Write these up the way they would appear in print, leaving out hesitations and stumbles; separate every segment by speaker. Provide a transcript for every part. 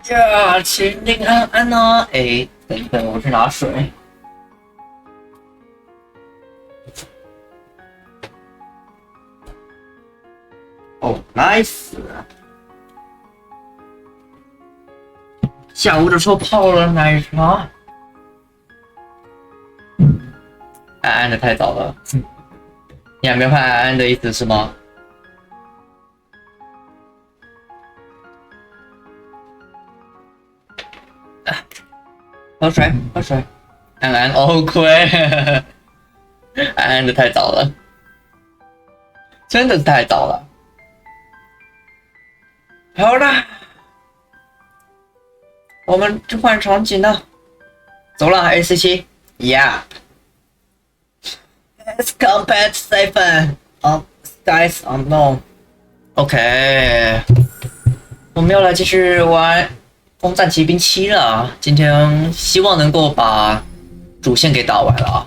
Speaker 1: 呀，请您安安呢？哎，等一等，我去拿水。哦，nice。下午的时候泡了奶茶。安安的太早了，你还没有看安安的意思是吗？喝水，喝水。安安哦亏，安安的太早了，真的是太早了。好了，我们就换场景了，走了 AC7 ，Yeah。Let's combat 7 of Skies Unknown。OK， 我们要来继续玩风战骑兵7了。今天希望能够把主线给打完了啊。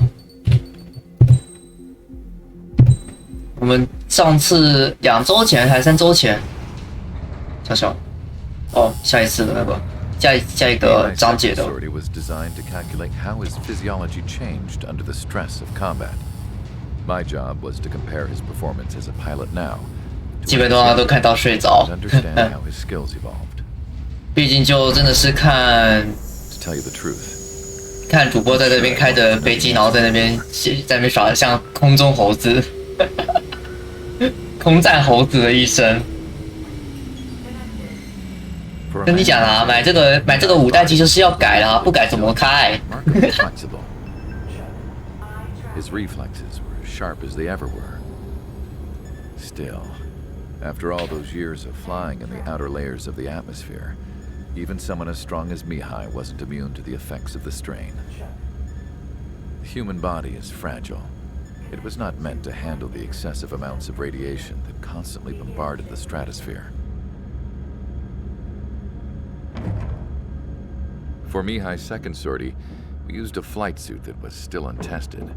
Speaker 1: 我们上次2周前还是3周前，想想，哦，下一次的那个，下一个章节的。
Speaker 2: My job was to compare his performance as a pilot now.
Speaker 1: 基本上都看到睡着。毕竟就真的是看主播在那边开着飞机，然后在那边耍得像空中猴子，空战猴子的一生。跟你讲啊，买这个5代机就是要改啦，不改怎么开
Speaker 2: ？His reflexes were as sharp as they ever were. Still, after all those years of flying in the outer layers of the atmosphere, even someone as strong as Mihai wasn't immune to the effects of the strain. The human body is fragile. It was not meant to handle the excessive amounts of radiation that constantly bombarded the stratosphere. For Mihai's second sortie, we used a flight suit that was still untested.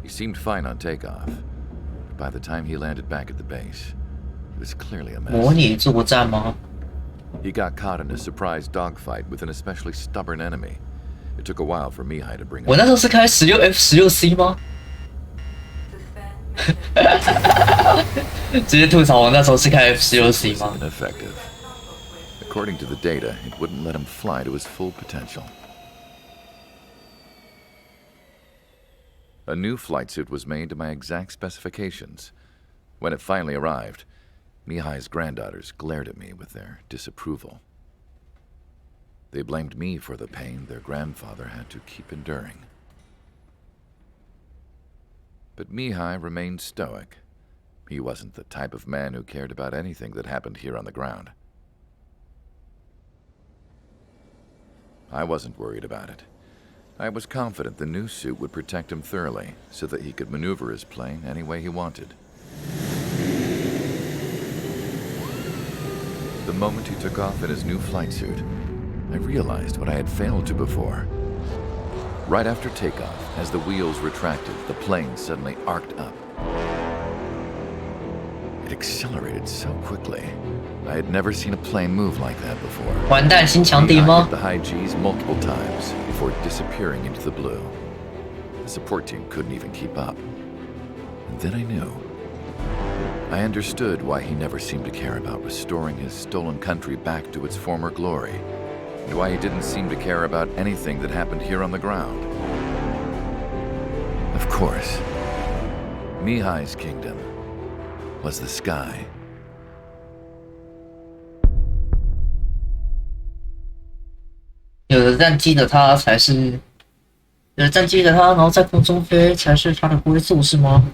Speaker 2: He seemed fine on takeoff, but by the time he landed back at the base, he was clearly a mess.
Speaker 1: 模拟作战吗？
Speaker 2: He got caught in a surprise dogfight with an especially stubborn enemy. It took a while for Mihai to bring him.
Speaker 1: 我那时候是开 16F16C 吗？直接吐槽我那时候是开 F16C 吗？
Speaker 2: Ineffective. According to the data, it wouldn't let him fly to his full potential. A new flight suit was made to my exact specifications. When it finally arrived, Mihai's granddaughters glared at me with their disapproval. They blamed me for the pain their grandfather had to keep enduring. But Mihai remained stoic. He wasn't the type of man who cared about anything that happened here on the ground. I wasn't worried about it. I was confident the new suit would protect him thoroughly, so that he could maneuver his plane any way he wanted. The moment he took off in his new flight suit, I realized what I had failed to before. Right after takeoff, as the wheels retracted, the plane suddenly arced up. It accelerated so quickly. I had never seen a plane move like that before.
Speaker 1: 完蛋，新强敌吗？
Speaker 2: The high G's multiple times before disappearing into the blue. The support team couldn't even keep up. And then I knew. I understood why he never seemed to care about restoring his stolen country back to its former glory, and why he didn't seem to care about anything that happened here on the ground. Of course, Mihai's kingdom was the sky. 有的战机的它才是，有的战机的它，然后在空中飞才是它的归宿，是吗？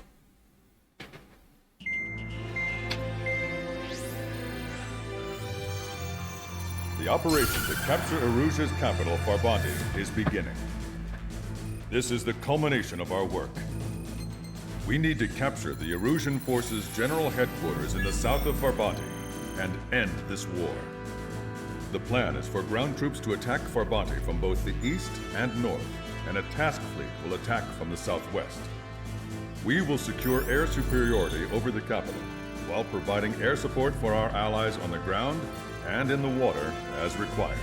Speaker 3: The operation to capture Erusia's capital, Farbanti, is beginning. This is the culmination of our work. We need to capture the Erusian forces' general headquarters in the south of Farbanti and end this war. The plan is for ground troops to attack Farbanti from both the east and north, and a task fleet will attack from the southwest. We will secure air superiority over the capital, while providing air support for our allies on the ground and in the water as required.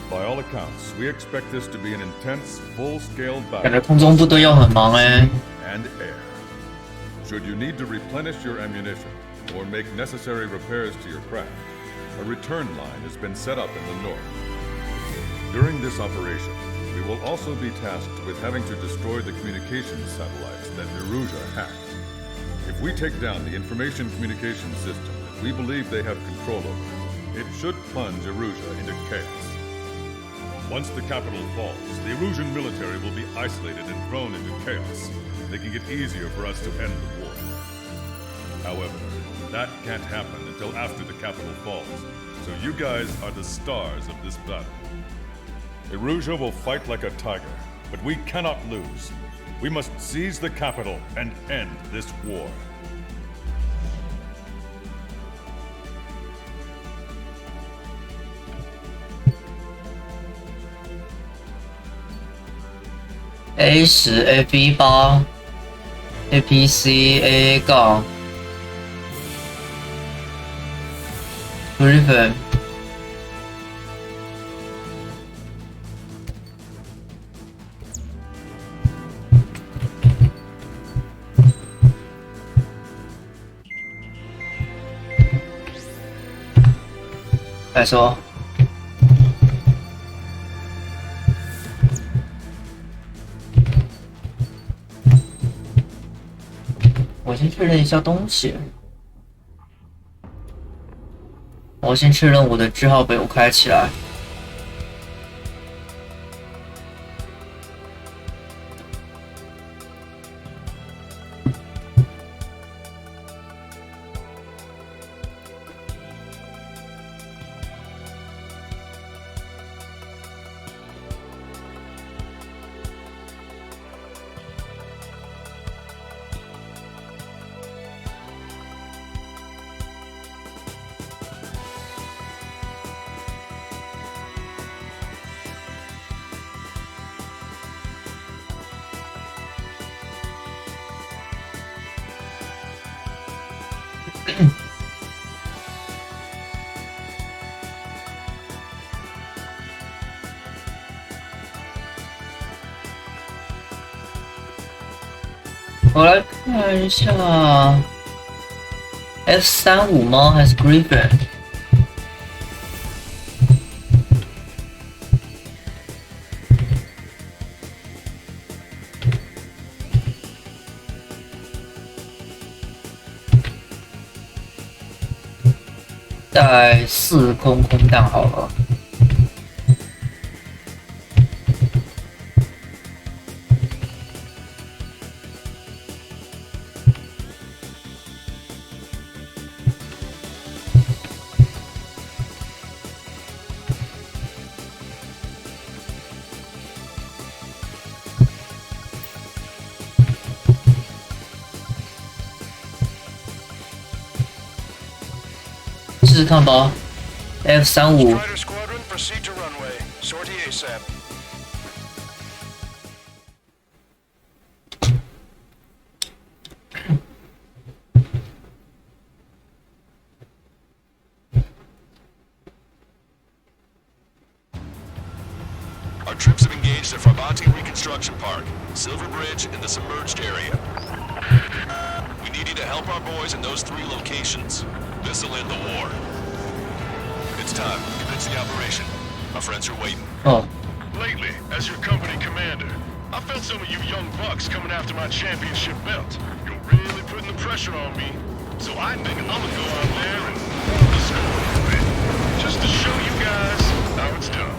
Speaker 3: By all accounts, we expect this to be an intense, full-scale
Speaker 1: 感觉
Speaker 3: battle
Speaker 1: 空中部队要很忙哎。
Speaker 3: and air. Should you need to replenish your ammunition or make necessary repairs to your craft, a return line has been set up in the north. During this operation, we will also be tasked with having to destroy the communications satellites that Erusia hacked. If we take down the information communication system that we believe they have control over, it should plunge Erusia into chaos. Once the capital falls, the Erusian military will be isolated and thrown into chaos, making it easier for us to end the war. However, that can't happen until after the capital falls, so you guys are the stars of this battle. Erusia will fight like a tiger, but we cannot lose. We must seize the capital and end this war.
Speaker 1: A10 AP8 APC A 杠 Griffin 再说。 我先确认一下东西。我先确认我的句号被我开起来。我来看一下 F35吗？还是 Griffin？ 带4空弹好了。 试试看吧 ，F35。Our
Speaker 4: troops have engaged at Farbati Reconstruction Park, Silver Bridge, and the submerged area. We need you to help our boys in those 3 locations. This'll end the war. It's time. Commence the operation. Our friends are waiting.
Speaker 1: Oh.
Speaker 5: Lately, as your company commander, I felt some of you young bucks coming after my championship belt. You're really putting the pressure on me. So I think I'm gonna go out there and move the score a little bit. Just to show you guys how it's done.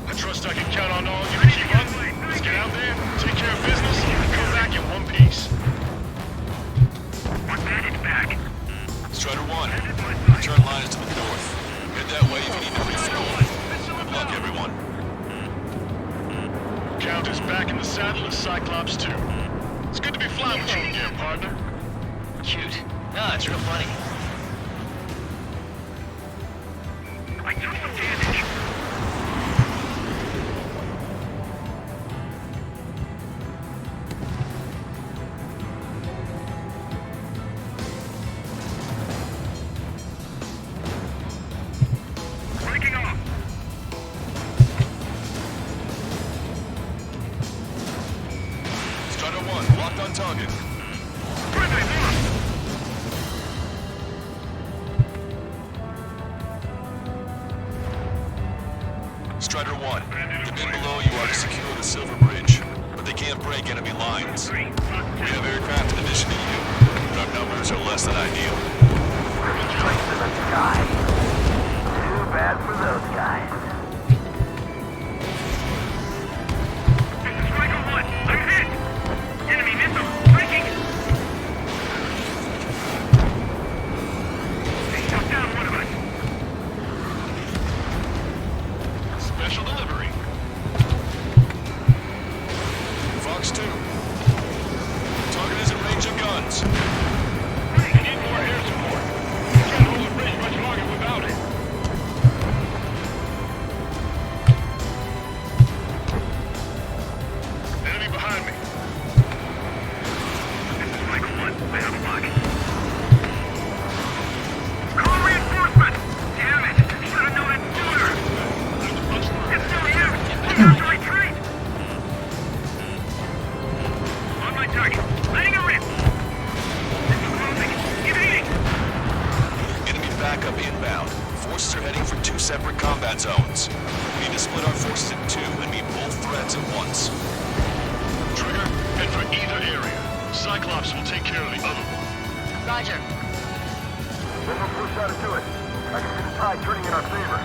Speaker 5: I trust I can count on all you to keep up. Let's get out there, take care of business, and come back in one piece.
Speaker 4: Strider 1, return line is to the north. Head that way if you need to refuel. Good luck, everyone.
Speaker 5: Count is back in the saddle as Cyclops 2. It's good to be flying with you again, partner.
Speaker 6: Cute. No, it's real funny.
Speaker 5: I took some damage.
Speaker 4: target. Strider 1, the men below you are to secure the Silver Bridge, but they can't break enemy lines. We have aircraft in addition to you, but our numbers are less than ideal.
Speaker 7: Straight to the sky. Too bad for those guys.
Speaker 5: This is Striker 1. I'm hit. Enemy missile. Breaking. They shot down one of us. Special delivery.
Speaker 4: Fox 2, target is in range of guns.
Speaker 5: We need more air support. We can't hold the bridge much longer without it. Enemy behind me. This is Striker 1. I have a lock. Call reinforcements! Damn it! Should have known it sooner! It's still here! We have to retreat! On my target. Letting a rip! This is moving. Evading!
Speaker 4: Enemy backup inbound. Forces are heading for 2 separate combat zones. We need to split our forces in 2 and meet both threats at once.
Speaker 5: Trigger, head for either area. Cyclops will take care of the other one.
Speaker 6: Roger.
Speaker 7: Then we'll push out to it. I can see the tide turning in our favor.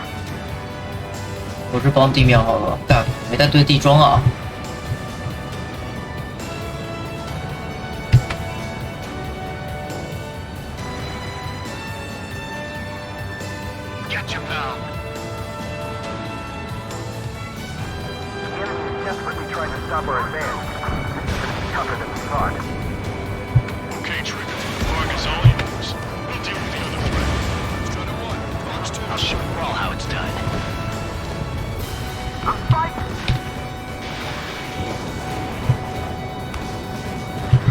Speaker 1: 我是帮地面好了，干没带对地装啊。
Speaker 5: Get you, pal.
Speaker 7: The enemy is desperately trying to stop our advance. This is going to be tougher than we thought.
Speaker 5: Okay, Trigger. Mark is all yours. We'll deal with the other threat.
Speaker 4: Strider 1, Fox 2.
Speaker 6: I'll show Rawl how it's done.
Speaker 7: I'm fighting!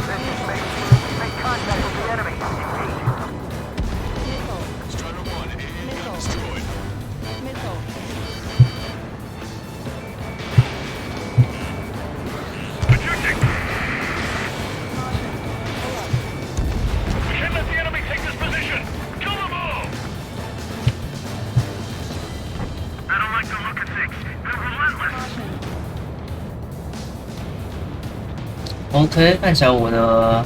Speaker 7: This is make contact with the enemy. Engage.
Speaker 4: Strider 1, AA destroyed.
Speaker 5: Projecting! We can't let the enemy take this position! Kill them all! I don't like the look of things. They're relentless.
Speaker 1: OK， 看起来我的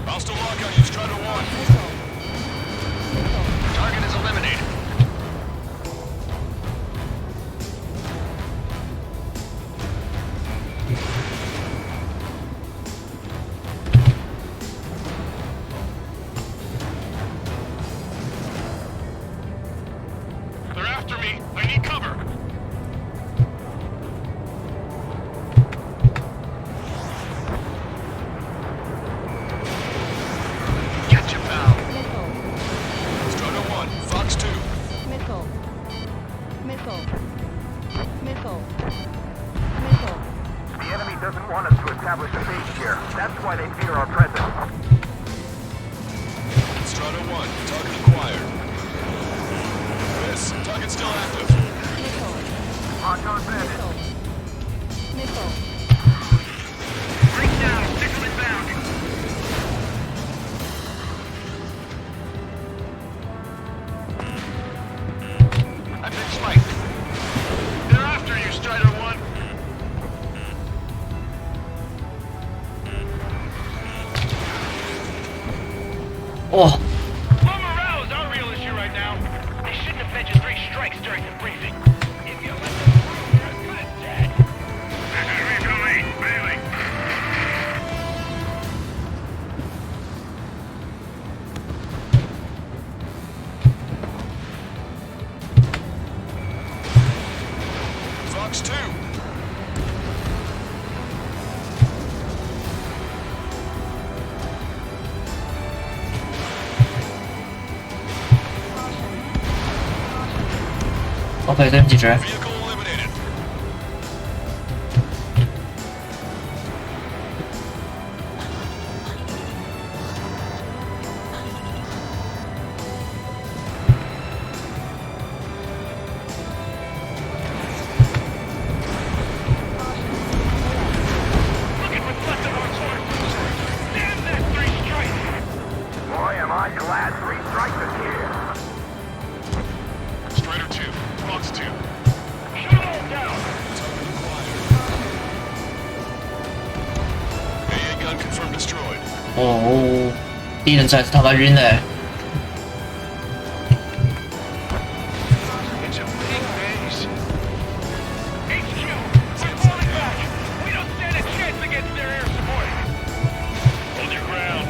Speaker 4: Hostile lockout, you Strider 1.
Speaker 5: Target is eliminated. They're after me. I need cover. Gotcha, pal.
Speaker 4: Strider 1, Fox 2.
Speaker 7: The enemy doesn't want us to establish a base here. That's why they fear our presence.
Speaker 4: Strider 1, target acquired. Miss, target still active.
Speaker 7: Pontoon bandit.
Speaker 5: Break down. Signal inbound. I've been spiked. They're after you, Strider 1.
Speaker 1: Oh.
Speaker 5: Low morale is our real issue right now. They shouldn't have fed you 3 strikes during the briefing. If you let them through, you're as good as dead. This is Regional 8, Bailey.
Speaker 4: Fox 2.
Speaker 1: OK， 对不起，直。
Speaker 4: Vehicle eliminated.
Speaker 5: Look at what's left of our torch.
Speaker 1: 哦，敌人才是他妈晕嘞！
Speaker 5: It's a big base. HQ, we're falling back. We don't stand a chance against their air support. Hold your ground.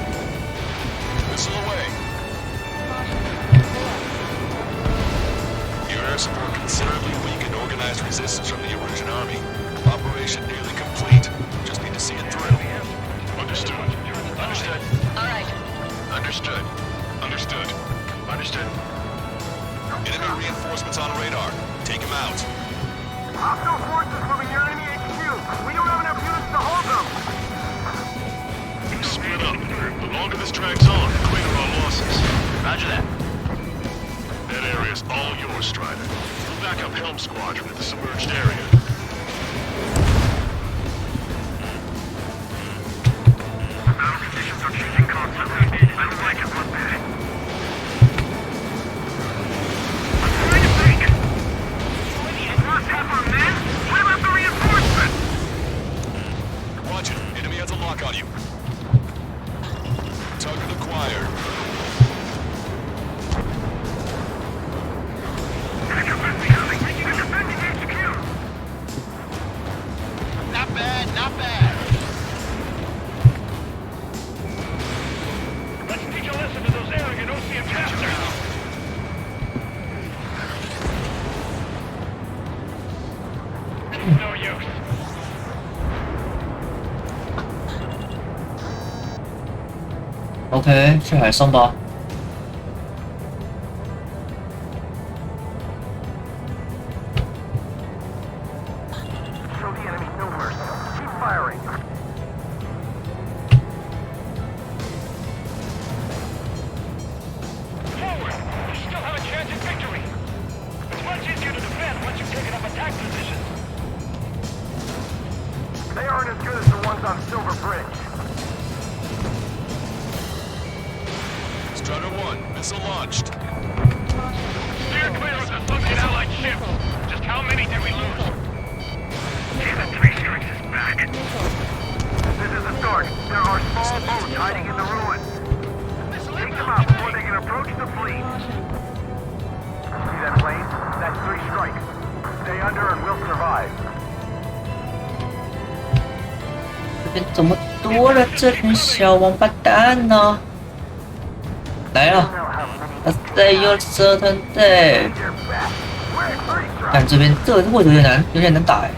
Speaker 4: Missile away. Your air support considerably weakened organized resistance from the Erusian army. Operation nearly complete. Just need to see it through.
Speaker 5: Understood. Understood.
Speaker 6: All right.
Speaker 5: Understood. Understood. Understood.
Speaker 4: Enemy reinforcements on radar. Take them out.
Speaker 7: Hostile forces moving near enemy HQ. We don't have enough units to hold them.
Speaker 5: Split up. The longer this drags on, the greater our losses.
Speaker 6: Roger that.
Speaker 5: That area's all yours, Strider. We'll back up Helm Squadron at the submerged area. Battle conditions are changing constantly. I don't like it one bit. I'm trying to think. Lost half our men? What about the reinforcements?
Speaker 4: Roger. Enemy has a lock on you. Target acquired.
Speaker 5: Acrobats becoming. You're defending HQ.
Speaker 6: Not bad, not bad.
Speaker 5: Let's teach a lesson to those arrogant OCM bastards. No use.
Speaker 1: OK， 去海上吧。
Speaker 7: Show the enemy no mercy. Keep firing.
Speaker 5: Forward! You still have a chance at victory! It's much easier to defend once you've taken up attack positions.
Speaker 7: They aren't as good as the ones on Silver Bridge.
Speaker 4: Strider 1, missile launched.
Speaker 5: Steer clear of the fucking Allied ships! Just how many did we lose? The 3 strikes is back.
Speaker 7: This is the start. There are small boats hiding in the ruins. Take them out before they can approach the fleet. See that plane? That's 3 strikes. Stay under and we'll survive.
Speaker 1: 这边怎么多了这群小王八蛋呢？来了，再有折腾队。
Speaker 7: You're back. We're at 3 strikes.
Speaker 1: 看这边这个位置有点难打哎。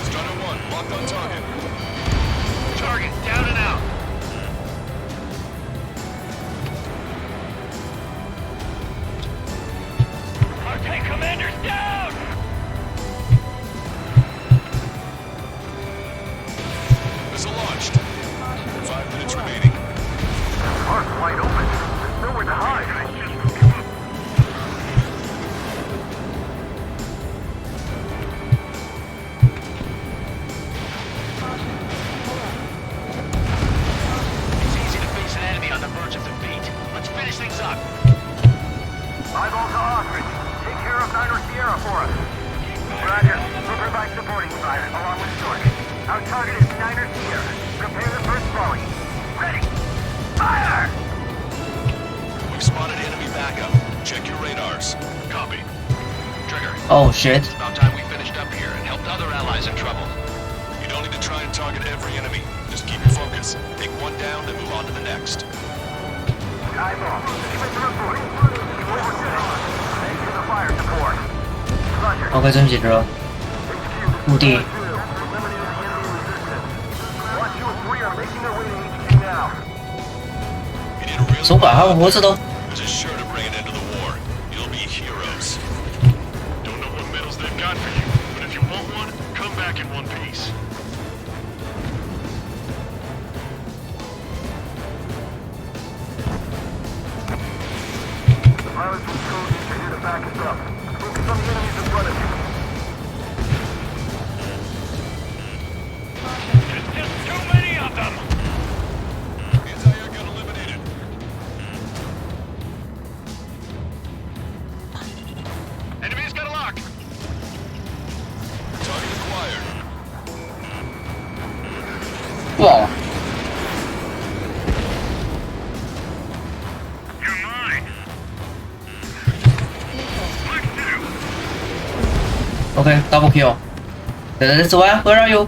Speaker 4: Strider 1, locked on target.
Speaker 5: Target down and out. Our tank commander's down!
Speaker 4: Missile launched. 5 minutes remaining.
Speaker 7: Park's wide open. There's nowhere to hide.
Speaker 6: It's easy to face an enemy on the verge of defeat. Let's finish things up.
Speaker 7: Eyeball to Ostrich. Take care of Niner Sierra for us. Roger. We'll provide supporting fire along with Stork. Our target is Niner Sierra. Prepare the first volley. Ready. Fire!
Speaker 4: We've spotted enemy backup. Check your radars.
Speaker 5: Copy. Trigger.
Speaker 1: Oh shit！
Speaker 4: It's about time we finished up here and helped other allies in trouble. You don't need to try and target every enemy. Just keep your focus. Take one down, then move on to the next.
Speaker 7: Eyeball. Commit to reporting. Oversitting. Thanks for the fire support. Roger.
Speaker 1: OK， 真解决了。目的
Speaker 7: Eliminated the enemy resistance. Watch 2 and 3 are making their way to HQ now.
Speaker 4: You need a really
Speaker 1: 手把他们活着都。
Speaker 4: This is sure to bring an end to the war. You'll be heroes.
Speaker 5: Don't know what medals they've got for you, but if you want one, come back in one piece.
Speaker 7: The pilots will code into here to back us up. Focus on the enemies in front of you.
Speaker 5: There's just too many of them!
Speaker 4: Anti-air gun eliminated.
Speaker 1: 哇！ OK, double kill. This one, where are you?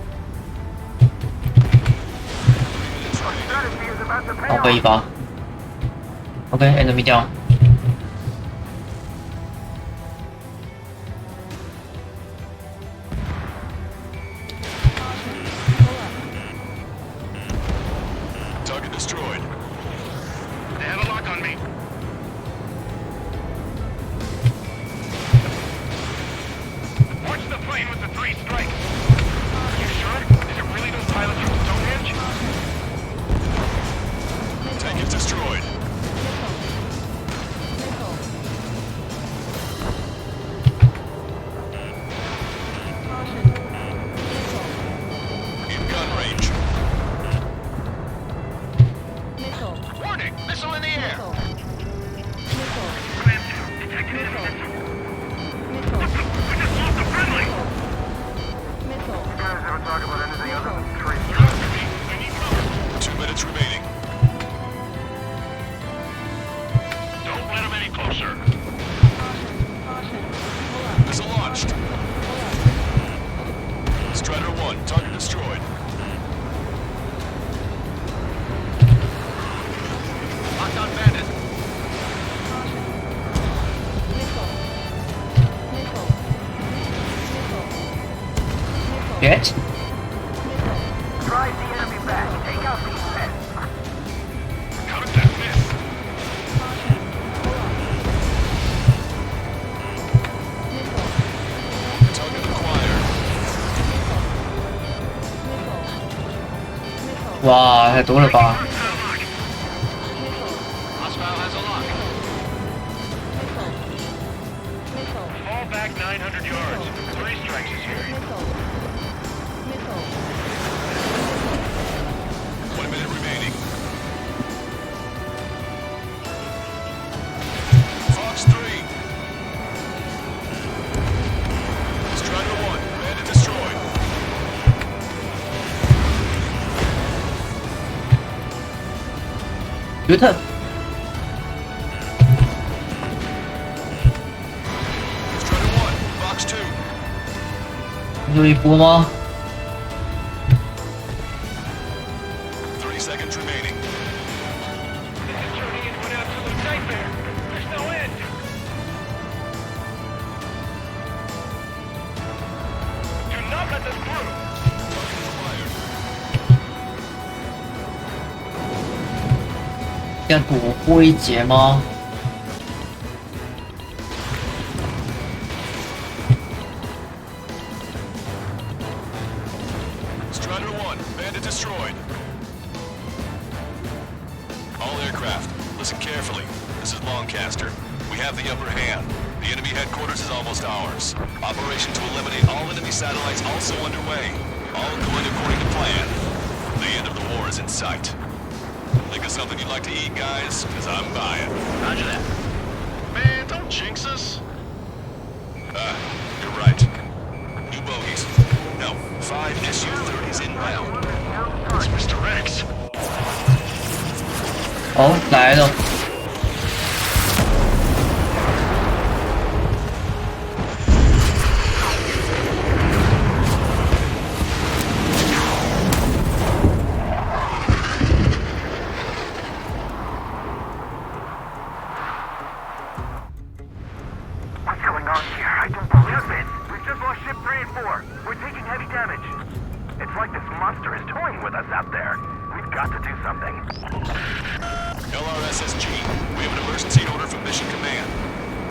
Speaker 1: 好，回一发。OK, enemy down.
Speaker 4: Target destroyed.
Speaker 5: They have a lock on me. Watch the plane with the 3 strikes. You sure? Is it really those pilots from Stonehenge?
Speaker 4: Tank is destroyed. In gun range.
Speaker 6: Warning! Missile in the air!
Speaker 5: Command 2, detected enemy missile. We just lost a friendly!
Speaker 7: You guys ever talk about anything other than trees?
Speaker 5: I need cover.
Speaker 4: 2 minutes remaining.
Speaker 5: Don't let them any closer.
Speaker 4: Missile launched. Strider 1, target destroyed.
Speaker 6: Locked on bandit.
Speaker 1: Bitch.
Speaker 7: Drive the enemy back. Take out these pets.
Speaker 5: How did that miss?
Speaker 4: Target acquired.
Speaker 1: 哇，太多了吧！
Speaker 6: Hostile has a lock.
Speaker 5: Fall back 900 yards. 3 strikes is here.
Speaker 4: 1 minute remaining. Fox 3. Strider 1, bandit destroyed.
Speaker 1: U-turn，
Speaker 4: Strider 1, Fox 2.
Speaker 1: 有一波吗？
Speaker 4: 30 seconds remaining.
Speaker 5: This is turning into an absolute nightmare. There's no end. Do not let them through.
Speaker 4: Target acquired.
Speaker 1: 要躲过一劫吗？
Speaker 4: Strider 1, bandit destroyed. All aircraft, listen carefully. This is Lancaster. We have the upper hand. The enemy headquarters is almost ours. Operation to eliminate all enemy satellites also underway. All going according to plan. The end of the war is in sight. Think of something you'd like to eat, guys? Because I'm buying.
Speaker 6: Roger that.
Speaker 5: Man, don't jinx us.
Speaker 4: You're right. New bogeys. No, 5 Su-30s inbound.
Speaker 5: It's Mr. Rex.
Speaker 1: 哦，来了。
Speaker 7: What's going on here? I don't believe it. We've just lost ship 3 and 4. We're taking heavy damage. It's like this monster is toying with us out there. We've got to do something.
Speaker 4: LRSSG, we have an emergency order from Mission Command.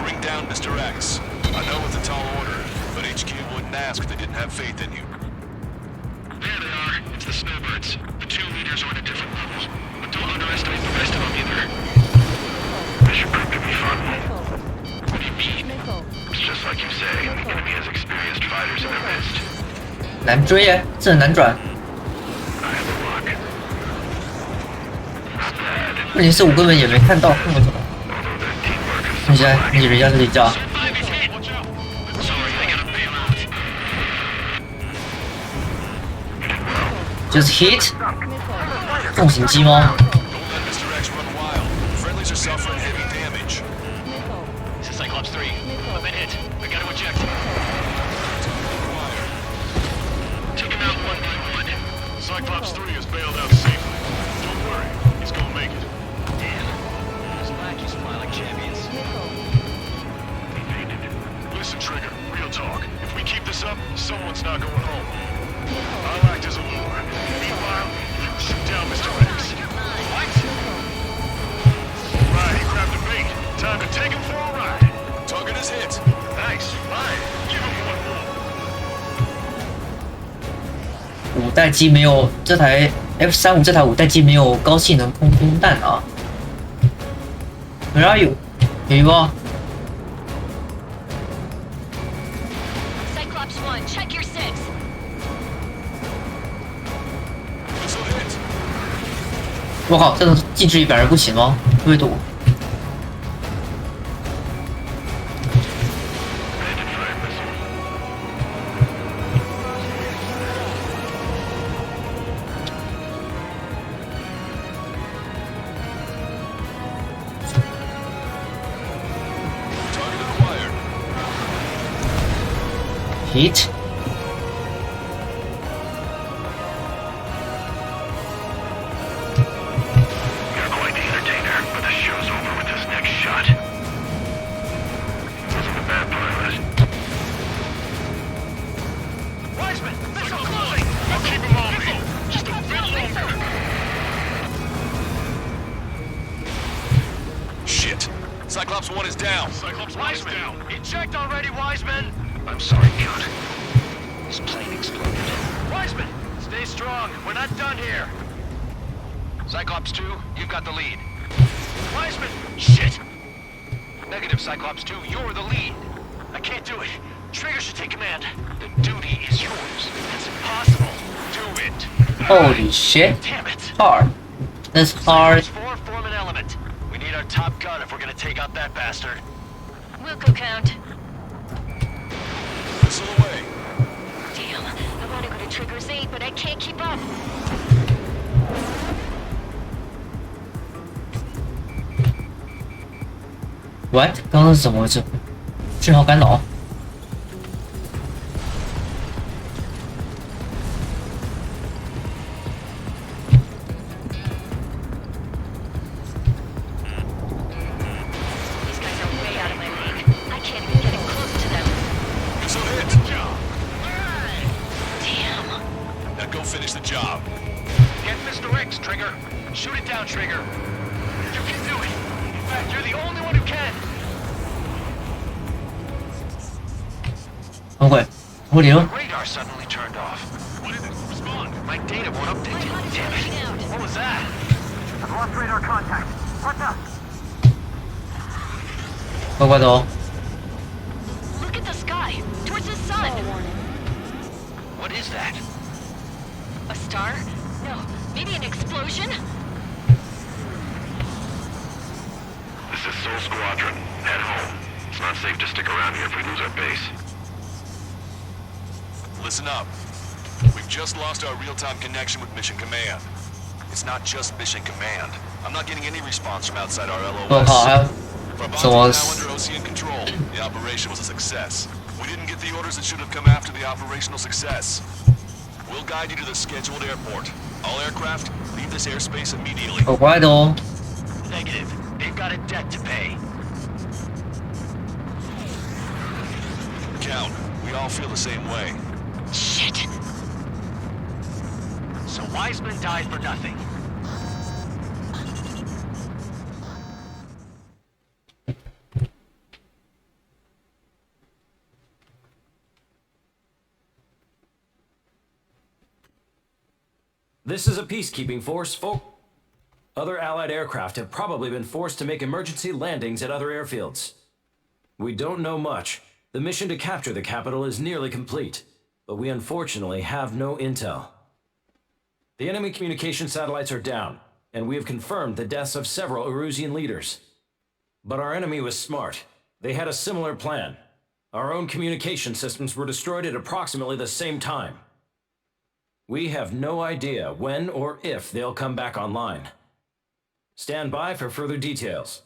Speaker 4: Bring down Mr. X. I know it's a tall order, but HQ wouldn't ask if they didn't have faith in you.
Speaker 5: There they are. It's the snowbirds. The 2 leaders are at a different level. But don't underestimate the rest of them either. This should prove to be fun. What do you mean? It's just like you say. The enemy has experienced fighters in their midst.
Speaker 1: 难追耶，这很难转。
Speaker 5: I have the lock. Not bad.
Speaker 1: 问题是我根本也没看到，那么怎么？
Speaker 5: Although their teamwork is
Speaker 1: 你现在你人家这里叫，
Speaker 5: 5 is hit. Watch out. Sorry, they gotta bail out. You did well.
Speaker 1: Just hit 重型机吗？
Speaker 4: Don't let Mr. X run wild. Friendlies are suffering heavy damage.
Speaker 6: This is Cyclops 3. I've been hit. I gotta eject.
Speaker 5: Take him out one by one. Cyclops 3 is bailed out safely. Don't worry, he's gonna make it.
Speaker 6: Damn. Those lackeys fly like champions.
Speaker 5: Listen, Trigger, real talk. If we keep this up, someone's not going home. I'll act as a lure. Meanwhile, you shoot down Mr. X.
Speaker 6: What?
Speaker 5: Right, he grabbed the bait. Time to take him for a ride.
Speaker 4: Target is hit.
Speaker 5: Nice, fine. Give him one more.
Speaker 1: 五代机没有这台 F35这台五代机没有高性能空空弹啊。Where are you？ 有一个。
Speaker 8: Cyclops 1, check your 6.
Speaker 4: Missile hit.
Speaker 1: 我靠，这种近距离反而不行吗？会躲。
Speaker 4: Target acquired.
Speaker 1: Hit。
Speaker 5: You're quite the entertainer, but the show's over with this next shot. Wasn't a bad pilot.
Speaker 6: Wiseman! Missile closing!
Speaker 5: I'll keep him on me. Just a bit longer.
Speaker 4: Shit. Cyclops 1 is down.
Speaker 5: Cyclops 1 is
Speaker 6: Wiseman!
Speaker 5: down.
Speaker 6: Eject already, Wiseman!
Speaker 5: I'm sorry, Count.
Speaker 6: This plane exploded. Wiseman! Stay strong. We're not done here. Cyclops 2, you've got the lead. Wiseman! Shit! Negative, Cyclops 2, you're the lead. I can't do it. Trigger should take command. The duty is yours. That's impossible. Do it.
Speaker 1: Holy shit!
Speaker 6: Damn it.
Speaker 1: Hard. That's hard.
Speaker 6: 4, form an element. We need our top gun if we're gonna take out that bastard.
Speaker 8: Wilco count.
Speaker 4: Missile away.
Speaker 8: Damn, I want to go to Trigger's 8, but I can't keep up.
Speaker 1: What？ 刚刚是怎么回事？讯号干扰？
Speaker 8: These guys are way out of my league. I can't even get in close to them.
Speaker 4: Missile hit.
Speaker 8: Damn.
Speaker 4: Now go finish the job.
Speaker 6: Get Mr. X, Trigger. Shoot it down, Trigger. You can do it. In fact, you're the only one who can.
Speaker 1: 等会，我理论。
Speaker 6: Radar suddenly turned off. What is it? Respond. My data won't update. Damn it. What was that?
Speaker 7: I've lost radar contact. What's up?
Speaker 1: 乖乖的哦。
Speaker 8: Look at the sky. Towards the sun.
Speaker 6: What is that?
Speaker 8: A star? No. Maybe an explosion?
Speaker 5: This is Soul Squadron. Head home. It's not safe to stick around here if we lose our base.
Speaker 4: Listen up. We've just lost our real-time connection with Mission Command. It's not just Mission Command. I'm not getting any response from outside our
Speaker 1: 我
Speaker 4: LOS.
Speaker 1: 靠，还有
Speaker 4: Farbanti
Speaker 1: 什么
Speaker 4: is now under OCN control. The operation was a success. We didn't get the orders that should have come after the operational success. We'll guide you to the scheduled airport. All aircraft, leave this airspace immediately.
Speaker 1: 乖乖的哦。
Speaker 6: Negative. They've got a debt to pay.
Speaker 4: Count, we all feel the same way.
Speaker 8: Shit.
Speaker 6: So Wiseman died for nothing.
Speaker 9: This is a peacekeeping force, folk. Other Allied aircraft have probably been forced to make emergency landings at other airfields. We don't know much. The mission to capture the capital is nearly complete, but we unfortunately have no intel. The enemy communication satellites are down, and we have confirmed the deaths of several Erusian leaders. But our enemy was smart. They had a similar plan. Our own communication systems were destroyed at approximately the same time. We have no idea when or if they'll come back online. Stand by for further details.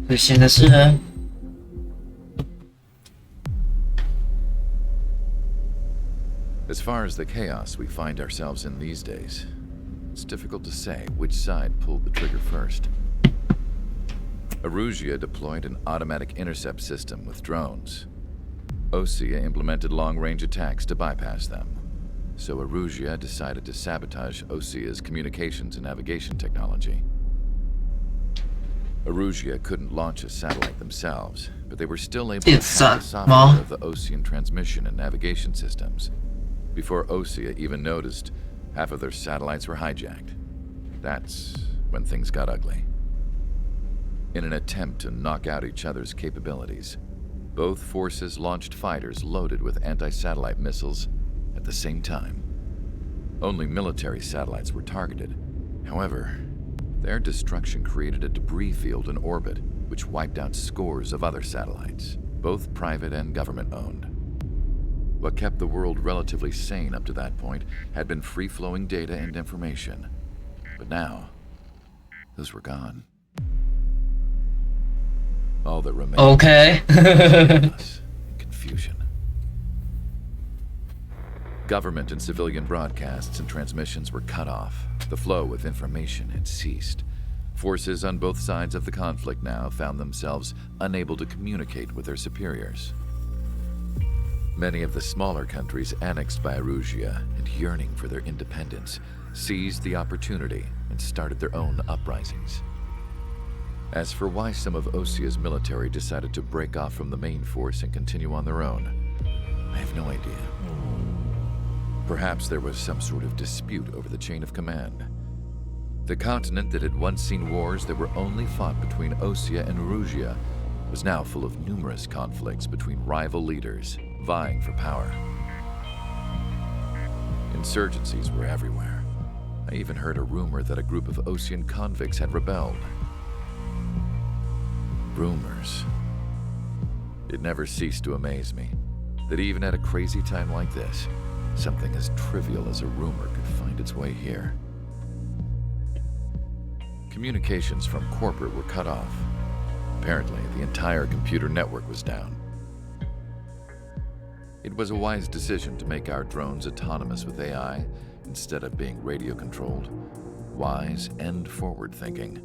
Speaker 1: 这现在是
Speaker 2: As far as the chaos we find ourselves in these days, it's difficult to say which side pulled the trigger first. Erusia deployed an automatic intercept system with drones. Osea implemented long-range attacks to bypass them. So Erusia decided to sabotage Osea's communications and navigation technology. Erusia couldn't launch a satellite themselves, but they were still able to hack the software of the Osean transmission and navigation systems. Before Osea even noticed, half of their satellites were hijacked. That's when things got ugly. In an attempt to knock out each other's capabilities, both forces launched fighters loaded with anti-satellite missiles at the same time. Only military satellites were targeted. However, their destruction created a debris field in orbit, which wiped out scores of other satellites, both private and government-owned. What kept the world relatively sane up to that point had been free-flowing data and information. But now, those were gone. All that remained was chaos and confusion. Government and civilian broadcasts and transmissions were cut off. The flow of information had ceased. Forces on both sides of the conflict now found themselves unable to communicate with their superiors. Many of the smaller countries annexed by Erusia and yearning for their independence seized the opportunity and started their own uprisings. As for why some of Osea's military decided to break off from the main force and continue on their own, I have no idea. Perhaps there was some sort of dispute over the chain of command. The continent that had once seen wars that were only fought between Osea and Erusia was now full of numerous conflicts between rival leaders vying for power. Insurgencies were everywhere. I even heard a rumor that a group of Osean convicts had rebelled. Rumors. It never ceased to amaze me that even at a crazy time like this, something as trivial as a rumor could find its way here. Communications from corporate were cut off. Apparently, the entire computer network was down. It was a wise decision to make our drones autonomous with AI instead of being radio-controlled. Wise and forward-thinking.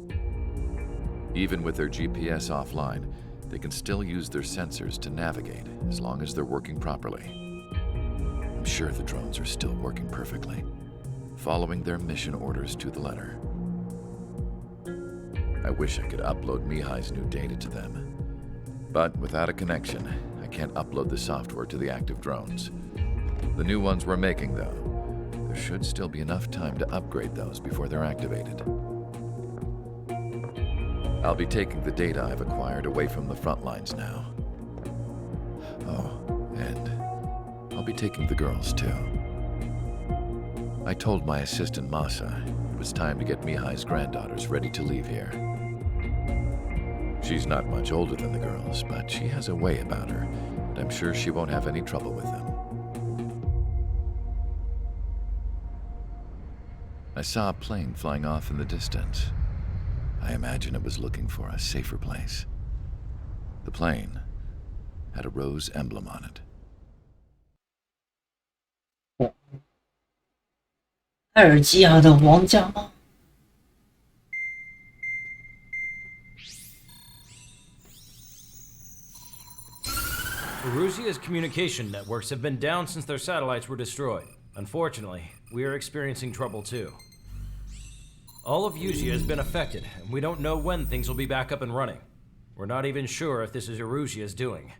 Speaker 2: Even with their GPS offline, they can still use their sensors to navigate as long as they're working properly. I'm sure the drones are still working perfectly, following their mission orders to the letter. I wish I could upload Mihai's new data to them. But without a connection, I can't upload the software to the active drones. The new ones we're making, though, there should still be enough time to upgrade those before they're activated. I'll be taking the data I've acquired away from the front lines now. Oh, and I'll be taking the girls, too. I told my assistant Masa it was time to get Mihai's granddaughters ready to leave here. She's not much older than the girls, but she has a way about her, and I'm sure she won't have any trouble with them. I saw a plane flying off in the distance. I imagine it was looking for a safer place. The plane had a rose emblem on it.
Speaker 1: 艾尔基亚的王家吗？
Speaker 9: Erusia's communication networks have been down since their satellites were destroyed. Unfortunately, we are experiencing trouble too. All of Usia has been affected, and we don't know when things will be back up and running. We're not even sure if this is Erusia's doing.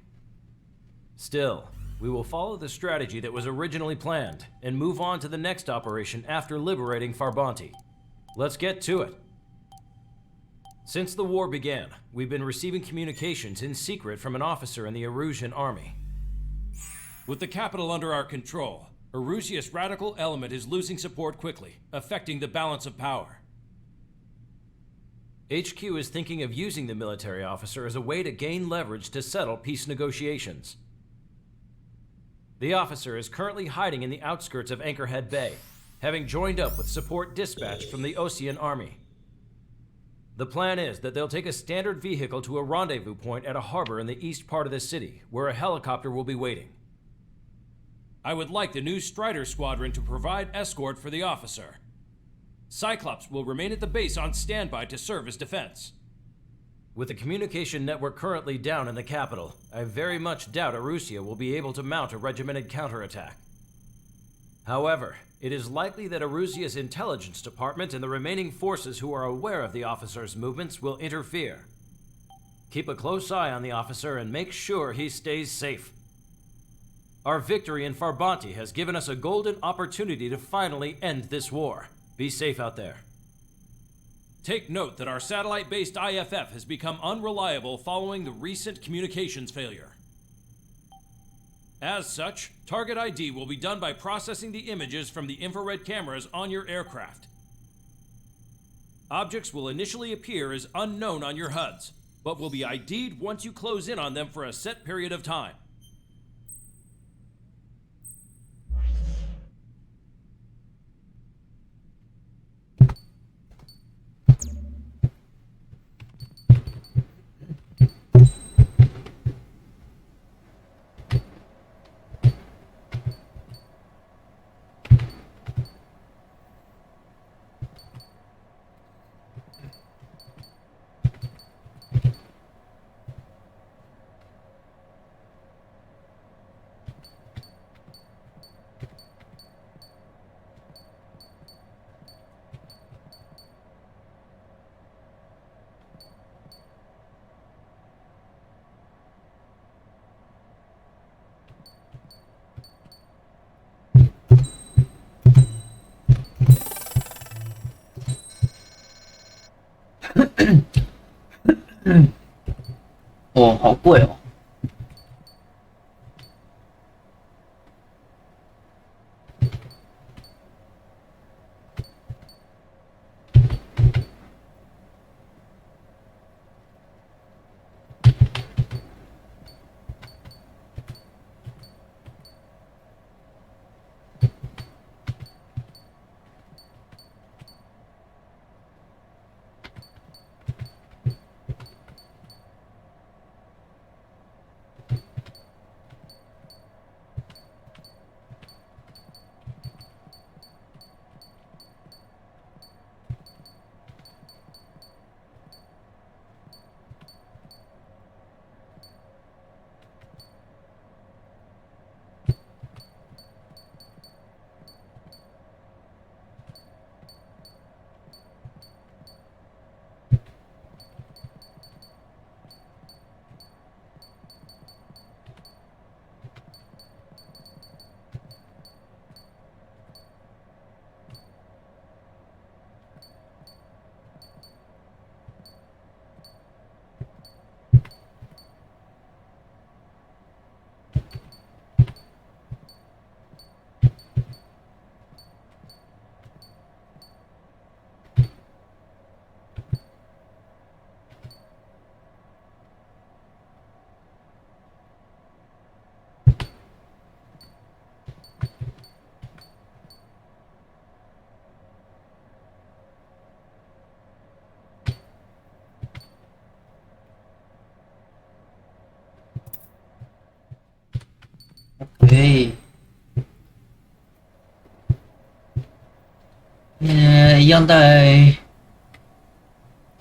Speaker 9: Still, we will follow the strategy that was originally planned, and move on to the next operation after liberating Farbanti. Let's get to it. Since the war began, we've been receiving communications in secret from an officer in the Erusian army.
Speaker 10: With the capital under our control, Erusia's radical element is losing support quickly, affecting the balance of power.
Speaker 9: HQ is thinking of using the military officer as a way to gain leverage to settle peace negotiations. The officer is currently hiding in the outskirts of Anchorhead Bay, having joined up with support dispatch from the Osean Army. The plan is that they'll take a standard vehicle to a rendezvous point at a harbor in the east part of the city, where a helicopter will be waiting.
Speaker 10: I would like the new Strider Squadron to provide escort for the officer. Cyclops will remain at the base on standby to serve as defense.
Speaker 9: With the communication network currently down in the capital, I very much doubt Erusia will be able to mount a regimented counterattack. However, it is likely that Erusia's intelligence department and the remaining forces who are aware of the officer's movements will interfere. Keep a close eye on the officer and make sure he stays safe. Our victory in Farbanti has given us a golden opportunity to finally end this war. Be safe out there.
Speaker 10: Take note that our satellite-based IFF has become unreliable following the recent communications failure. As such, target ID will be done by processing the images from the infrared cameras on your aircraft. Objects will initially appear as unknown on your HUDs, but will be ID'd once you close in on them for a set period of time.
Speaker 1: 哦，好贵哦。OK，一样带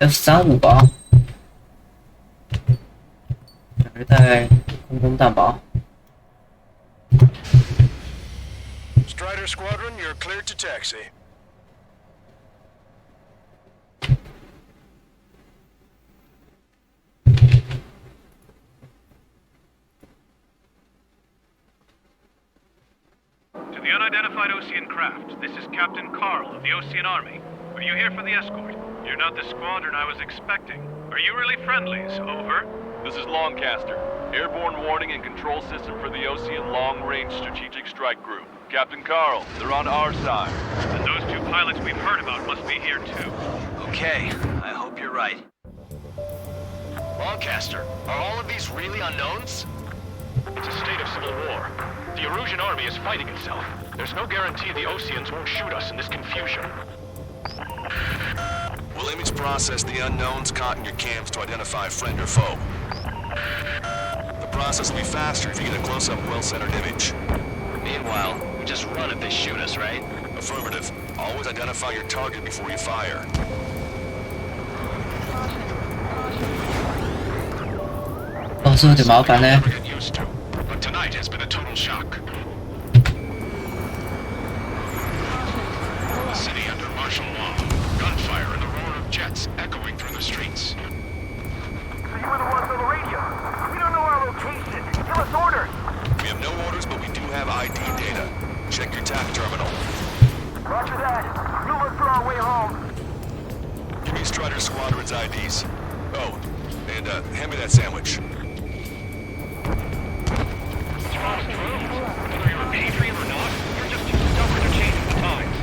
Speaker 1: F35吧，还是带空中弹吧。
Speaker 5: Strider Squadron, you're cleared to taxi.
Speaker 11: To the unidentified Osean craft, this is Captain Carl of the Osean Army. Are you here for the escort? You're not the squadron I was expecting. Are you really friendlies? Over.
Speaker 12: This is Longcaster. Airborne warning and control system for the Osean long-range strategic strike.
Speaker 3: strike group. Captain Carl, they're on our side.
Speaker 11: And those two pilots we've heard about must be here too.
Speaker 6: Okay, I hope you're right. Lancaster, are all of these really unknowns?
Speaker 5: It's a state of civil war. The Erusian army is fighting itself. There's no guarantee the Oseans won't shoot us in this confusion.
Speaker 4: We'll image process the unknowns caught in your cams to identify friend or foe. The process will be faster if you get a close-up, well-centered image.
Speaker 6: Meanwhile, we just run if they shoot us, right?
Speaker 4: Affirmative. Always identify your target before you fire.
Speaker 1: Oh, 是有点麻烦呢。
Speaker 5: Never get used to, but tonight has been a total shock. The city under martial law. Gunfire and the roar of jets echoing through the streets.
Speaker 7: So you were the ones on the radio. We don't know our location. Give us orders.
Speaker 4: We have no orders, but we do have ID data. Check your TAC terminal.
Speaker 7: After that, we'll look for our way home.
Speaker 4: Give me Strider Squadron's IDs. Oh, and hand me that sandwich.
Speaker 11: Whether you're a patriot or not, you're just too stubborn to change with the times.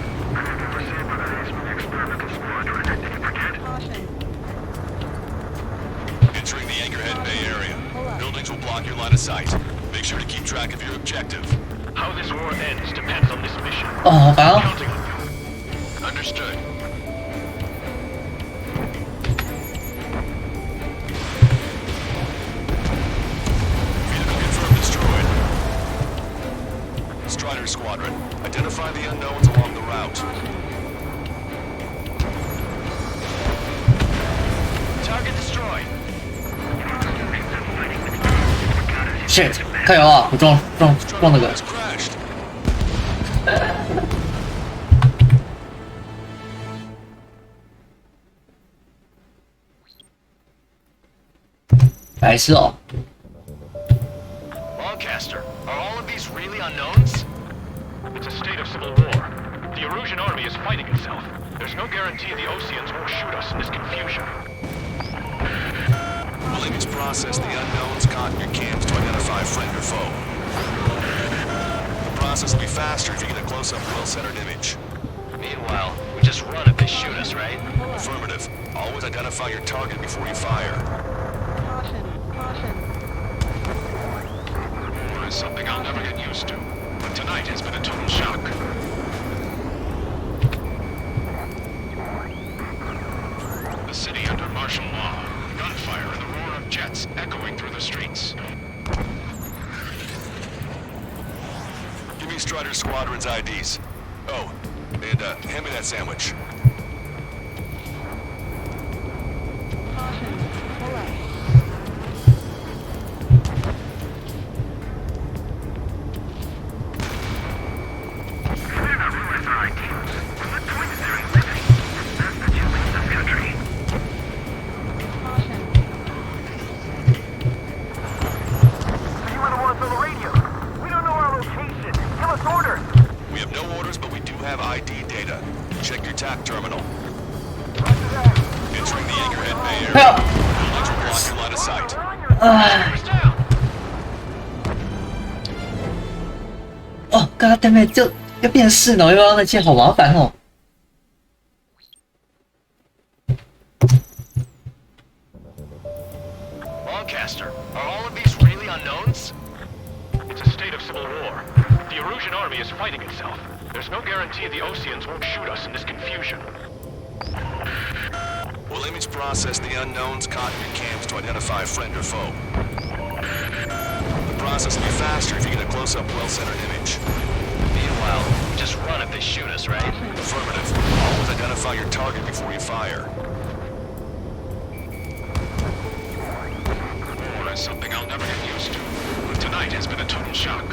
Speaker 4: Entering the Anchorhead Bay area. Buildings will block your line of sight. Make sure to keep track of your objective.
Speaker 5: How this war ends depends on this mission.
Speaker 1: 哦，好烦哦。
Speaker 5: Counting on you.
Speaker 4: Understood. Vehicle confirmed destroyed. Strider Squadron, identify the unknowns along the route.
Speaker 6: Target destroyed.
Speaker 1: Shit， 加油啊！我撞那个。
Speaker 4: Has crashed.
Speaker 1: 白痴哦。
Speaker 6: Lancaster, are all of these really unknowns?
Speaker 5: It's a state of civil war. The Erusian army is fighting itself. There's no guarantee the Oseans won't shoot us in this confusion.
Speaker 4: We'll image process the unknowns caught in your cams to identify friend or foe. The process will be faster if you get a close-up, well-centered image.
Speaker 6: Meanwhile, we just run if they shoot us, right?
Speaker 4: Affirmative. Always identify your target before you fire.
Speaker 5: War is something I'll never get used to, but tonight has been a total shock. The city under martial law. Gunfire and the roar of jets echoing through the streets.
Speaker 4: Give me Strider Squadron's IDs. Oh, and hand me that sandwich.
Speaker 7: You were the ones on the radio. We don't know our location. Give us orders.
Speaker 4: We have no orders, but we do have ID data. Check your TAC terminal.
Speaker 7: After that,
Speaker 4: Entering the Anchorhead Bay
Speaker 1: 哎
Speaker 4: area.
Speaker 1: 呦，
Speaker 4: Buildings will block your line of sight.
Speaker 1: 唉，
Speaker 6: Down.
Speaker 1: 哦，刚刚对面就要变视呢，又要那些，好麻烦哦。
Speaker 6: Lancaster, are all of these really unknowns?
Speaker 5: It's a state of civil war. The Erusian army is fighting itself. There's no guarantee the Oseans won't shoot us in this confusion.
Speaker 4: We'll image process the unknowns caught in your cams to identify friend or foe. The process will be faster if you get a close-up, well-centered image.
Speaker 6: Meanwhile, we just run if they shoot us, right?
Speaker 4: Affirmative. Always identify your target before you fire.
Speaker 5: War is something I'll never get used to, but tonight has been a total shock.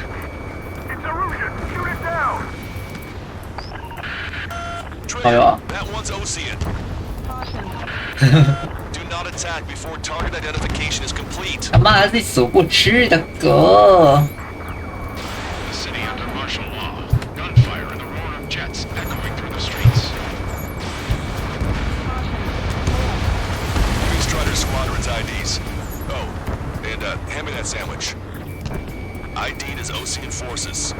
Speaker 7: it's Erusian. Shoot it down.
Speaker 1: Oh, yeah.
Speaker 4: That one's Osean. Do not attack before target identification is complete.
Speaker 1: 他妈还是走过去的哥。
Speaker 5: The city under martial law. Gunfire and the roar of jets echoing through the streets.
Speaker 4: Give me Strider Squadron's IDs. Oh, and hand me that sandwich. ID'd as Ocean forces.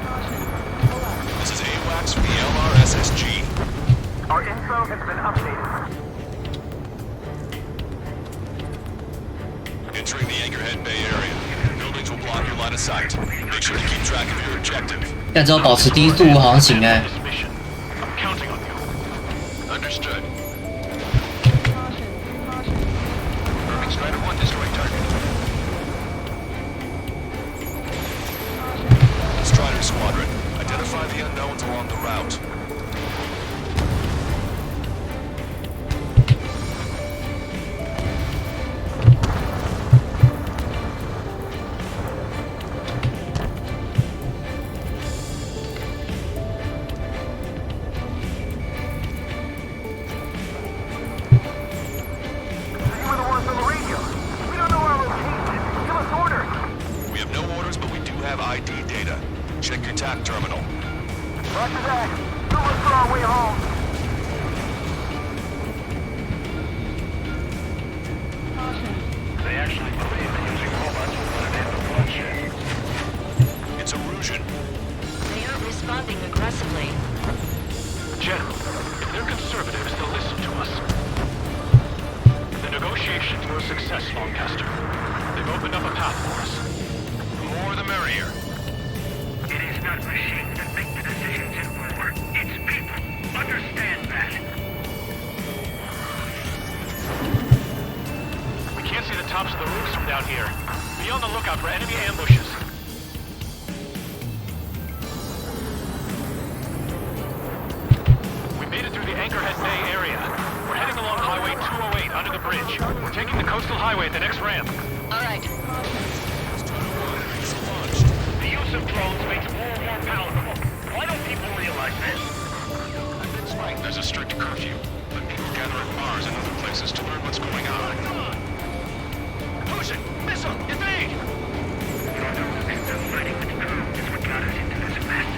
Speaker 4: This is AWACS for the LRSSG.
Speaker 7: Our info has been updated.
Speaker 4: Entering the Anchorhead Bay area. Buildings will block your line of sight. Make sure to keep track of your objective.
Speaker 1: 但只要保持低速航行哎。
Speaker 5: I'm counting on you.
Speaker 6: Understood. Confirming Strider 1 destroying target.
Speaker 4: Strider Squadron, identify the unknowns along the route.
Speaker 7: You were the ones on the radio. We don't know our location. Give us orders.
Speaker 4: We have no orders, but we do have ID data. Check your TAC terminal.
Speaker 7: Roger that. We'll look for our way home.
Speaker 5: They actually believe that using robots will let it end the bloodshed.
Speaker 4: It's Erusian.
Speaker 8: They aren't responding aggressively.
Speaker 5: General, if they're conservatives, they'll listen to us. The negotiations were a success, Lancaster. They've opened up a path for us. The more the merrier.
Speaker 7: It is not machines that make the decisions in war. It's people. Understand that.
Speaker 5: We can't see the tops of the roofs from down here. Be on the lookout for enemy ambushes. We made it through the Anchorhead Bay area. We're heading along Highway 208 under the bridge. We're taking the coastal highway at the next ramp.
Speaker 8: All right.
Speaker 5: The use of drones makes war more palatable. Why don't people realize this?
Speaker 6: That's right. There's a strict curfew. But people gather at bars and other places to learn what's going on.
Speaker 5: Push it! Missile! Evade!
Speaker 7: The fighting with drones is what got us into this mess.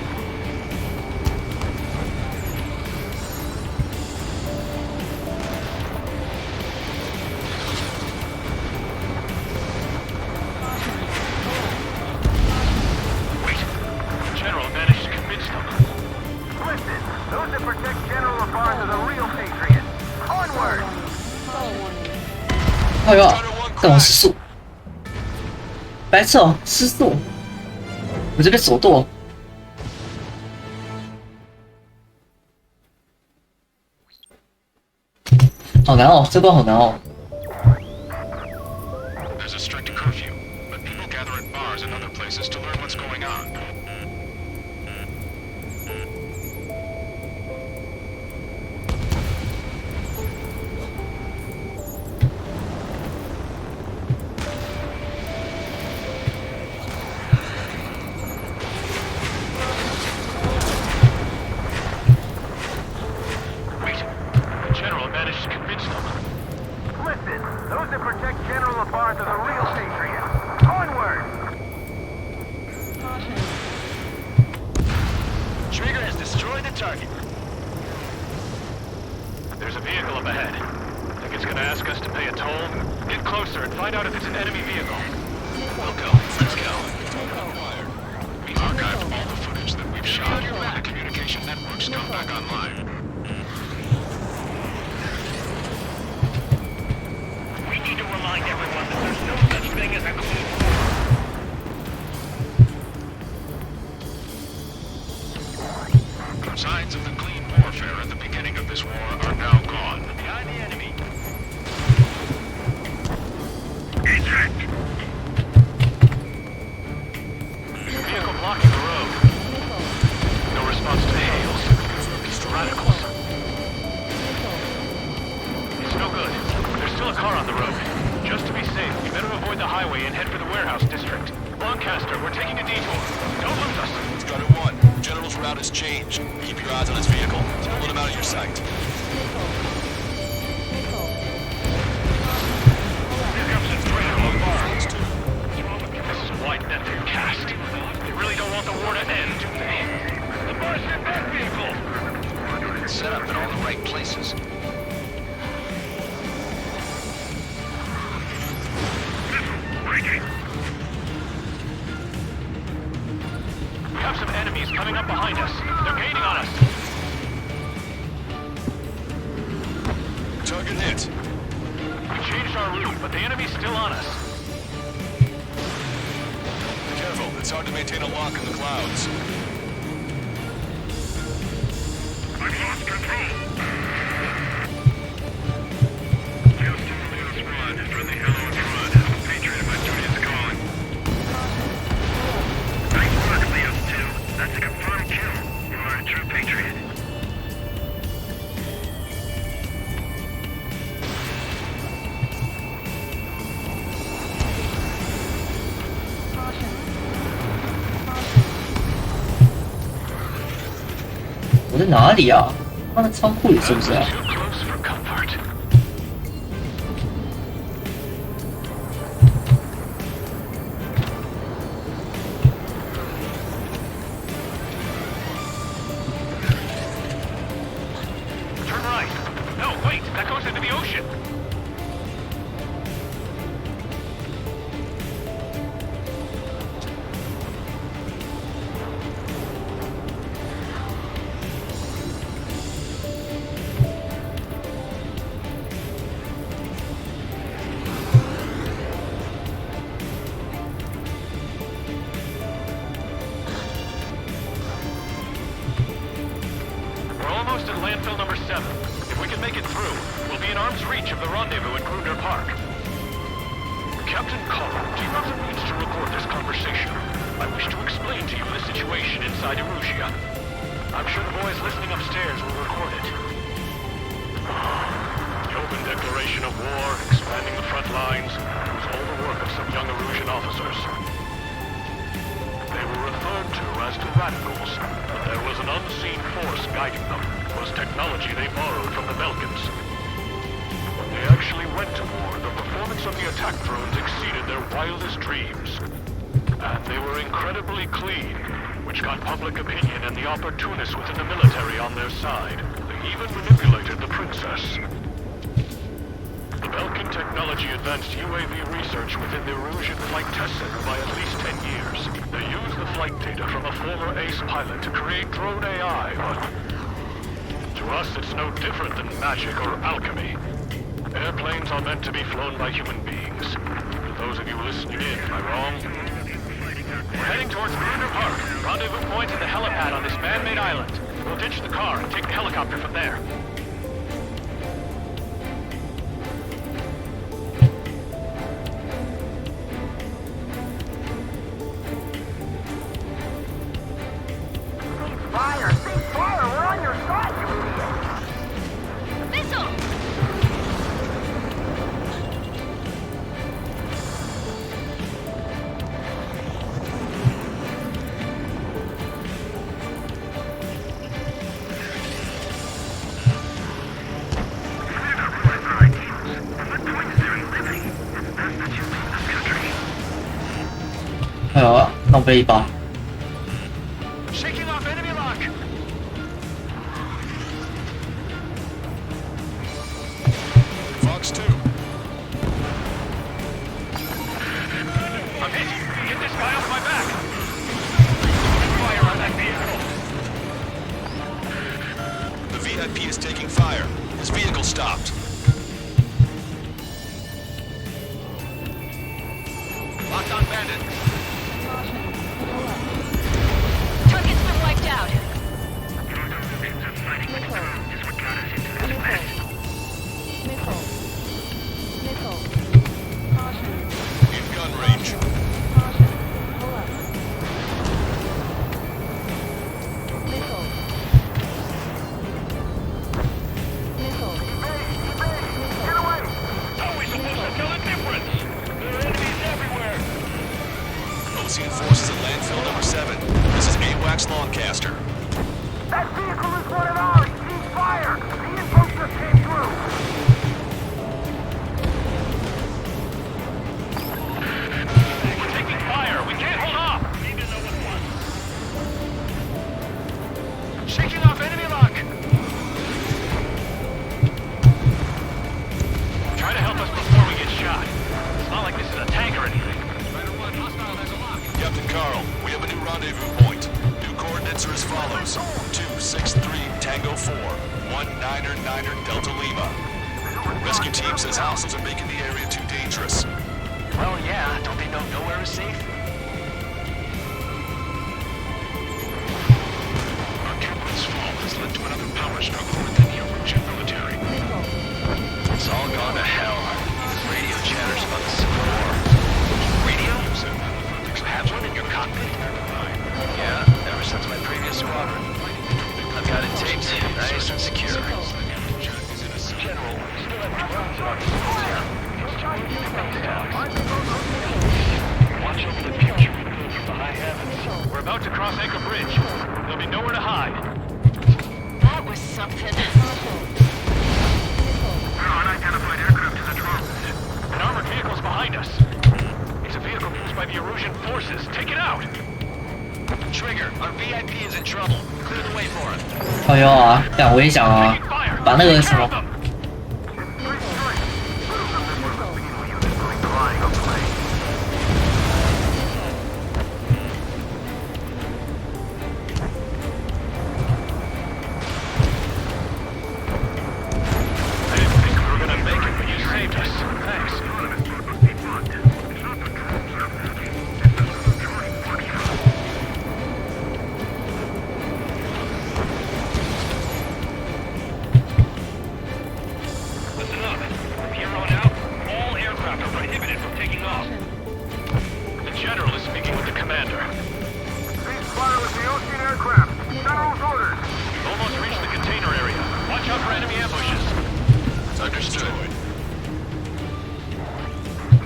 Speaker 5: Wait! General managed to convince them.
Speaker 7: Listen, those that protect General Lafarge are the real patriots. Onward!
Speaker 1: 哎呦，干我失速，白痴哦，失速，我这边手剁，好难哦，这关好难哦。
Speaker 6: There's a strict curfew. But people gather at bars and other places to learn what's going on.
Speaker 5: Wait! The General managed to convince them.
Speaker 7: Listen, those that protect General Lafarge are the real patriots. Onward!
Speaker 5: Trigger has destroyed the target. There's a vehicle up ahead. Think it's gonna ask us to pay a toll? Get closer and find out if it's an enemy vehicle.
Speaker 6: We'll go. Let's go. We archived all the footage that we've shot. The communication networks come back online.
Speaker 7: We need to remind everyone that there's no such thing as a clean war.
Speaker 6: Signs of the clean warfare at the beginning of this war are now gone.
Speaker 7: Behind the enemy.
Speaker 5: Vehicle blocking the road. No response to hails. It's the radicals. It's no good. There's still a car on the road. Just to be safe, we better avoid the highway and head for the warehouse district. Lancaster, we're taking a detour. Don't lose us.
Speaker 4: Strider 1, the General's route has changed. Keep your eyes on his vehicle. Don't let him out of your sight.
Speaker 5: Here comes a General Lafarge. This is white net they're cast. They really don't want the war to end, do they? The bus and that vehicle!
Speaker 6: It's set up in all the right places.
Speaker 5: enemies coming up behind us. They're gaining on us.
Speaker 4: Target hit.
Speaker 5: We changed our route, but the enemy's still on us.
Speaker 4: Careful, it's hard to maintain a lock in the clouds.
Speaker 5: I've lost control. Houston, Leo Squad, friendly hello Trud. Patriot, my duty is calling. Nice work, Leo 2. That's a confirmed kill. You are a true patriot.
Speaker 8: Caution.
Speaker 1: 我在哪里啊？放在仓库里是不是？
Speaker 5: Too close for comfort. Turn right. No, wait, that goes into the ocean. We're almost at landfill number 7. If we can make it through, we'll be in arm's reach of the rendezvous at Gruner Park. Captain Carl, do you have the means to record this conversation? I wish to explain to you the situation inside Erusia. I'm sure the boys listening upstairs will record it. The open declaration of war, expanding the front lines, was all the work of some young Erusian officers. They were referred to as the radicals, but there was an unseen force guiding them. It was technology they borrowed from the Belkans. When they actually went to war, the performance of the attack drones exceeded their wildest dreams. And they were incredibly clean, which got public opinion and the opportunists within the military on their side. They even manipulated the princess. The Belkan technology advanced UAV research within the Erusian Flight Test Center by at least 10 years. They used the flight data from a former ace pilot to create drone AI, but to us it's no different than magic or alchemy. Airplanes are meant to be flown by human beings. For those of you listening in, am I wrong? We're heading towards Gruner Park. Rendezvous point at the helipad on this man-made island. We'll ditch the car and take the helicopter from there.
Speaker 7: Fire! See fire! We're on your side, you idiot!
Speaker 8: Missile!
Speaker 7: What point is there in Liberty? That's the two in this country.
Speaker 1: 哎呦，浪费一把。
Speaker 5: Shaking off enemy lock!
Speaker 4: Fox 2.
Speaker 5: I'm hit! Get this guy off my back! Fire on that vehicle!
Speaker 4: The VIP is taking fire. His vehicle stopped.
Speaker 6: Locked on bandit.
Speaker 8: Target's been wiped out. Missile. Caution.
Speaker 4: In gun range.
Speaker 8: Caution. Pull up. Missile.
Speaker 5: How are we supposed to tell the difference? There are enemies everywhere!
Speaker 4: Ocean forces at landfill number 7. This is AWACS Longcaster.
Speaker 7: That vehicle is one of ours! Cease fire! The info just came through!
Speaker 5: We're taking fire! We can't hold off! Need to know what one. Shaking off enemy lock! Try to help us before we get shot. It's not like this is a tank or anything.
Speaker 4: Captain Carl, we have a new rendezvous point. New coordinates are as follows. 263 Tango 4, 199er Delta Lima. Rescue team says hostiles are making the area too dangerous.
Speaker 6: Well, yeah, don't they know nowhere is safe?
Speaker 5: Our captain's fall has led to another power struggle within the Erusian military.
Speaker 6: It's all gone to hell. Radio chatters about the Civil War. Radio? You have one in your cockpit? Yeah, ever since my previous squadron. I've got it taped, nice and secure. General, we still have drones in our Watch over the future from the high heavens.
Speaker 5: We're about to cross Anchor Bridge. There'll be nowhere to hide.
Speaker 8: That was something.
Speaker 5: Unidentified aircraft to the drones. An armored vehicle's behind us. It's a vehicle used by the Erusian forces. Take it out!
Speaker 6: Trigger, our VIP is in trouble. Clear the way for him.
Speaker 1: 靠腰啊，干我也想啊，把那个什么。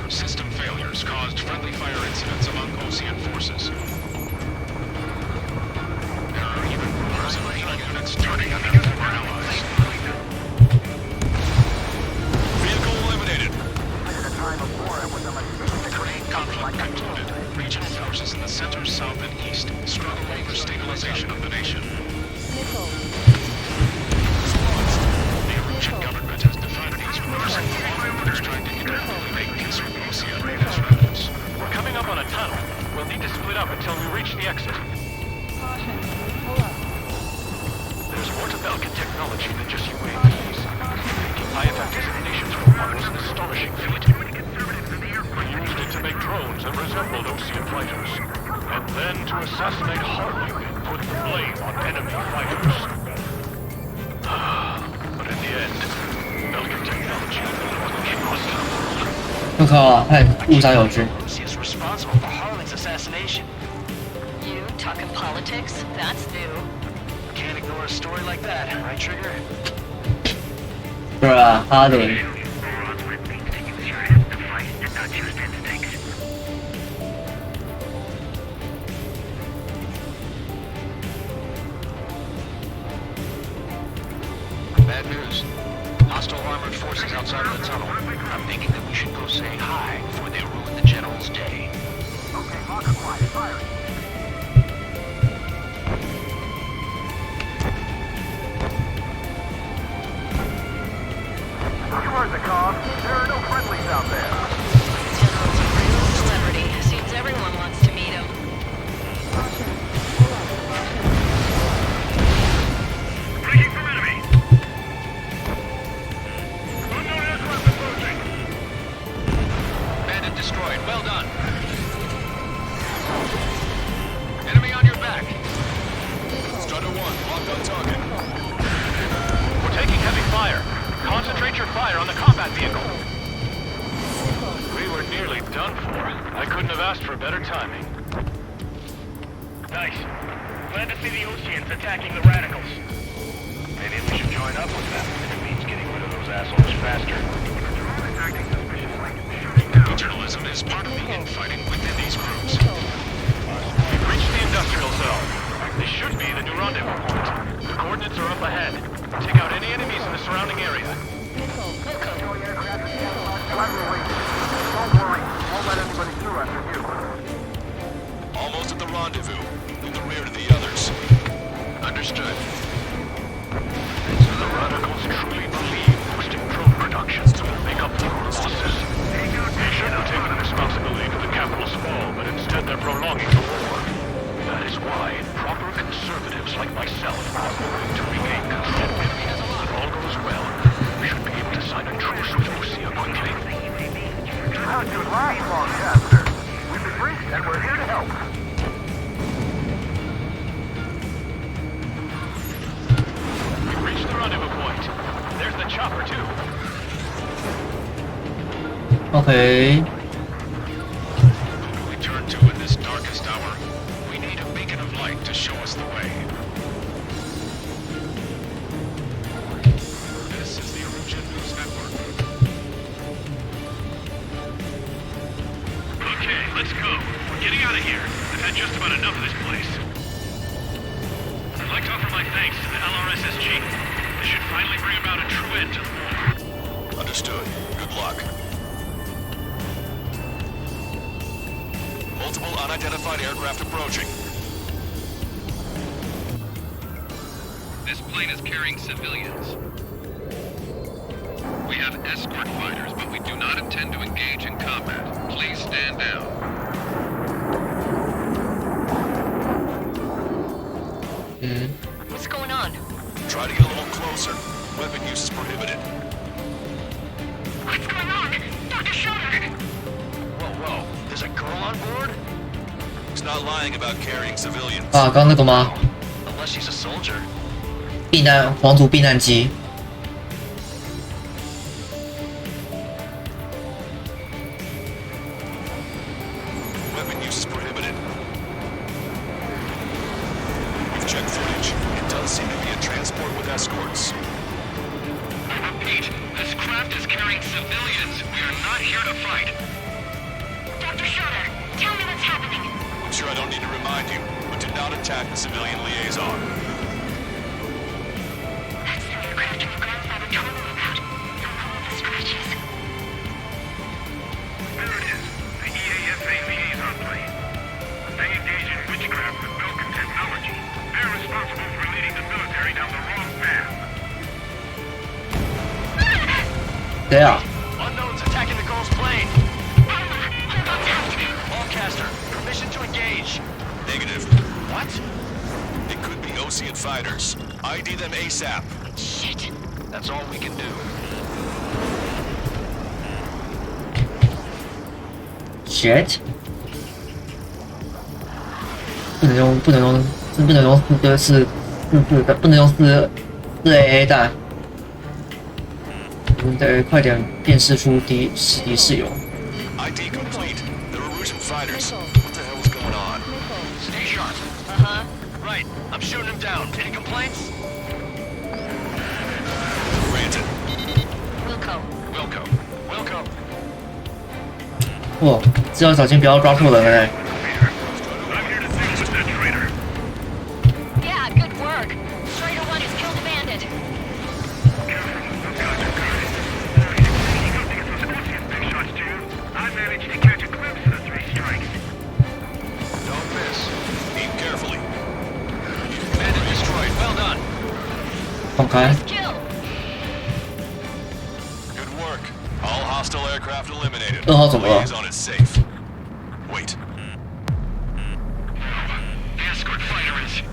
Speaker 5: System failures caused friendly fire incidents among Osean forces. There are even rumors of enemy units turning on their former allies. Vehicle eliminated. Grenade conflict concluded. Regional forces in the center, south, and east struggling for stabilization of the nation. The Erusian government has defined these groups and is trying to intermingle make peace with Osean and its relatives. We're coming up on a tunnel. We'll need to split up until we reach the exit. There's more to Belkin technology than just UAVs. Making high-effect detonations from weapons an astonishing feat. We used it to make drones that resembled Osean fighters. And then to assassinate Harling and put the blame on enemy fighters. But in the end, Belkin technology came us down.
Speaker 1: 我靠，太误杀有致。
Speaker 6: Lucy is responsible for Harling's assassination.
Speaker 8: You talking politics? That's new.
Speaker 6: Can't ignore a story like that, right, Trigger?
Speaker 1: 是吧，哈林。
Speaker 6: Bad news. Hostile armored forces outside of the tunnel. I'm thinking that we should go say hi before they ruin the general's day.
Speaker 7: Okay, Hawker, quiet, fire. You heard the call. There are no friendlies out there.
Speaker 8: General's a real celebrity. Seems everyone wants to meet him.
Speaker 5: Breaking from enemy! Unknown aircraft approaching!
Speaker 6: Bandit destroyed. Well done. Enemy on your back.
Speaker 4: Strider 1, locked on target.
Speaker 5: We're taking heavy fire. Concentrate your fire on the combat vehicle. We were nearly done for. I couldn't have asked for better timing. Nice. Glad to see the Oseans attacking the radicals. Maybe we should join up with them if it means getting rid of those assholes faster. Regionalism is part of the infighting within these groups. We've reached the industrial zone. This should be the new rendezvous point. The coordinates are up ahead. Take out any enemies in the surrounding area.
Speaker 7: Don't worry. Won't let anybody through after you.
Speaker 4: Almost at the rendezvous, in the rear to the others.
Speaker 6: Understood.
Speaker 5: So the radicals truly believe boosting drone productions will make up for losses. They shouldn't take the responsibility for the capital's fall, but instead they're prolonging the war. That is why, in proper conservative like myself are moving to regain control. If all goes well, we should be able to sign a truce with Osea quickly.
Speaker 7: How's your last long chapter? We've been briefed and we're here to help.
Speaker 5: We've reached the rendezvous point. There's the chopper, too.
Speaker 1: OK，
Speaker 5: Who do we turn to in this darkest hour? We need a beacon of light to show us the way. This is the Erusian News Network.
Speaker 11: Okay, let's go. We're getting out of here. I've had just about enough of this place. I'd like to offer my thanks to the LRSSG. This should finally bring about a true end to the war.
Speaker 4: Understood. Good luck. Multiple unidentified aircraft approaching.
Speaker 11: This plane is carrying civilians. We have escort fighters, but we do not intend to engage in combat. Please stand down.
Speaker 8: What's going on?
Speaker 4: Try to get a little closer. Weapon use is prohibited.
Speaker 8: What's going on? Dr. Schroeder!
Speaker 6: Whoa. There's a girl on board?
Speaker 4: He's not lying about carrying civilians.
Speaker 1: 啊，刚刚那个吗？
Speaker 6: Unless she's a soldier.
Speaker 1: 避难皇族避难机。
Speaker 4: Weapon use is prohibited. We've checked footage. It does seem to be a transport with escorts.
Speaker 11: I repeat, this craft is carrying civilians. We are not here to fight.
Speaker 8: Dr. Schroeder, tell me what's happening.
Speaker 4: I'm sure I don't need to remind you, but do not attack the civilian liaison.
Speaker 8: That's the aircraft your grandfather told me about. The one with the scratches.
Speaker 11: There it is. The EAFA liaison plane. They engage in witchcraft with Belkin technology. They're responsible for leading the military down the wrong path.
Speaker 1: There.
Speaker 6: Unknown's attacking the girl's plane.
Speaker 8: Hold on tight.
Speaker 6: Ballcaster, permission to engage.
Speaker 4: Negative.
Speaker 6: What?
Speaker 4: It could be Osean fighters. ID them ASAP.
Speaker 8: Shit.
Speaker 6: That's all we can do.
Speaker 1: Shit， 不能用4AA 弹，我们得快点辨识出敌室友。
Speaker 4: ID complete. They're Erusian fighters. What the hell is going on?
Speaker 6: Stay sharp.
Speaker 8: Uh-huh.
Speaker 6: Right, I'm shooting him down. Any complaints?
Speaker 4: Granted.
Speaker 6: Wilco.
Speaker 1: 哦，只要小心不要抓错人嘞。
Speaker 11: I'm here to deal with that traitor.
Speaker 8: Yeah, good work. Schrader 1 has killed a bandit.
Speaker 11: Careful, those guys are guarded. You don't think it's those Osean big shots, do you? I managed to catch a glimpse of the 3 strikes.
Speaker 4: Don't miss. Aim carefully.
Speaker 6: Bandit destroyed. Well done.
Speaker 1: 放开。
Speaker 8: Kill.
Speaker 4: Good work. All hostile aircraft eliminated.
Speaker 1: 2号怎么了？
Speaker 4: Liaison is safe. Wait.
Speaker 11: The escort fighter is...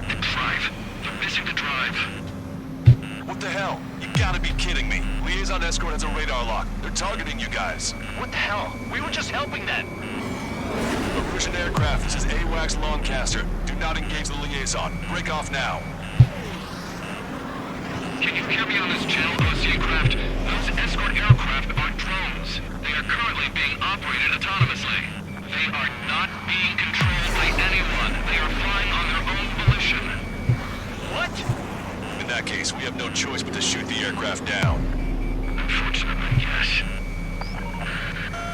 Speaker 11: the drive. They're missing the drive.
Speaker 4: What the hell? You gotta be kidding me. Liaison escort has a radar lock. They're targeting you guys.
Speaker 6: What the hell? We were just helping them.
Speaker 4: Erusian aircraft. This is AWACS Lancaster. Do not engage the liaison. Break off now.
Speaker 11: Can you hear me on this channel, Osean craft? Those escort aircraft are drones. They are currently being operated autonomously. They are not being controlled by anyone. They are flying on their own volition.
Speaker 6: What?
Speaker 4: In that case, we have no choice but to shoot the aircraft down.
Speaker 11: Unfortunately, yes.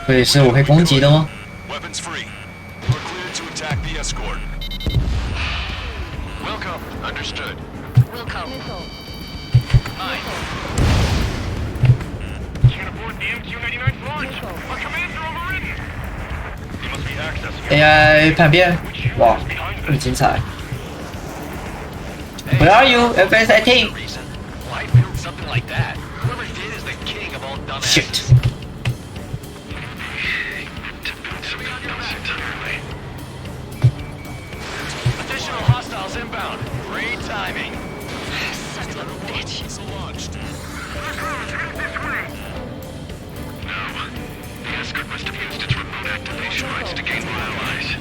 Speaker 1: 所以是我可以攻击的吗？
Speaker 4: Weapons free. You are cleared to attack the escort.
Speaker 6: Wilco. Understood.
Speaker 8: Wilco.
Speaker 6: Mine.
Speaker 11: Can't aboard the MQ-99's launch. Our commands are overridden. They must be accessing
Speaker 1: AI 叛变，哇，很精彩。Where are you? FS18.
Speaker 6: Reason. Why build something like that? Whoever did is the king of all dumbasses.
Speaker 1: Shit.
Speaker 6: Additional hostiles inbound. 3, timing.
Speaker 8: Son of a bitch.
Speaker 4: Missile launched.
Speaker 11: No. The escort must have used its remote activation rights to gain more allies.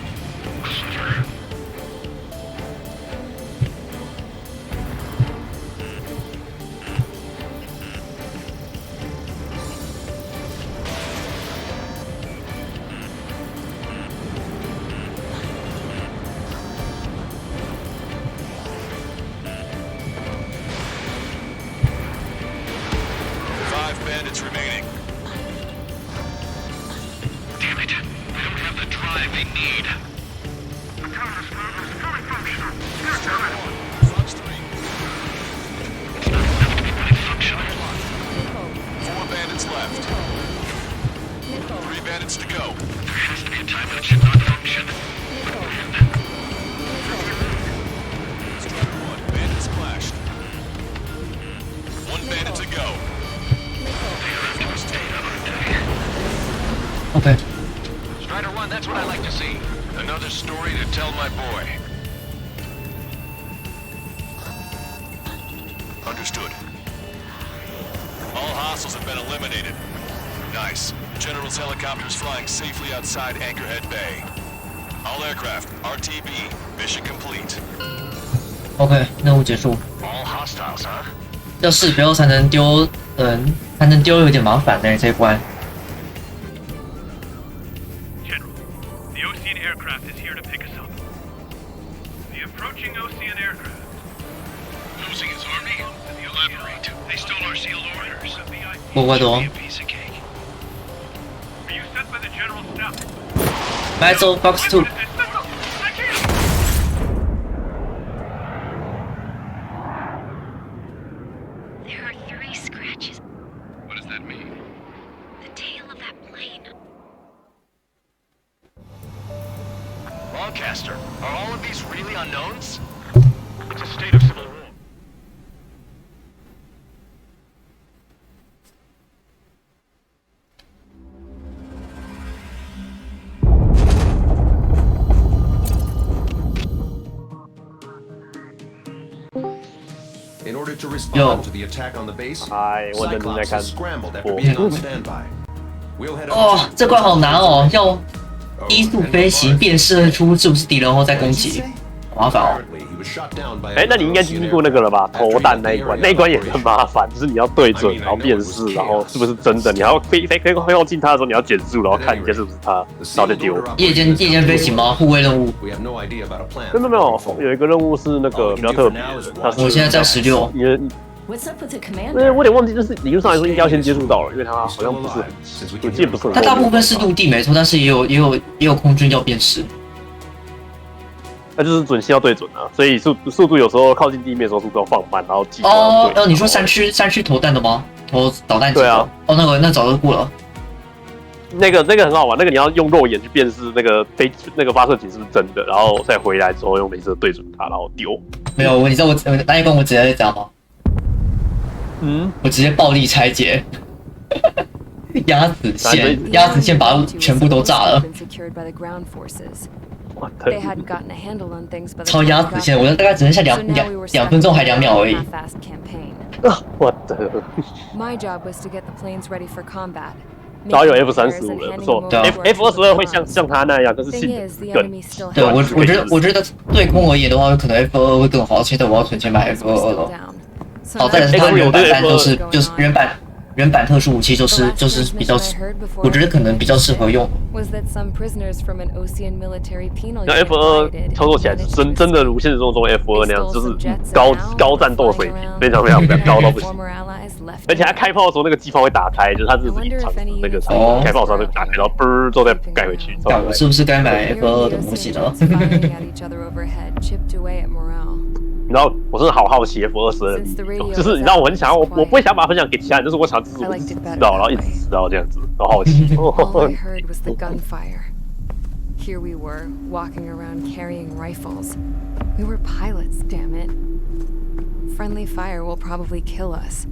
Speaker 11: Clever.
Speaker 4: Bandits remaining.
Speaker 11: Damn it. They don't have the drive they need.
Speaker 4: Fox 3. Four bandits left. 3 bandits to go.
Speaker 11: There has to be a time when it should not function.
Speaker 4: Strider 1. Bandits splashed. 1 bandit to go.
Speaker 1: OK，
Speaker 6: Strider 1, that's what I like to see. Another story to tell my boy.
Speaker 4: Understood. All hostiles have been eliminated. Nice. General's helicopter is flying safely outside Anchorhead Bay. All aircraft, RTB, mission complete.
Speaker 1: OK， 任务结束。
Speaker 6: All hostiles, huh?
Speaker 1: 要4标才能丢人，才能丢有点麻烦呢这一关。
Speaker 5: General, the Ocean aircraft is here to pick us up. The approaching Ocean aircraft.
Speaker 11: Losing his army? Elaborate. They stole our sealed orders.
Speaker 1: 不怪多。
Speaker 5: Are you sent by the General's staff?
Speaker 1: 买走 Fox 2。
Speaker 8: There are 3 scratches.
Speaker 11: What does that mean?
Speaker 8: The tail of that plane.
Speaker 6: Lancaster, are all of these really unknowns?
Speaker 5: It's a state of civil war.
Speaker 12: In order to respond to the attack on the base,
Speaker 13: 我认真在
Speaker 12: Cyclops
Speaker 13: 看
Speaker 12: has scrambled after
Speaker 13: 播。
Speaker 12: being on standby. We'll head
Speaker 1: 哦，这关好难哦，要低速飞行辨识出是不是敌人后再攻击，好麻烦哦。
Speaker 13: 哎，那你应该经历过那个了吧？投弹那一关，那一关也很麻烦，就是你要对准，然后辨识，然后是不是真的，你还要飞靠近他的时候，你要减速，然后看一下是不是他，然后再丢。
Speaker 1: 夜间飞行吗？护卫任务？
Speaker 13: 没有，有一个任务是那个比较特别的，它是
Speaker 1: 我现在在16。
Speaker 8: What's up with the commander?
Speaker 13: 我有点忘记，就是理论上来说应该要先接触到了，因为它好像不是很，我记得不是很。
Speaker 1: 它大部分是陆地没错，但是也有空军要辨识。
Speaker 13: 那就是准心要对准啊，所以速度有时候靠近地面的时候速度要放慢，然后机
Speaker 1: 你说山区投弹的吗？投导弹机？
Speaker 13: 对啊。
Speaker 1: 哦，那早就过了。
Speaker 13: 那个很好玩，那个你要用肉眼去辨识那个发射井是不是真的，然后再回来之后用镭射对准它，然后丢。
Speaker 1: 没有，你知道我那一关我直接这样吗？我直接暴力拆解，压子线把全部都炸了。 超压子线，我大概只剩下2分钟还2秒而已。
Speaker 13: 我的。然后有 F-35了，不错。F-22会像他那样，可是性更。
Speaker 1: 对，我觉得对空而言的话，可能 F-22会更好。现在我要存钱买 F-22了。好在是它原版弹就是原版特殊武器就是比较，我觉得可能比较适合用。
Speaker 13: 那 F-22操作起来是真的如现实中F-22那样，就是高战斗水平，非常高到不行。而且它开炮的时候，那个机炮会打开，就是它自己藏那个开炮的时候会打开，然后嘣之后再盖回去。
Speaker 1: 我是不是该买 F-22的模型了？
Speaker 13: 然后我真的好好奇 F-22的秘密，就是你知道我很想要，我不会想把它分享给其他人，就是我想自己知道，然后一直知道这样子，好好奇。
Speaker 14: Here we were, walking around carrying rifles. We were pilots, damn it. Friendly fire will probably kill us.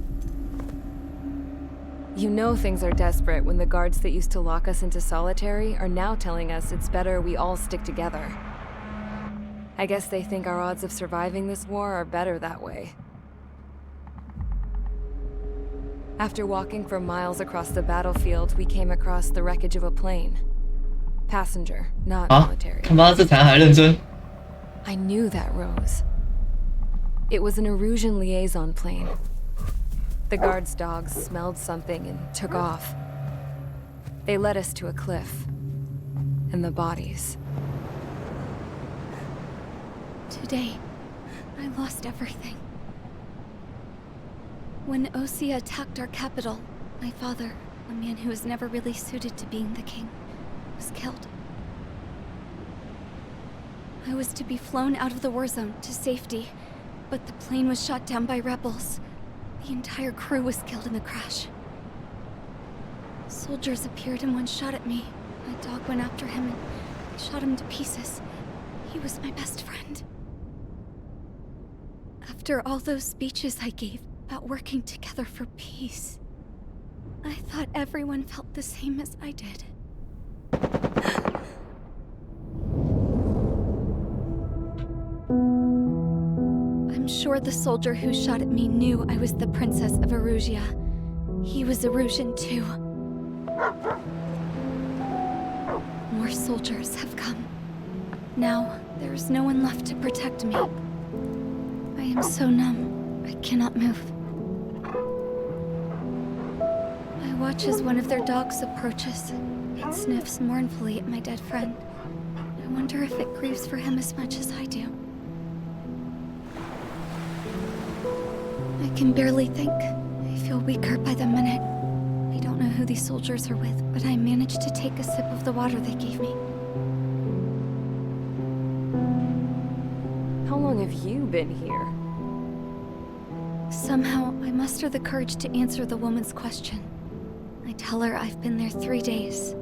Speaker 14: You know things are desperate when the guards that used to lock us into solitary are now telling us it's better we all stick together. I guess they think our odds of surviving this war are better that way. After walking for miles across the battlefield, we came across the wreckage of a plane. Passenger, not military.
Speaker 1: 他妈这残还认真。
Speaker 14: I knew that rose. It was an Erusian liaison plane. The guard's dogs smelled something and took off. They led us to a cliff. And the bodies.
Speaker 15: Today, I lost everything. When Osea attacked our capital, my father, a man who was never really suited to being the king, was killed. I was to be flown out of the war zone to safety, but the plane was shot down by rebels. The entire crew was killed in the crash. Soldiers appeared and one shot at me. My dog went after him and shot him to pieces. He was my best friend. After all those speeches I gave about working together for peace, I thought everyone felt the same as I did. I'm sure the soldier who shot at me knew I was the Princess of Erusia. He was Erusian too. More soldiers have come. Now, there is no one left to protect me. I am so numb, I cannot move. I watch as one of their dogs approaches. It sniffs mournfully at my dead friend. I wonder if it grieves for him as much as I do. I can barely think. I feel weaker by the minute. I don't know who these soldiers are with, but I managed to take a sip of the water they gave me.
Speaker 14: How long have you been here?
Speaker 15: Somehow, I muster the courage to answer the woman's question. I tell her I've been there 3 days.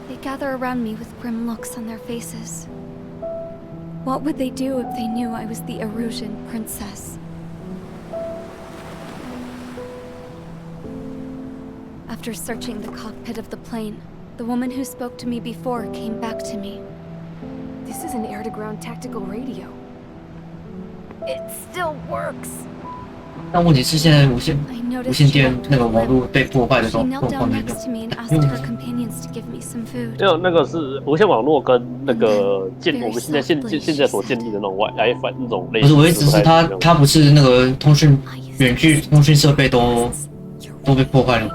Speaker 15: They gather around me with grim looks on their faces. What would they do if they knew I was the Erusian princess? After searching the cockpit of the plane, the woman who spoke to me before came back to me.
Speaker 14: This is an air-to-ground tactical radio. It still works.
Speaker 1: 但问题是现在无线电那个网络被破坏的状况没
Speaker 13: 有。那个是无线网络跟那个我们现在所建立的那种Wi-Fi那种类似。
Speaker 1: 不是，我意思是它不是那个远距通讯设备都被破坏了。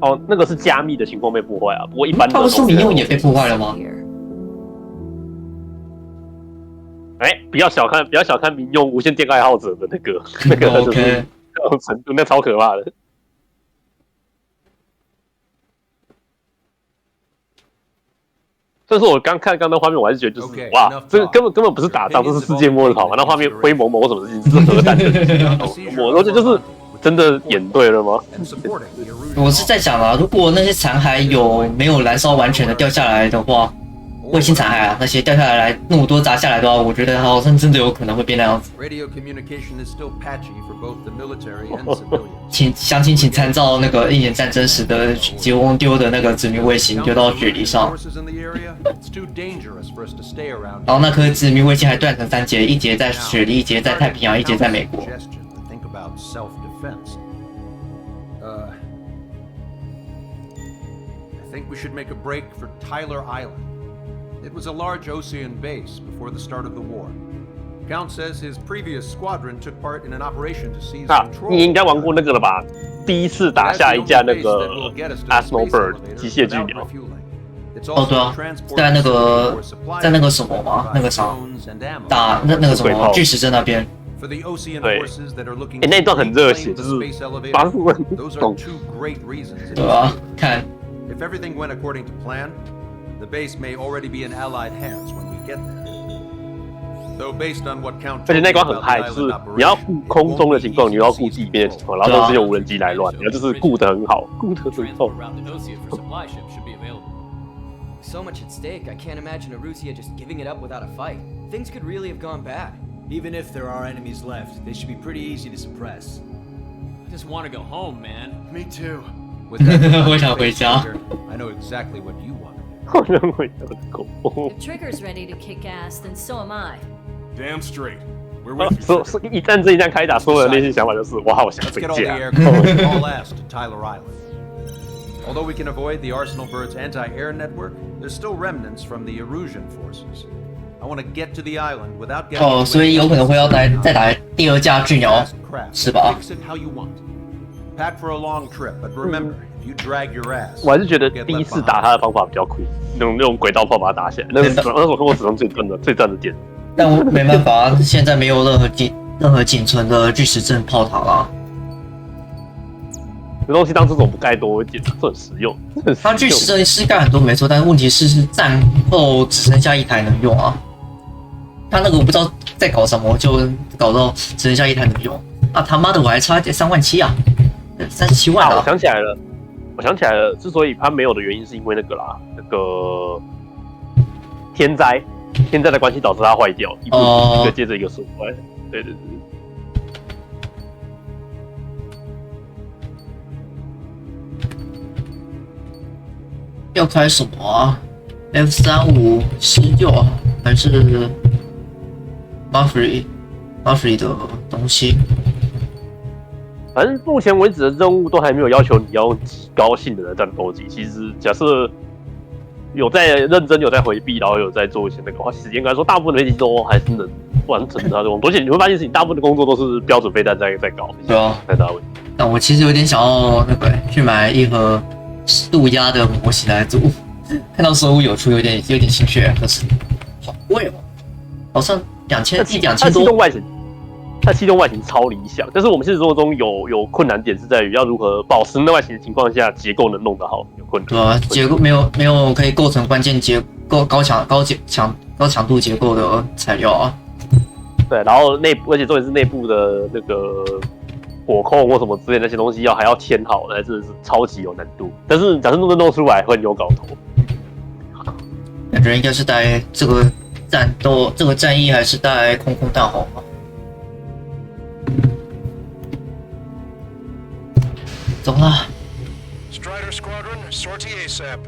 Speaker 13: 哦，那个是加密的情况被破坏啊。不过一般的。它不是民用
Speaker 1: 也被破坏了吗？
Speaker 13: 不要小看民用无线电爱好者的那个就是那种程度，那超可怕的。但是我刚看那画面，我还是觉得就是哇，这个根本不是打仗，这是世界末日好吗？那画面灰蒙蒙什么事情？是核弹的，我觉得就是真的演对了吗？
Speaker 1: 我是在想啊，如果那些残骸没有燃烧完全的掉下来的话。卫星残骸啊，那些掉下来那么多砸下来的话，我觉得好像真的有可能会变那样子。请参照那个1年战争时的吉翁丢的那个殖民卫星丢到雪梨上，然后那颗殖民卫星还断成3节，一节在雪梨，一节在太平洋，一节在美国。
Speaker 12: It was a large Osean base before the start of the war. Count says his previous squadron took part in an operation to seize control.
Speaker 13: 你应该玩过那个了吧？第一次打下一架那个 Asnobird 机械巨鸟。
Speaker 1: 哦，对啊，在那个什么嘛，那个啥，打那个什么巨石阵那边。
Speaker 13: 对，那一段很热血，就是把我们懂。
Speaker 1: 对啊，看。
Speaker 12: If everything went according to plan. The base may already be in Allied hands when we get there. Though based on what Count
Speaker 13: 而且那关很嗨，就是你要顾空中的情况，你要顾地面的情况，然后都是用无人机来乱，然后就是顾得很好，顾得很好。
Speaker 16: So much at stake, I can't imagine Erusia just giving it up without a fight. Things could really have gone bad.
Speaker 17: Even if there are enemies left, they should be pretty easy to suppress.
Speaker 10: I just want to go home, man.
Speaker 17: Me too.
Speaker 1: 我想回家。
Speaker 12: I know exactly what you want.
Speaker 13: 我认为有点恐怖。
Speaker 8: If Trigger's ready to kick ass, then so am I.
Speaker 5: Damn straight. We're with you.
Speaker 13: 所以一旦这一战开打，所有的内心想法就是我好想
Speaker 12: Let's
Speaker 13: 回
Speaker 12: get all the
Speaker 13: 家。
Speaker 12: aircraft all ass to Tyler Island. Although we can avoid the Arsenal Bird's anti-air network, there's still remnants from the Erusian forces. I want to get to the island without getting
Speaker 1: 哦，所以有可能会要再打第二架巨鸟，是吧？
Speaker 12: Fix it how you want. Pack for a long trip, but remember, if you drag your ass,
Speaker 13: 我还是觉得第一次打他的方法比较酷，用轨道炮把它打起来，那是我看过史上最赞的点。
Speaker 1: 但我没办法，现在没有任何仅存的巨石阵炮塔了。
Speaker 13: 这东西当这种不盖多一点，这很实用。
Speaker 1: 它巨石阵是盖很多没错，但是问题是战后只剩下一台能用啊。他那个我不知道在搞什么，就搞到只剩下一台能用啊！他妈的，我还差37000啊，37万啊！
Speaker 13: 我想起来了，之所以他没有的原因是因为那个啦，那个天灾的关系导致它坏掉，一个接着一个损坏。对。
Speaker 1: 要开什么啊 ？F35 16还是 Buffy 的东西？
Speaker 13: 反正目前为止的任务都还没有要求你要用极高性能的战斗机。其实假设有在认真、有在回避，然后有在做一些那个话，其实应该说大部分的飞机都还是能完成它的工作。而且你会发现，你大部分的工作都是标准飞弹在搞，
Speaker 1: 对啊，
Speaker 13: 太大问题。
Speaker 1: 但我其实有点想要那个去买一盒渡鸦的模型来组，看到收入有出有点兴趣，可是好贵哦，好像2000多。
Speaker 13: 它气动外形超理想，但是我们现实生活中有困难点是在于要如何保持那外形的情况下，结构能弄得好，有困难。
Speaker 1: 对啊，结构没有可以构成关键结构高强度结构的材料啊。
Speaker 13: 对，然后而且重点是内部的那个火控或什么之类的那些东西还要填好，那真的是超级有难度。但是假设弄出来会很有搞头。
Speaker 1: 感觉应该是带这个战役还是带空弹好吗？走了。
Speaker 5: Strider Squadron, sortie ASAP.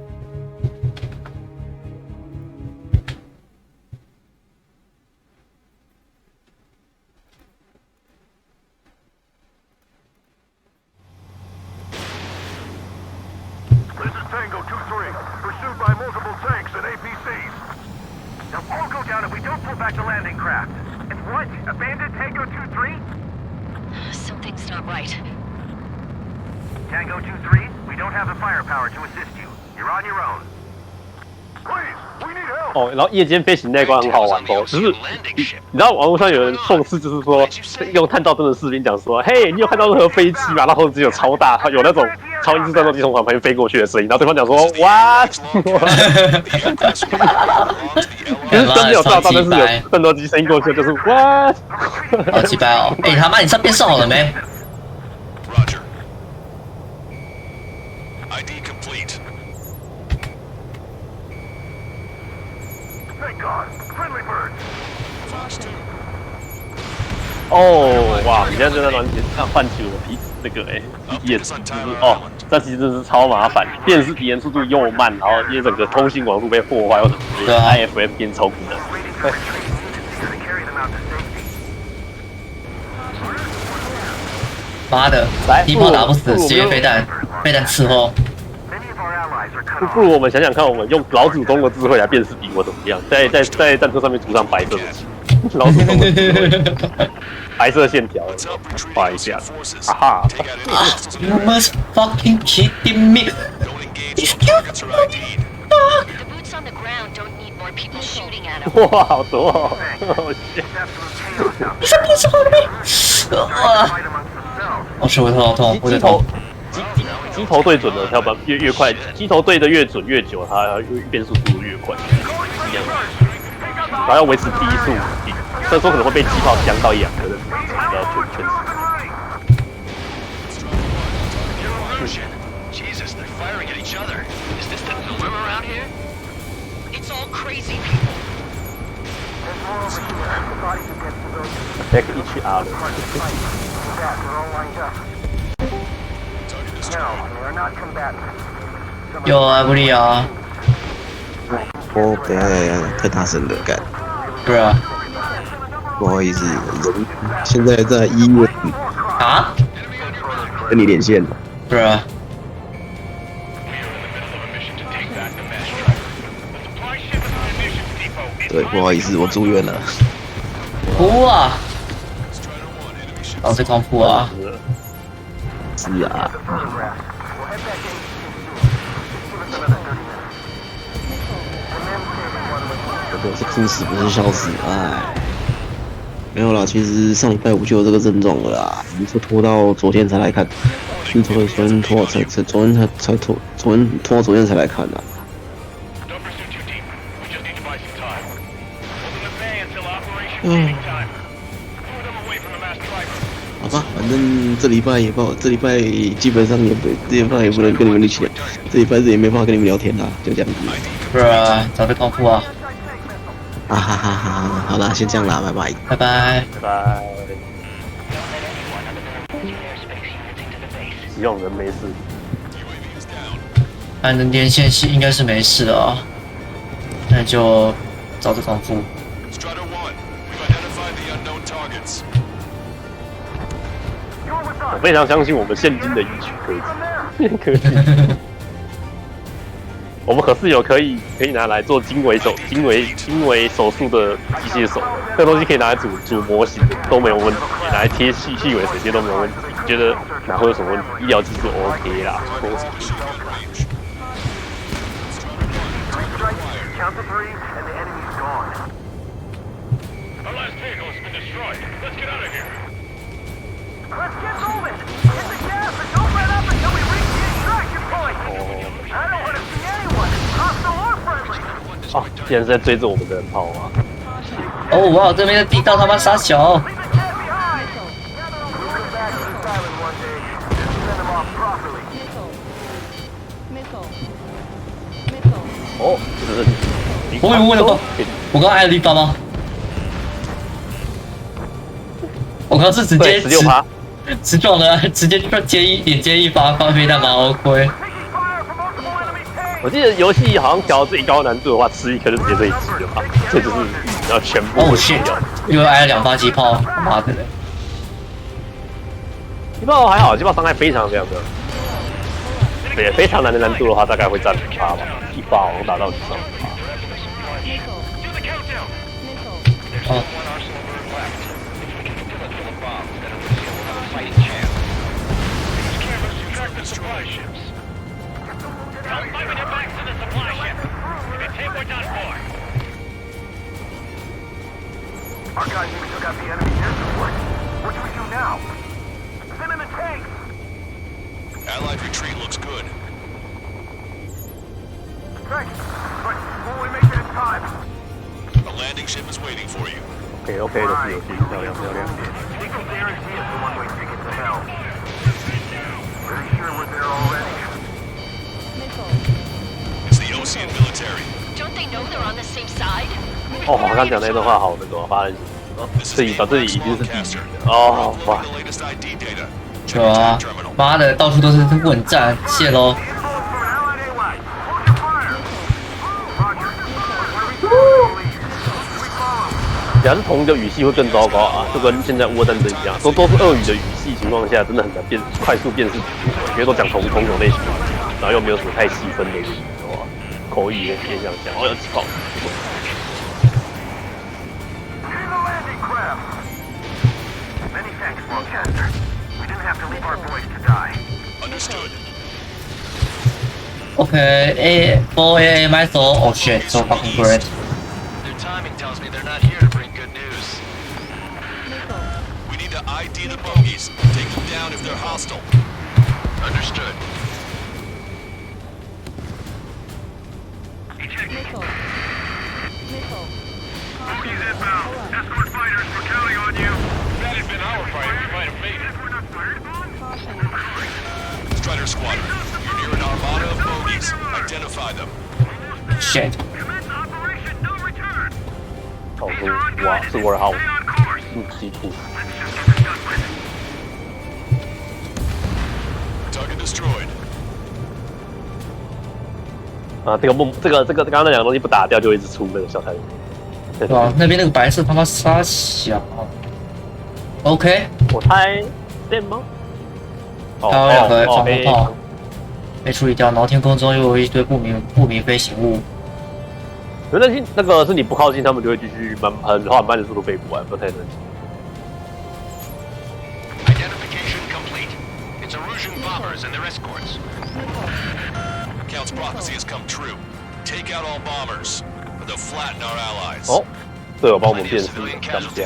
Speaker 7: This is Tango 2-3, pursued by multiple tanks and APCs. They'll all go down if we don't pull back the landing craft. And what? Abandon Tango 2-3?
Speaker 8: Something's not right.
Speaker 7: Tango 2-3, we don't have the firepower to assist you. You're on your own. Please, we need help.
Speaker 13: 哦，然后夜间飞行那关很好玩哦，只是你知道网络上有人讽刺，就是说用探照灯的士兵讲说，嘿，你有看到任何飞机吗？然后只有超大，有那种超音速战斗机从旁边飞过去的声音，然后对方讲说 ，what？ 就是真的有照到，但是有战斗机声音过去，就是 what？
Speaker 1: 好几百哦！哎，他妈，你上变少了没？
Speaker 4: ID complete.
Speaker 7: Thank God, friendly birds.
Speaker 4: Fox 2.
Speaker 13: 哦，哇！你现在真的完全唤起我那个眼，就是哦，这其实真是超麻烦，电视体验速度又慢，然后因为整个通信网络被破坏，或者是 IFF 变超低的。
Speaker 1: 妈的，低炮打不死，直接飞弹伺候。
Speaker 13: 不如我们想想看，我们用老祖宗的智慧来辨识敌我怎么样？在战车上面涂上白色的漆，老祖宗的智慧，白色线条，画一下，哈哈。
Speaker 1: You must fucking kidding me!
Speaker 13: Fuck! 哇，好多哦！
Speaker 1: 你上电视好了没？我手会痛，我的头。
Speaker 13: 机头对准了，要不然越快，机头对的越准越久，它变速度越快，一样。然后要维持低速，所以说可能会被机炮将到痒的，要全死。
Speaker 6: Jesus, they're firing at each other. Is this the norm around here? It's all crazy people.
Speaker 13: Attack each other.
Speaker 7: No, they are not combatants.
Speaker 1: 有啊，不利啊！
Speaker 18: 哦，对呀，太大声了，干。
Speaker 1: 对啊。
Speaker 18: 不好意思，现在在医院。
Speaker 1: 啊？
Speaker 18: 跟你连线。
Speaker 1: 对啊。
Speaker 18: 对，不好意思，我住院了。
Speaker 1: 哭啊！老子狂哭啊！
Speaker 18: 是啊。我是哭死，不是笑死，哎。没有啦，其实上礼拜五就有这个症状了啦，你是拖到昨天才来看，是昨天拖到昨天才来看的。好吧，反正这礼拜基本上这礼拜也不能跟你们一起，这礼拜也没办法跟你们聊天啦，就这样子。
Speaker 1: 是啊，早点康复啊！
Speaker 18: 哈哈哈哈，好啦，先这样啦，拜拜，
Speaker 1: 拜拜，
Speaker 13: 拜拜。希望人没事。
Speaker 1: 反正连线系应该是没事了，那就早点康复。
Speaker 13: 我非常相信我们现今的医学科技，我们可是有可以拿来做经微手术的机械手，这个东西可以拿来组模型都没有问题，拿来贴细微水贴都没有问题。觉得哪会有什么问题？医疗技术 OK 啦。
Speaker 7: Let's get moving! Hit the gas and don't let up until we reach the extraction point! I don't want to see anyone, hostile or friendly!
Speaker 13: 哦，竟然是在追着我们的人跑啊！
Speaker 1: 哦，哇，这边的地道他妈傻小！
Speaker 13: 哦，
Speaker 1: 我有问了吧？我刚按了地道吗？我刚是直接
Speaker 13: 16%。
Speaker 1: 直撞的，直接接一发飞弹把我亏。
Speaker 13: 我记得游戏好像调最高难度的话，吃一颗就直接坠机了吧？这就是要全部卸掉。
Speaker 1: 又挨了2发机炮，妈的！
Speaker 13: 机炮还好，机炮伤害非常的，对，非常难的难度的话，大概会占5%吧，一发好像达到30%。
Speaker 1: 哦。
Speaker 5: Supply ships. Don't fight with your backs to the supply ship. If it's hit, we're done for.
Speaker 7: Our guys even took out the enemy air support. What do we do now? Send in the tanks!
Speaker 4: Allied retreat looks good.
Speaker 7: Thanks, but will we make it in time?
Speaker 4: A landing ship is waiting for you.
Speaker 13: OK， 都是有戏，漂亮。
Speaker 7: Think of guarantee is the one-way ticket to hell. Pretty sure we're there already.
Speaker 4: It's the Ocean military.
Speaker 8: Don't they know they're on the same side?
Speaker 13: 哦，我刚讲那段话好那个发人深省。这里已经是第一哦，哇！
Speaker 1: 有啊，妈的，到处都是混战，谢喽。
Speaker 13: 假如是同一个语系会更糟糕啊，就跟现在乌俄战争一样，都是俄语的语系情况下，真的很难快速辨识敌人，因为都讲同种类型的，然后又没有什么太细分的口语也这样讲，要气爆。
Speaker 7: Many thanks, Worldcaster. We didn't have to leave our boys to die.
Speaker 4: Understood.
Speaker 1: Okay, AA my soul. Oh shit, so fucking great.
Speaker 6: Their timing tells me they're not here to bring good news.
Speaker 4: We need to ID the bogies. Take them down if they're hostile.
Speaker 6: Understood.
Speaker 5: Bogies inbound. Escort fighters, we're counting on you. If that had been our fighters, we might have made it.
Speaker 4: Strider Squadron, you're near an armada of bogies. Identify them.
Speaker 1: Shit.
Speaker 13: 好多哇，是我好基础。
Speaker 4: Target destroyed.
Speaker 13: 这个刚刚那两个东西不打掉，就会一直出那个小太阳。
Speaker 1: 对吧？那边那个白色他妈杀小。OK，
Speaker 13: 我猜电吗？
Speaker 1: 还有两个防空炮被处理掉，然后天空中又有一堆不明飞行物。
Speaker 13: 那个是你不靠近，他们就会继续很缓慢的速度飞过来，不太能。
Speaker 6: Identification complete. It's Erusian bombers and their escorts.
Speaker 4: Count's prophecy has come true. Take out all bombers, or they'll flatten our allies.
Speaker 13: 哦，队友帮我们辨识咱们家。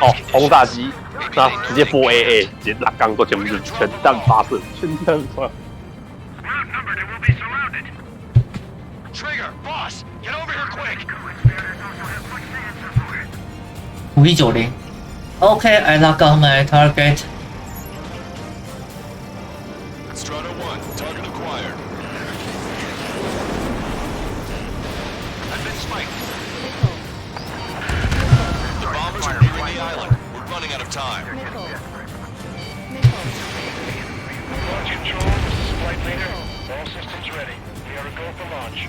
Speaker 13: 哦，轰炸机，那直接4 AA， 直接拉钢都全部是全弹发射，全弹发。
Speaker 6: Trigger, boss, get over here quick.
Speaker 1: 5190。OK, I lock on my target.
Speaker 4: Strata 1, target acquired.
Speaker 6: I've been spiked.
Speaker 4: The bombers are nearing the island. We're running out of time.
Speaker 5: Launch control, this is Flight Leader. All systems ready. We are a go for launch.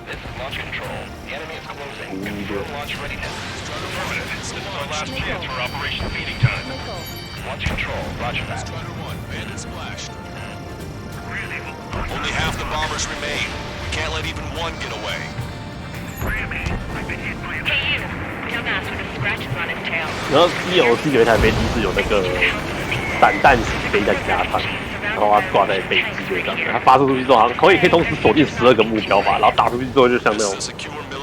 Speaker 6: This is launch control. The enemy is closing. Confirm launch readiness.
Speaker 5: Affirmative. This is our last chance for Operation Feeding Time.
Speaker 6: Launch control. Roger that.
Speaker 4: Strata 1, bandit splashed. Only half the bombers remain. We can't let even one get away.
Speaker 8: Hey, you. Dumbass with the scratches on his tail.
Speaker 13: 然后有是有一台飞机是有那个散弹型飞在加长，然后它挂在飞机背上，它发射出去之后好像可以同时锁定12个目标吧，然后打出去之后就像那种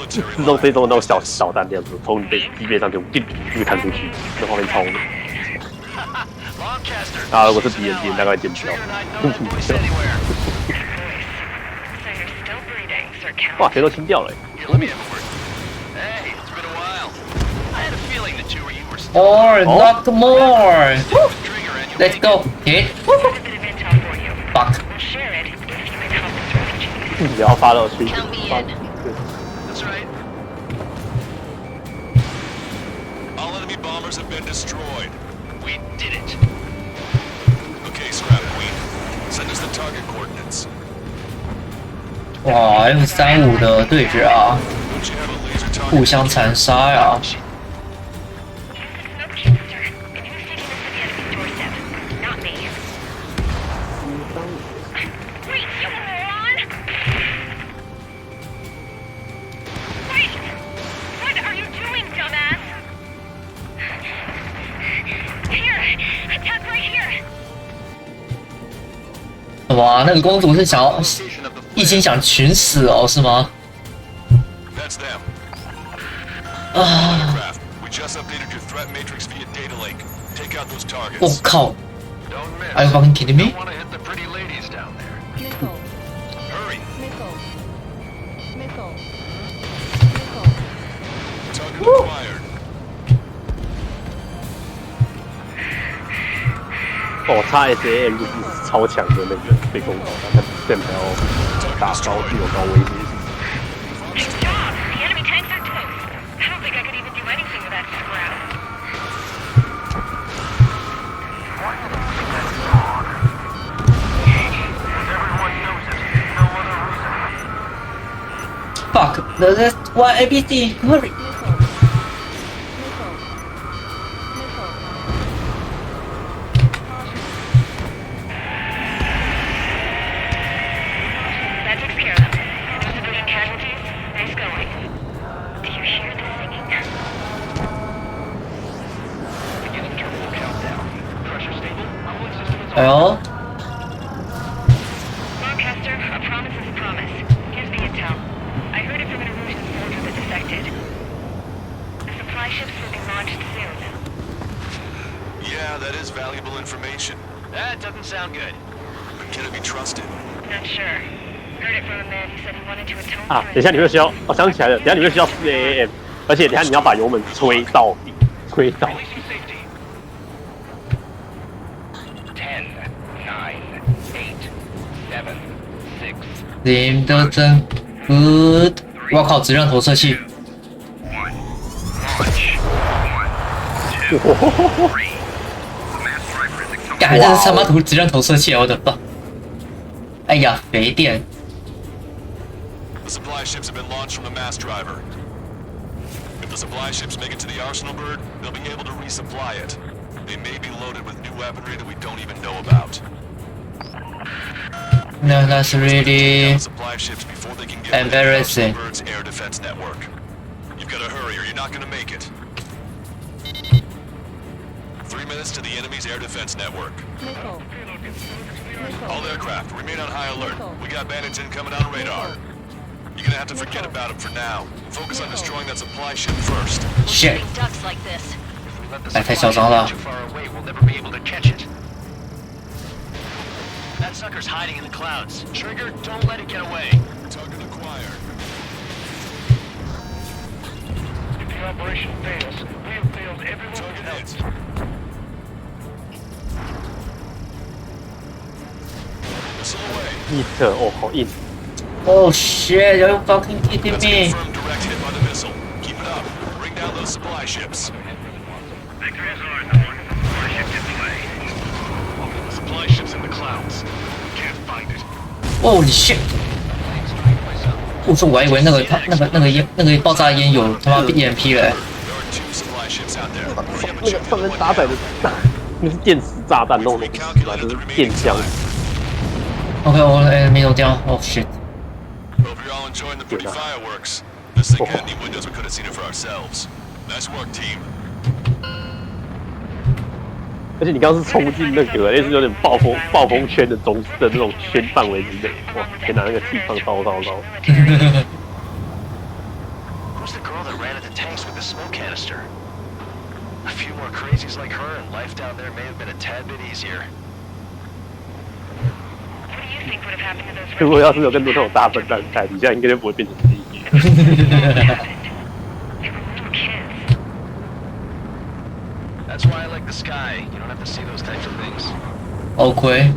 Speaker 13: 自动飞中的那种小弹这样子，从你机背上就叮就弹出去，那画面超美。啊，如果是敌人大概见不到。哇，全都清掉了。
Speaker 6: Hey, it's been a while. I had a feeling the two of you were still.
Speaker 1: Or not more. Let's go. Hit. Fuck.
Speaker 13: 不要发到去。
Speaker 6: That's right.
Speaker 4: All enemy bombers have been destroyed.
Speaker 6: We did it.
Speaker 4: Okay, Scrap Queen. Send us the target coordinates.
Speaker 1: 哇 ，F35的对决啊，互相残杀呀！ 哇，那个公主是想要一心想群死哦，是吗？啊！我靠 ！Are you fucking kidding me?
Speaker 4: Target acquired.
Speaker 13: 哦，XSAM 就是超强的那个被攻导，但是 SAM 还要打高具有高威胁性。
Speaker 1: Fuck! There's one ABC. Hurry! Well,
Speaker 8: Lancaster, a promise is a promise. Here's the intel. I heard it from an Erusian soldier that defected. The supply ships will be launched soon.
Speaker 4: Yeah, that is valuable information.
Speaker 6: That doesn't sound good.
Speaker 4: But can it be trusted?
Speaker 8: Not sure. Heard it from a man who said he wanted to atone
Speaker 13: 啊，
Speaker 8: for
Speaker 13: 等一下你会需要，我想起来了，等一下你会需要4 AM， 而且等一下你要把油门吹到底，吹到。
Speaker 1: Team 的真 good！ 我靠，质量投射器！干，这是他妈质量投射器啊！我的妈！哎呀，肥电！
Speaker 4: The supply ships have been launched from the mass driver. If the supply ships make it to the arsenal bird, they'll be able to resupply it. They may be loaded with new weaponry that we don't even know about.
Speaker 1: No, that's really
Speaker 4: Supply ships before they can get
Speaker 1: embarrassing.
Speaker 4: the bird's air defense network. You've got to hurry or you're not going to make it. 3 minutes to the enemy's air defense network. All aircraft, remain on high alert. We got bandits incoming on radar. You're gonna have to forget about them for now. Focus on destroying that supply ship first.
Speaker 1: Shit.
Speaker 6: Ducks like this.
Speaker 1: 哎，太嚣张了！
Speaker 6: Too far away, we'll never be able to catch it. That sucker's hiding in the clouds. Trigger, don't let it get away.
Speaker 4: Target acquired.
Speaker 5: If the operation fails, we have failed everyone who helps.
Speaker 4: Missile away.
Speaker 13: 一特哦，好硬。
Speaker 1: Oh shit! Are you fucking kidding
Speaker 4: That's
Speaker 1: me?
Speaker 4: a confirmed direct hit by the missile. Keep it up. Bring down those supply ships.
Speaker 5: Supply ships in the clouds. Can't find it.
Speaker 1: Holy shit! 我说我还以为那个爆炸烟有他妈 EMP 嘞。
Speaker 4: There are 2 supply ships out there. Hurry up and
Speaker 13: 那个
Speaker 4: check
Speaker 13: 上
Speaker 4: the
Speaker 13: 面搭载的，那是电磁炸弹弄的，就是电箱。
Speaker 1: OK， 我没弄掉。Oh shit！
Speaker 4: Hope you're all enjoying the pretty fireworks. This thing had any windows, we could have seen it for ourselves. Nice work, team.
Speaker 13: 而且你刚刚是冲进那个类似有点暴风圈的那种圈范围之内，哇！天哪，那个气场超。
Speaker 6: Who's the girl that ran at the tanks with the smoke canister? A few more crazies like her, and life down there may have been a tad bit easier.
Speaker 8: What do you think would have happened to those
Speaker 13: 如果要是有更多这种大笨蛋在底下，应该就不会变成这一局。
Speaker 6: That's why I like the sky. You don't have to see those types of things.
Speaker 1: OK，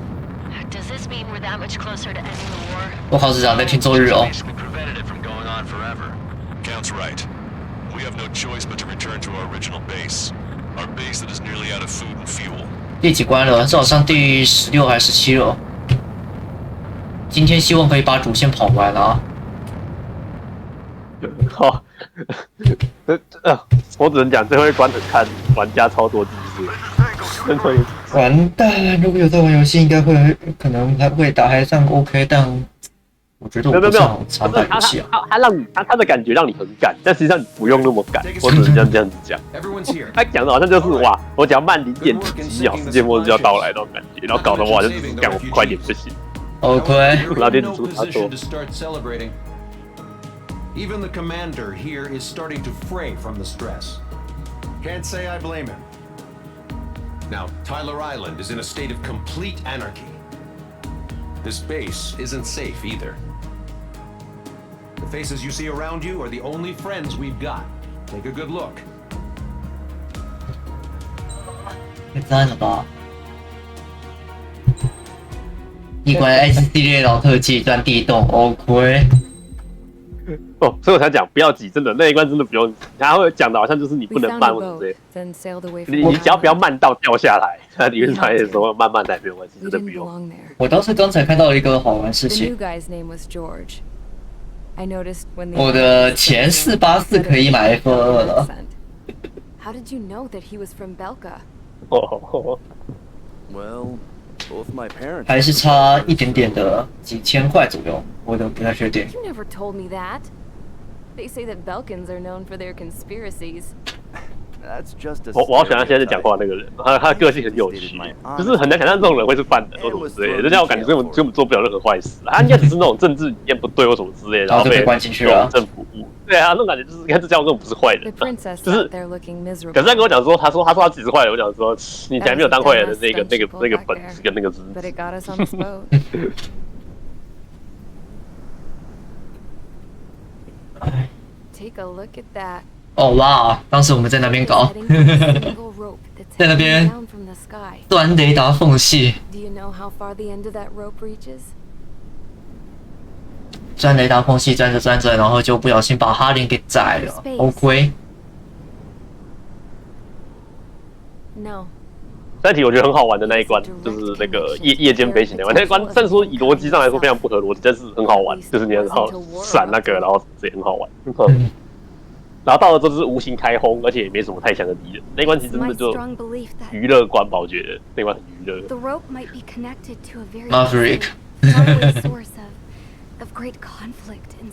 Speaker 8: Does this mean we're that much closer to ending the war?
Speaker 1: 我靠，市长在听周日哦。
Speaker 6: Basically prevented it from going on forever.
Speaker 4: Count's right. We have no choice but to return to our original base. Our base that is nearly out of food and fuel.
Speaker 1: 第几关了？这好像第16还是17了。今天希望可以把主线跑完啊。
Speaker 13: 好，我只能讲最后一关很看玩家操作技术。真的
Speaker 1: 完蛋！如果有在玩游戏，应该可能还会打还算 OK， 但我觉得我不是很常打游戏啊。
Speaker 13: 他的感觉让你很赶，但实际上你不用那么赶，我只能这样子讲。他讲的好像就是哇，我只要慢0.几秒，世界末日就要到来那种感觉，然后搞得哇，就是干我快点不行。
Speaker 1: OK，
Speaker 13: 然后电子猪他说。
Speaker 12: Even the commander here is starting to fray from the stress. Can't say I blame him. Now, Tyler Island is in a state of complete anarchy. This base isn't safe either. The faces you see around you are the only friends we've got. Take a good look.
Speaker 1: 太赞了吧！一关 S 系列老特技钻地洞 ，OK。
Speaker 13: 哦，所以我才讲不要急，真的那一关真的不用急。他会讲的好像就是你不能慢或者之类，你只要不要慢到掉下来，他理论上来说慢慢来没有关系，真的不用。
Speaker 1: 我倒是刚才看到一个好玩事情，我的前484可以买 F2了。
Speaker 13: 哦。
Speaker 19: Well, both my parents.
Speaker 1: 还是差一点点的几千块左右，我都不太确定。
Speaker 14: You never told me that. They say that Belkans are known for their conspiracies.
Speaker 19: That's just a
Speaker 13: 我好喜欢他现在讲话那个人，他个性很有趣，就是很难想象这种人会是犯人或什么之类的，就让我感觉根本做不了任何坏事，他应该只是那种政治理念不对或什么之类的，然后被
Speaker 1: 关进去了。
Speaker 13: 政府误，对啊，那种感觉就是看这家伙根本不是坏人，就是。可是他跟我讲说，他说他自己是坏人，我讲说你还没有当坏人的那个本事跟那个资质。
Speaker 14: Take a look at that.
Speaker 1: 哦哇！当时我们在那边搞，在那边钻雷达缝隙。钻雷达缝隙，钻着，然后就不小心把哈林给宰了。OK。
Speaker 14: No,
Speaker 13: 三体我觉得很好玩的那一关，就是那个夜间飞行那一关。那一关虽然说以逻辑上来说非常不合逻辑，但是很好玩，就是你很好闪那个，然后这也很好玩。然后到了之后就是无形开轰，而且也没什么太强的敌人。那一关其实真的就娱乐关吧，我觉得那一关很娱乐。
Speaker 1: Maverick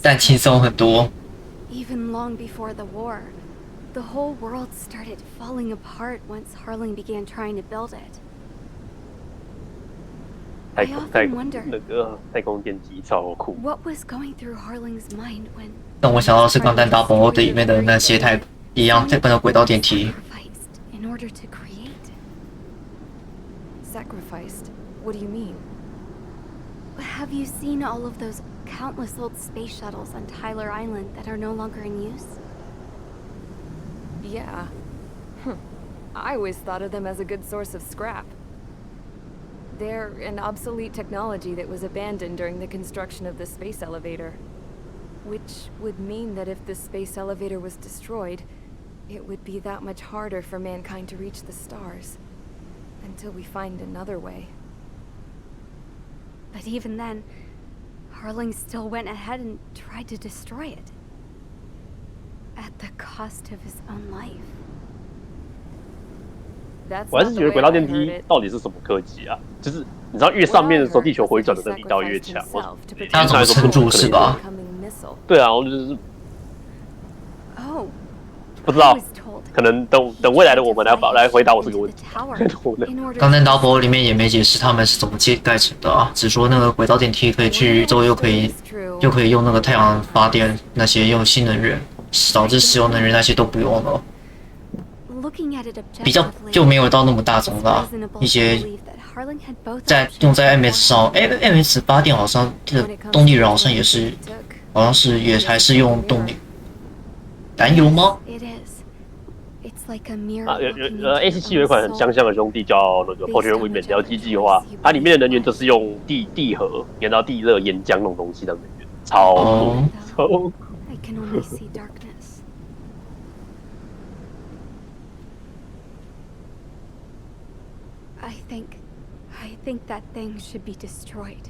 Speaker 1: 但轻松很多。
Speaker 15: Even long before the war, the whole world started falling apart once Harling began trying to build it.
Speaker 13: 太空电机超酷。
Speaker 15: What was going through Harling's mind when
Speaker 1: 让我想到是《钢弹 Double》里面的那些一样在奔的轨道电梯。
Speaker 15: in order to create?
Speaker 14: Sacrificed? What do you mean?
Speaker 15: Have you seen all of those countless old space shuttles on Tyler Island that are no longer in use?
Speaker 14: Yeah. I always thought of them as a good source of scrap. They're an obsolete technology that was abandoned during the construction of the space elevator. Which would mean that if the space elevator was destroyed, it would be that much harder for mankind to reach the stars. Until we find another way.
Speaker 15: But even then, Harling still went ahead and tried to destroy it. At the cost of his own life.
Speaker 13: 我还是觉得轨道电梯到底是什么科技啊？就是你知道越上面的时候，地球回转的能力倒越强。
Speaker 1: 它怎么撑住是吧？
Speaker 13: 对啊，我就是不知道，可能等未来的我们来回答我这个问题。
Speaker 1: 钢弹 Double 里面也没解释他们是怎么盖成的啊，只说那个轨道电梯可以去宇宙，又可以用那个太阳发电，那些用新能源，导致石油能源那些都不用了。比较就没有到那么大众的一些用在 MS 上，MS 发电好像这个动力人好像也是还是用动力燃油吗？
Speaker 13: 啊，A77有一款很相像的兄弟叫那个破缺未免标记计划，它里面的能源就是用地核连到地热岩浆那种东西的能源，超酷。
Speaker 15: I think that thing should be destroyed.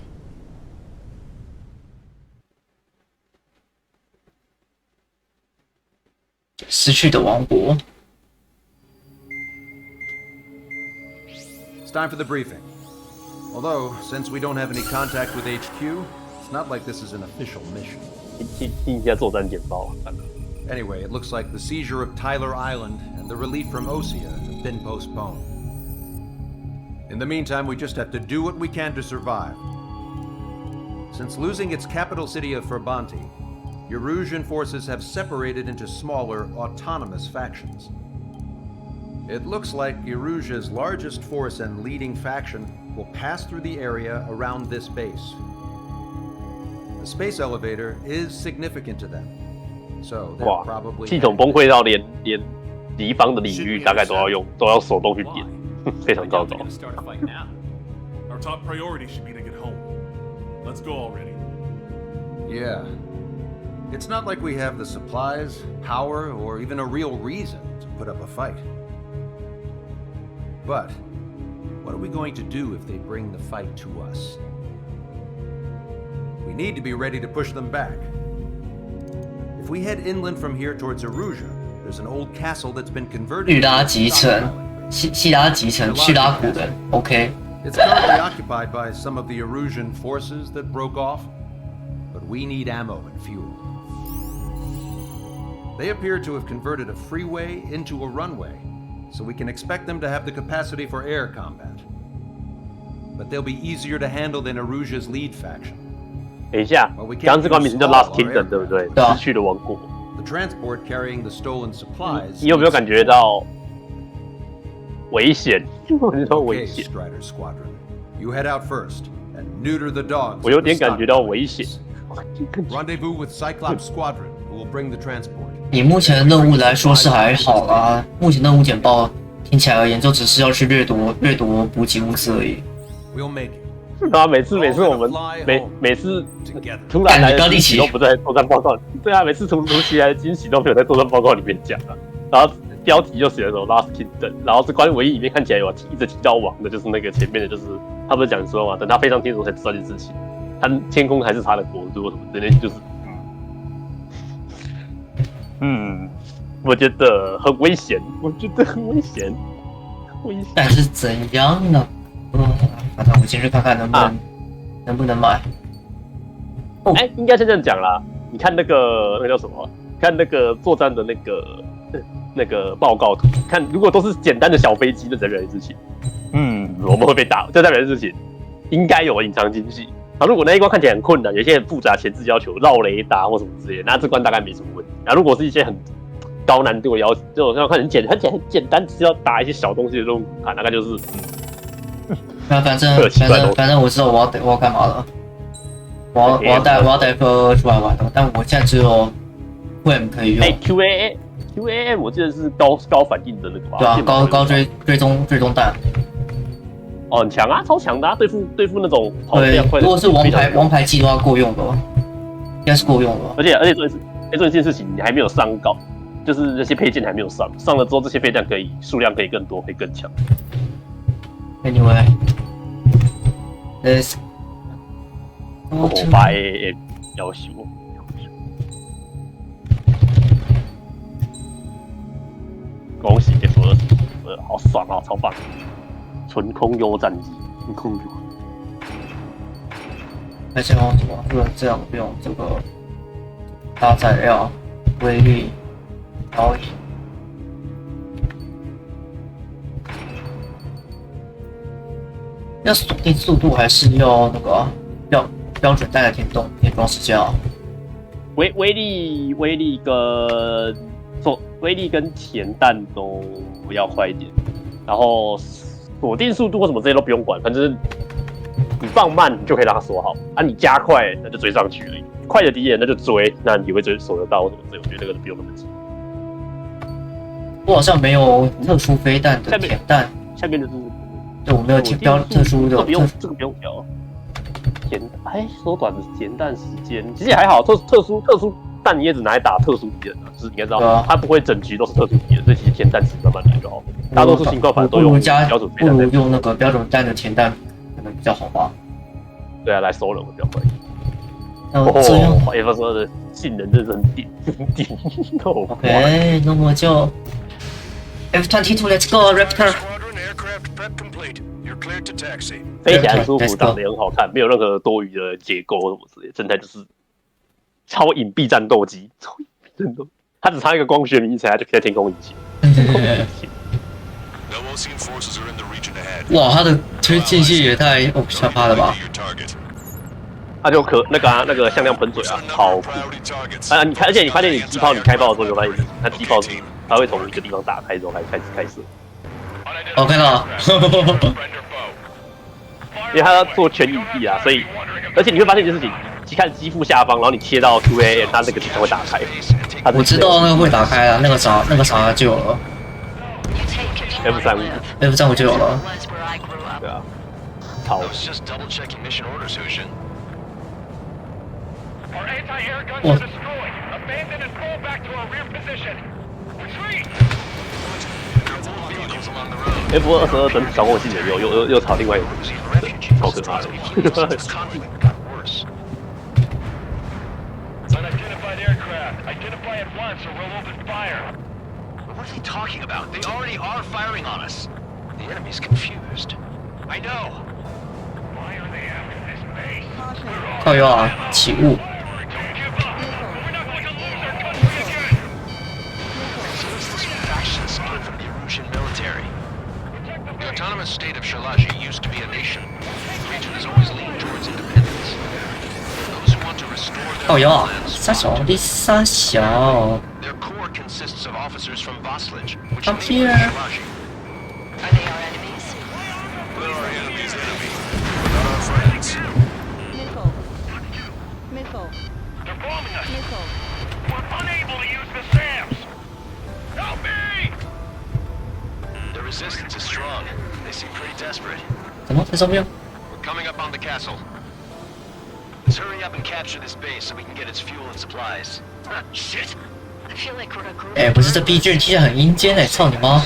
Speaker 1: 失去的王国。
Speaker 12: It's time for the briefing. Although, since we don't have any contact with HQ, it's not like this is an official mission.
Speaker 13: 听一下作战简报。
Speaker 12: Anyway, it looks like the seizure of Tyler Island and the relief from Osea have been postponed. In the meantime, we just have to do what we can to survive. Since losing its capital city of Ferbanti, Erusian forces have separated into smaller, autonomous factions. It looks like Erusia's largest force and leading faction will pass through the area around this base. The space elevator is significant to them, so they're probably
Speaker 13: 系统崩溃到连敌方的领域大概都要手动去点，非常糟糕。
Speaker 5: Our top priority should be to get home. Let's go already.
Speaker 12: Yeah. It's not like we have the supplies, power, or even a real reason to put up a fight. But what are we going to do if they bring the fight to us? We need to be ready to push them back. If we head inland from here towards Erusia, there's an old castle that's been converted.
Speaker 1: 叙拉集城，叙拉集城，叙拉古人。OK。
Speaker 12: It's currently occupied by some of the Erusian forces that broke off, but we need ammo and fuel. They appear to have converted a freeway into a runway, so we can expect them to have the capacity for air combat. But they'll be easier to handle than Erusia's lead faction.
Speaker 13: 等一下，刚刚这款名字叫 Last Kingdom， 对不对？失去的王国。
Speaker 12: The transport carrying the stolen supplies.
Speaker 13: 你有没有感觉到危险？我觉得危险。
Speaker 12: Strider Squadron, you head out first and neuter the dogs.
Speaker 13: 我有点感觉到危险。
Speaker 12: Rendezvous with Cyclops Squadron, who will bring the transport.
Speaker 1: 以目前的任务来说是还好啦，目前任务简报听起来而言，就只是要去掠夺补给物资而已。
Speaker 12: We'll make it.
Speaker 13: 啊，每次我们每次突然来的惊喜都不在作战报告。对啊，每次突如其来的惊喜都没有在作战报告里面讲啊。然后标题就写了什么 Last Kingdom， 然后这关唯一里面看起来有一直提到王的，就是那个前面的，就是他不是讲说嘛，等他飞上天的时候才知道这件事情，他天空还是他的国度什么之类，就是我觉得很危险，
Speaker 1: 但是怎样呢？反正我进去看看能不能买。
Speaker 13: 应该是这样讲啦。你看那个叫什么？看那个作战的那个报告图，看如果都是简单的小飞机，那代表的事情，我们会被打，这代表的事情应该有隐藏惊喜。如果那一关看起来很困难，有一些很复杂前置要求，绕雷达或什么之类的，那这关大概没什么问题。如果是一些很高难度的要求，这种要看很简单，只要打一些小东西的这种卡，大概就是
Speaker 1: 反正我知道我要干嘛了。我要带个出来玩的，但我现在只有 QM 可以用。
Speaker 13: QAM 我记得是高反应的那个吧？
Speaker 1: 对啊，高追踪弹。
Speaker 13: 很强啊，超强的啊！对付那种跑得非常快的。
Speaker 1: 如果是王牌机的话，够用的，应该是够用的。
Speaker 13: 而且做一件事情，你还没有上高，就是那些配件还没有上了之后，这些配件数量可以更多，可以更强。
Speaker 1: Anyway， let's go to
Speaker 13: 8AM 要求。恭喜 F22，好爽啊，超棒！纯空优战机，纯空优。
Speaker 1: 而且用什么？不能这样用这个大材料、威力、导引。要锁定速度还是要那个标准带的天装时间啊？
Speaker 13: 威力跟前弹都要快一点，然后锁定速度或什么这些都不用管，反正你放慢你就可以让它锁好啊，你加快那就追上去了，快的敌人那就追，那你会锁得到什么之类，我觉得这个不用那么急。
Speaker 1: 我好像没有特殊飞弹的填弹，
Speaker 13: 下面就是
Speaker 1: 对我没有标特殊的，
Speaker 13: 这个不用调。缩短的填弹时间其实也还好，特殊弹你也只拿来打特殊敌人啊，就是你应该知道，它不会整局都是特殊敌人，所以其实填弹其实慢慢来就好。大多数情况反正都用标准飞弹，
Speaker 1: 不如用那个标准弹的填弹可能比较好吧。
Speaker 13: 对啊，来收人会比较快。
Speaker 1: 这样
Speaker 13: F22的性能真是很顶。
Speaker 1: OK， 那么就 F22，Let's go Raptor。
Speaker 13: 飞起来很舒服，长得也很好看，没有任何多余的结构什么之类的，真的就是超隐蔽战斗机。它只差一个光学迷彩，它就可以在天空引擎。
Speaker 1: 哇，它的推进器也太下趴了吧！
Speaker 13: 它就那个向量喷嘴啊，超酷！而且你发现你机炮你开炮的时候，有发现它机炮它会从一个地方打开之后开始开射。
Speaker 1: 我看到了。
Speaker 13: 因为它要做全隐蔽啊，所以而且你会发现一件事情，你看机腹下方，然后你切到 QAM， 它那个地方会打开。
Speaker 1: 我知道那个会打开啊，那个啥就有了。F35就有了。
Speaker 13: 对啊，超。
Speaker 1: 哇。
Speaker 13: F22整体操控性又朝另外一个超可怕的。
Speaker 6: Identify at once or we'll open fire. What are they talking about? They already are firing on us. The enemy's confused. I know. Why are they after this base?
Speaker 1: 靠腰啊，起雾。
Speaker 6: The autonomous state of Shalaji used to be a nation. The region has always leaned towards independence. Those who want to restore their homelands, their core consists of officers from Vaslage, which
Speaker 1: Up here.
Speaker 6: Shalaji.
Speaker 8: Are they our enemies?
Speaker 6: They're our enemies' enemy. We're not our friends.
Speaker 5: Missile. They're bombing us. Missile. We're unable to use the SAMs. Help me!
Speaker 6: The resistance is strong. They seem pretty desperate.
Speaker 1: 怎么在上面？
Speaker 6: We're coming up on the castle. Let's hurry up and capture this base so we can get its fuel and supplies. Shit!
Speaker 1: 哎，不是这 B 卷听起来很阴间哎，操你妈！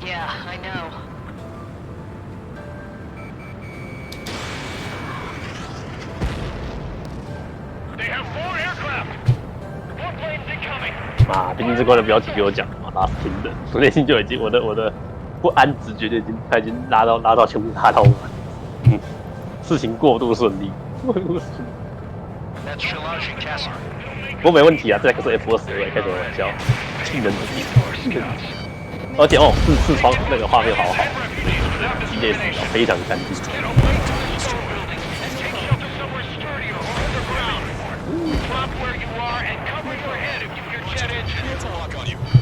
Speaker 8: Yeah, I know.
Speaker 5: They have 4 aircraft. 4 planes incoming.
Speaker 13: 妈，毕竟这关的标题给我讲的嘛，拉斯汀的，我内心就已经我的不安直觉就已经拉到全部拉到完，事情过度顺利，不过没问题啊，这个是 F22，开什么玩笑？技能之地，而且哦，视窗那个画面好好，激烈视角非常干净。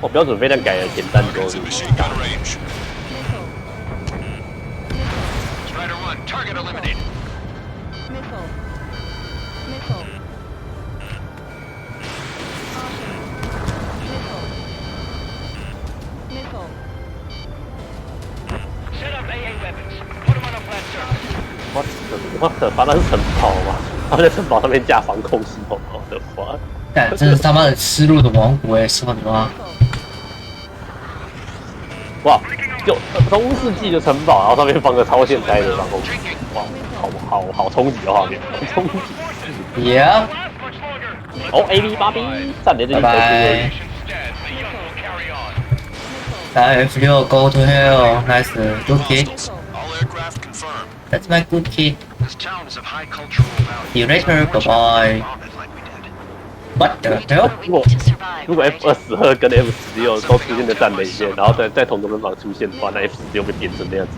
Speaker 13: 哦，标准飞弹改了简单多了。
Speaker 6: Strider 1, target eliminated.
Speaker 5: Set up AA weapons. Put them on a flat surface.
Speaker 13: 我的妈，那是城堡吗？他们在城堡上面架防空系统，我的妈！
Speaker 1: 干，真是他妈的吃路的王国哎，操你妈！
Speaker 13: 哇，就中世纪的城堡，然后上面放个超现代的防空系统，哇，好冲击的画面，好冲击。
Speaker 1: Yeah。
Speaker 13: 哦 ，AB8B 战连的
Speaker 1: 拜拜。来 F6 go to hell, nice, good kid. That's my good kid. See you later, bye bye. What the hell?
Speaker 13: 如果 F22跟 F16都出现在战雷线，然后在同个人房出现的话，那 F16被变成那样子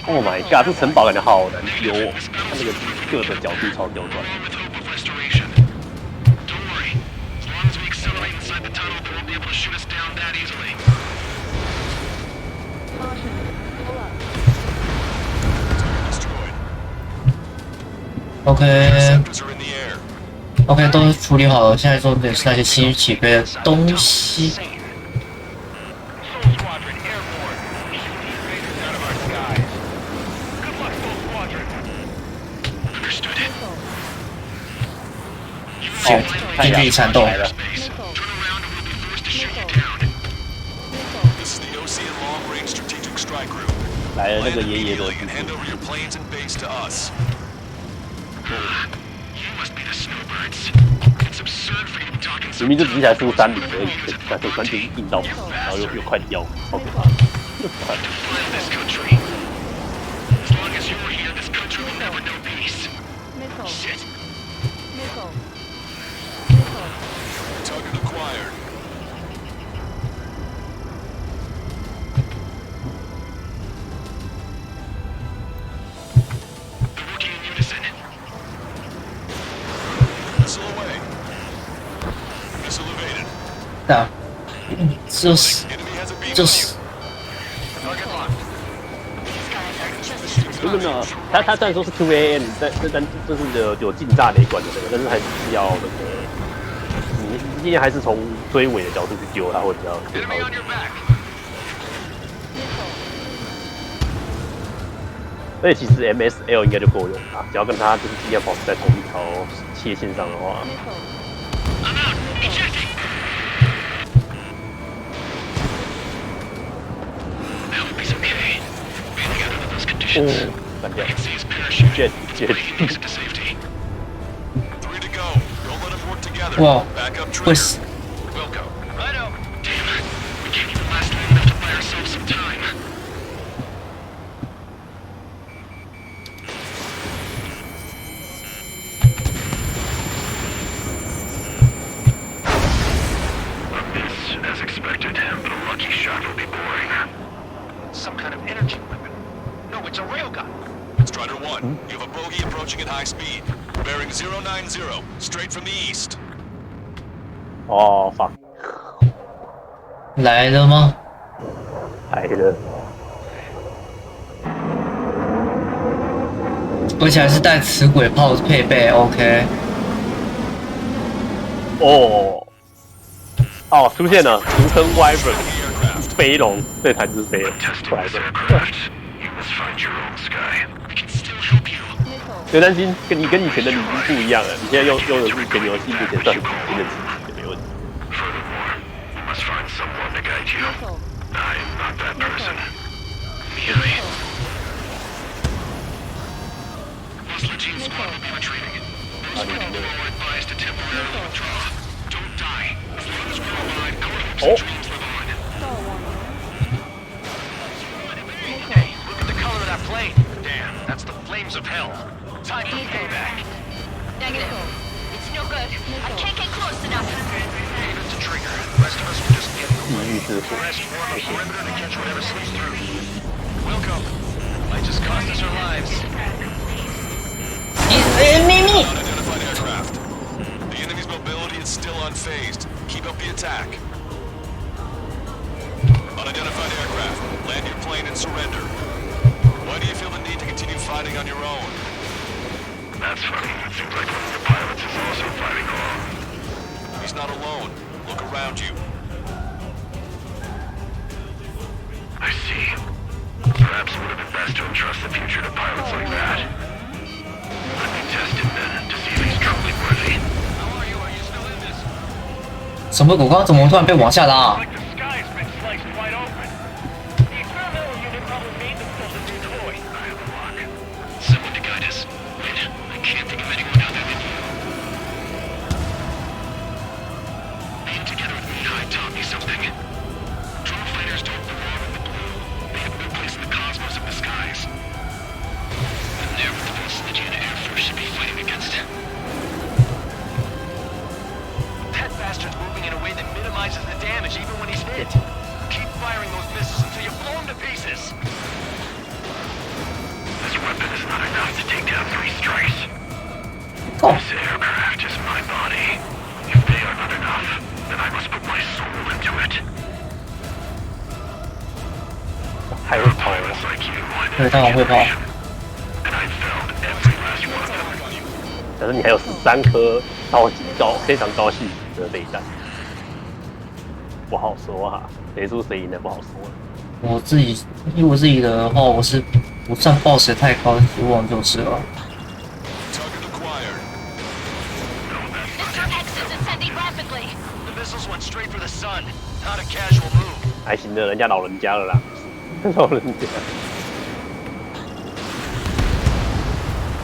Speaker 13: ，Oh my god！ 这城堡感觉好难丢哦，它那个各个角度超刁钻。
Speaker 1: OK， 都处理好了。现在重点是那些新起飞的东西。近距离缠斗。
Speaker 13: 来了那个爷爷的。明明就只是才输3-0而已，但是完全硬到死，然后又快掉，好可怕。
Speaker 1: 啊，就是，
Speaker 13: 没有，他虽然说是 QAM， 但就是有近炸雷管的那个，但是还是要那个，你今天还是从追尾的角度去丢它会比较好一点。而且其实 MSL 应该就够用了，只要跟他就是尽量保持在同一条切线上的话。哦，干掉 ！Jet，
Speaker 1: 哇，会死！As
Speaker 5: expected, but a lucky shot will be boring.
Speaker 6: Some kind of energy weapon. No, it's a railgun.
Speaker 4: Strider 1, you have a bogey approaching at high speed. Bearing 090, straight from the east.
Speaker 13: 哦 ，fuck！
Speaker 1: 来了吗？
Speaker 13: 来了。
Speaker 1: 而且还是带磁轨炮配备 ，OK。
Speaker 13: 哦，出现了，俗称 Wyvern 飞龙，这台就是飞龙，出来的。别担心，跟以前的你已经不一样了。你现在用的是全游戏目前算很顶尖的机器，没问题。
Speaker 11: Furthermore, you must find someone to guide you. I am not that person. Merely. Muscle Team Squad will be retreating. Those with you are advised to temporarily withdraw. Don't die. As long as we're alive, our hopes and dreams live on.
Speaker 6: Hey, look at the color of that plane. Damn, that's the flames of hell. Time for payback.
Speaker 8: Negative. It's no good. I can't get close enough.
Speaker 6: Leave it to Trigger. The rest of us will just get the rest form a perimeter to catch whatever slips through. Welcome. Might just cost us our lives.
Speaker 4: Unidentified aircraft. The enemy's mobility is still unfazed. Keep up the attack. Unidentified aircraft. Land your plane and surrender. Why do you feel the need to continue fighting on your own?
Speaker 11: That's funny. It seems like one of the pilots is also fighting along.
Speaker 4: He's not alone. Look around you.
Speaker 11: I see. Perhaps it would have been best to entrust the future to pilots like that. Let me test him then to see if he's truly worthy.
Speaker 6: How are you? Are you still in this?
Speaker 1: 什么狗刚怎么突然被往下拉？
Speaker 5: Like the sky's been sliced wide open. The experimental unit probably made themselves a new toy.
Speaker 11: I have a lock. Someone to guide us. Wait, I can't think of anyone other than you. Being together with Mihai taught me something. Drone fighters don't belong in the blue. They have no place in the cosmos of the skies. And they're the forces the Jana Air Force should be fighting against.
Speaker 6: That bastard's moving in a way that minimizes the damage even when he's hit. Keep firing those missiles until you blow him to pieces.
Speaker 11: This weapon is not enough to take down 3 strikes. This aircraft is my body. If they are not enough, then I must put my soul into it.
Speaker 13: 还会跑
Speaker 11: Pilots like you,
Speaker 1: 对，当然会跑。
Speaker 11: and I found every last one of them.
Speaker 13: 但是你还有13颗非常高性质的备弹，不好说哈，谁输谁赢的不好说。
Speaker 1: 以我自己的话，我是不算抱持太高的希望就是了。
Speaker 4: Target acquired.
Speaker 8: Mr. X is ascending rapidly.
Speaker 6: The missiles went straight for the sun. Not a casual move.
Speaker 13: 还行的，人家老人家了啦，老人家。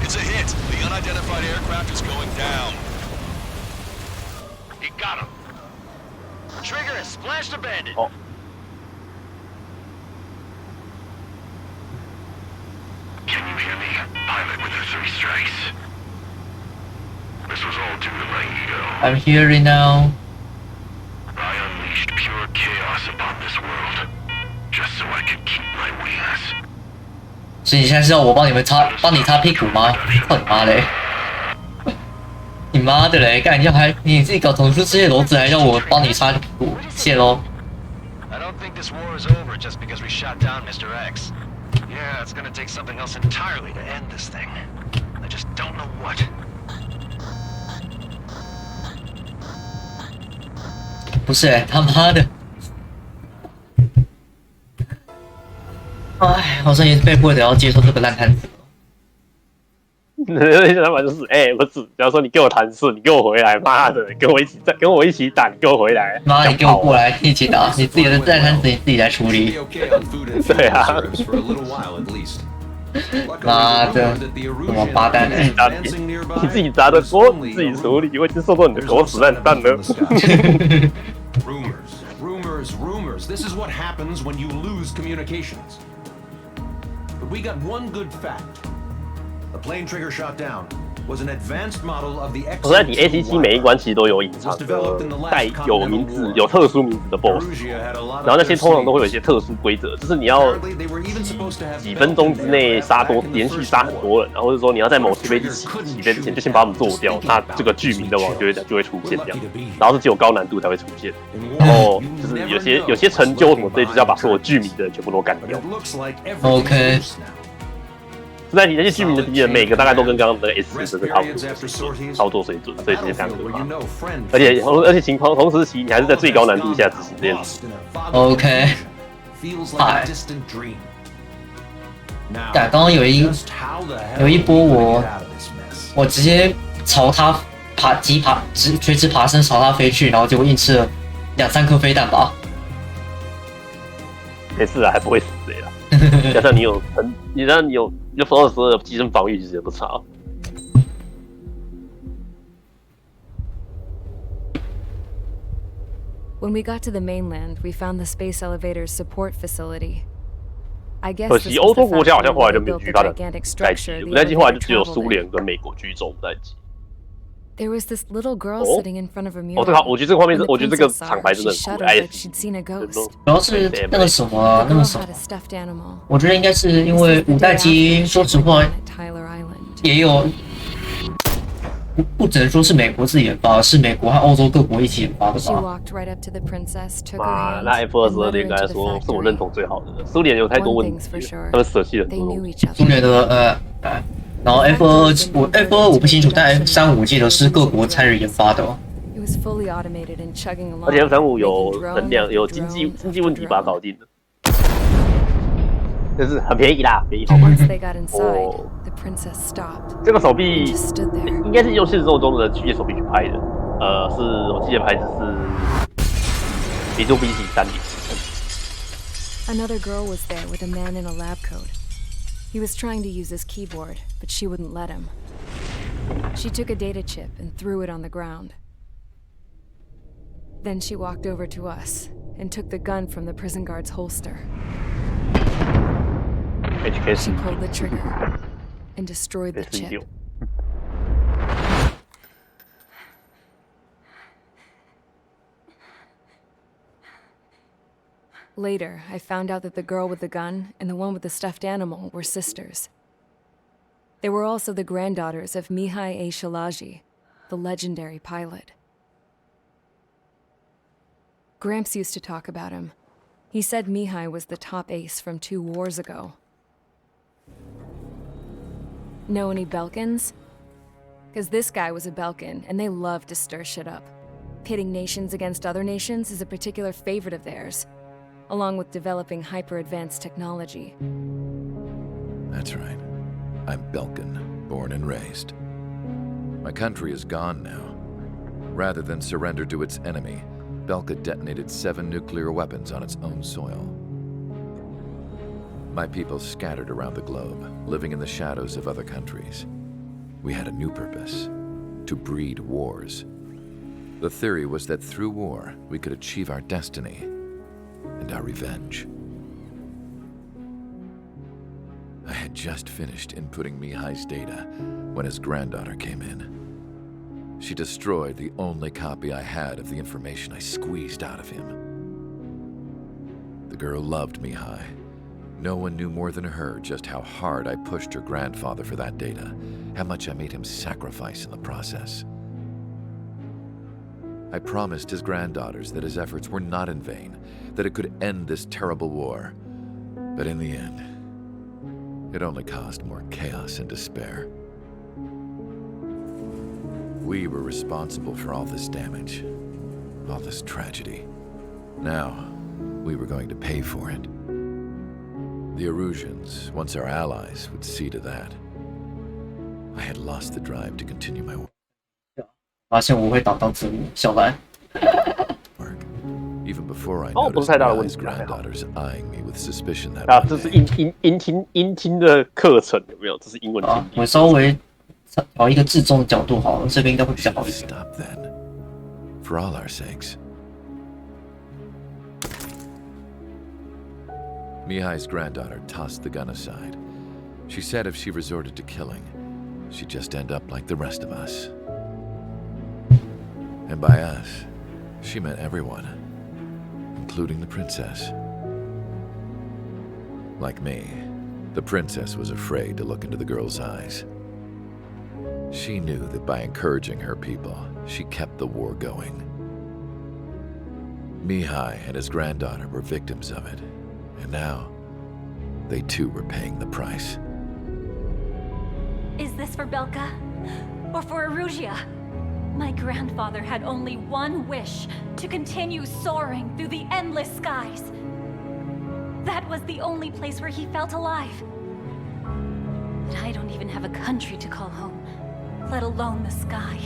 Speaker 4: It's a hit. The unidentified aircraft is going down.
Speaker 6: He got him. Trigger has splashed a bandit.
Speaker 13: Oh.
Speaker 11: Can you hear me? Pilot with the 3 strikes. This was all due to my ego.
Speaker 1: I'm hearing now.
Speaker 11: I unleashed pure chaos upon this world, just so I could keep my wings.
Speaker 1: 所以你现在是要我帮你擦屁股吗？操你妈嘞！你妈的嘞！干，你自己搞捅出这些篓子，还让我帮你擦屁股？谢喽。
Speaker 6: I don't think this war is over just because we shot down Mr. X. Yeah, it's gonna take something else entirely to end this thing. I just don't know what.
Speaker 1: 不是他妈的！哎，好像也是被迫的要接受这个烂摊子。
Speaker 13: 想法就是，不是，假如说你给我弹射，你给我回来，妈的，跟我一起打，你给我回来，
Speaker 1: 妈，你给我过来一起打，你自己的烂摊子你自己来处理。
Speaker 13: 对啊。
Speaker 1: 妈的，什么八蛋欸！
Speaker 13: 你自己砸的锅，你自己处理，我已经受到你的狗屎烂蛋了。
Speaker 12: Rumors. This is what happens when you lose communications. But we got one good fact. The plane Trigger shot down was an advanced model of the X.
Speaker 13: 我在底 AT7每一关其实都有隐藏的带有名字、有特殊名字的 BOSS， 然后那些通常都会有一些特殊规则，就是你要几分钟之内连续杀很多人，然后或者说你要在某飞机起飞之前就先把他们做掉，那这个剧名的网就会出现这样，然后是只有高难度才会出现，然后就是有些成就什么之类，就是要把所有剧名的人全部都干掉。
Speaker 1: OK。
Speaker 13: 那你那些居民的敌人，每个大概都跟刚刚的 S 是差不多的操作水准，所以这些非常可怕。而且情况同时期，你还是在最高难度下执行这件事。
Speaker 1: OK。嗨。刚刚有一波我我直接朝他垂直爬升朝他飞去，然后结果硬吃了2-3颗飞弹吧。
Speaker 13: 没事啊，还不会死谁啦。加上你有12的机身防御，其实也不差。
Speaker 14: When we got to the mainland, we found the space elevator's support facility. I guess
Speaker 13: 可惜欧洲国家好像后来就没有继续发展五代机，五代机后来就只有苏联跟美国继续走五代机。
Speaker 14: There was this little girl sitting in front of a mural.
Speaker 13: 这个我觉得这个画面，我觉得这个厂牌真的很酷，哎，
Speaker 1: 主要是那个什么，我觉得应该是因为五代机，说实话，也有不只能说是美国自己研发，是美国和欧洲各国一起研发的吧。
Speaker 13: 那 F-22应该说是我认同最好的，苏联有太多问题，他们舍弃了很多东西。
Speaker 1: 苏联的然后 F-22我不清楚，但 F-35我记得是各国参与研发的。
Speaker 13: 而且 F-35有能量，有经济问题把它搞定的，就是很便宜啦，便宜好吗？哦，这个手臂应该是用现实生活中的机械手臂去拍的，是我记得牌子是Mitsubishi 3.0。Another
Speaker 14: girl was there with a man in a lab coat. He was trying to use his keyboard, but she wouldn't let him. She took a data chip and threw it on the ground. Then she walked over to us and took the gun from the prison guard's holster. She pulled the trigger and destroyed the chip. Later, I found out that the girl with the gun and the one with the stuffed animal were sisters. They were also the granddaughters of Mihai A. Shalaji, the legendary pilot. Gramps used to talk about him. He said Mihai was the top ace from 2 wars ago. Know any Belkans? Because this guy was a Belkan, and they love to stir shit up. Pitting nations against other nations is a particular favorite of theirs, along with developing hyper-advanced technology.
Speaker 2: That's right. I'm Belkan, born and raised. My country is gone now. Rather than surrender to its enemy, Belka detonated 7 nuclear weapons on its own soil. My people scattered around the globe, living in the shadows of other countries. We had a new purpose: to breed wars. The theory was that through war, we could achieve our destiny and our revenge. I had just finished inputting Mihai's data when his granddaughter came in. She destroyed the only copy I had of the information I squeezed out of him. The girl loved Mihai. No one knew more than her just how hard I pushed her grandfather for that data, how much I made him sacrifice in the process. I promised his granddaughters that his efforts were not in vain, that it could end this terrible war. But in the end, it only caused more chaos and despair. We were responsible for all this damage, all this tragedy. Now, we were going to pay for it. The Erusians, once our allies, would see to that. I had lost the drive to continue my work.
Speaker 1: 发现我会打到字幕，小白。
Speaker 2: Even before I noticed Mihai's granddaughters eyeing me with suspicion that
Speaker 13: 啊，这是音听的课程有没有？这是英文听力。
Speaker 1: 我稍微调一个至中的角度好了，这边应该会比较好一点。
Speaker 2: Stop then, for all our sakes. Mihai's granddaughter tossed the gun aside. She said if she resorted to killing, she'd just end up like the rest of us. And by us, she meant everyone, including the princess. Like me, the princess was afraid to look into the girl's eyes. She knew that by encouraging her people, she kept the war going. Mihai and his granddaughter were victims of it, and now they too were paying the price.
Speaker 20: Is this for Belka? Or for Erussia? My grandfather had only one wish: to continue soaring through the endless skies. That was the only place where he felt alive. But I don't even have a country to call home. let alone the sky.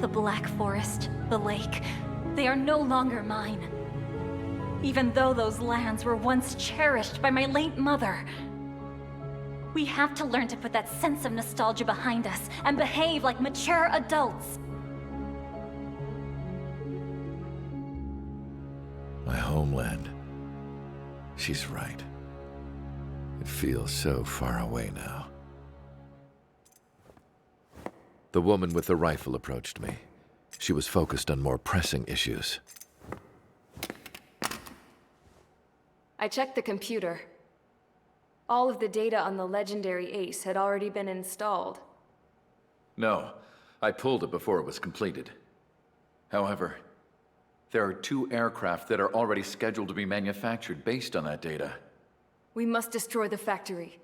Speaker 20: The Black Forest, the lake, they are no longer mine. Even though those lands were once cherished by my late mother. We have to learn to put that sense of nostalgia behind us and behave like mature adults.
Speaker 2: My homeland. She's right. It feels so far away now. The woman with the rifle approached me. She was focused on more pressing issues.
Speaker 14: I checked the computer. All of the data on the legendary ace had already been installed.
Speaker 2: No, I pulled it before it was completed. However, there are 2 aircraft that are already scheduled to be manufactured based on that data.
Speaker 14: We must destroy the factory.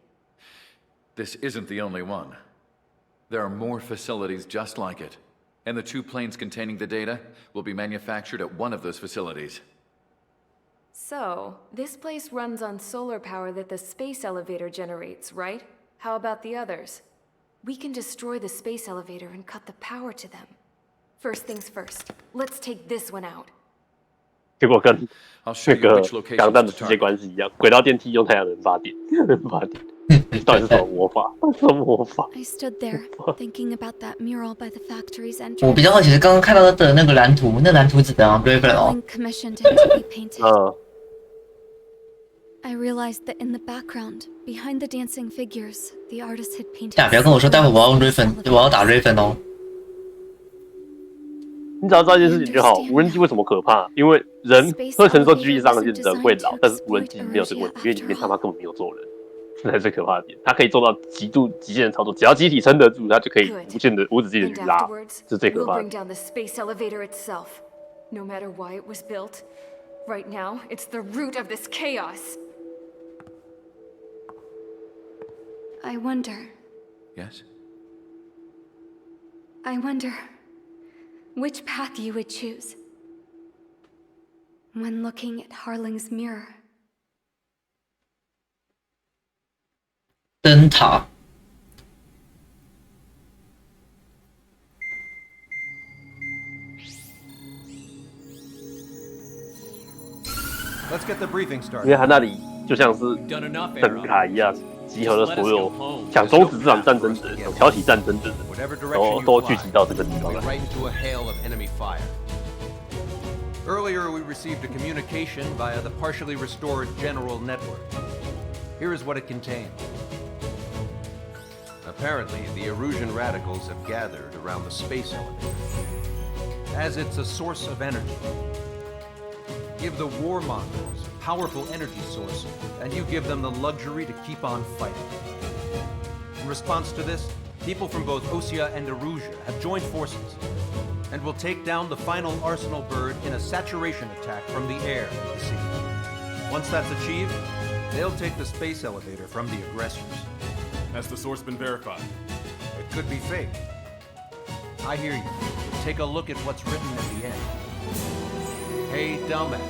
Speaker 2: This isn't the only one. There are more facilities just like it, and the 2 planes containing the data will be manufactured at one of those facilities.
Speaker 14: So, this place runs on solar power that the space elevator generates, right? How about the others? We can destroy the space elevator and cut the power to them. First things first, let's take this one out.
Speaker 13: 结果跟那个钢弹的世界观是一样，轨道电梯用太阳能发电，发电，到底是什么魔法？什么魔法
Speaker 15: I stood there, thinking about that mural by the factory's entrance.
Speaker 1: 我比较好奇是刚刚看到的那个蓝图，那蓝图指的 Raven 哦。
Speaker 15: Commissioned it to be painted. I realized that in the background, behind the dancing figures, the artist had painted.
Speaker 1: 不要跟我说待会我要用 Raven， 我要打 Raven 哦。
Speaker 13: 你只要知道一件事情就好，无人机为什么可怕？因为人会承受机遇上限，人会老，但是无人机没有这个问题，因为里面他妈根本没有做人，这才是最可怕的点。它可以做到极限的操作，只要机体撑得住，它就可以无止境的去拉，这是最可怕的。
Speaker 14: No matter why it was built, right now it's the root of this chaos.
Speaker 15: I wonder.
Speaker 2: Yes?
Speaker 15: I wonder which path you would choose when looking at Harling's mirror.
Speaker 1: 灯塔。
Speaker 12: Let's get the briefing started.
Speaker 13: 因为它那里就像是灯塔一样，集合了所有想终止这场战争的人、想挑起战争的人，然后都聚集到这个地方来。
Speaker 12: Earlier, we received a communication via the partially restored general network. Here is what it contained. Apparently, the Erusian radicals have gathered around the space elevator, as it's a source of energy. Give the warmongers a powerful energy source, and you give them the luxury to keep on fighting. In response to this, people from both Osea and Erusia have joined forces, and will take down the final Arsenal bird in a saturation attack from the air to the sea. Once that's achieved, they'll take the space elevator from the aggressors.
Speaker 5: Has the source been verified?
Speaker 12: It could be fake. I hear you. Take a look at what's written at the end. Hey, dumbass.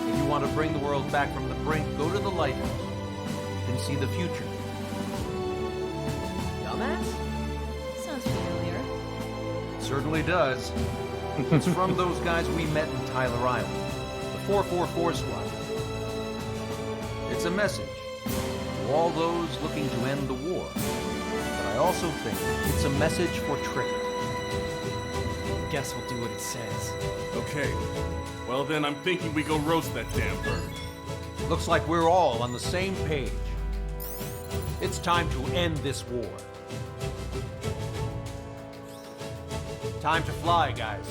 Speaker 12: If you want to bring the world back from the brink, go to the lighthouse. You can see the future.
Speaker 16: Dumbass? Sounds familiar.
Speaker 12: Certainly does. It's from those guys we met in Tyler Island, the 444 squad. It's a message to all those looking to end the war. But I also think it's a message for Trigger.
Speaker 10: Guess we'll do what it says.
Speaker 5: Okay. Well then, I'm thinking we go roast that damn bird.
Speaker 12: Looks like we're all on the same page. It's time to end this war. Time to fly, guys.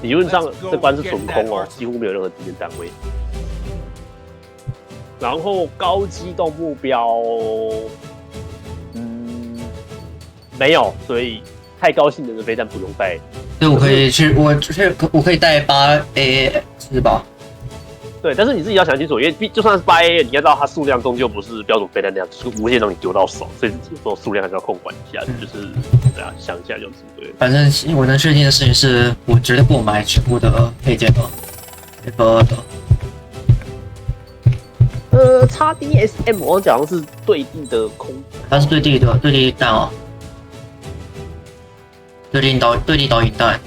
Speaker 13: 理论上这关是纯空哦，几乎没有任何敌人单位。然后高机动目标，没有，所以太高性能的飞弹不用带。
Speaker 1: 所以我可以去，我可以带8A 是吧？
Speaker 13: 对，但是你自己要想清楚，因为就算是8A， 你要知道它数量终究不是标准飞弹那样，就是无限让你丢到手，所以有时候数量还是要控管一下，就是对啊，想一下就是对。反正
Speaker 1: 我能确定的事情是，我绝对不买全部的配件的 F2的。
Speaker 13: XDSM 我讲的是对地的空，
Speaker 1: 它是对地的弹哦。对立导引弹。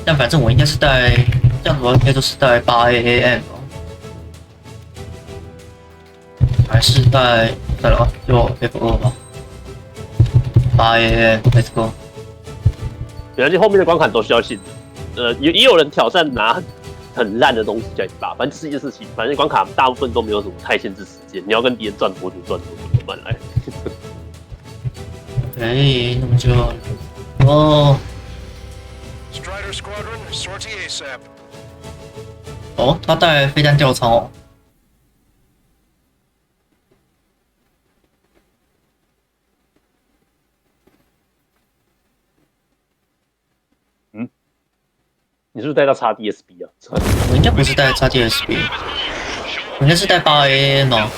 Speaker 1: 但反正我应该是带，这样子我应该都是带8AM，还是带了就 F2吧。8AM，Let's go。
Speaker 13: 而且后面的关卡都需要信，也有人挑战拿很烂的东西在打，反正是一件事情，反正关卡大部分都没有什么太限制时间，你要跟敌人转多久转多久，慢慢来。
Speaker 1: OK， 那么就哦。
Speaker 6: Strider Squadron, sortie ASAP.
Speaker 1: 哦，他带飞弹吊舱哦。
Speaker 13: 嗯，你是不是带到 XDSB 啊？
Speaker 1: 我应该不是带 XDSB， 我应该是带8AM 哦。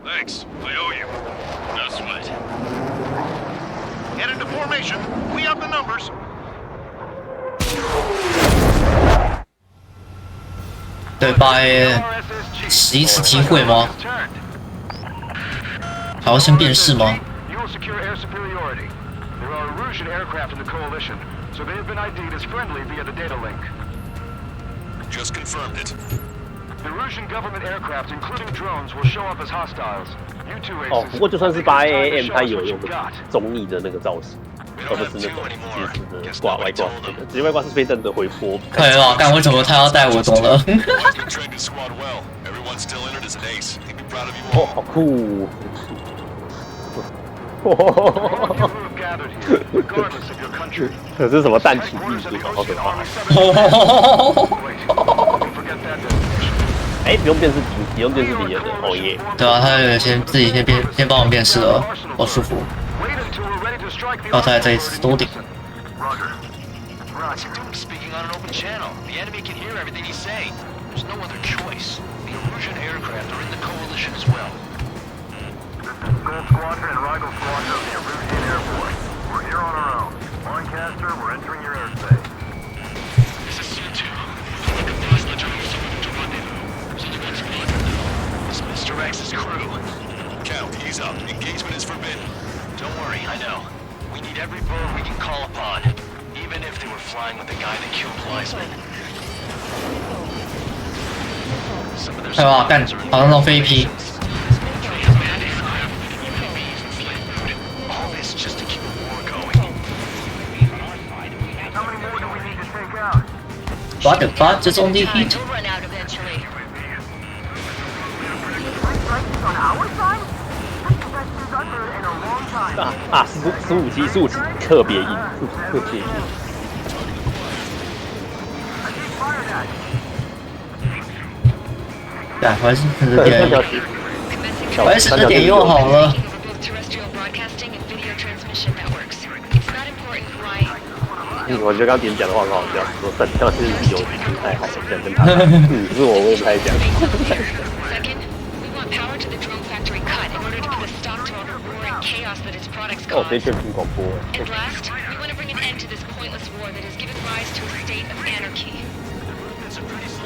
Speaker 5: Thanks. I owe you. No sweat. Head into formation. We have the numbers.
Speaker 1: 对8AM， 11次机会吗？还要先辨识吗？
Speaker 5: You will secure air superiority. There are Erusian aircraft in the coalition, so they have been ID'd as friendly via the data link.
Speaker 4: Just confirmed it.
Speaker 5: The Erusian government aircraft, including drones, will show up as hostiles. You two aces.
Speaker 13: 哦，不过就算是8AM， 它有用中立的那个造型，而不是那种直接的挂外挂，直接外挂是飞弹的回波。
Speaker 1: 可以了，干为什么他要带我懂了？
Speaker 13: 哦，好酷！这是什么弹曲艺术啊？好可怕！哎，不用辨识敌，不用辨识敌人的，哦耶！
Speaker 1: 对啊，他有自己先帮我辨识了，好舒服。然后他还在一直 loading。
Speaker 6: What's he doing speaking on an open channel? The enemy can hear everything he's saying. There's no other choice. The Erusian aircraft are in the coalition as well.
Speaker 7: This is Skull Squadron and Rigel Squadron of the Erusian Air Force. We're here on our own. Lancaster, we're entering your airspace.
Speaker 11: This is C2. Compromise the general to rendezvous. Solomon Squadron.
Speaker 6: It's Mr. X's crew.
Speaker 4: Count, ease up. Engagement is forbidden.
Speaker 6: Don't worry, I know. We need every bird we can call upon. Even if they were flying with the guy that killed Wiseman.
Speaker 1: 对吧？干，好像浪费一批。
Speaker 6: All this just to keep the war going.
Speaker 7: How many more do we need to take out?
Speaker 1: What the fuck? Just only hit.
Speaker 7: On our side? This is unheard in a long time.
Speaker 13: 15级特别硬，特别硬。
Speaker 1: 干，我还是省着点，我还是省着点又好了。
Speaker 13: 我觉得刚点讲的话很好笑，说三条是有不太好，这样跟他，是我也不太讲。哦，这片听广播。
Speaker 8: And last, we want to bring an end to this pointless war that has given rise to a state of anarchy.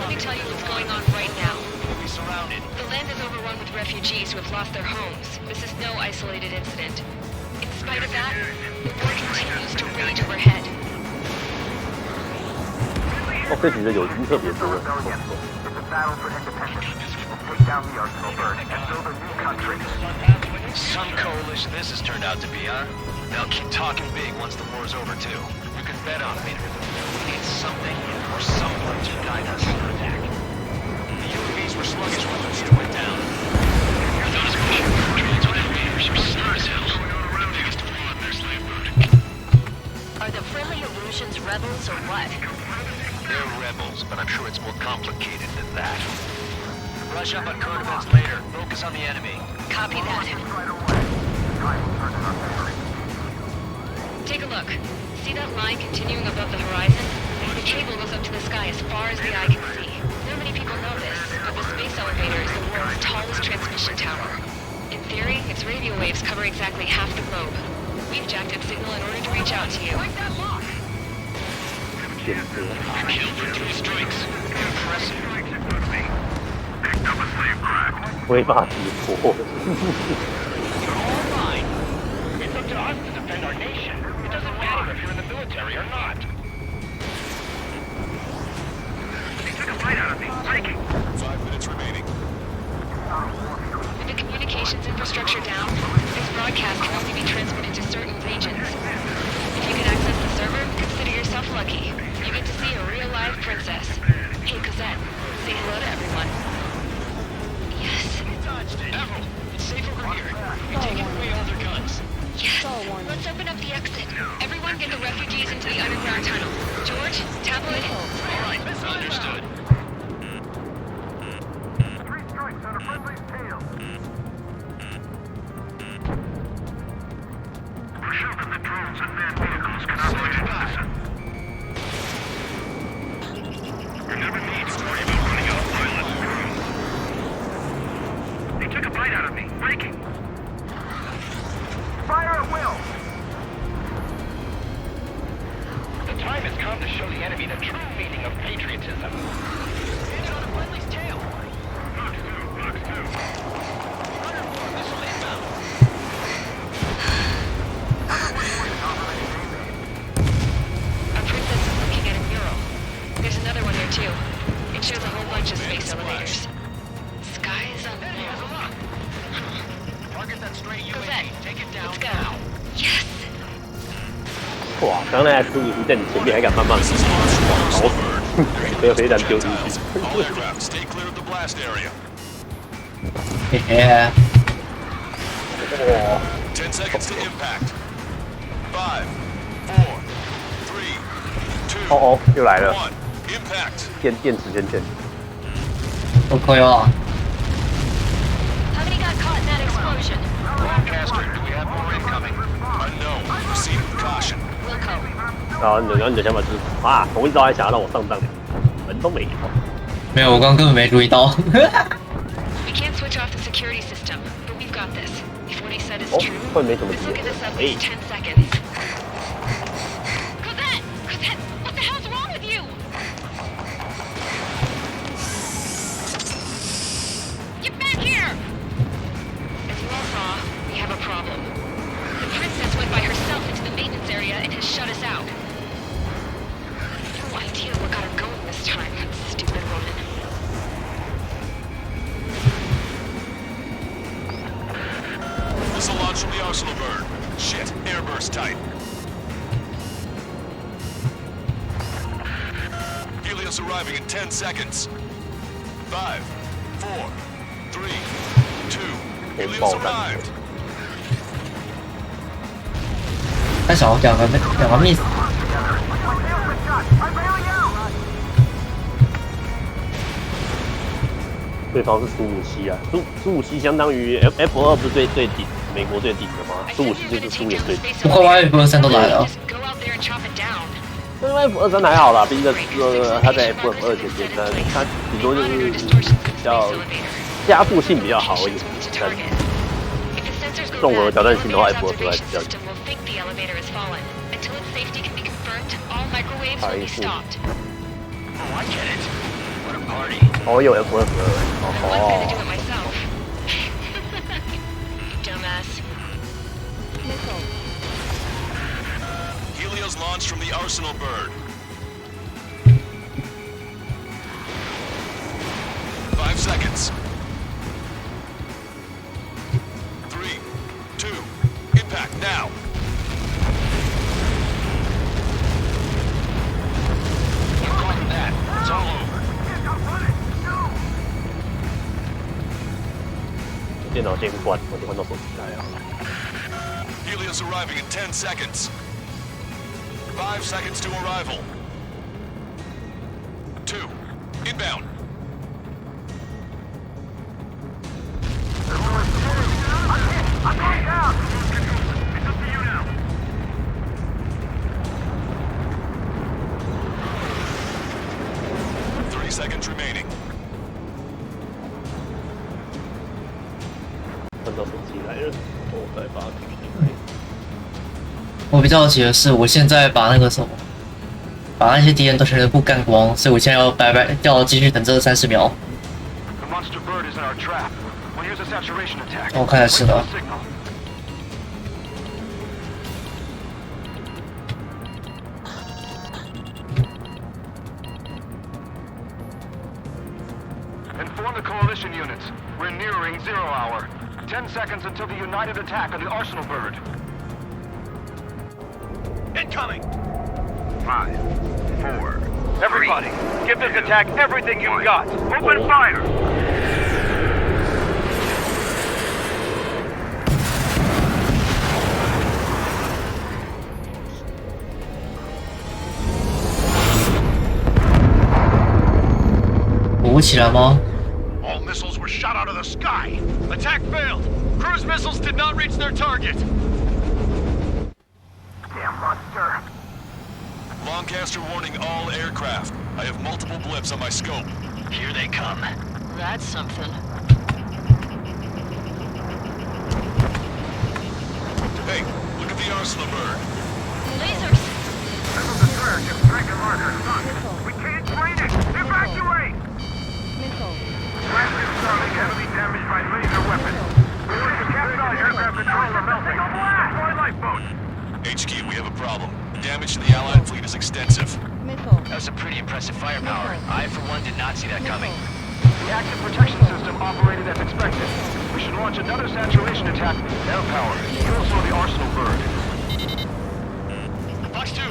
Speaker 8: Let me tell you what's going on right now. The land is overrun with refugees who have lost their homes. This is no isolated incident. In spite of that, the war continues to rage overhead.
Speaker 13: 哦，这集的友情特别多。
Speaker 7: Battle for independence. We'll take down the Arsenal bird and build a new country.
Speaker 6: Some coalition this has turned out to be, huh? They'll keep talking big once the war's over, too. You can bet on me. We need something or someone to guide us. The UAVs were sluggish when the leader went down.
Speaker 11: Those machine drones on elevators are smart as hell. Biggest flaw in their slave boat.
Speaker 8: Are the friendly Erusians rebels or what?
Speaker 6: They're rebels, but I'm sure it's more complicated than that. Brush up on current events later. Focus on the enemy.
Speaker 8: Copy that. Take a look. See that line continuing above the horizon? The cable goes up to the sky as far as the eye can see. Not many people know this, but the space elevator is the world's tallest transmission tower. In theory, its radio waves cover exactly half the globe. We've jacked up signal in order to reach out to you.
Speaker 11: Killed in 3 strikes. Impressive.
Speaker 5: Picked up a slave craft.
Speaker 13: 挥发体魄。
Speaker 6: It's up to us to defend our nation. It doesn't matter if you're in the military or not.
Speaker 7: He took a bite out of me. Breaking.
Speaker 4: 5 minutes remaining.
Speaker 8: With the communications infrastructure down, this broadcast can only be transmitted to certain regions. If you can access the server, consider yourself lucky. You get to see a real live princess. Hey, Cosette, say hello to everyone. Yes.
Speaker 6: Avril, it's safe over here. You're taking away all their guns.
Speaker 8: Yes. Let's open up the exit. Everyone get the refugees into the underground tunnel. George, tablet.
Speaker 6: All right, understood.
Speaker 7: 3 strikes on a friendly's tail. Presume that the drones and manned vehicles can operate in unison. You never need to worry about running out of pilots. He took a bite out of me. Breaking. Fire at will.
Speaker 6: The time has come to show the enemy the true meaning of patriotism. Landed on a friendly's tail.
Speaker 7: Box 2.
Speaker 6: Missile inbound.
Speaker 8: Our princess is looking at a mural. There's another one here too. It shows a whole bunch of space elevators. Skies on
Speaker 6: There he has a lock. Target that stray UAV.
Speaker 8: Cosette,
Speaker 6: Take it down
Speaker 8: let's go.
Speaker 6: now.
Speaker 8: Yes.
Speaker 13: 哇，刚才15已经在你前面，还敢慢慢跑，搞死！被飞弹丢进去。
Speaker 4: All aircraft, stay clear of the blast area.
Speaker 1: 嘿嘿。
Speaker 4: 10 seconds to impact. 5, 4, 3, 2,
Speaker 13: 哦，又来了，
Speaker 4: 1. Impact.
Speaker 13: 电池圈圈。
Speaker 1: OK 哦。
Speaker 8: How many got caught in that explosion?
Speaker 6: Lancaster, do we have more incoming?
Speaker 4: Unknown. Proceed with caution.
Speaker 8: Wilco.
Speaker 13: 然后你的想法就是啊，同一招还想要让我上当，门都没有。
Speaker 1: 没有，我刚刚根本没注意到。
Speaker 8: We can't switch off the security system, but we've got this. If what he said is true,
Speaker 13: 会没什么
Speaker 8: let's
Speaker 13: 敌
Speaker 8: look at
Speaker 13: 人
Speaker 8: this up
Speaker 13: 哎
Speaker 8: in 10 seconds. Cosette! Cosette! What the hell's wrong with you? Get back here! As you all saw, we have a problem. The princess went by herself into the maintenance area and has shut us out. No idea what got her going this time, stupid woman.
Speaker 4: Missile launch from the arsenal bird. Shit, airburst tight. Helios arriving in 10 seconds. 5, 4, 3, 2. Helios arrived.
Speaker 1: 太少两个 miss。
Speaker 13: 对方是苏57啊，苏57相当于 F2不是最顶，美国最顶的吗？苏57就是苏联最顶。
Speaker 1: 不过 F3都来了。
Speaker 13: 因为 F23还好啦，毕竟它在 F2前面，它顶多就是比较加速性比较好一点，但综合挑战性的话，F2还是比较强。还是。哦，有 F22，哦。
Speaker 4: Helios launched from the arsenal bird. 5 seconds. 3, 2, impact now.
Speaker 6: It's all over.
Speaker 13: 电脑先关，我就换到手机来啊。
Speaker 4: Helios arriving in 10 seconds. 5 seconds to arrival. 2, inbound.
Speaker 7: I'm going down! It's up to you now.
Speaker 4: 30 seconds remaining.
Speaker 13: 换到手机来了，我再把它举起来。
Speaker 1: 我比较好奇的是，我现在把那个什么，把那些敌人都全部干光，所以我现在要要继续等这30秒。
Speaker 7: The monster bird is in our trap. We'll use a saturation attack.
Speaker 1: 我看来是的。
Speaker 7: Inform the coalition units. We're nearing 0 hour. 10 seconds until the united attack on the Arsenal bird.
Speaker 5: Incoming!
Speaker 7: 5, 4. Everybody, give this attack everything you've got. Open fire!
Speaker 5: All missiles were shot out of the sky. Attack failed. Cruise missiles did not reach their target.
Speaker 7: Damn monster.
Speaker 4: Lancaster warning all aircraft. I have multiple blips on my scope.
Speaker 6: Here they come.
Speaker 8: That's something.
Speaker 4: Hey, look at the Arsenal bird.
Speaker 8: Lasers!
Speaker 7: Missile destroyer ship striking marker sunk. We can't train it! Evacuate! Flagship Starlink heavily damaged by laser weapons. We need to capsize aircraft controller melting. Deploy lifeboats!
Speaker 4: HQ, we have a problem. Damage to the Allied fleet is extensive.
Speaker 6: That's a pretty impressive firepower. I, for one, did not see that coming.
Speaker 7: The active protection system operated as expected. We should launch another saturation attack. Air power. Kill some of the Arsenal bird.
Speaker 5: Fox 2.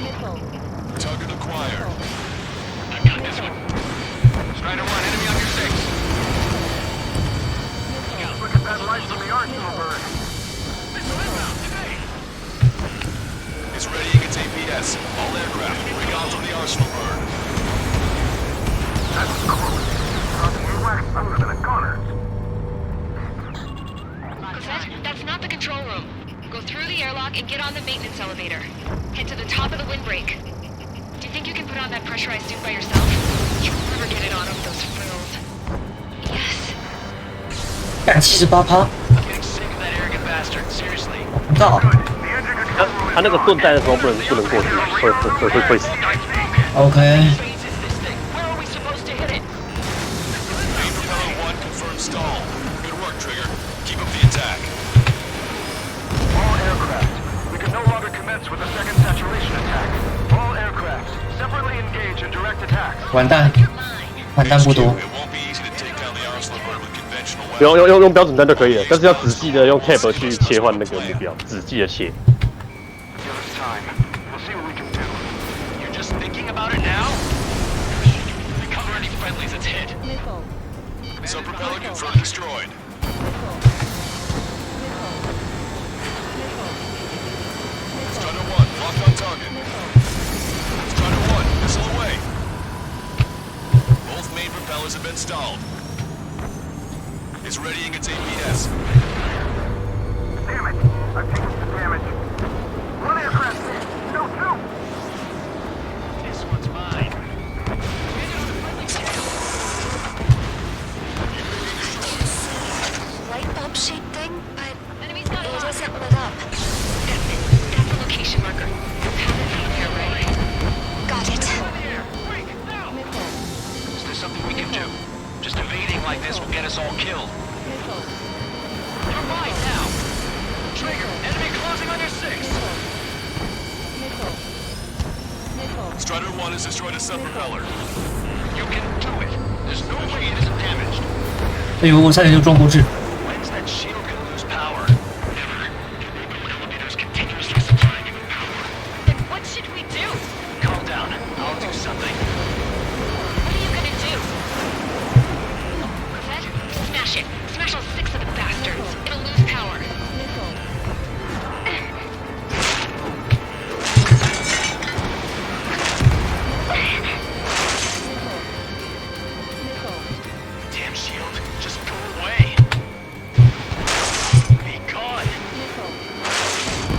Speaker 4: Target acquired.
Speaker 6: I've got this one. Strider 1, enemy on your 6.
Speaker 7: Look at that light from the Arsenal bird.
Speaker 4: It's readying its APS. All aircraft, bring on from the Arsenal bird.
Speaker 7: That's close. I'm gonna corner.
Speaker 8: That's not the control room. Go through the airlock and get on the maintenance elevator. Head to the top of the windbreak. Do you think you can put on that pressurized suit by yourself? You'll never get it on with those frills. Yes.
Speaker 1: 干78%。
Speaker 6: I'm getting sick of that arrogant bastard. Seriously.
Speaker 1: 不知道。
Speaker 13: 他那个盾在的时候不能过去，会死。
Speaker 1: OK。
Speaker 6: Where are we supposed to hit it?
Speaker 4: Main propeller 1 confirmed stall. Good work, Trigger. Keep up the attack.
Speaker 7: All aircraft. We can no longer commence with a second saturation attack. All aircraft, separately engage in direct attack.
Speaker 1: 完蛋，完蛋不多。
Speaker 4: It won't be easy to take down the Arsenal bird with conventional
Speaker 13: 不
Speaker 4: weapons.
Speaker 13: 用标准弹就可以了，但是要仔细的用 tab 去切换那个目标，仔细的切。
Speaker 7: Give us time. We'll see what we can do.
Speaker 6: You're just thinking about it now? Recover any friendlies it's hit.
Speaker 4: Some propeller confirmed destroyed. Strider 1, locked on target. Strider 1, missile away. Both main propellers have been stalled. It's readying its APS.
Speaker 7: Damn it! I've taken some damage. One aircraft hit. No, two!
Speaker 6: This one's mine.
Speaker 15: Light bulb shaped thing, but
Speaker 8: Enemy's got
Speaker 15: it
Speaker 8: a
Speaker 15: isn't lit up.
Speaker 8: That's a location marker. You have it from here, right?
Speaker 15: Got it.
Speaker 6: Is there something we can do? Just evading like this will get us all killed. You're mine now. Trigger, enemy closing on your 6.
Speaker 4: Strider 1 has destroyed a sub-propeller.
Speaker 6: You can do it. There's no way it isn't damaged.
Speaker 1: 哎呦，我差点就撞过去。
Speaker 6: When's that shield gonna lose power? Never. Elevator's continuously supplying it with power.
Speaker 8: Then what should we do?
Speaker 6: Calm down. I'll do something.
Speaker 8: What are you gonna do? Cosette, smash it. Smash all 6 of the bastards. It'll lose power.
Speaker 6: Damn shield. Just go away. Be gone.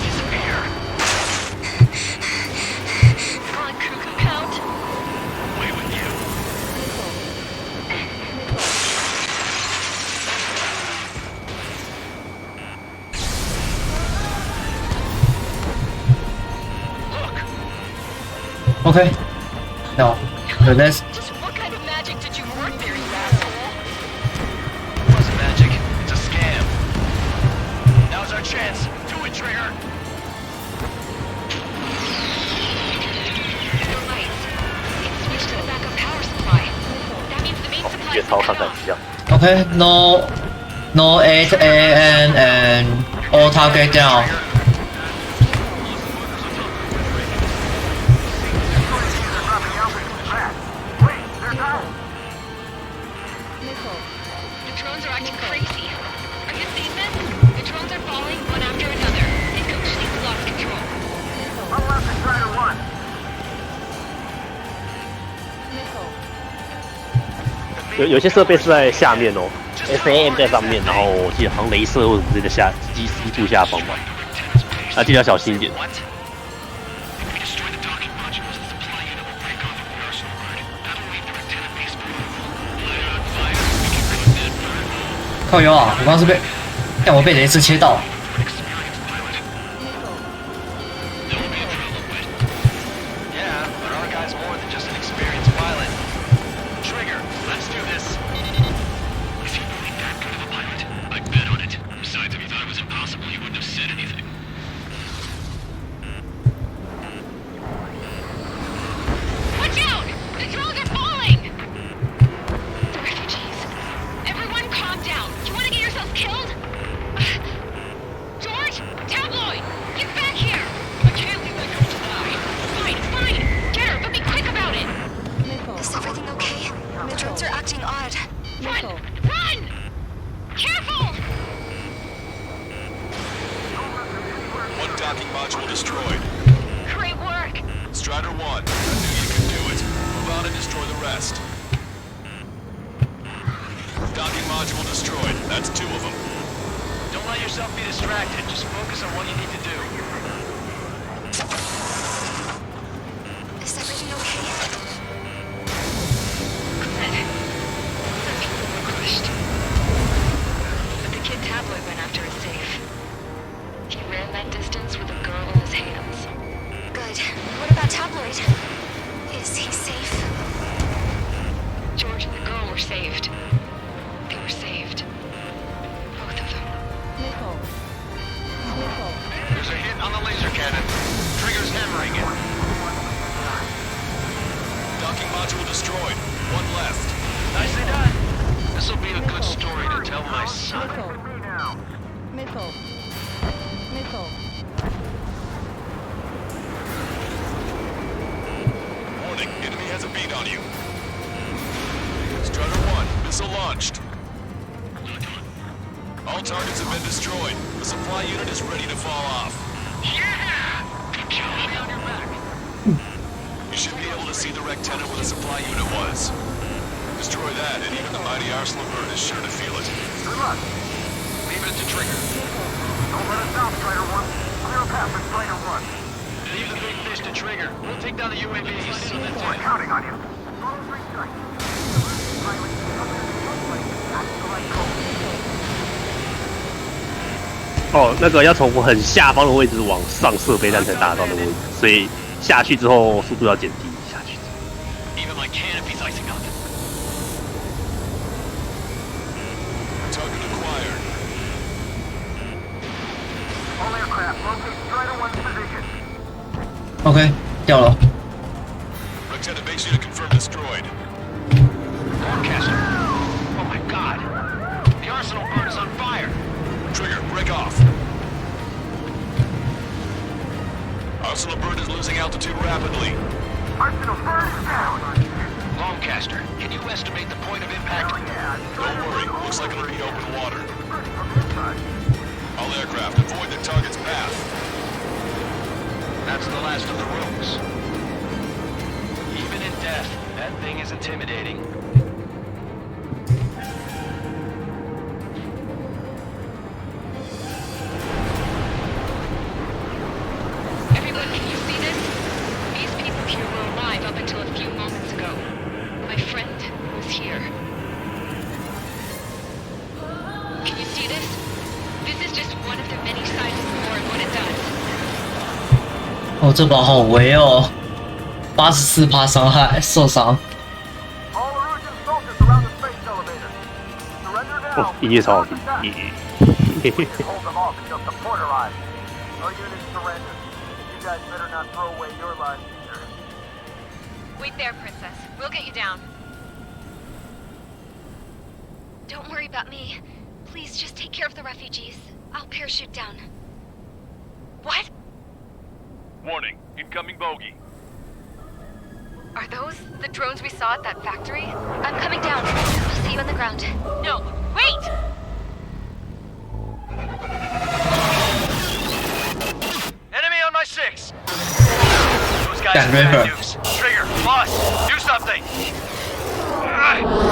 Speaker 6: Disappear.
Speaker 8: Come on, cuckoo count.
Speaker 6: Away with you.
Speaker 1: OK。No. The rest.
Speaker 8: Just what kind of magic did you work there, you asshole?
Speaker 6: It wasn't magic. It's a
Speaker 13: 超看看一样。
Speaker 1: Okay, no 8 and all target down.
Speaker 8: The drones are acting crazy. Are you seeing this? The drones are falling one after another. They've completely lost control.
Speaker 7: I'll left to Strider 1.
Speaker 13: 有些设备是在下面哦 ，SAM 在上面，然后我记得好像雷射或者是在下机柱下方吧，啊，记得要小心一点。
Speaker 1: 靠腰啊！我刚刚是被，但我被雷射切到。
Speaker 6: Yeah, but our guy's more than just an experienced pilot. Trigger, let's do this.
Speaker 11: Is he really that good of a pilot? I'd bet on it. Besides, if you thought it was impossible, you wouldn't have said anything.
Speaker 8: Watch out! The drones are falling! The refugees. Everyone calm down. You want to get yourself killed? George? Tabloid! Get back here! I can't leave that girl to die. Fine. Get her, but be quick about it!
Speaker 15: Is everything okay? The drones are acting odd.
Speaker 8: Run! Careful!
Speaker 4: One docking module destroyed.
Speaker 8: Great work!
Speaker 4: Strider 1, I knew you could do it. Move on and destroy the rest. Docking module destroyed. That's 2 of them.
Speaker 6: Don't let yourself be distracted. Just focus on what you need to do.
Speaker 15: Is everything okay?
Speaker 8: Some people were crushed. But the kid Tabloid went after his safe. He ran that distance with a girl in his hands.
Speaker 15: Good. What about Tabloid? Is he safe?
Speaker 8: George and the girl were saved. They were saved. Both of them.
Speaker 6: There's a hit on the laser cannon. Trigger's hammering it.
Speaker 4: Docking module destroyed. 1 left.
Speaker 6: Nicely done. This'll be a good story to tell my son.
Speaker 4: Warning, enemy has a beat on you. Strider 1, missile launched. All targets have been destroyed. The supply unit is ready to fall off.
Speaker 11: Yeah! Good job.
Speaker 6: On your back.
Speaker 4: You should be able to see the rectenna where the supply unit was. Destroy that, and even the mighty Arsenal bird is sure to feel it.
Speaker 7: Good luck.
Speaker 6: Leave it to Trigger.
Speaker 7: Don't let us down, Strider 1. Clear a path for Strider 1.
Speaker 6: Leave the big fish to Trigger. We'll take down the UAVs.
Speaker 7: We're counting on you. Total 3 strikes. Pilot,
Speaker 13: 哦，那个要从很下方的位置往上射飞弹才打到那个位置，所以下去之后速度要减低。下去。
Speaker 11: Even my canopy's icing up.
Speaker 4: Target acquired.
Speaker 7: all aircraft, locate Strider 1's position.
Speaker 1: OK， 掉了。
Speaker 4: Rectenna base unit confirmed destroyed.
Speaker 6: Broadcaster. Oh my god. The Arsenal bird is on fire.
Speaker 4: Trigger, break off. Arsenal bird is losing altitude rapidly.
Speaker 7: Arsenal bird is down.
Speaker 6: Longcaster, can you estimate the point of impact?
Speaker 4: Don't worry, looks like it'll be open water. All aircraft, avoid the target's path.
Speaker 6: That's the last of the rooms. Even in death, that thing is intimidating.
Speaker 8: Everyone, can you see this? These people here were alive up until a few moments ago. My friend was here. Can you see this? This is just one of the many sides of war and what it does.
Speaker 1: 哦，这把好围哦，84%伤害受伤。
Speaker 13: 哦，音乐超好听，耶！
Speaker 7: Hold them off until support arrives. Our unit surrenders. You guys better not throw away your lives either.
Speaker 8: Wait there, Princess. We'll get you down. Don't worry about me. Please just take care of the refugees. I'll parachute down. What?
Speaker 5: Warning, incoming bogey.
Speaker 8: Are those the drones we saw at that factory? I'm coming down. I'll see you on the ground. No, wait!
Speaker 6: Enemy on my 6. Those guys have nukes. Trigger, boss, do something.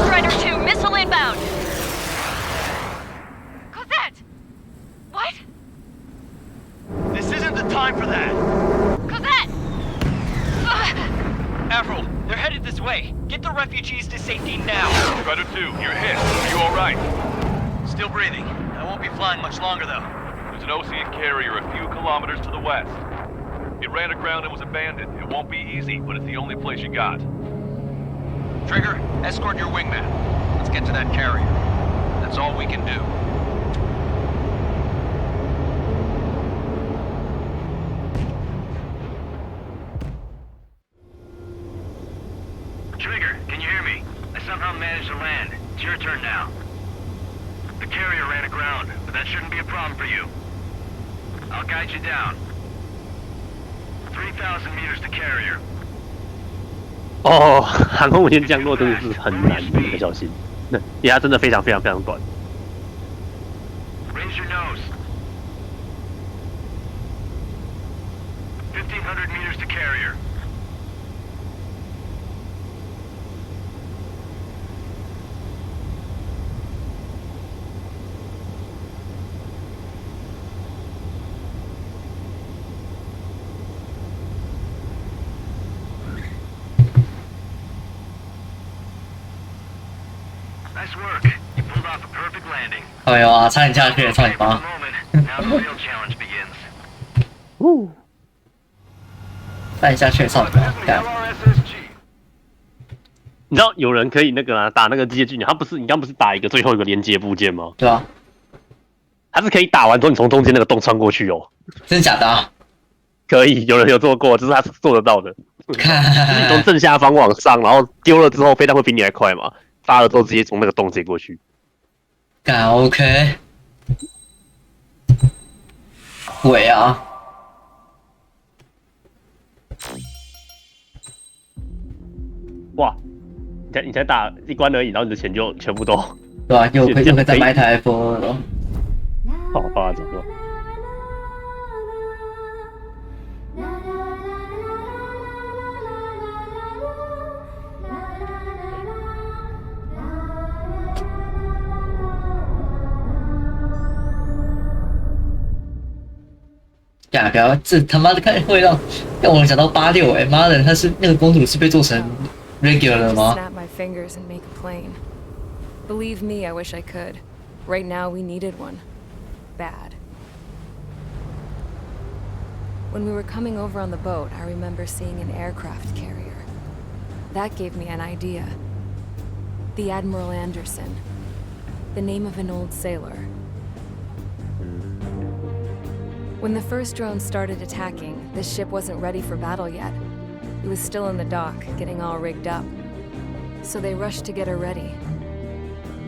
Speaker 8: Strider 2, missile inbound. Cosette! What?
Speaker 6: This isn't the time for that.
Speaker 8: Cosette!
Speaker 6: Avril, they're headed this way. Get the refugees to safety now.
Speaker 5: Strider 2, you're hit. Are you alright?
Speaker 6: Still breathing. I won't be flying much longer, though.
Speaker 5: There's an Ocean carrier a few kilometers to the west. It ran aground and was abandoned. It won't be easy, but it's the only place you got.
Speaker 6: Trigger, escort your wingman. Let's get to that carrier. That's all we can do.
Speaker 11: Trigger, can you hear me? I somehow managed to land. It's your turn now. The carrier ran aground, but that shouldn't be a problem for you. I'll guide you down. 3,000 meters to carrier.
Speaker 13: 哦，航空母舰降落真的是很难，你要小心。因为它真的非常短。
Speaker 11: Raise your nose. 1,500 meters to carrier. Nice work. You pulled off a perfect landing.
Speaker 1: 哎呦啊，差点下去了，操你妈！
Speaker 11: Now the real challenge begins.
Speaker 1: 差点下去了，操你妈！干！
Speaker 13: 你知道有人可以那个啊，打那个机械巨鸟，他不是你刚不是打一个最后一个连接部件吗？
Speaker 1: 对啊，
Speaker 13: 他是可以打完之后你从中间那个洞穿过去哦。
Speaker 1: 真的假的啊？
Speaker 13: 可以，有人有做过，就是他是做得到的。
Speaker 1: 看，
Speaker 13: 你从正下方往上，然后丢了之后飞弹会比你还快嘛？发了之后直接从那个洞接过去。
Speaker 1: 干 OK。鬼啊！
Speaker 13: 哇！你才打一关而已，然后你的钱就全部都
Speaker 1: 对吧、啊？又可以再买一台 F2了。
Speaker 13: 好夸张哦！
Speaker 1: 不要，这他妈的看会让我想到86哎，妈的，他是那个公主是被做成 regular 的吗？
Speaker 14: Snap my fingers and make a plane. Believe me, I wish I could. Right now, we needed one. Bad. When we were coming over on the boat, I remember seeing an aircraft carrier. That gave me an idea. The Admiral Anderson. The name of an old sailor. When the first drone started attacking, this ship wasn't ready for battle yet. It was still in the dock, getting all rigged up. So they rushed to get her ready.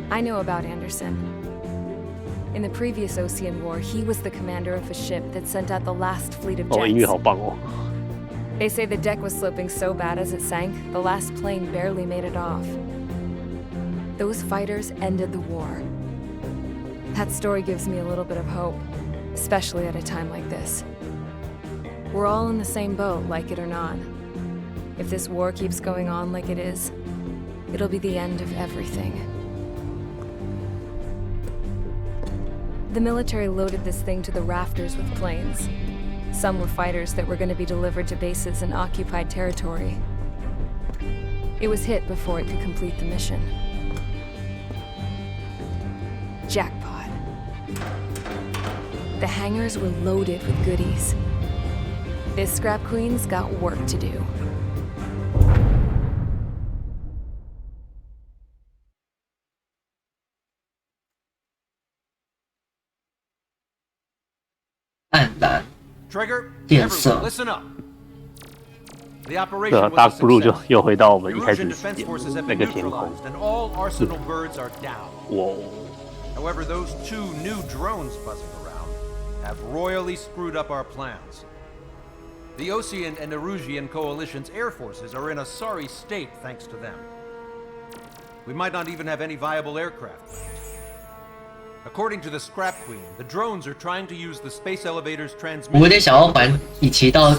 Speaker 14: I know about Anderson. In the previous Ocean War, he was the commander of a ship that sent out the last fleet of jets.
Speaker 13: 音乐好棒哦。
Speaker 14: They say the deck was sloping so bad as it sank, the last plane barely made it off. Those fighters ended the war. That story gives me a little bit of hope. Especially at a time like this. We're all in the same boat, like it or not. If this war keeps going on like it is, it'll be the end of everything. The military loaded this thing to the rafters with planes. Some were fighters that were going to be delivered to bases in occupied territory. It was hit before it could complete the mission. Jackpot. The hangars were loaded with goodies. This scrap queen's got work to do.
Speaker 12: Trigger,
Speaker 1: 变色。
Speaker 12: listen up. The
Speaker 13: 对啊
Speaker 12: operation
Speaker 13: ，Dark
Speaker 12: was a
Speaker 13: Blue 就
Speaker 12: success.
Speaker 13: 又回到我们一开
Speaker 12: Erusian
Speaker 13: 始
Speaker 12: defense forces have
Speaker 13: 那
Speaker 12: been
Speaker 13: 个天空。
Speaker 12: neutralized, and all Arsenal birds are down.
Speaker 13: 哇，
Speaker 12: However, those 2 new drones buzzing around have royally screwed up our plans. The Osean and Erusian coalition's air forces are in a sorry state thanks to them. We might not even have any viable aircraft left. According to the Scrap Queen, the drones are trying to use the space elevator's
Speaker 1: 我有
Speaker 12: transmission.
Speaker 1: 点想要玩一起到玩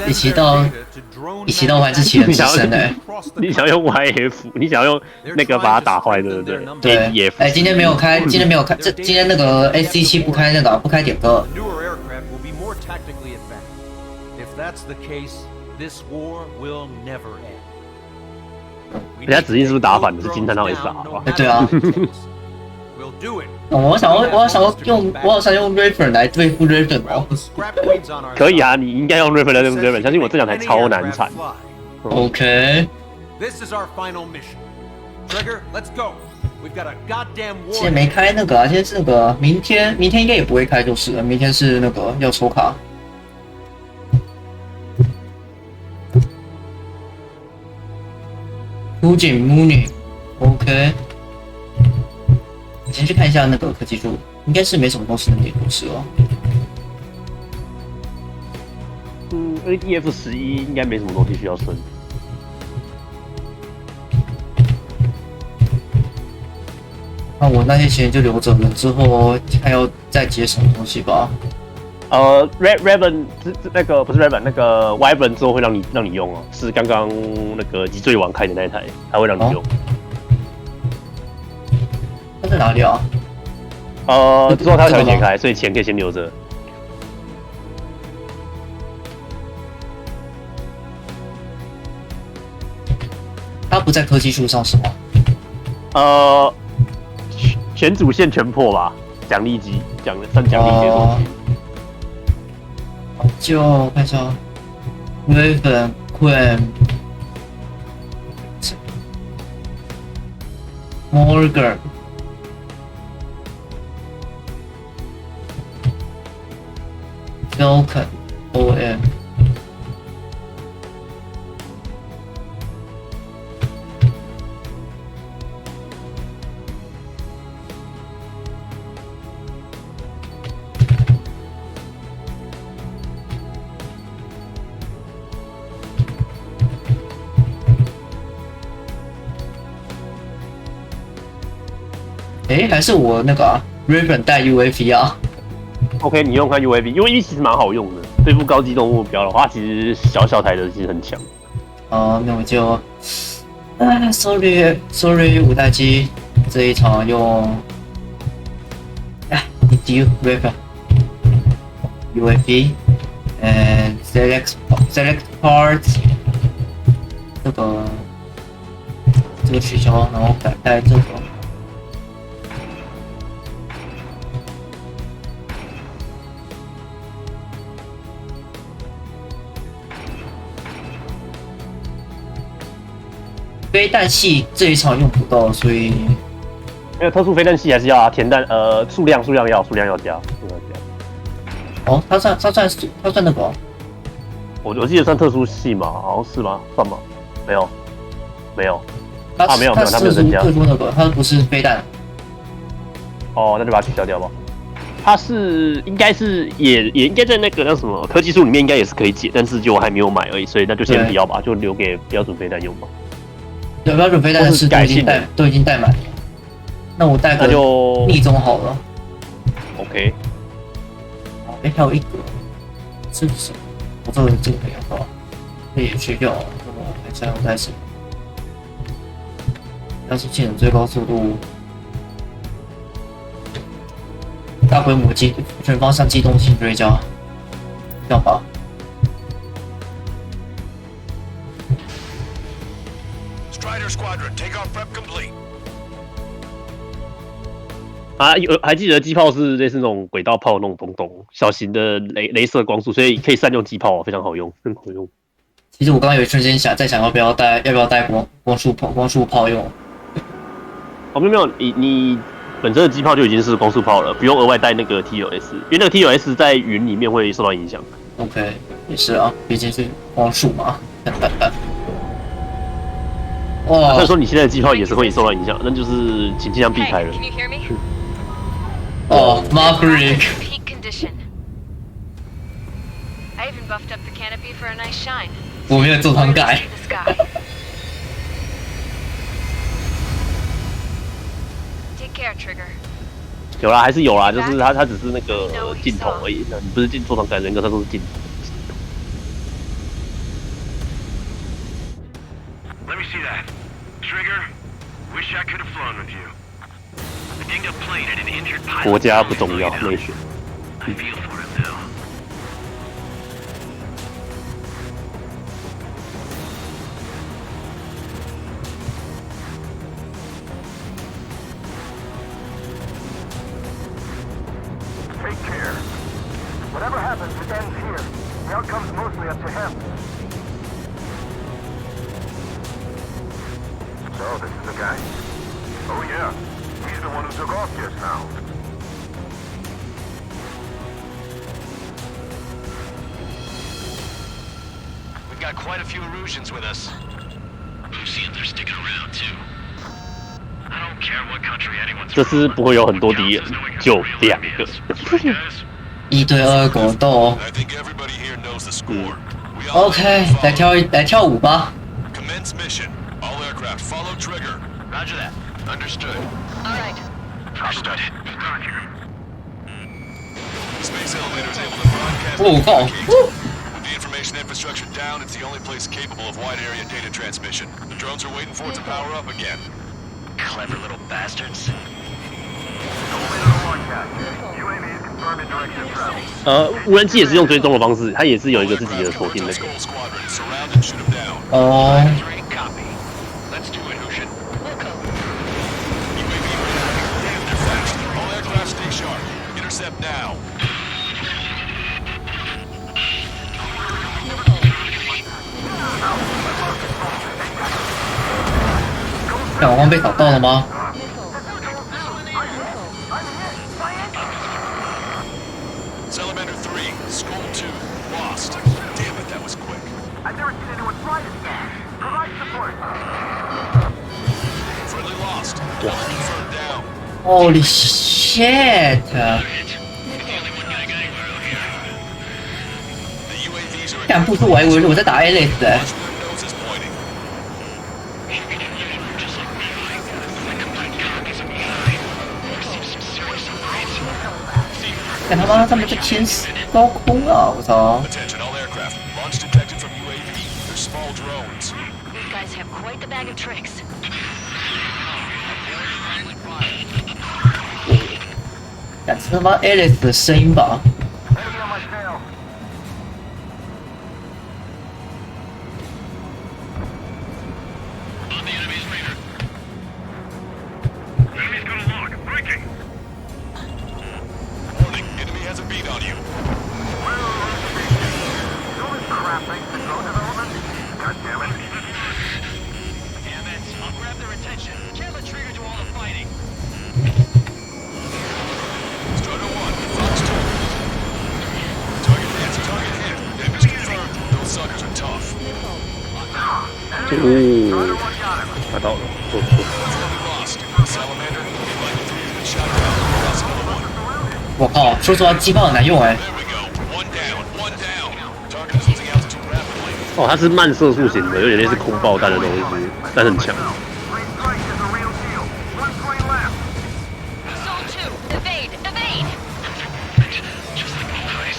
Speaker 1: 之前的之声的。
Speaker 13: 你想用 YF， 你想用那个把它打坏，对不对？
Speaker 1: 对。哎，今天没有开，今天那个 SC7不开那个不开点歌。
Speaker 12: Newer aircraft will be more tactically advanced. If that's the case, this war will never end.
Speaker 13: 人家指令是不是打反的？是金蛋到 S 啊？
Speaker 1: 对啊。我想用 Raven 来对付 Raven 哦。
Speaker 13: 可以啊，你应该用 Raven 来对付 Raven，相信我这两台超难产。
Speaker 1: OK。
Speaker 12: This is our final mission. Trigger, let's go. We've got a goddamn war.
Speaker 1: 现在没开那个啊，现在是那个明天应该也不会开就是了，明天是那个要抽卡。古井 Mooney，OK。先去看一下那个科技树，应该是没什么东西能点就是哦。
Speaker 13: ADF11应该没什么东西需要升。
Speaker 1: 那我那些钱就留着了，之后还要再接什么东西吧。
Speaker 13: Raven 那个不是 Raven， 那个 Wyvern 之后会让你用哦，是刚刚那个脊椎王开的那一台，它会让你用。
Speaker 1: 它在哪里啊？
Speaker 13: 之后它才会解开，所以钱可以先留着。
Speaker 1: 它不在科技树上是吗？
Speaker 13: 全主线全破吧，奖励机算奖励接受机。
Speaker 1: 就看一下 Raven Queen Morgan。Falcon OM。 哎，还是我那个啊 Raven 带 UAV 啊。
Speaker 13: OK， 你用看 UAV 其实蛮好用的，对付高机动目标的话，其实小台的其实很强。
Speaker 1: 那我就，sorry， 五代机这一场用，DU Raven UAV and select parts， 这个取消，然后改带这个。 飞弹系这一场用不到，所以
Speaker 13: 没有特殊飞弹系还是要啊，填弹数量要加。
Speaker 1: 哦，它算那个、哦，
Speaker 13: 我记得算特殊系嘛，好像是吗？算吗？没有，没有，没有，它没有增加。
Speaker 1: 特殊那个，它不是飞弹。
Speaker 13: 哦，那就把它取消掉吧。它是应该是也应该在那个叫什么科技树里面应该也是可以解，但是就还没有买而已，所以那就先不要吧，就留给标准飞弹用吧。
Speaker 1: 对，标准飞弹是都已经带满了，那我带个逆中好了。
Speaker 13: OK。
Speaker 1: 哎，还有一个，是不是？我这个可以用到，可以去掉。那么我看一下我带什么？要是技能最高速度，大规模全方向机动性追加，这样吧。
Speaker 4: Strider Squadron, takeoff prep complete.
Speaker 13: 还记得机炮是类似那种轨道炮那种东小型的雷射光束，所以可以善用机炮，非常好用，很好用。
Speaker 1: 其实我刚刚有一瞬间在想要不要带光束炮用。
Speaker 13: 哦，没有，你本身的机炮就已经是光束炮了，不用额外带那个 TLS， 因为那个 TLS 在云里面会受到影响。
Speaker 1: OK， 也是啊，毕竟是光束嘛。哇！
Speaker 13: 所以说你现在的计划也是会受到影响，那就是请尽量避开了。
Speaker 1: 哦 ，Margaret。
Speaker 8: I even buffed up the canopy for a nice shine.
Speaker 1: 我没有做汤盖。
Speaker 8: Take care, Trigger.
Speaker 13: 有啦，还是有啦，就是它只是那个镜头而已，你不是做汤盖，人格它都是镜头。
Speaker 11: Let me see that. Trigger, wish I could have flown with you. The dinged up plane had an injured pilot.
Speaker 13: 国家不重要，内选。
Speaker 11: I feel for him now.
Speaker 7: Take care. Whatever happens, it ends here. The outcome's mostly up to him. So, this is the guy? Oh yeah. He's the one who took off just now.
Speaker 6: We've got quite a few Erusians with us.
Speaker 11: Lucians are sticking around too. I don't care what country anyone's
Speaker 13: 这次不会有很多敌人，就2个。
Speaker 1: 1对2国斗。OK， 来跳舞吧。
Speaker 4: Commence mission. All aircraft follow trigger.
Speaker 6: Roger that. Understood.
Speaker 8: All right.
Speaker 11: Understood.
Speaker 4: Space elevator is able to broadcast. With the information infrastructure down, it's the only place capable of wide area data transmission. The drones are waiting for it to power up again.
Speaker 6: Clever little bastards.
Speaker 7: UAV is confirmed in direction travel.
Speaker 13: 无人机也是用追踪的方式，它也是有一个自己的锁定那个。
Speaker 1: 哦。
Speaker 6: Let's do it, Hushin.
Speaker 4: All aircraft stay sharp. Intercept now.
Speaker 1: 小光被打到了吗？
Speaker 4: Salamander 3, Scroll 2, lost. Damn it, that was quick.
Speaker 7: I've never seen anyone fly this fast. Provide support.
Speaker 4: Friendly lost. Confirmed down.
Speaker 1: Holy shit!
Speaker 4: The UAVs are
Speaker 1: 干不出我还以为我在打 Alice 哎。
Speaker 4: nose is pointing.
Speaker 1: 干他妈，他们这天使高空啊！我操！
Speaker 4: Attention all aircraft. Launch detected from UAV. They're small drones.
Speaker 8: These guys have quite the bag of tricks.
Speaker 1: 干是他妈 Alice 的声音吧？
Speaker 7: Enemy on my tail.
Speaker 11: On the enemy's radar. Enemy's got a lock. Breaking.
Speaker 4: Warning, enemy has a beat on you.
Speaker 7: All this crap thanks to drone development? God damn it.
Speaker 6: Damn it. I'll grab their attention. Can't let Trigger do all the fighting.
Speaker 4: Strider 1, Fox 2. Target hit. Damage confirmed. Those suckers are tough.
Speaker 13: 打到了，不错。
Speaker 4: Lost. Salamander, Viking 3 has been shot down. Lost another one.
Speaker 1: 我靠，说实话机炮很难用哎。
Speaker 4: There we go. One down. Target is losing altitude rapidly.
Speaker 13: 哦，它是慢射速型的，有点类似空爆弹的东西，但很强。
Speaker 7: Green strike is a real deal. One plane left.
Speaker 8: Soul 2, evade! Evade!
Speaker 11: Just like always.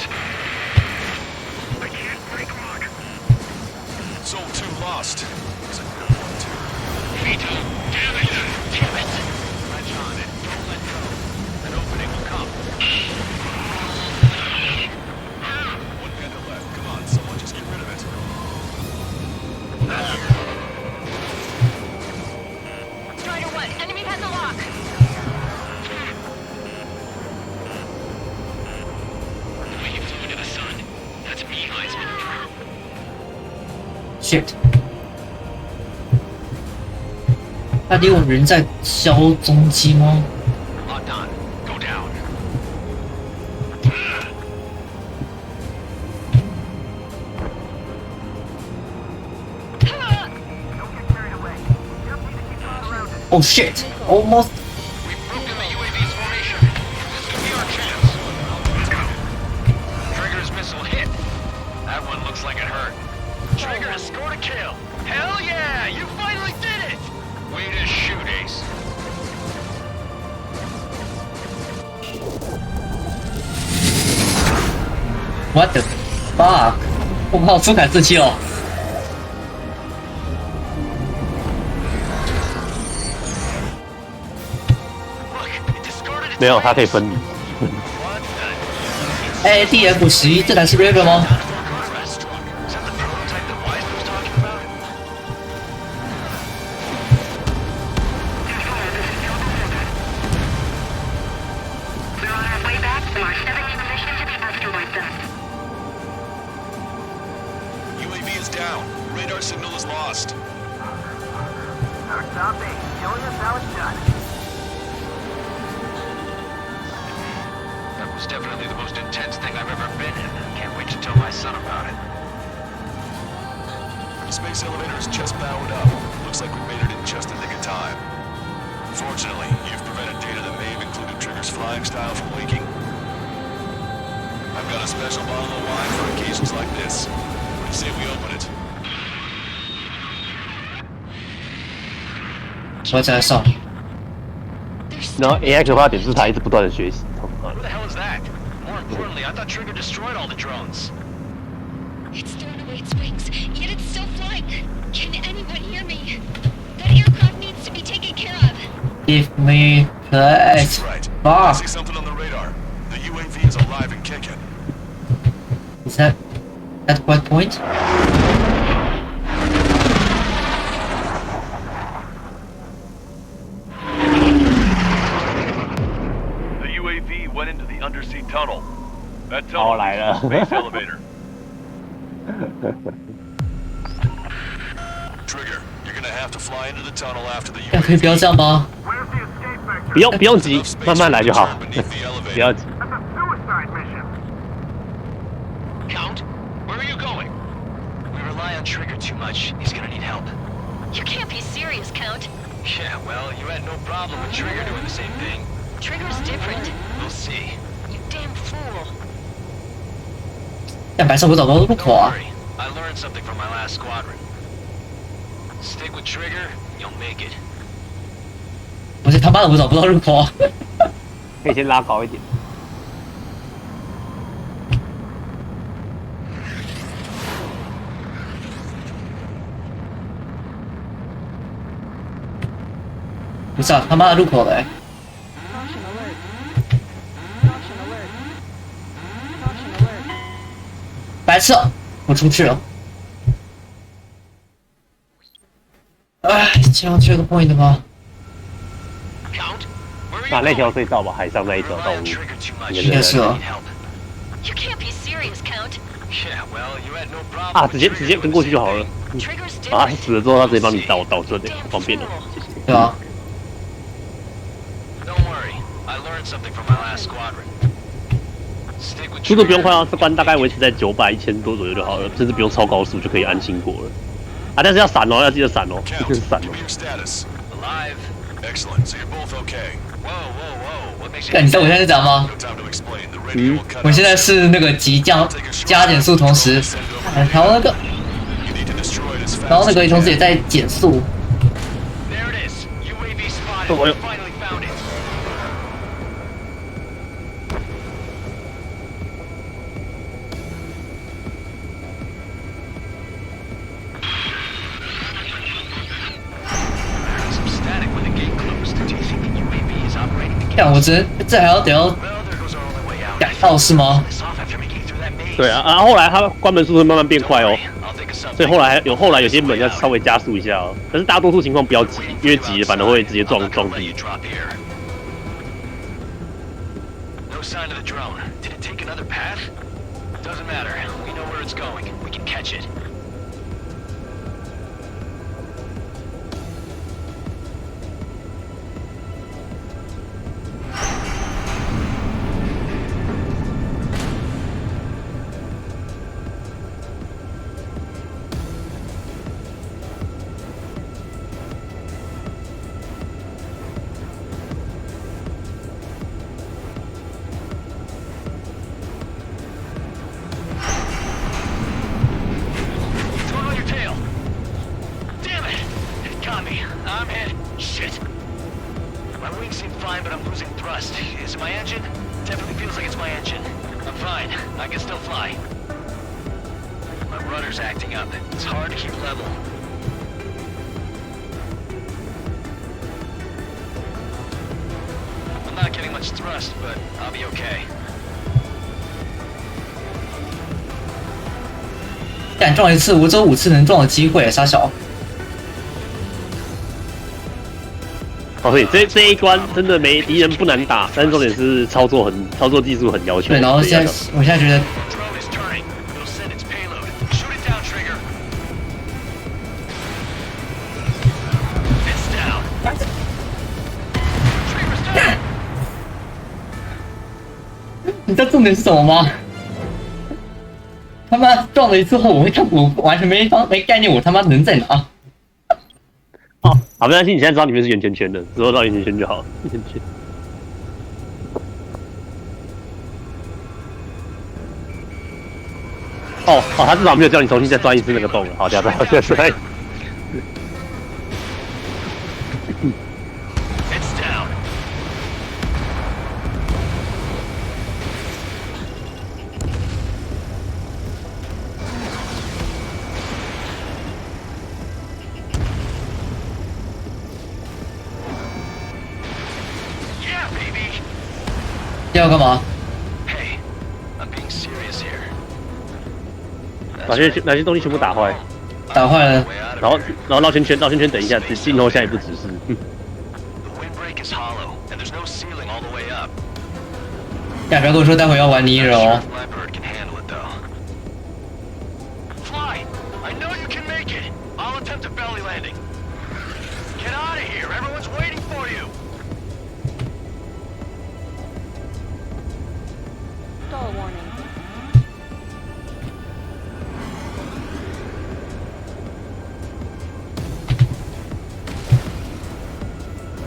Speaker 11: I can't break lock.
Speaker 4: Soul 2 lost. It's a good one, too.
Speaker 11: Vito, damn it! Damn it!
Speaker 6: Latch on it. Don't let go. An opening will come.
Speaker 4: One panda left. Come on, someone just get rid of it.
Speaker 8: Strider 1, enemy has a lock!
Speaker 11: The way you flew into the sun. That's me, Heisman.
Speaker 1: Shit！ 他利用人在消踪机吗？
Speaker 6: Locked on. Go down.
Speaker 7: Don't get carried away.
Speaker 1: Oh shit! Almost.
Speaker 6: We've broken the UAV's formation. This could be our chance. Trigger's missile hit. That one looks like it hurt. Trigger has scored a kill. Hell yeah! You finally did it! Way to shoot, Ace.
Speaker 1: What the fuck？ 我靠，出感四期了。
Speaker 13: 没有，它可以分离。
Speaker 1: 哎 ，DF11，这台是 Raven 吗？UAV
Speaker 4: is down. Radar signal is lost.
Speaker 7: Our top 8, showing us how it's done.
Speaker 6: That was definitely the most intense thing I've ever been in. Can't wait to tell my son about it.
Speaker 4: The space elevator is just powered up. Looks like we made it in just the nick of time. Fortunately, you've prevented data that may have included Trigger's flying style from leaking. I've got a special bottle of wine for occasions like this. What do you say we open it?
Speaker 1: 我再来上。
Speaker 13: 然后 AI 可怕的点是它一直不断的学习。
Speaker 6: Who the hell is that? More importantly, I thought Trigger destroyed all the drones.
Speaker 8: It's thrown away its wings, yet it's still flying. Can anyone hear me? That aircraft needs to be taken care of.
Speaker 1: Give me the
Speaker 4: She's right. I see something on the radar. The UAV is alive and kicking.
Speaker 1: Is that at what point?
Speaker 3: The UAV went into the undersea tunnel. That tunnel is the space elevator.
Speaker 4: Trigger, you're gonna have to fly into the tunnel after the
Speaker 1: 可以不要这样吗？
Speaker 13: 不用急，慢慢来就好，不要急。
Speaker 6: Count, where are you going? We rely on Trigger too much. He's gonna need help.
Speaker 8: You can't be serious, Count.
Speaker 6: Yeah, well, you had no problem with Trigger doing the same thing.
Speaker 8: Trigger's different.
Speaker 6: We'll see.
Speaker 8: You damn fool.
Speaker 1: 但白色我找不到入口啊！
Speaker 6: I learned something from my last squadron. Stick with Trigger, you'll make it.
Speaker 1: 我这他妈的我找不到入口啊！
Speaker 13: 可以先拉高一点。
Speaker 1: 不是啊，他妈的入口嘞！白痴，我出去了。哎，这样这个 point 吗？
Speaker 13: 那条隧道吧，海上那一条道路，
Speaker 1: 应该是哦。
Speaker 8: You can't be serious, Count.
Speaker 6: Yeah, well, you had no problem.
Speaker 13: 啊，直接跟过去就好了。啊，死了之后他直接帮你导正的，方便的。
Speaker 1: 对啊。
Speaker 6: Don't worry, I learned something from my last squadron.
Speaker 13: 速度不用快啊，这关大概维持在900、1000多左右就好了，甚至不用超高速就可以安心过了。啊，但是要闪哦，要记得闪哦，一定是闪哦。
Speaker 6: Alive.
Speaker 4: Excellent. So you're both okay.
Speaker 6: Whoa, whoa, whoa. What makes
Speaker 1: 看，你知道我现在是怎样吗？我现在是那个急降加减速同时，然后那个同时也在减速。
Speaker 6: There it is. UAV spotted. We finally found it.
Speaker 1: 看，我这还要得要改道是吗？
Speaker 13: 对啊，啊，后来它关门速度会慢慢变快哦，所以后来有些门要稍微加速一下哦。但是大多数情况不要急，因为急反而会直接撞地。
Speaker 6: No sign of the drone. Did it take another path? Doesn't matter. We know where it's going. We can catch it. fine. I can still fly. My rudder's acting up. It's hard to keep level. I'm not getting much thrust, but I'll be okay.
Speaker 1: 敢撞一次，我只有5次能撞的机会，傻小。
Speaker 13: 哦，所以这一关真的没敌人不难打，但是重点是操作技术很要求。
Speaker 1: 对，然后我现在觉得。 你知道重点是什么吗？他妈撞了一次后，我完全没概念，我他妈人在哪？
Speaker 13: 哦，好，没关系，你现在知道里面是圆圈圈的，之后绕圆圈圈就好了。圆圈。哦，他至少没有叫你重新再钻一次那个洞了。好，这样再。
Speaker 1: 要干嘛？
Speaker 13: 把那些东西全部打坏，
Speaker 1: 打坏了，
Speaker 13: 然后绕圈圈，等一下，镜头下一步指示。
Speaker 1: 呀，不要跟我说待会要玩尼尔哦。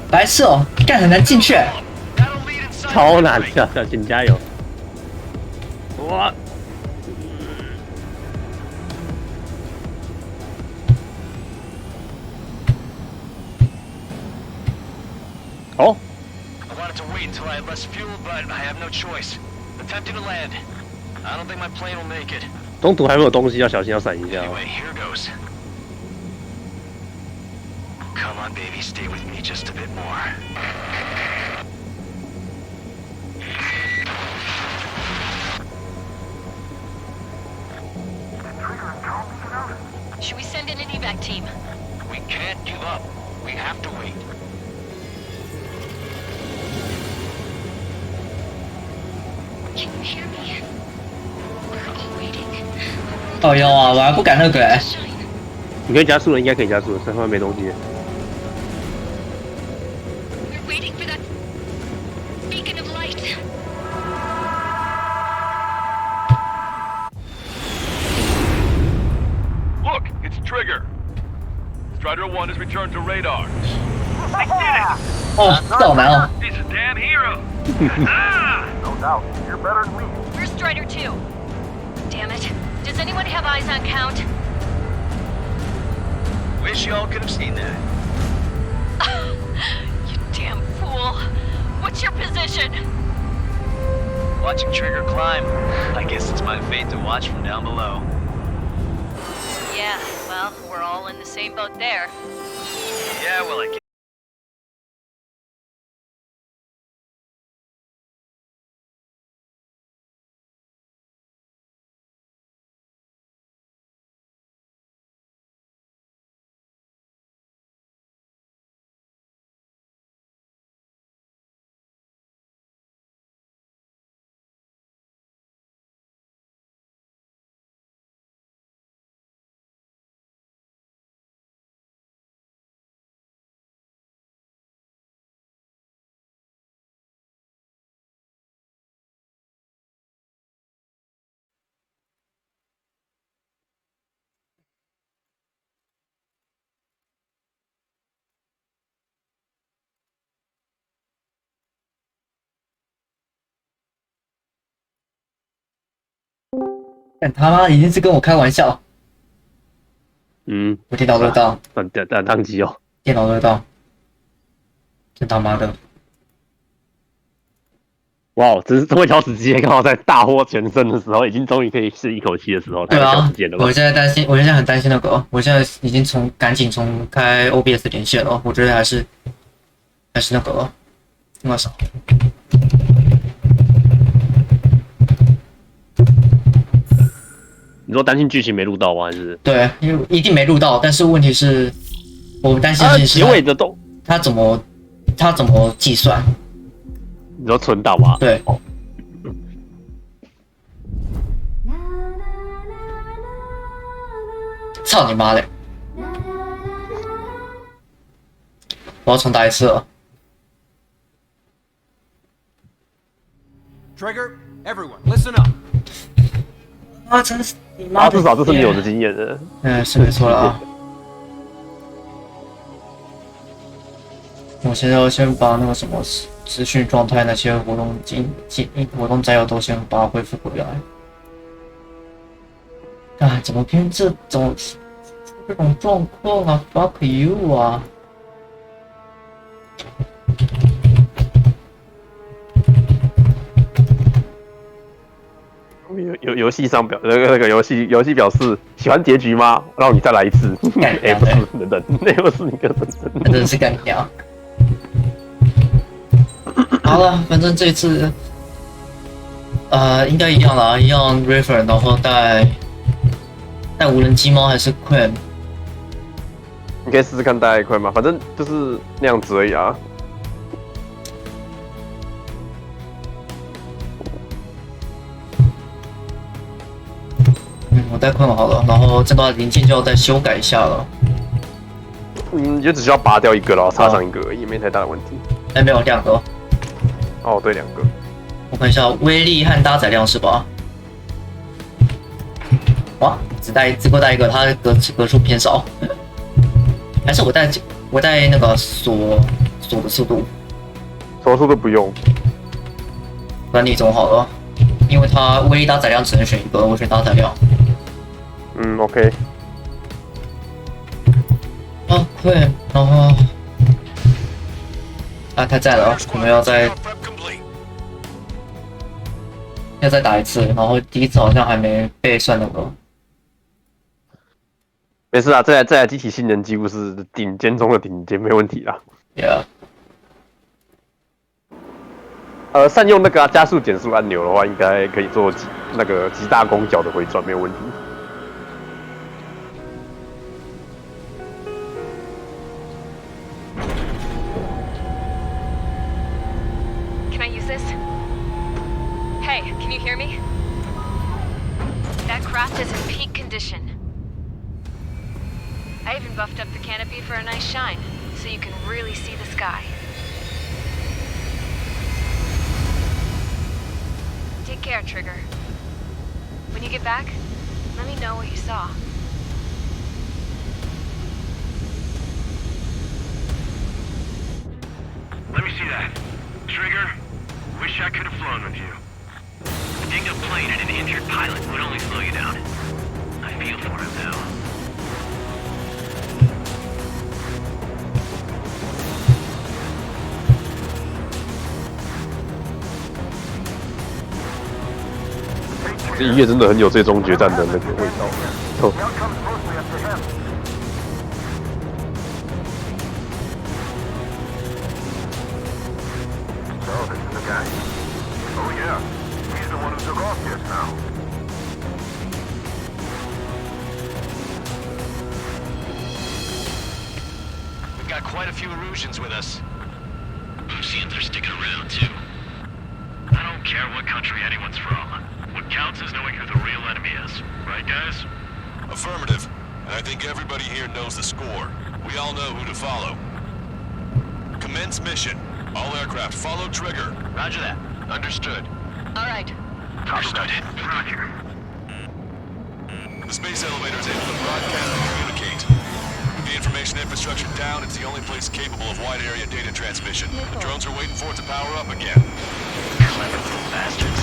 Speaker 1: 白痴哦，干很难进去，
Speaker 13: 超难的，小心加油！哇！哦。
Speaker 6: I wanted to wait until I had less fuel, but I have no choice. Attempting to land. I don't think my plane will make it.
Speaker 13: 中途还会有东西要小心，要闪一下。
Speaker 6: Anyway, here goes. Come on, baby, stay with me just a bit more.
Speaker 8: Should we send in an evac team?
Speaker 6: We can't give up. We have to wait.
Speaker 8: Can you hear me? We're all waiting.
Speaker 1: 靠腰啊，我还不敢那个哎。
Speaker 13: 你可以加速了，应该可以加速了，身上没东西。
Speaker 3: Strider 1 has returned to radar.
Speaker 7: I did it!
Speaker 1: 哦，这好难哦。
Speaker 7: He's a damn hero. No doubt. You're better than me.
Speaker 8: Where's Strider 2? Damn it. Does anyone have eyes on Count?
Speaker 6: Wish y'all could have seen that.
Speaker 8: You damn fool. What's your position?
Speaker 6: Watching Trigger climb. I guess it's my fate to watch from down below.
Speaker 8: Yeah, well, we're all in the same boat there.
Speaker 6: Yeah, well, I guess.
Speaker 1: 但他妈一定是跟我开玩笑。
Speaker 13: 嗯，
Speaker 1: 我电脑乐到，
Speaker 13: 当机哦，
Speaker 1: 电脑乐到，真他妈的！
Speaker 13: 哇，只是这位小死机刚好在大获全胜的时候，已经终于可以是一口气的时候，
Speaker 1: 对啊，我
Speaker 13: 我
Speaker 1: 现在担心，我现在很担心那个，我现在已经赶紧重开 OBS 连线了，我觉得还是那个那啥。
Speaker 13: 你说担心剧情没录到吗？还是？
Speaker 1: 对，因为一定没录到，但是问题是，我担心是
Speaker 13: 结尾的都
Speaker 1: 他怎么计算？
Speaker 13: 你说存档吗？
Speaker 1: 对。
Speaker 13: 哦。
Speaker 1: 操你妈的！我要重打一次了。
Speaker 12: Trigger, everyone, listen up.
Speaker 1: 啊，真是你妈的！
Speaker 13: 至少这是你有的经验的。
Speaker 1: 是没错了啊。我现在要先把那个什么资讯状态那些活动活动摘要都先把它恢复回来。啊，怎么偏这种状况啊 ？Fuck you 啊！
Speaker 13: 游戏上那个游戏表示喜欢结局吗？让你再来一次。哎，不是，等等，那又是一个
Speaker 1: 真的是干掉。好了，反正这次应该一样啦，一样 River， 然后带无人机吗？还是 Queen？
Speaker 13: 你可以试试看带 Queen 吗？反正就是那样子而已啊。
Speaker 1: 我带 Queen 好了，然后这段零件就要再修改一下了。
Speaker 13: 就只需要拔掉一个，然后插上一个而已，没太大的问题。
Speaker 1: 没有2个。
Speaker 13: 哦，对，2个。
Speaker 1: 我看一下威力和搭载量是吧？哇，只够带一个，它格数偏少。还是我带那个锁的速度？
Speaker 13: 锁速度不用。
Speaker 1: 管理总好了，因为它威力搭载量只能选一个，我选搭载量。
Speaker 13: OK。
Speaker 1: 对，然后他在了，我们要再打一次，然后第一次好像还没被算那个。
Speaker 13: 没事啊，这台机体性能几乎是顶尖中的顶尖，没问题啦。
Speaker 1: Yeah。
Speaker 13: 善用那个加速减速按钮的话，应该可以做极大攻角的回转，没有问题。
Speaker 8: Hey, can you hear me? That craft is in peak condition. I even buffed up the canopy for a nice shine, so you can really see the sky. Take care, Trigger. When you get back, let me know what you saw.
Speaker 11: Let me see that. Trigger, wish I could have flown with you. A dinged-up plane and an injured pilot would only slow you down. I feel for him now.
Speaker 13: 这音乐真的很有最终决战的那个味道。
Speaker 6: Got quite a few Erusians with us.
Speaker 11: Lucians are sticking around too. I don't care what country anyone's from. What counts is knowing who the real enemy is. Right, guys?
Speaker 4: Affirmative. And I think everybody here knows the score. We all know who to follow. Commence mission. All aircraft follow trigger.
Speaker 6: Roger that. Understood.
Speaker 8: All right.
Speaker 11: Understood. Roger.
Speaker 4: The space elevator is able to broadcast and communicate. With the information infrastructure down, it's the only place capable of wide area data transmission. The drones are waiting for it to power up again.
Speaker 11: Clever little bastards.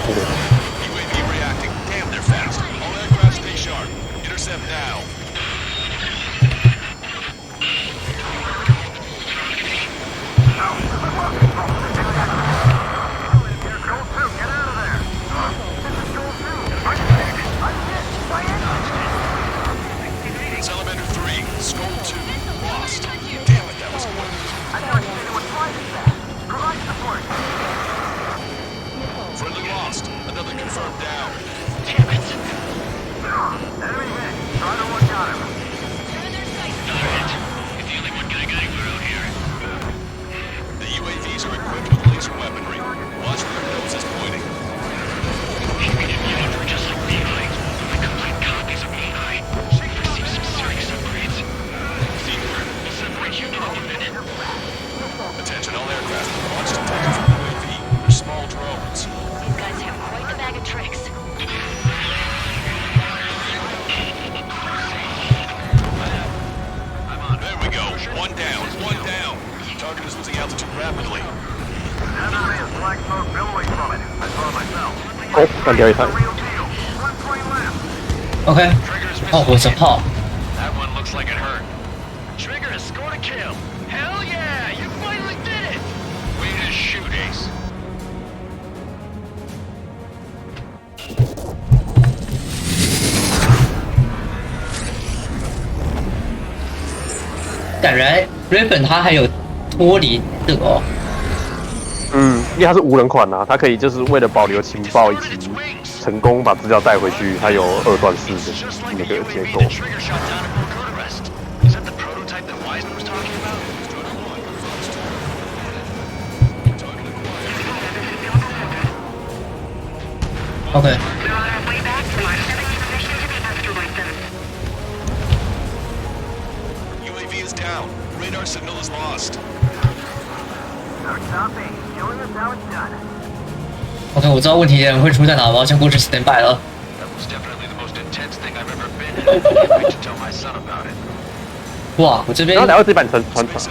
Speaker 4: UAV reacting. Damn, they're fast. All aircraft stay sharp. Intercept now.
Speaker 13: 哦，干掉一台。
Speaker 1: OK， 炮火车炮。
Speaker 6: That one looks like it hurt. Trigger has scored a kill. Hell yeah! You finally did it! Way to shoot, Ace.
Speaker 1: 感觉 Raven 他还有脱离这个哦。
Speaker 13: 嗯，因为它是无人款啊，它可以就是为了保留情报以及成功把资料带回去，它有二段式的那个结构。
Speaker 1: OK。
Speaker 4: UAV is down. Radar signal is lost.
Speaker 1: OK， 我知道问题点会出在哪，我要先过去 stand by 了。哇，我这边。他等下这版传，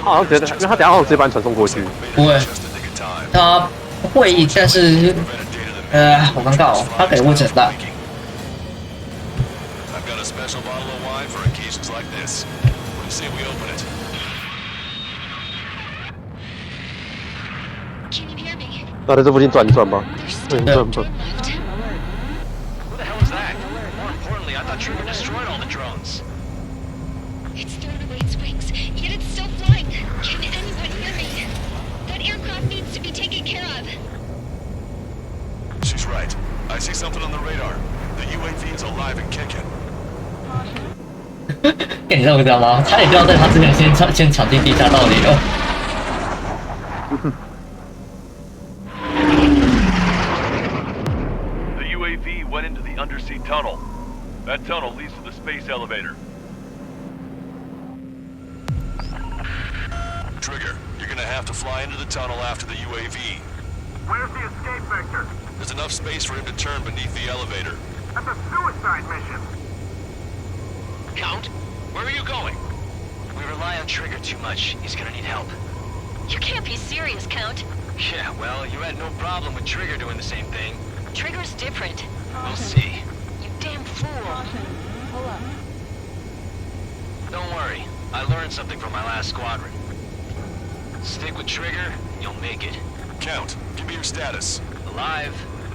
Speaker 1: 好像直接，因为他等下好像这版传送过去。不会，他会，但是，好尴尬哦，他给的位置很大。
Speaker 13: 那在这附近转一转吧，转一转吧。
Speaker 6: Who the hell is that? More importantly, I thought Trigger destroyed all the drones.
Speaker 8: It's thrown away its wings, yet it's still flying. Can anyone hear me? That aircraft needs to be taken care of.
Speaker 4: She's right. I see something on the radar. The UAV is alive and kicking.
Speaker 1: 你知道吗？差点就要在他之前先抢进地下道里了。
Speaker 3: The UAV went into the undersea tunnel. That tunnel leads to the space elevator.
Speaker 4: Trigger, you're gonna have to fly into the tunnel after the UAV.
Speaker 7: Where's the escape vector?
Speaker 4: There's enough space for him to turn beneath the elevator.
Speaker 7: That's a suicide mission.
Speaker 6: Count, where are you going? We rely on Trigger too much. He's gonna need help.
Speaker 8: You can't be serious, Count.
Speaker 6: Yeah, well, you had no problem with Trigger doing the same thing.
Speaker 8: Trigger's different.
Speaker 6: We'll see.
Speaker 8: You damn fool.
Speaker 6: Don't worry. I learned something from my last squadron. Stick with Trigger, you'll make it.
Speaker 4: Count, give me your status.
Speaker 6: Alive.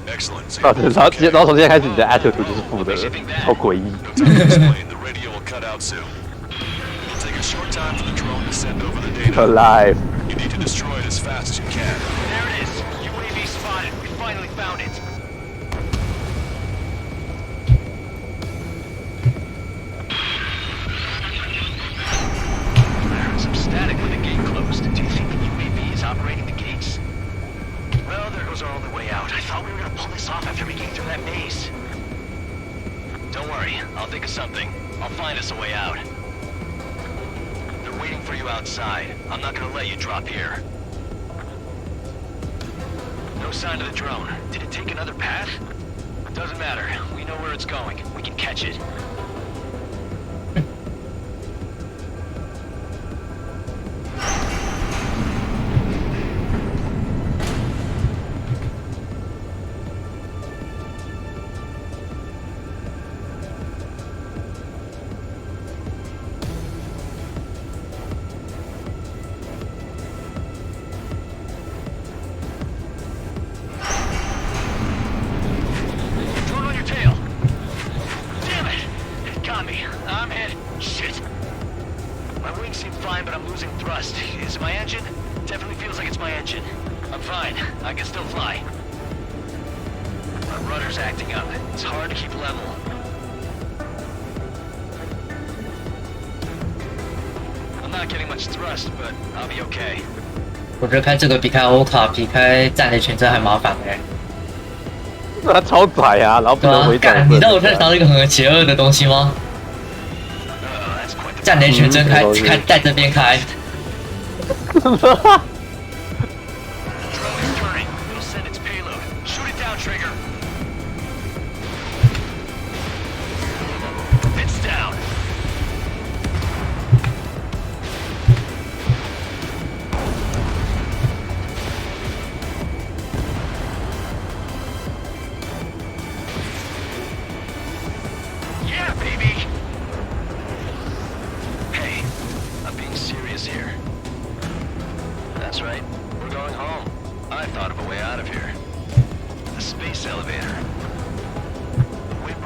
Speaker 4: Excellent.
Speaker 13: 啊，然后从现在开始，你的 attitude 就是负的，超诡异。
Speaker 4: The radio will cut out soon. It'll take a short time for the drone to send over the data.
Speaker 13: Alive.
Speaker 4: You need to destroy it as fast as you can.
Speaker 6: There it is. UAV spotted. We finally found it. Some static with the gate closed. Do you think the UAV is operating the gates? Well, there goes our only way out. I thought we were gonna pull this off after we came through that maze. Don't worry. I'll think of something. I'll find us a way out. They're waiting for you outside. I'm not gonna let you drop here. No sign of the drone. Did it take another path? Doesn't matter. We know where it's going. We can catch it. Drone on your tail. Damn it! It got me. I'm hit. Shit. My wings seem fine, but I'm losing thrust. Is it my engine? Definitely feels like it's my engine. I'm fine. I can still fly. My rudder's acting up. It's hard to keep level. I'm not getting much thrust, but I'll be okay.
Speaker 1: 我觉得开这个比开欧卡、比开战雷全真还麻烦哎。
Speaker 13: 它超窄啊，然后不能回转。
Speaker 1: 你知道我在想到一个很邪恶的东西吗？战雷全真开在这边开。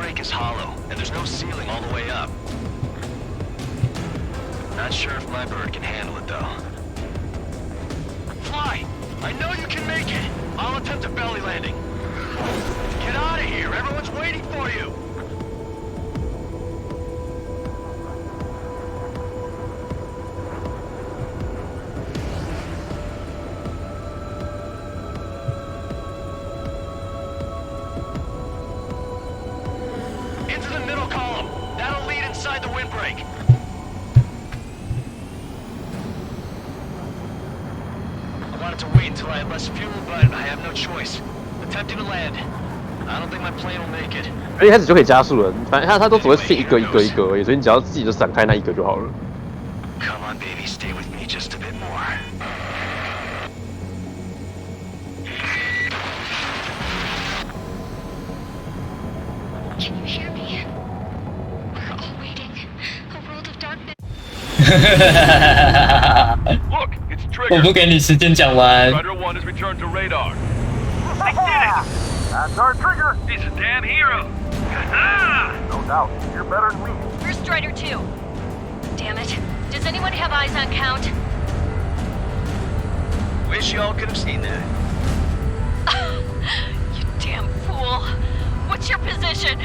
Speaker 6: break is hollow, and there's no ceiling all the way up. Not sure if my bird can handle it, though. Fly! I know you can make it! I'll attempt a belly landing. Get out of here! Everyone's waiting for you! Into the middle column. That'll lead inside the windbreak. I wanted to wait until I had less fuel, but I have no choice. Attempting to land. I don't think my plane will make it.
Speaker 13: 而一开始就可以加速了，反正它都只会出现一个一个一个而已，所以你只要自己就闪开那一个就好了。
Speaker 6: Come on, baby, stay with me just a bit more.
Speaker 8: Can you hear me? We're all waiting. A world of darkness.
Speaker 1: 我不给你时间讲完。
Speaker 5: Strider 1 has returned to radar. They did it! That's our trigger! He's a damn hero! No doubt. You're better than me.
Speaker 20: Where's Strider 2? Damn it. Does anyone have eyes on Count?
Speaker 6: Wish y'all could have seen that.
Speaker 20: You damn fool. What's your position?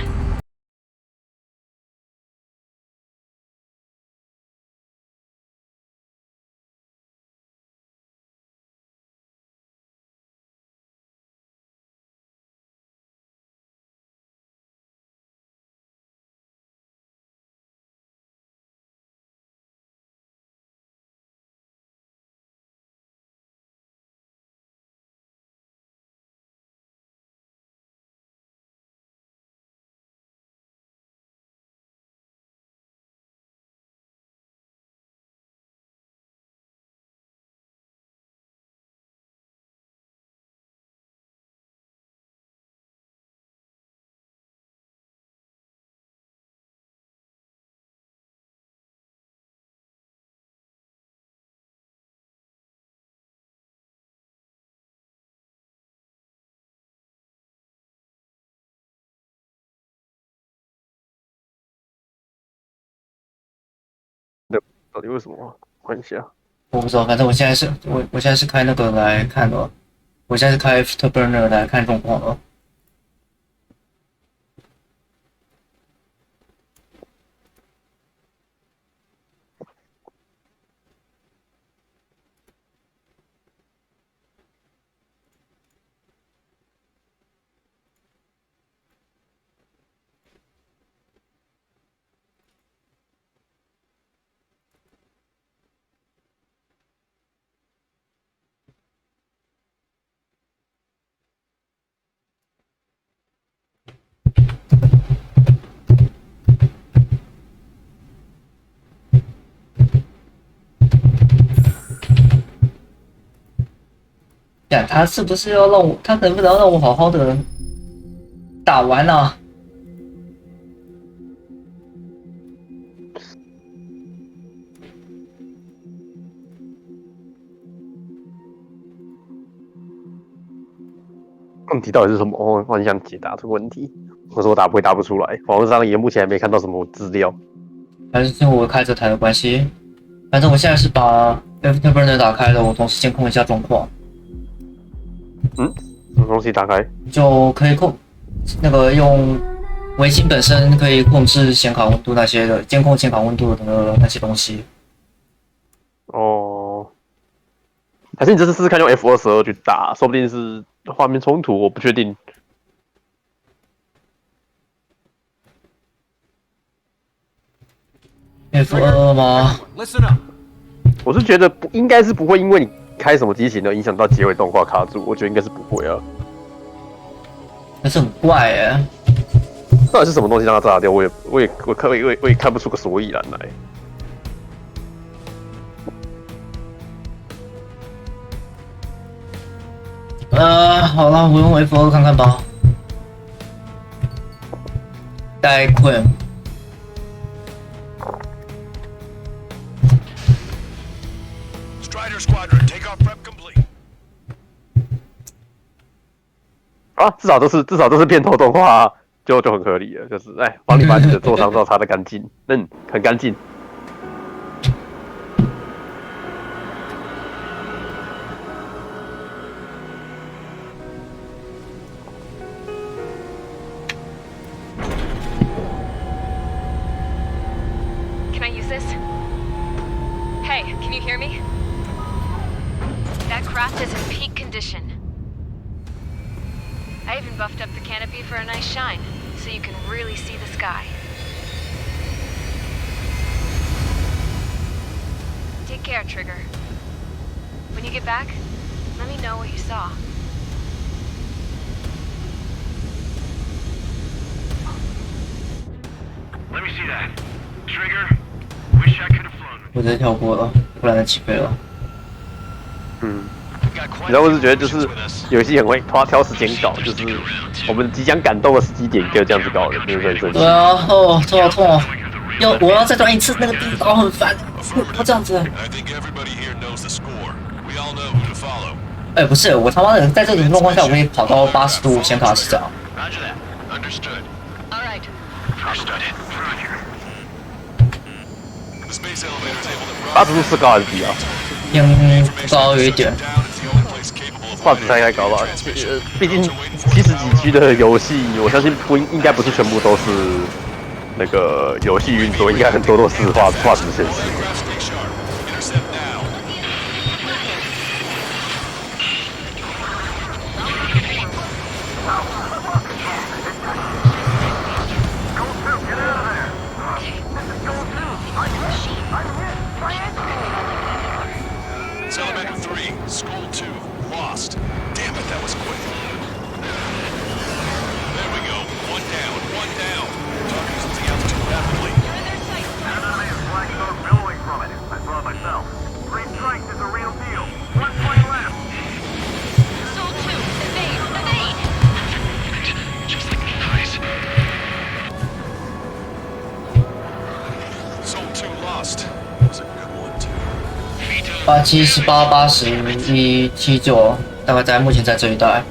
Speaker 13: 那到底为什么？看一下。
Speaker 1: 我不知道，反正我现在是开那个来看的，我现在是开 Afterburner 来看状况了。呀，他是不是要让我？他能不能让我好好的打完呢、啊？
Speaker 13: 问题到底是什么？我很想解答这个问题，可是我不会答不出来。网络上也目前还没看到什么资料，
Speaker 1: 还是因为我开这台的关系？反正我现在是把 Afterburner 打开了，我同时监控一下状况。
Speaker 13: 什么东西打开？
Speaker 1: 就可以那个用微星本身可以控制显卡温度那些的，监控显卡温度的那些东西。
Speaker 13: 哦，还是你这次试试看用 F22去打，说不定是画面冲突，我不确定。
Speaker 1: F22吗？
Speaker 13: 我是觉得应该是不会因为你开什么机型而影响到结尾动画卡住，我觉得应该是不会啊。
Speaker 1: 但是很怪耶，
Speaker 13: 到底是什么东西让它炸掉？我也看不出个所以然
Speaker 1: 来。好了，我用 F2 看看吧。待困。
Speaker 6: Strider Squadron, takeoff prep complete.
Speaker 13: 啊，至少都是片头动画、啊，就很合理了，就是帮你把你的座舱罩擦得干净，很干净。
Speaker 8: Can I use this? Hey, can you hear me? That craft is in peak condition. I even buffed up the canopy for a nice shine, so you can really see the sky. Take care, Trigger. When you get back, let me know what you saw.
Speaker 11: Let me see that. Trigger, wish I could have flown.
Speaker 1: 我直接跳过了，不然它起飞了。
Speaker 13: 然后我是觉得就是游戏很会挑时间搞，就是我们即将感动的时机点就这样子搞的，就是很生气。
Speaker 1: 对啊，哦，头好痛哦！我要再转一次那个地刀很烦，不这样子。哎，不是，我他妈的在这种状况下，我可以跑到80度显卡视角。
Speaker 13: 80度是高还是低啊？
Speaker 1: 高有一点。
Speaker 13: 画质才应该高吧？毕竟70几 G 的游戏，我相信应该不是全部都是那个游戏运作，应该很多都是画质显示。
Speaker 4: Elevator 3, School 2, lost. Damn it, that was quick. There we go. One down. Target is losing altitude rapidly.
Speaker 7: Enemy is flying so billowing from it. I saw it myself. Green strength is a real deal. 1 point left.
Speaker 8: Soul 2, evade!
Speaker 11: Just like the eyes.
Speaker 4: Soul 2 lost. That was a good one, too.
Speaker 1: 87、18、81、79，大概在目前在这一带。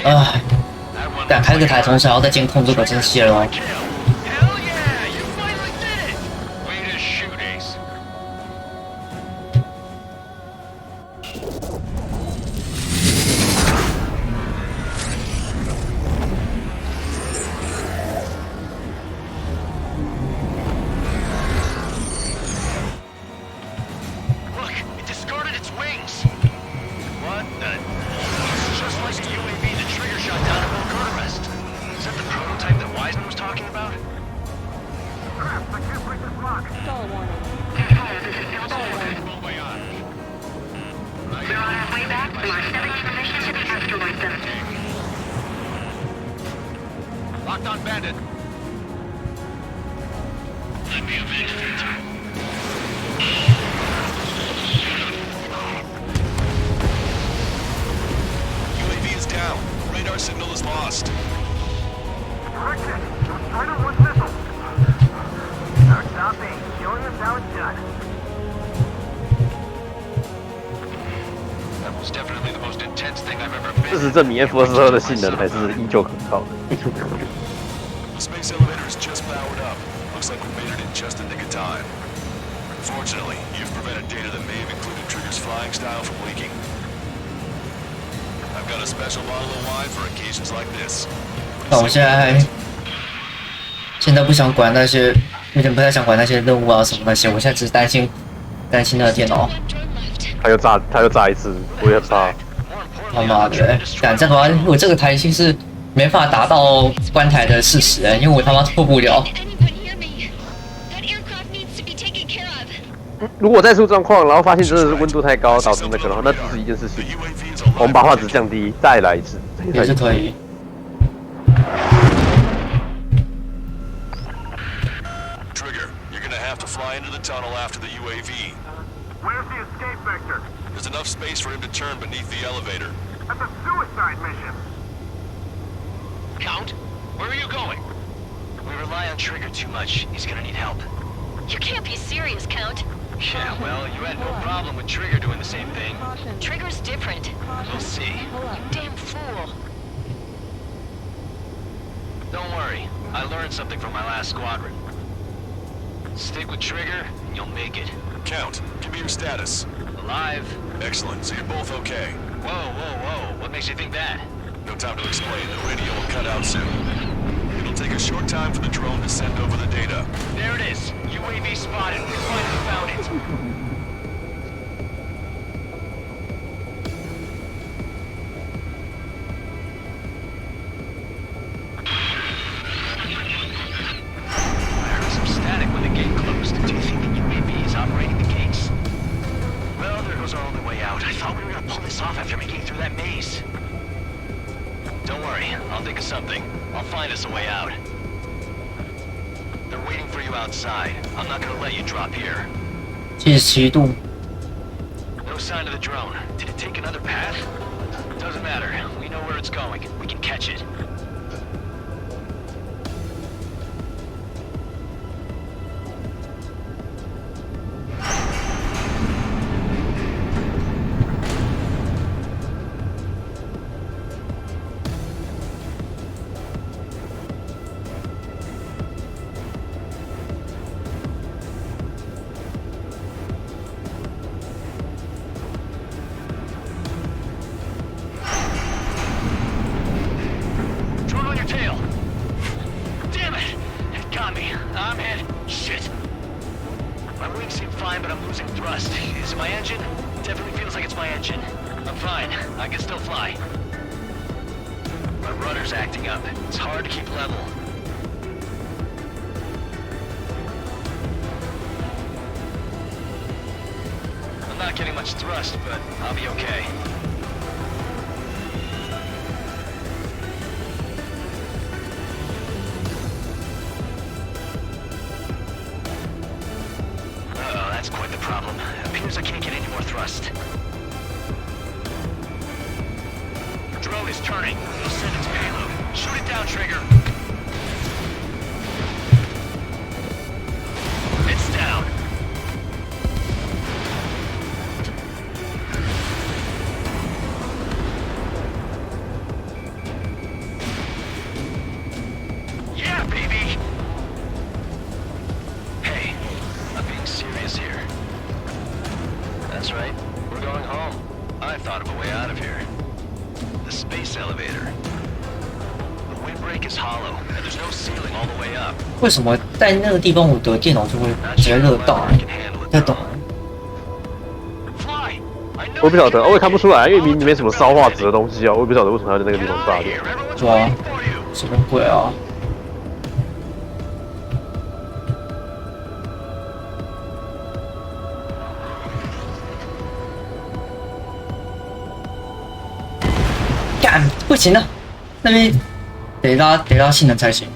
Speaker 1: 唉，敢开个台，同时还要再监控这个，真谢了。
Speaker 4: Locked on bandit.
Speaker 11: Let me evade filter.
Speaker 4: UAV is down. Radar signal is lost.
Speaker 7: Correction. Strider 1 missile. Now stop me. Killing us how it's done.
Speaker 4: That was definitely the most intense thing I've ever been.
Speaker 13: 事实证明 F-22 的性能还是依旧可靠的。
Speaker 4: The space elevator is just powered up. Looks like we made it in just the nick of time. Fortunately, you've prevented data that may have included Trigger's flying style from leaking. I've got a special bottle of wine for occasions like this.
Speaker 1: 那我现在不想管那些，有点不太想管那些任务啊什么那些，我现在只是担心那个电脑。
Speaker 13: 他又炸一次，我也很怕。
Speaker 1: 他妈的，敢这样的话，我这个台性是没法达到关台的事实，因为我他妈破不了。
Speaker 13: 如果再出状况，然后发现真的是温度太高导致那个的话，那只是一件事情。我们把画质降低，再来一次，
Speaker 1: 也是可以。
Speaker 4: Trigger, you're gonna have to fly into the tunnel after the UAV.
Speaker 7: Where's the escape vector?
Speaker 4: There's enough space for him to turn beneath the elevator.
Speaker 7: That's a suicide mission.
Speaker 6: Count, where are you going? We rely on Trigger too much. He's gonna need help.
Speaker 8: You can't be serious, Count.
Speaker 6: Yeah, well, you had no problem with Trigger doing the same thing.
Speaker 8: Trigger's different.
Speaker 6: We'll see.
Speaker 8: You damn fool.
Speaker 6: Don't worry, I learned something from my last squadron. Stick with Trigger, and you'll make it.
Speaker 4: Count, give me your status.
Speaker 6: Alive.
Speaker 4: Excellent, so you're both okay.
Speaker 6: Whoa. What makes you think that?
Speaker 4: No time to explain, the radio will cut out soon. It'll take a short time for the drone to send over the data.
Speaker 6: There it is. UAV spotted. We finally found it. Something. I'll find us a way out. They're waiting for you outside. I'm not gonna let you drop here.
Speaker 1: 77度。
Speaker 6: No sign of the drone. Did it take another path? Doesn't matter. We know where it's going. We can catch it. Not getting much thrust, but I'll be okay. Oh, that's quite the problem. Appears I can't get any more thrust. Drone is turning. It'll send its payload. Shoot it down, Trigger. It's down.
Speaker 1: 为什么在那个地方我的电脑就会直接热到啊？不太懂。
Speaker 13: 我不晓得，我也看不出来，因为明明没什么烧化值的东西啊，我也不晓得为什么要在那个地方炸裂。
Speaker 1: 对啊，什么鬼啊？干，不行了，那边得拉性能才行。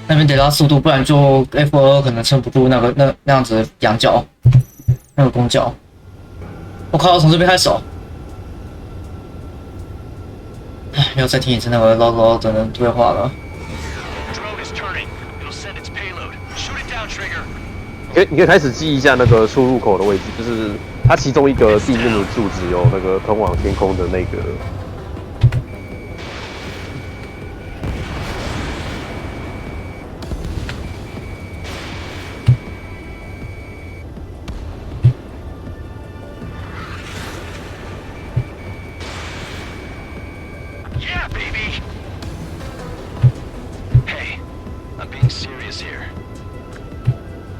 Speaker 1: 那边得到速度，不然就 F2可能撑不住那样子仰角，那个攻角。我靠，从这边开始哦。唉，要再听一次那个唠的对话了。
Speaker 13: 你可以开始记一下那个出入口的位置，就是它其中一个地面的柱子有那个通往天空的那个。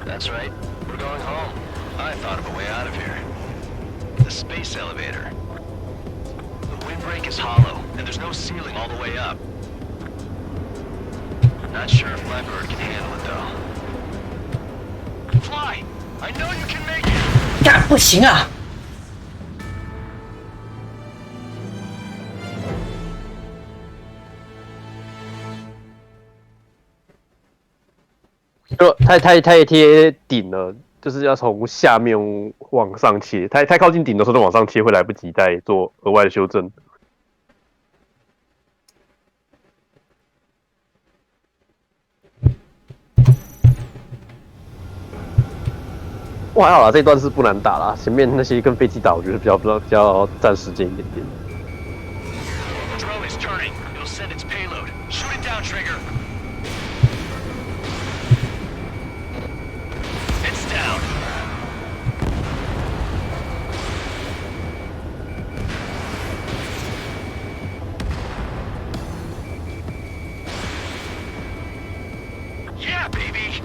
Speaker 6: That's right. We're going home. I thought of a way out of here. The space elevator. The windbreak is hollow, and there's no ceiling all the way up. Not sure if my bird can handle it, though. Fly! I know you can make it!
Speaker 1: 干，不行啊！
Speaker 13: 就太贴顶了，就是要从下面往上切，太靠近顶的时候就往上切，会来不及再做额外的修正。哇，还好啦，这一段是不难打啦，前面那些跟飞机打，我觉得比较占时间一点点。
Speaker 6: send its payload. Shoot it down, Trigger. It's down. Yeah, baby!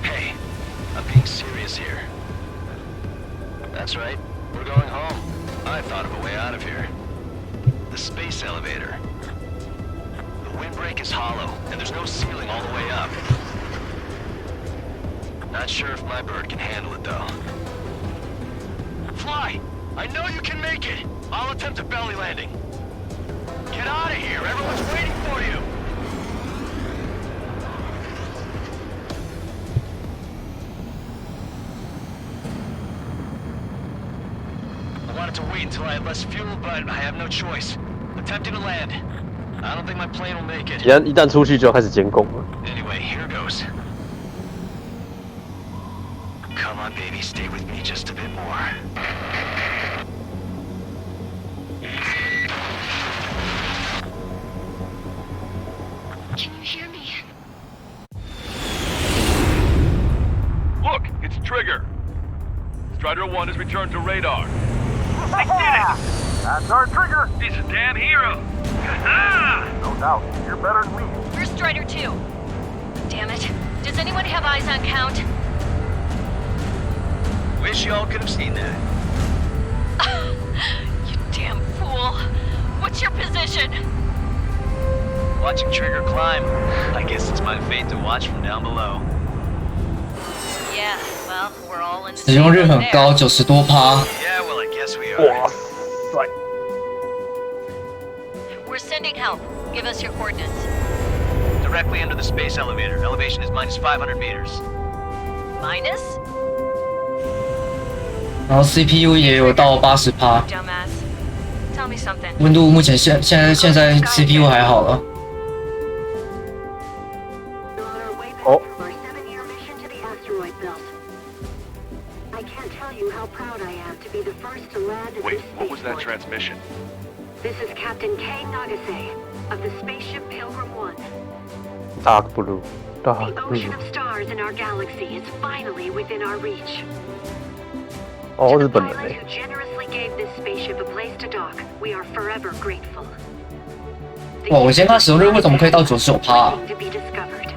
Speaker 6: Hey, I'm being serious here. That's right, we're going home. I thought of a way out of here. The space elevator. The windbreak is hollow, and there's no ceiling all the way up. Not sure if my bird can handle it, though. Fly! I know you can make it! I'll attempt a belly landing. Get out of here! Everyone's waiting for you! I wanted to wait until I had less fuel, but I have no choice. Attempting to land. I don't think my plane will make it.
Speaker 13: 一旦出去就要开始监控了。
Speaker 6: Anyway, here goes. Come on, baby, stay with me just a bit more.
Speaker 8: Can you hear me?
Speaker 3: Look, it's Trigger. Strider 1 has returned to radar.
Speaker 7: They did it! That's our Trigger!
Speaker 11: He's a damn hero.
Speaker 7: No doubt. You're better than me.
Speaker 8: Where's Strider 2? Damn it. Does anyone have eyes on Count?
Speaker 6: Wish y'all could have seen that.
Speaker 8: You damn fool. What's your position?
Speaker 6: Watching Trigger climb. I guess it's my fate to watch from down below.
Speaker 8: Yeah, well, we're all in the
Speaker 1: 使用率很高，90多%。
Speaker 6: Yeah, well, I guess we are.
Speaker 13: 哇塞！
Speaker 8: We're sending help. Give us your coordinates.
Speaker 6: Directly under the space elevator. Elevation is minus 500 meters.
Speaker 8: Minus?
Speaker 1: 然后 CPU 也有到80%，
Speaker 8: Dumbass. Tell me something.
Speaker 1: 温度目前现在 CPU 还好了。
Speaker 13: 哦，
Speaker 3: Wait, what was that transmission?
Speaker 21: This is Captain K. Nagase of the spaceship Pilgrim 1.
Speaker 13: Dark blue,
Speaker 21: The
Speaker 13: dark
Speaker 21: ocean
Speaker 13: blue。
Speaker 21: of stars in our galaxy is finally within our reach.
Speaker 13: 哦，日本人
Speaker 21: Pilot who generously gave this spaceship a place to dock, we are forever grateful.
Speaker 1: 哇，我先看使用率为什么可以到99%？
Speaker 21: To be discovered.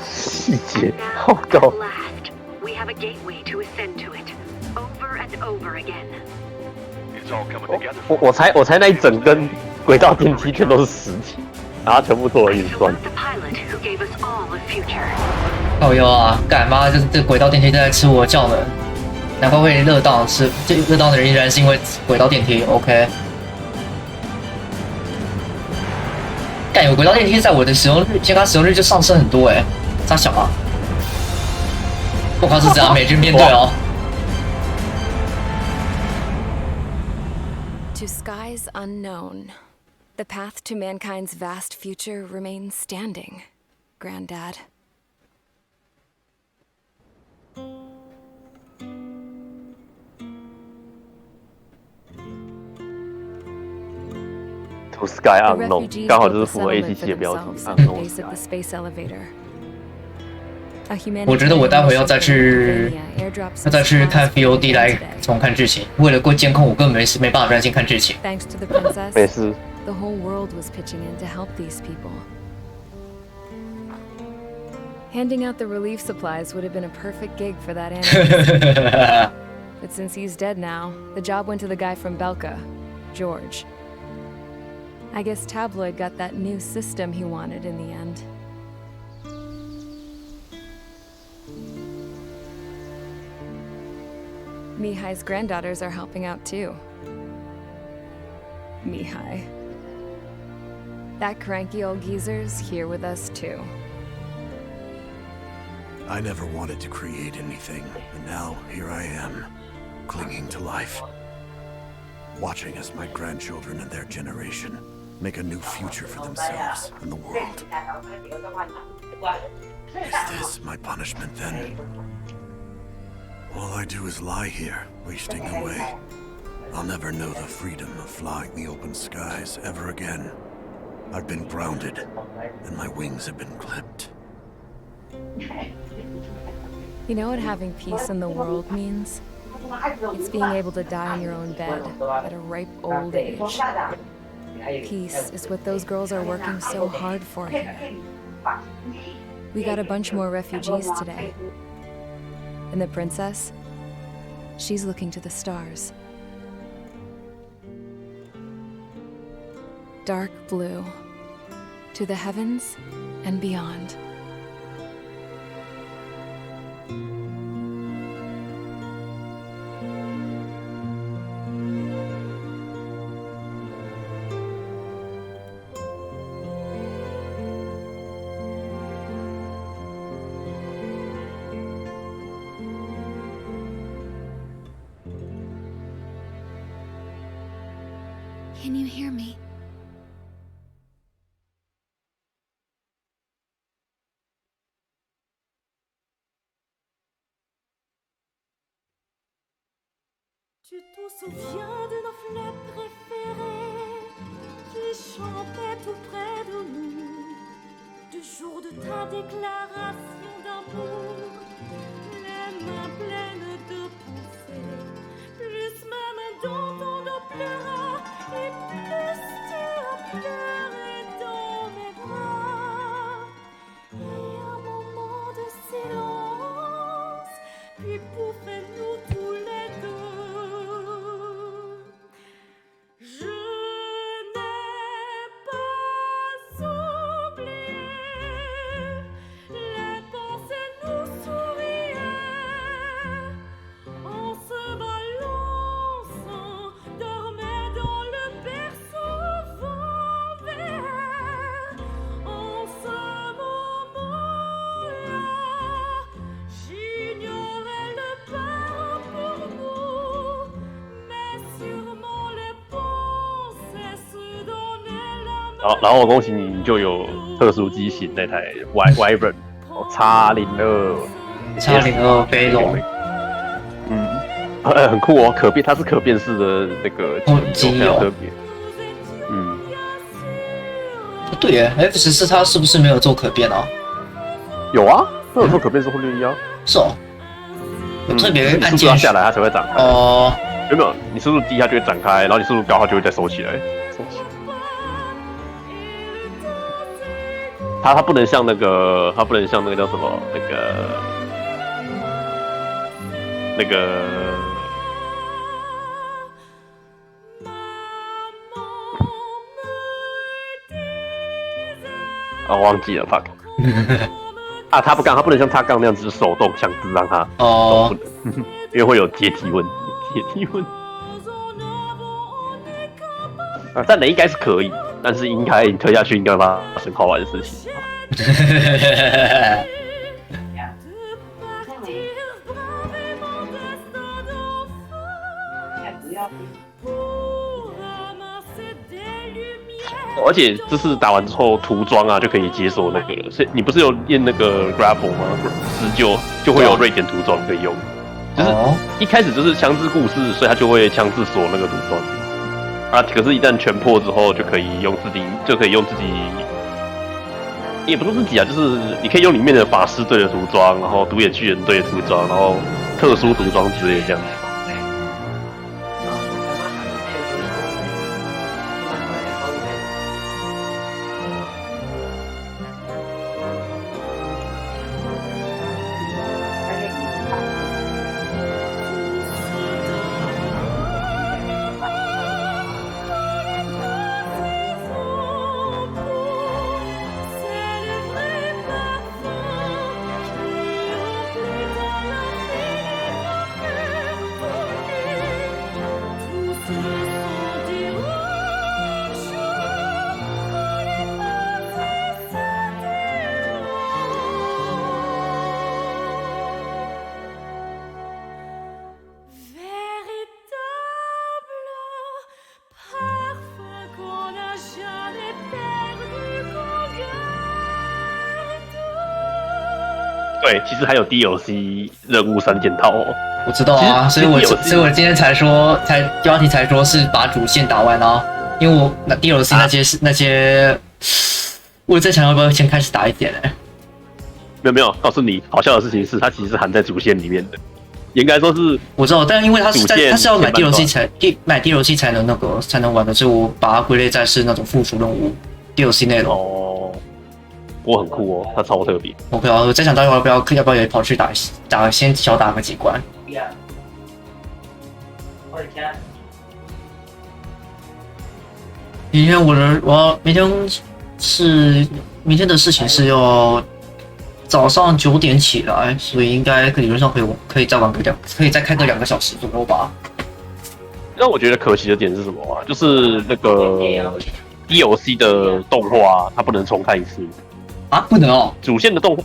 Speaker 13: 细节好高。
Speaker 21: At last, we have a gateway to ascend to it, over and over again.
Speaker 3: It's all coming together.
Speaker 13: 我猜那一整根轨道电梯全都是实体，然后全部做了运算。
Speaker 21: The pilot who gave us all a future.
Speaker 1: 靠腰啊，干妈这轨道电梯在吃我的叫呢，难怪会热到，是这热到的人依然是因为轨道电梯。OK， 干有轨道电梯在我的使用率，先看使用率就上升很多咋想啊？我靠，是怎样美军面对哦？
Speaker 14: To skies unknown, the path to mankind's vast future remains standing, Granddad.
Speaker 13: To sky
Speaker 14: The
Speaker 13: unknown，
Speaker 14: refugees
Speaker 13: 刚好
Speaker 14: built
Speaker 13: 就是
Speaker 14: the
Speaker 13: 符合
Speaker 14: settlement
Speaker 13: ATT
Speaker 14: for
Speaker 13: 的标题
Speaker 14: themselves at the
Speaker 13: unknown
Speaker 14: base of the
Speaker 13: sky。
Speaker 14: space elevator. A
Speaker 1: 我觉得我待会要再去
Speaker 14: humanitarian airdrop
Speaker 1: 要再去看
Speaker 14: supplies
Speaker 1: VOD 来重看剧情，为了监控我根本没办法专心看剧情。
Speaker 14: Thanks to the princess,
Speaker 13: 没事。
Speaker 14: the whole world was pitching in to help these people. Handing out the relief supplies would have been a perfect gig for that animal. But since he's dead now, the job went to the guy from Belka, George. I guess Tabloid got that new system he wanted in the end. Mihai's granddaughters are helping out too. Mihai. That cranky old geezer's here with us too.
Speaker 22: I never wanted to create anything, and now here I am, clinging to life. Watching as my grandchildren and their generation make a new future for themselves and the world. Is this my punishment then? All I do is lie here, wasting away. I'll never know the freedom of flying the open skies ever again. I've been grounded, and my wings have been clipped.
Speaker 14: You know what having peace in the world means? It's being able to die in your own bed at a ripe old age. Peace is what those girls are working so hard for here. We got a bunch more refugees today. And the princess? She's looking to the stars. Dark blue. To the heavens and beyond.
Speaker 15: Can you hear me?
Speaker 9: Tu te souviens de nos fleurs préférées qui chantaient tout près de nous, du jour de ta déclaration d'amour, les mains pleines de pensées, plus même dans ton dos pleura, et plus tu as pleuré dans mes bras. Et un moment de silence, puis pouffez-nous tous les deux. Je n'ai pas oublié, les pensées nous souriaient, en se balançant, dormait dans le berceau vent vert. En ce moment-là, j'ignorais le parent pour nous, mais sûrement les pensées se donnaient la main.
Speaker 13: 然后恭喜你就有特殊机型那台 Wyvern X02，
Speaker 1: 飞龙，
Speaker 13: 很酷哦，可变，它是可变式的那个机油，特别。
Speaker 1: 对耶 ，F14它是不是没有做可变啊？
Speaker 13: 有啊，它有做可变式忽略1啊。
Speaker 1: 是哦，有特别按
Speaker 13: 键下来它才会展开。
Speaker 1: 哦，
Speaker 13: 有没有？你速度低它就会展开，然后你速度高它就会再收起来。它不能像那个，它不能像那个叫什么那个。哦，忘记了 ，fuck。啊，它不能像插杠那样子手动强制让它不能，因为会有阶梯问题。阶梯问题。啊，但人应该是可以，但是应该推下去应该发生好玩的事情。而且这次打完之后涂装啊就可以解锁那个了，所以你不是有验那个 grapple 吗？施救就会有瑞典涂装可以用，就是一开始就是强制故事，所以它就会强制锁那个涂装啊。可是，一旦全破之后，就可以用自己，也不是自己啊，就是你可以用里面的法师队的涂装，然后独眼巨人队的涂装，然后特殊涂装之类的这样子。对，其实还有 DLC 任务3件套哦。
Speaker 1: 我知道啊，所以我今天才说，标题才说是把主线打完啊，因为我那 DLC 那些，我在想要不要先开始打一点呢？
Speaker 13: 没有，告诉你，好笑的事情是，它其实是含在主线里面的。应该说是
Speaker 1: 我知道，但因为它是要买 DLC 才能玩的，所以我把它归类在是那种附属任务 DLC 内容。
Speaker 13: 哦，我很酷哦，它超特别。
Speaker 1: OK 啊，我在想到要不要也跑去先小打个几关。明天的事情是要早上9点起来，所以应该理论上可以再玩可以再开个2个小时左右吧。
Speaker 13: 让我觉得可惜的点是什么啊？就是那个 DLC 的动画，它不能重看一次
Speaker 1: 啊？不能哦。
Speaker 13: 主线的动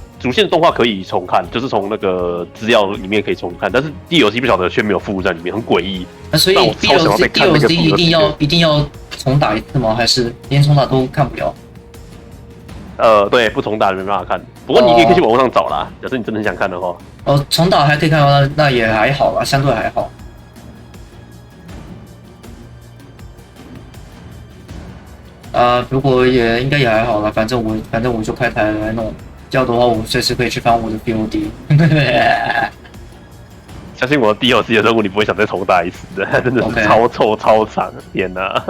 Speaker 13: 画可以重看，就是从那个资料里面可以重看，但是 DLC 不晓得却没有附在里面，很诡异。
Speaker 1: 所以 DLC 一定要重打一次吗？还是连重打都看不了？
Speaker 13: 对，不重打没办法看。不过你也可以去网络上找啦，假设你真的很想看的话。
Speaker 1: 重打还可以看到，那也还好吧，相对还好。如果应该也还好啦，反正我就开台来弄。要的话，我随时可以去翻我的 BOD。
Speaker 13: 相信我，DLC 的任务你不会想再重打一次的，真的是超臭超长，天哪！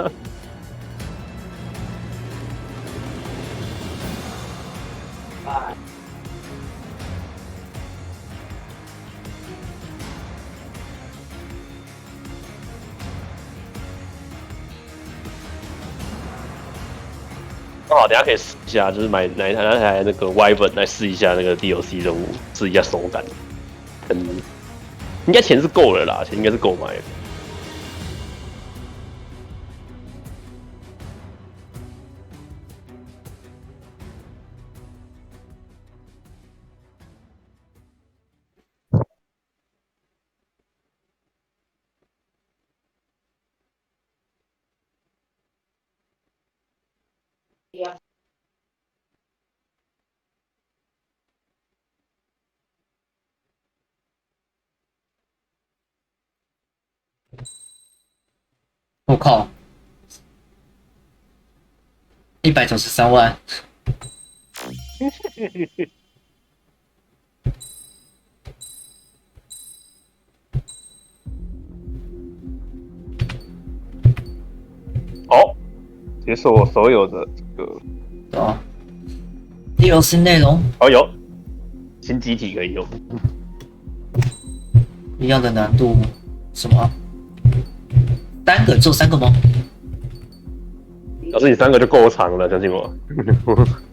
Speaker 13: 刚好等一下可以试一下，就是买那台那个 Y 本来试一下那个 DLC 任务，试一下手感。应该钱是够了啦，钱应该是够买的。
Speaker 1: 我靠，193万！
Speaker 13: 好，解锁我所有的这个
Speaker 1: DLC 内容。
Speaker 13: 有新机体可以用，
Speaker 1: 一样的难度，什么？3个，只有3个吗？
Speaker 13: 老师，你3个就够长了，相信我。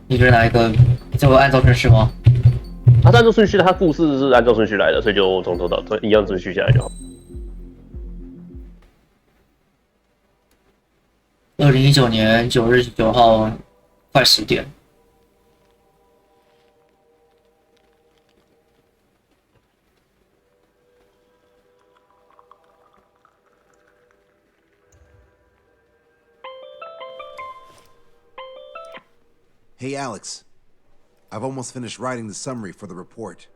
Speaker 1: 你觉得哪一个？就按照顺序吗？
Speaker 13: 它按照顺序，它故事是按照顺序来的，所以就从头到一样顺序下来就好。
Speaker 1: 2019年9月9号，快10点。
Speaker 17: Hey, Alex. I've almost finished writing the summary for the report.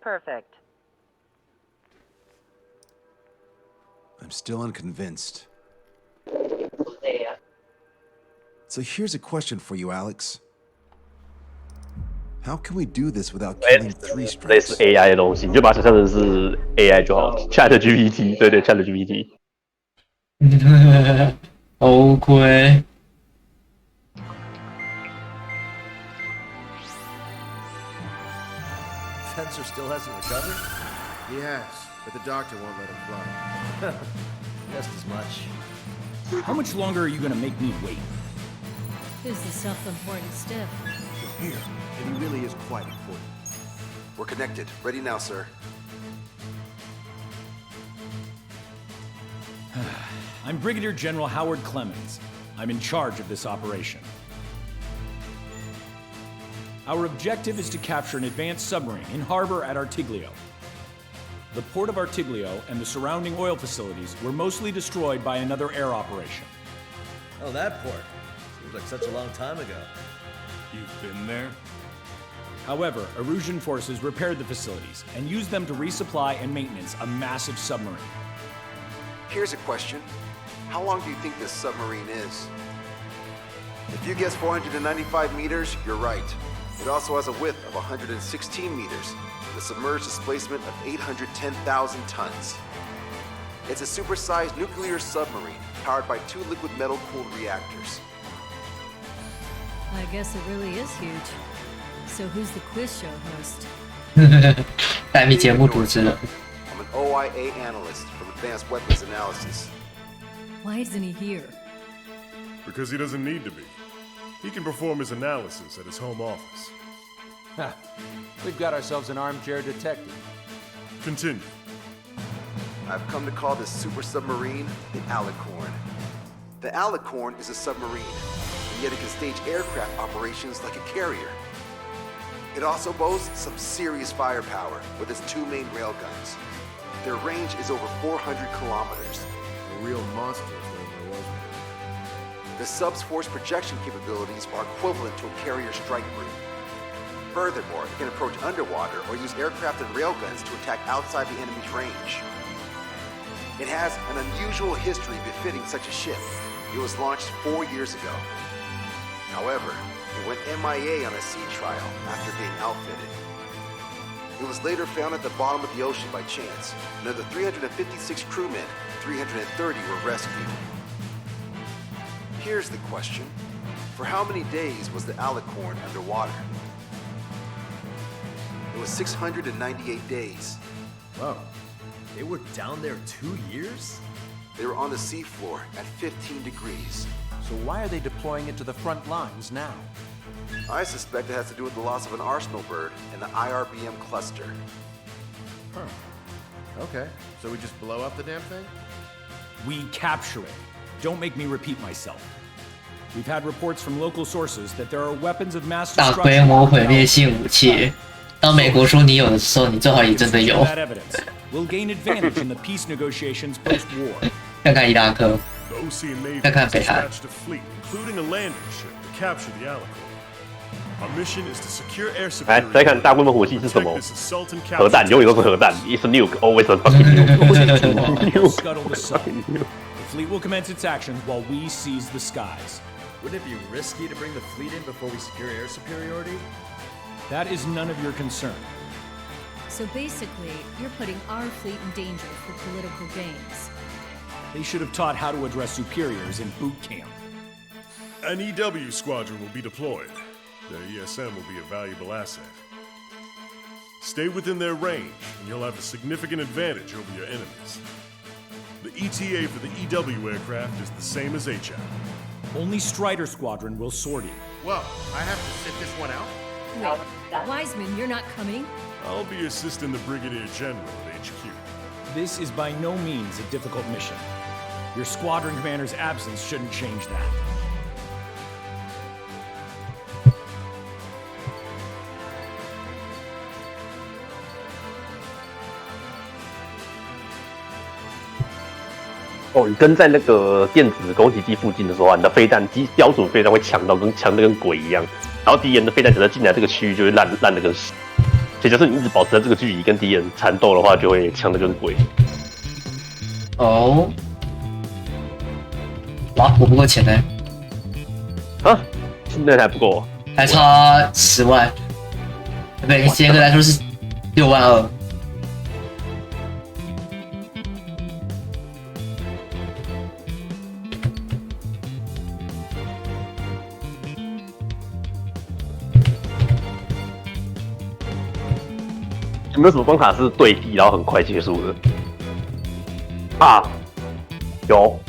Speaker 18: Perfect.
Speaker 17: I'm still unconvinced. So here's a question for you, Alex. How can we do this without killing 3 strikes?
Speaker 13: 类似 AI 的东西，你就把它想象成是 AI 就好 ，ChatGPT， 对 ，ChatGPT。
Speaker 1: 头盔。
Speaker 23: Fencer still hasn't recovered? He has, but the doctor won't let him fly. Just as much.
Speaker 10: How much longer are you gonna make me wait?
Speaker 24: Who's the self-important stiff?
Speaker 17: Here, and he really is quite important. We're connected. Ready now, sir.
Speaker 10: I'm Brigadier General Howard Clemens. I'm in charge of this operation. Our objective is to capture an advanced submarine in harbor at Artiglio. The port of Artiglio and the surrounding oil facilities were mostly destroyed by another air operation.
Speaker 23: Oh, that port. Seems like such a long time ago.
Speaker 5: You've been there?
Speaker 2: However, Erusian forces repaired the facilities and used them to resupply and maintenance a massive submarine.
Speaker 17: Here's a question. How long do you think this submarine is? If you guess 495 meters, you're right. It also has a width of 116 meters, with a submerged displacement of 810,000 tons. It's a supersized nuclear submarine powered by 2 liquid metal-cooled reactors.
Speaker 24: I guess it really is huge. So who's the quiz show host?
Speaker 1: 带米节目主持人。
Speaker 17: I'm an OIA analyst from Advanced Weapons Analysis.
Speaker 24: Why isn't he here?
Speaker 5: Because he doesn't need to be. He can perform his analysis at his home office.
Speaker 16: Ha! We've got ourselves an armchair detective.
Speaker 5: Continue.
Speaker 17: I've come to call this super submarine the Alicorn. The Alicorn is a submarine, and yet it can stage aircraft operations like a carrier. It also boasts some serious firepower with its 2 main railguns. Their range is over 400 kilometers.
Speaker 23: A real monster if there was one.
Speaker 17: The sub's force projection capabilities are equivalent to a carrier strike group. Furthermore, it can approach underwater or use aircraft and railguns to attack outside the enemy's range. It has an unusual history befitting such a ship. It was launched 4 years ago. However, it went MIA on a sea trial after being outfitted. It was later found at the bottom of the ocean by chance, and of the 356 crewmen, 330 were rescued. Here's the question. For how many days was the Alicorn underwater? It was 698 days.
Speaker 23: Whoa. They were down there 2 years?
Speaker 17: They were on the seafloor at 15 degrees.
Speaker 16: So why are they deploying it to the front lines now?
Speaker 17: I suspect it has to do with the loss of an arsenal bird in the IRBM cluster.
Speaker 23: Huh. Okay, so we just blow up the damn thing?
Speaker 2: We capture it. Don't make me repeat myself. We've had reports from local sources that there are weapons of mass
Speaker 1: 大规模
Speaker 2: destruction.
Speaker 1: 毁灭性武器。当美国说你有的时候，你最好也真的有。
Speaker 2: That evidence will gain advantage in the peace negotiations post-war.
Speaker 1: 看看伊拉克，
Speaker 5: The OC and Navy
Speaker 1: 看看
Speaker 5: has
Speaker 1: 北韩。
Speaker 5: dispatched a fleet, including a landing ship, to capture the Alicorn. Our mission is to secure air
Speaker 13: 来
Speaker 5: superiority.
Speaker 13: 再看大规模武器是什么
Speaker 5: This is Sultan
Speaker 13: 核弹，永远都是核弹。It's a nuke, always a fucking nuke.
Speaker 2: Scuttle the sun. The fleet will commence its actions while we seize the skies.
Speaker 23: Wouldn't it be risky to bring the fleet in before we secure air superiority?
Speaker 2: That is none of your concern.
Speaker 24: So basically, you're putting our fleet in danger for political gains.
Speaker 2: They should have taught how to address superiors in boot camp.
Speaker 5: An EW squadron will be deployed. Their ESM will be a valuable asset. Stay within their range, and you'll have a significant advantage over your enemies. The ETA for the EW aircraft is the same as HAP.
Speaker 2: Only Strider Squadron will sortie.
Speaker 23: Whoa, I have to sit this one out?
Speaker 24: Wait, Wiseman, you're not coming?
Speaker 5: I'll be assisting the Brigadier General at HQ.
Speaker 2: This is by no means a difficult mission. Your squadron commander's absence shouldn't change that.
Speaker 13: 哦，你跟在那个电子攻击机附近的时候，你的飞弹标准飞弹会强得跟鬼一样，然后敌人的飞弹只要进来这个区域就会烂得跟屎。所以就是你一直保持在这个距离跟敌人缠斗的话，就会强得跟鬼。
Speaker 1: 哦，哇，我不够钱呢。
Speaker 13: 啊，现在还不够，
Speaker 1: 还差10万。对，严格来说是6万2。
Speaker 13: 有没有什么关卡是对地然后很快结束的？啊，有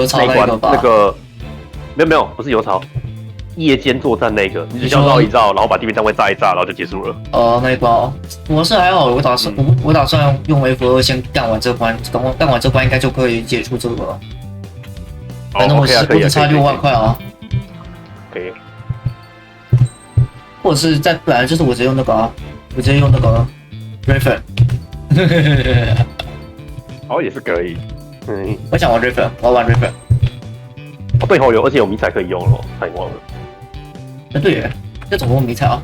Speaker 1: 曹
Speaker 13: 那一关
Speaker 1: 那个吧？
Speaker 13: 那个没有，不是油槽，夜间作战那个，你只需要绕一绕，然后把地面单位炸一炸，然后就结束了。
Speaker 1: 哦，那一关哦，我是还好，我打算用 F2先干完这关，干完这关应该就可以解除这个了。反正我只差6万块啊。
Speaker 13: 可以。
Speaker 1: 或者是再不然就是我直接用那个啊，我直接用那个 Raven。
Speaker 13: 哦，也是可以。嗯，
Speaker 1: 我想玩 Raven，我要玩 Raven。
Speaker 13: 哦，对哦，而且有迷彩可以用了，太忘了。
Speaker 1: 对耶，这怎么迷彩啊？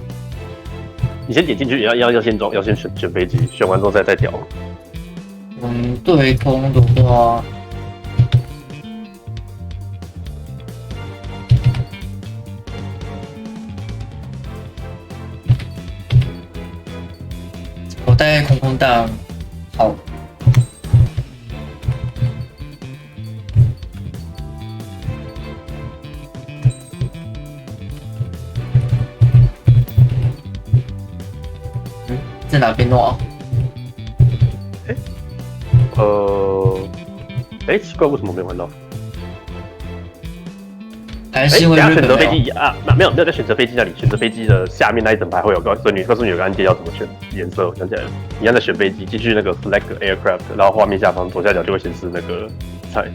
Speaker 13: 你先点进去，要先装，要先选飞机，选完之后再调。
Speaker 1: 对空的话，我带空弹，好。在哪边弄啊？
Speaker 13: 奇怪，为什么没有看到？
Speaker 1: 还是因为
Speaker 13: 选择飞机啊？没有在选择飞机那里，选择飞机的下面那一整排会有告诉你有个按键要怎么选颜色。我想起来了，你按在选飞机，进去那个 Select Aircraft， 然后画面下方左下角就会显示那个菜。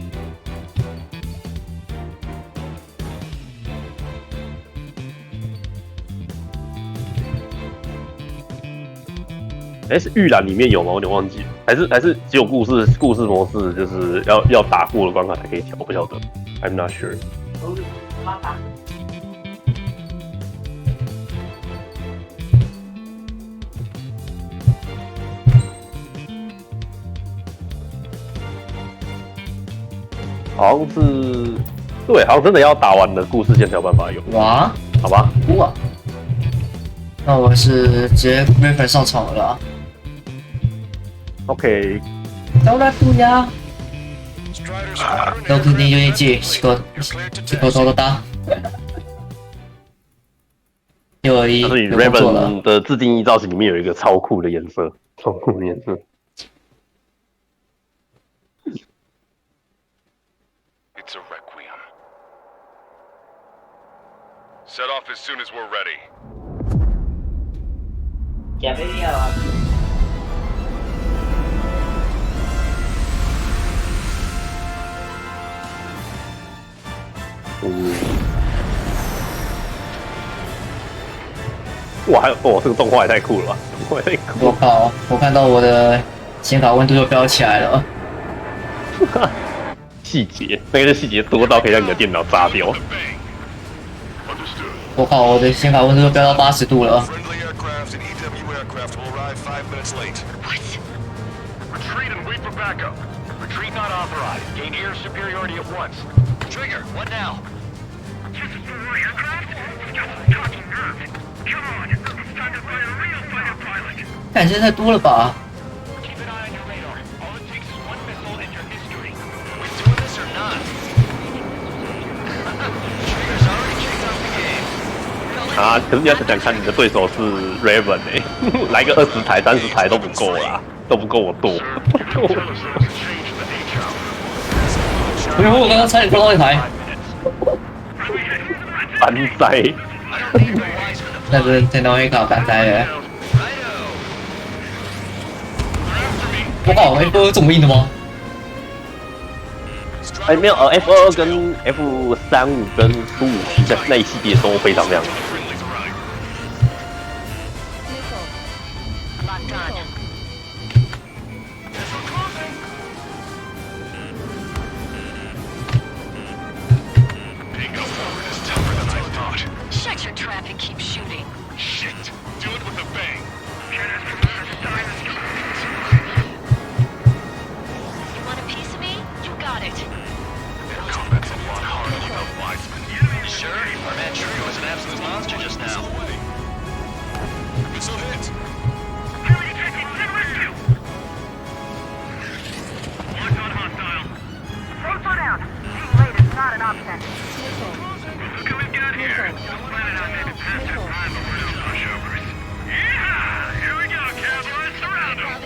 Speaker 13: 是预览里面有吗？我有点忘记了，还是只有故事模式，就是要打过的关卡才可以调，我不晓得 ，I'm not sure。好像是对，好像真的要打完的故事线才有办法用。
Speaker 1: 哇，
Speaker 13: 好吧，
Speaker 1: 哇，那我还是直接 River 上场了啦。
Speaker 13: OK，
Speaker 1: 到啦杜呀，都肯定有点急，这个多大？又而已。
Speaker 13: 所以 Raven 的自定义造型里面有一个超酷的颜色，超酷的颜色。
Speaker 5: It's a requiem. Set off as soon as we're ready.
Speaker 1: 减肥掉啊！
Speaker 13: 哇，还有这个动画也太酷了吧！动画也太酷了。
Speaker 1: 我靠！我看到我的显卡温度就飙起来了。
Speaker 13: 细节，那个细节多到可以让你的电脑炸掉。
Speaker 1: 我靠！我的显卡温度就飙到80度了。
Speaker 6: Retreat and wait for backup. Retreat not authorized. Gain air superiority at once. Trigger, what now?
Speaker 7: Just a four aircraft? Got some talking nerve. Come on, it's time to find a real fighter pilot.
Speaker 1: 感觉太多了吧？
Speaker 6: Keep an eye on your radar. All it takes is one missile and you're history. Are we doing this or not? Trigger's already kicked off the game.
Speaker 13: 啊，可是你要想想看，你的对手是 Raven 来个20台、30台都不够啦，都不够我多。
Speaker 1: 我刚刚差点撞到一台。
Speaker 13: 反灾。
Speaker 1: 那个电脑会搞反灾耶！我靠，F2这么硬的吗？
Speaker 13: 没有，F22跟 F35跟15在那一系列都非常亮。
Speaker 8: Shut your trap and keep shooting.
Speaker 5: Shit! Do it with a bang.
Speaker 8: You want a piece of me? You got it.
Speaker 5: Their combat's a lot harder without Wiseman.
Speaker 6: You sure? Our man Trigger was an absolute monster just now.
Speaker 5: Missile hit!
Speaker 7: Locked on hostile. Stay far down. Being late is not an option.
Speaker 5: Look who we've got here. Planning on maybe past our prime of real pushovers. Yeah! Here we go, cowboys. Surround them.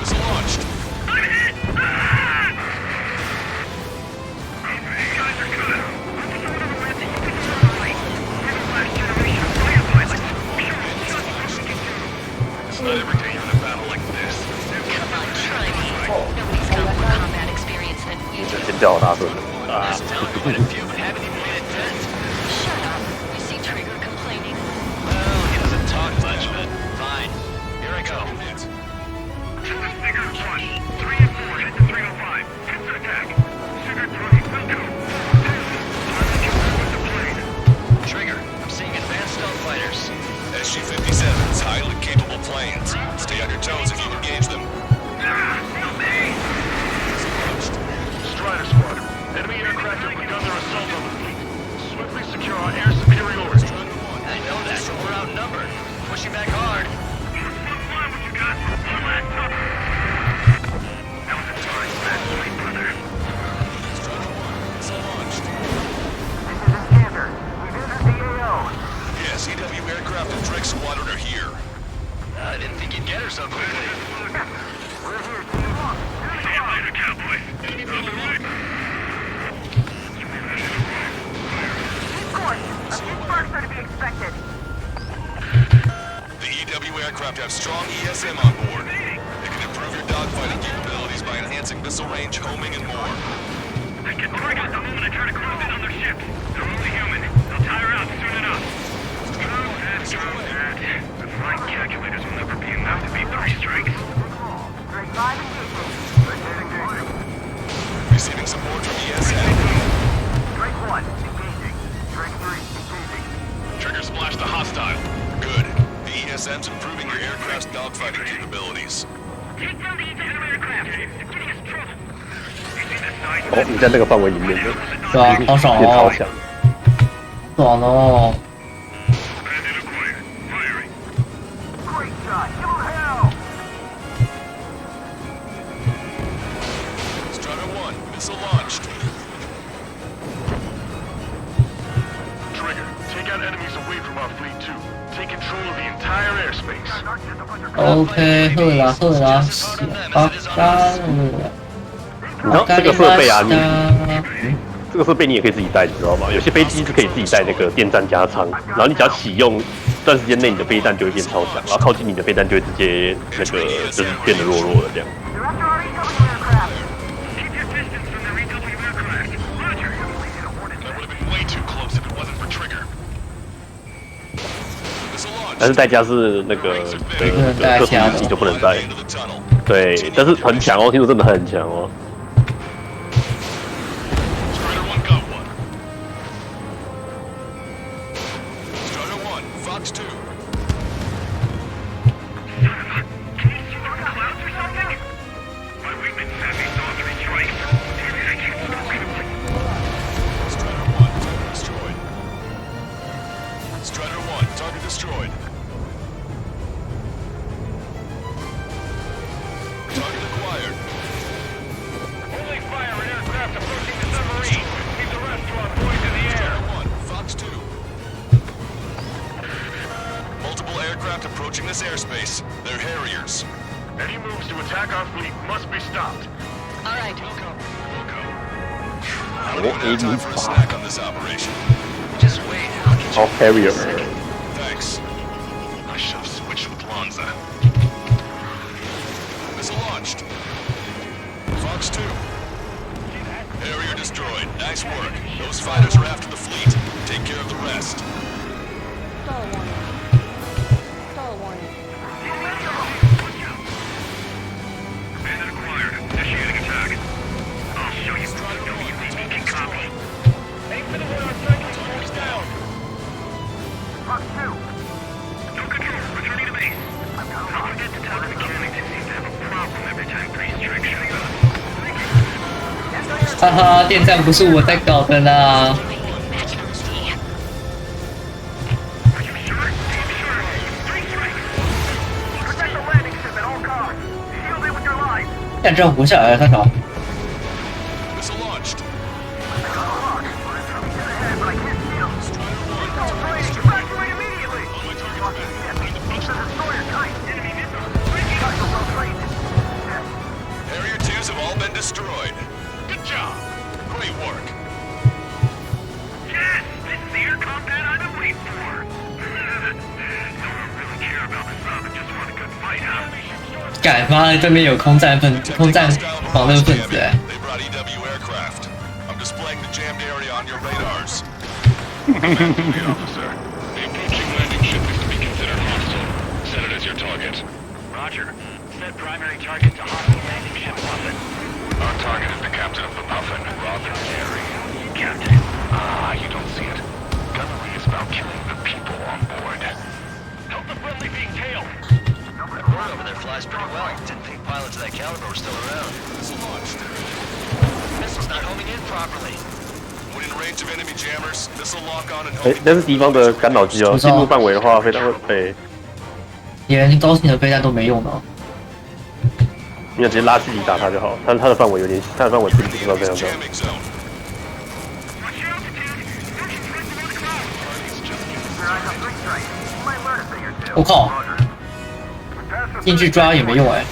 Speaker 5: It's launched.
Speaker 7: I'm hit! Ah! Okay, you guys are good. I'm just a little bit that you can do right. You're the last generation of fighter pilots.
Speaker 5: It's not every day you're in a battle like this.
Speaker 8: Come on, try me. Nobody's got more combat experience than you do.
Speaker 13: 先叫我大声啊！
Speaker 8: Shut up. You see Trigger complaining?
Speaker 6: Well, he doesn't talk much, but fine. Here I go.
Speaker 7: Figure 1, 3 and 4, hit the 305. Hit the attack. Figure
Speaker 4: advancing, missile range, homing, and more.
Speaker 11: I get triggered the moment I try to close in on their ships. They're only human. They'll tire out soon enough. True that. The flight calculators will never be enough to beat 3 strikes.
Speaker 4: Receiving support from ESM.
Speaker 7: Strike 1, engaging. Strike 3, engaging.
Speaker 4: Trigger splash to hostile. Good. The ESM's improving your aircraft's dogfighting capabilities.
Speaker 11: Take down the EW aircraft. They're getting us trouble. You see this side?
Speaker 13: 哦，你在那个范围里面的，
Speaker 1: 是吧？好爽哦，
Speaker 13: 变超强。
Speaker 1: 爽哦！
Speaker 7: Great shot, give him hell!
Speaker 4: Strider 1, missile launched.
Speaker 5: Trigger, take out enemies away from our fleet too. Take control of the entire airspace.
Speaker 1: OK，好啦好啦，八加了。
Speaker 13: 然后这个设备啊，这个设备你也可以自己带，你知道吗？有些飞机是可以自己带那个电站加仓，然后你只要启用一段时间内，你的飞弹就会变超强，然后靠近你的飞弹就会直接那个就是变得弱弱的这样。但是代价是那个特殊武器就不能带，对，但是很强哦，听说真的很强哦。
Speaker 4: Approaching this airspace. They're Harriers.
Speaker 5: Any moves to attack our fleet must be stopped.
Speaker 8: All right.
Speaker 4: I don't even have time for a snack on this operation.
Speaker 6: Just wait. I'll get you.
Speaker 13: Oh, Harrier.
Speaker 4: Thanks. I should have switched with Lanza. Missile launched. Fox 2. Harrier destroyed. Nice work. Those fighters are after the fleet. Take care of the rest.
Speaker 11: Initiating attack. I'll show you what WDB can copy. Aim for the one on cycling force down.
Speaker 7: Fox 2.
Speaker 11: No control. Returning to base. I'll forget to tell the mechanics who seem to have a problem every time 3 strikes show up.
Speaker 1: 哈哈，电站不是我在搞的啦。干这样活下来了，他搞。
Speaker 4: Harrier 2s have all been destroyed. Good job. Great work.
Speaker 11: Yes! This is the air combat I've been waiting for. Don't really care about the sub and just want a good fight, huh?
Speaker 1: 干妈的，对面有空战防卫分子哎。
Speaker 4: They brought EW aircraft. I'm displaying the jammed area on your radars.
Speaker 11: Officer, the approaching landing ship is to be considered hostile. Set it as your target. Roger. Set primary target to hostile landing ship Muffin. Our target is the captain of the Muffin, Robin Terry. Captain? Ah, you don't see it. Gunnery is about killing the people on board. Help the friendly being tailed.
Speaker 6: That bird over there flies pretty well. Didn't think pilots of that caliber were still around. Missile's not homing in properly.
Speaker 4: When in range of enemy jammers, this'll lock on and
Speaker 13: 哎，那是敌方的干扰机哦，进入范围的话，飞弹会被
Speaker 1: 连高性的飞弹都没用的。
Speaker 13: 你要直接拉距离打它就好，它的范围有点，它的范围并不是到这样子。
Speaker 1: 我靠，进去抓也没用哎。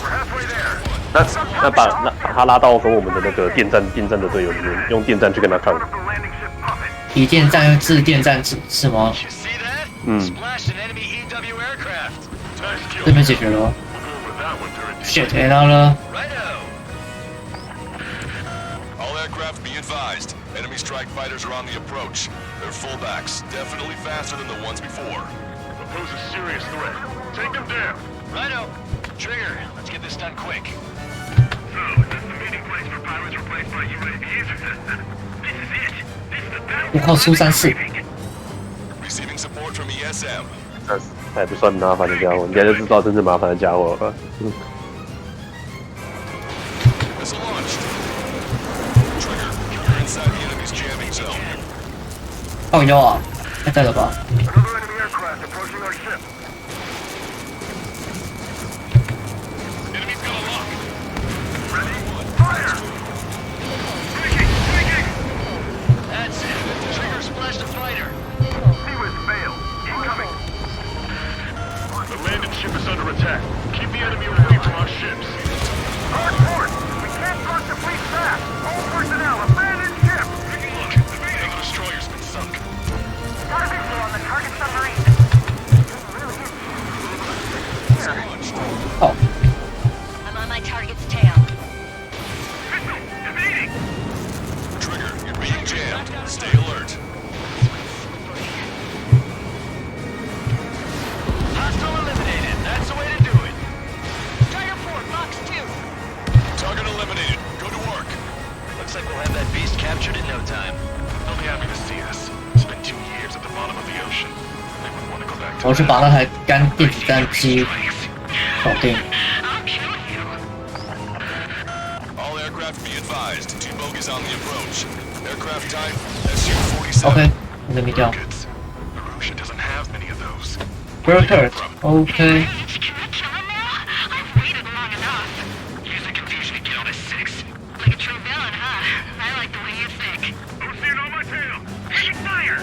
Speaker 13: 那把他拉到跟我们的那个电站的队友里面，用电站去跟他抗。
Speaker 1: 以电站制电站是吗？
Speaker 13: 嗯。
Speaker 1: 这边解决了。shit， 拿了。
Speaker 4: strike fighters are on the approach. They're fullbacks, definitely faster than the ones before.
Speaker 5: Pose a serious threat. Take them down.
Speaker 6: Righto. Trigger, let's get this done quick.
Speaker 5: So, is this the meeting place for pilots replaced by UAVs? This is it. This is the battle.
Speaker 1: 我靠，苏34。
Speaker 4: Receiving support from ESM.
Speaker 13: 还不算麻烦的家伙，你现在就知道真正麻烦的家伙了。
Speaker 4: Missile launched. Trigger, you're inside the enemy's jamming zone.
Speaker 1: 靠腰啊，太在了吧？
Speaker 5: Another enemy aircraft approaching our ship.
Speaker 4: Enemy's got a lock.
Speaker 5: Ready? Fire! Breaking!
Speaker 6: That's it. Trigger splashed a fighter.
Speaker 5: Seawiz failed. Incoming. The landing ship is under attack. Keep the enemy away from our ships. Hard port! We can't cross the fleet fast. All personnel, abandon ship!
Speaker 4: Look, the destroyer's been sunk.
Speaker 7: Got a visual on the target submarine.
Speaker 1: Oh.
Speaker 8: I'm on my target's tail.
Speaker 4: Trigger, you're being jammed. Stay alert.
Speaker 6: Hostile eliminated. That's the way to do it.
Speaker 8: Strider 4, Box 2.
Speaker 4: Target eliminated. Go to work.
Speaker 6: Looks like we'll have that beast captured in no time.
Speaker 5: They'll be happy to see us. It's been 2 years at the bottom of the ocean. They wouldn't want to go back to
Speaker 1: 我是把那台干电子战机搞定。
Speaker 4: All aircraft be advised. 2 bogies on the approach. Aircraft type SU-47.
Speaker 1: OK， 我的没掉。
Speaker 5: Arusha doesn't have many of those.
Speaker 1: Burkert， OK。
Speaker 11: Use the confusion to get on a 6. Like a true villain, huh? I like the way you think.
Speaker 5: Who's seeing on my tail? Taking fire!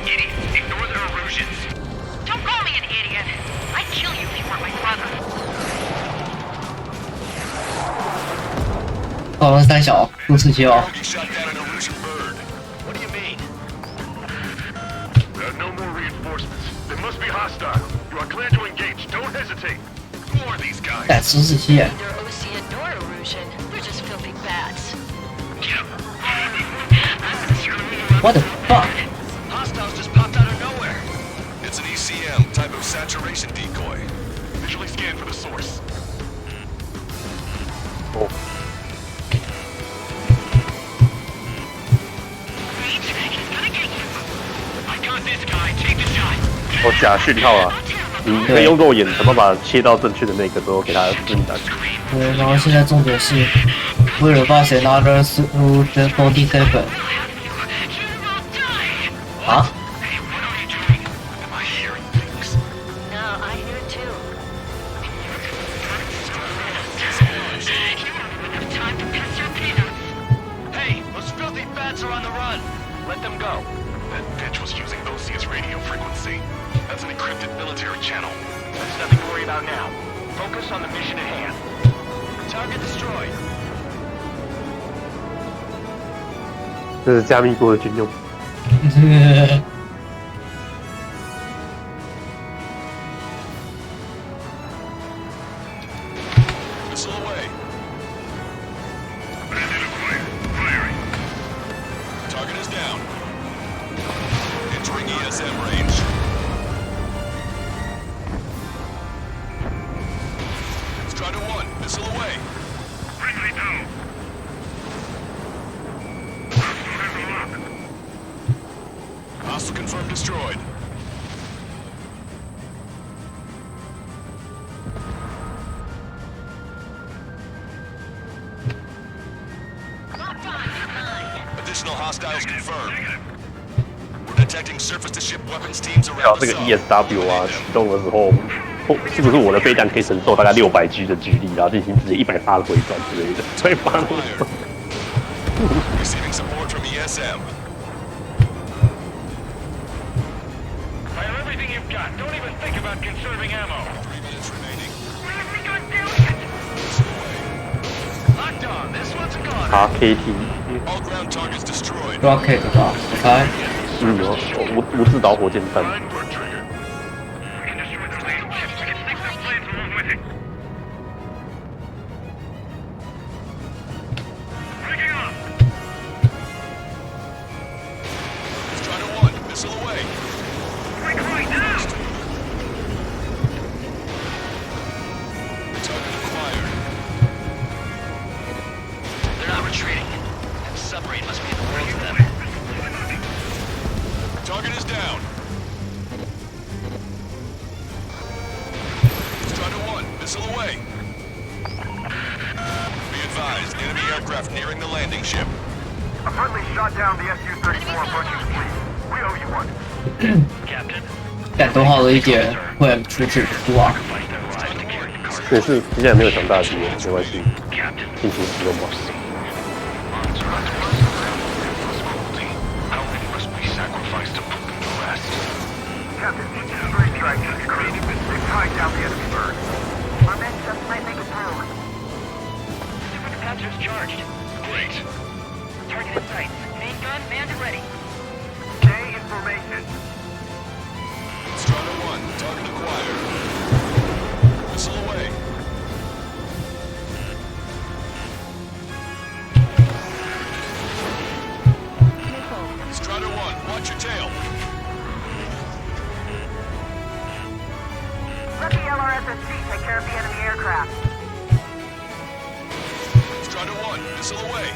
Speaker 11: Idiot, ignore the Erusians. Don't call me an idiot. I'd kill you if you weren't my brother.
Speaker 1: 搞了3小，入刺激哦。
Speaker 4: Bogie shot down an Erusian bird.
Speaker 6: What do you mean?
Speaker 5: There are no more reinforcements. They must be hostile. You are clear to engage. Don't hesitate.
Speaker 4: Who are these guys?
Speaker 1: 带1047耶。
Speaker 8: Neither Ocean nor Erusian. They're just filthy bats.
Speaker 1: What the fuck?
Speaker 6: Hostiles just popped out of nowhere.
Speaker 4: It's an ECM, type of saturation decoy.
Speaker 5: Visually scan for the source.
Speaker 11: I got this guy. Take the shot.
Speaker 13: 哦，假讯号啊！你可以用肉眼想办法切到正确的那个之后给他分弹。
Speaker 1: 对，然后现在重点是 We'll pass another through the 47。啊？
Speaker 8: No, I hear it too.
Speaker 6: Hey, those filthy bats are on the run. Let them go.
Speaker 5: That bitch was using OCS radio frequency. That's an encrypted military channel.
Speaker 6: There's nothing to worry about now. Focus on the mission at hand. Target destroyed.
Speaker 13: 这是加密过的军用。
Speaker 4: Missile away.
Speaker 5: Bandit acquired. Firing.
Speaker 4: Target is down. Entering ESM range. Strider 1, missile away.
Speaker 5: Friendly down.
Speaker 4: Hostile confirmed destroyed. Additional hostiles confirmed. We're detecting surface-to-ship weapons teams
Speaker 13: 还
Speaker 4: around
Speaker 13: 有这
Speaker 4: the
Speaker 13: 个
Speaker 4: zone.
Speaker 13: ESW 啊，启动的时候，是不是我的飞弹可以承受大概600G 的距离，然后进行直接180的回转之类的，所以把那个
Speaker 4: Receiving support from ESM.
Speaker 5: Fire everything you've got. Don't even think about conserving ammo.
Speaker 4: 3 minutes remaining.
Speaker 6: Locked on. This one's a goner.
Speaker 13: RKT，
Speaker 4: All ground targets destroyed.
Speaker 1: Rocket 吧，我猜。
Speaker 13: 无自导火箭弹。
Speaker 5: Fine work, Trigger. We can destroy the main ship. We can sink some planes along with it.
Speaker 4: aircraft nearing the landing ship.
Speaker 7: A friendly shot down the Su-34 approaching fleet. We owe you one.
Speaker 1: 感动好了一点，会阻止不住啊。
Speaker 13: 也是，现在没有想大局，没关系，尽情使用吧。
Speaker 7: Captain, each of three strikes is critical. They've tied down the enemy bird. Our men just might make it through.
Speaker 6: Super capacitors charged.
Speaker 4: Great.
Speaker 6: Target in sight. Main gun manned and ready.
Speaker 7: Stay in formation.
Speaker 4: Strata 1, target acquired. Missile away. Strata 1, watch your tail.
Speaker 7: Let the LRSSC take care of the enemy aircraft.
Speaker 4: Strata 1, missile away.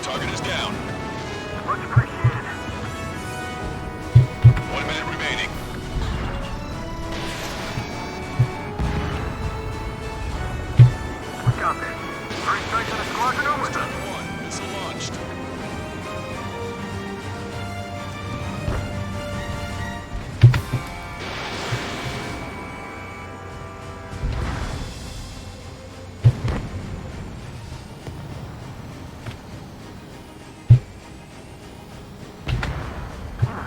Speaker 4: Target is down.
Speaker 7: Much appreciated.
Speaker 4: 1 minute remaining.
Speaker 7: We got this. Three strikes and a squadron over.
Speaker 4: Strata 1, missile launched.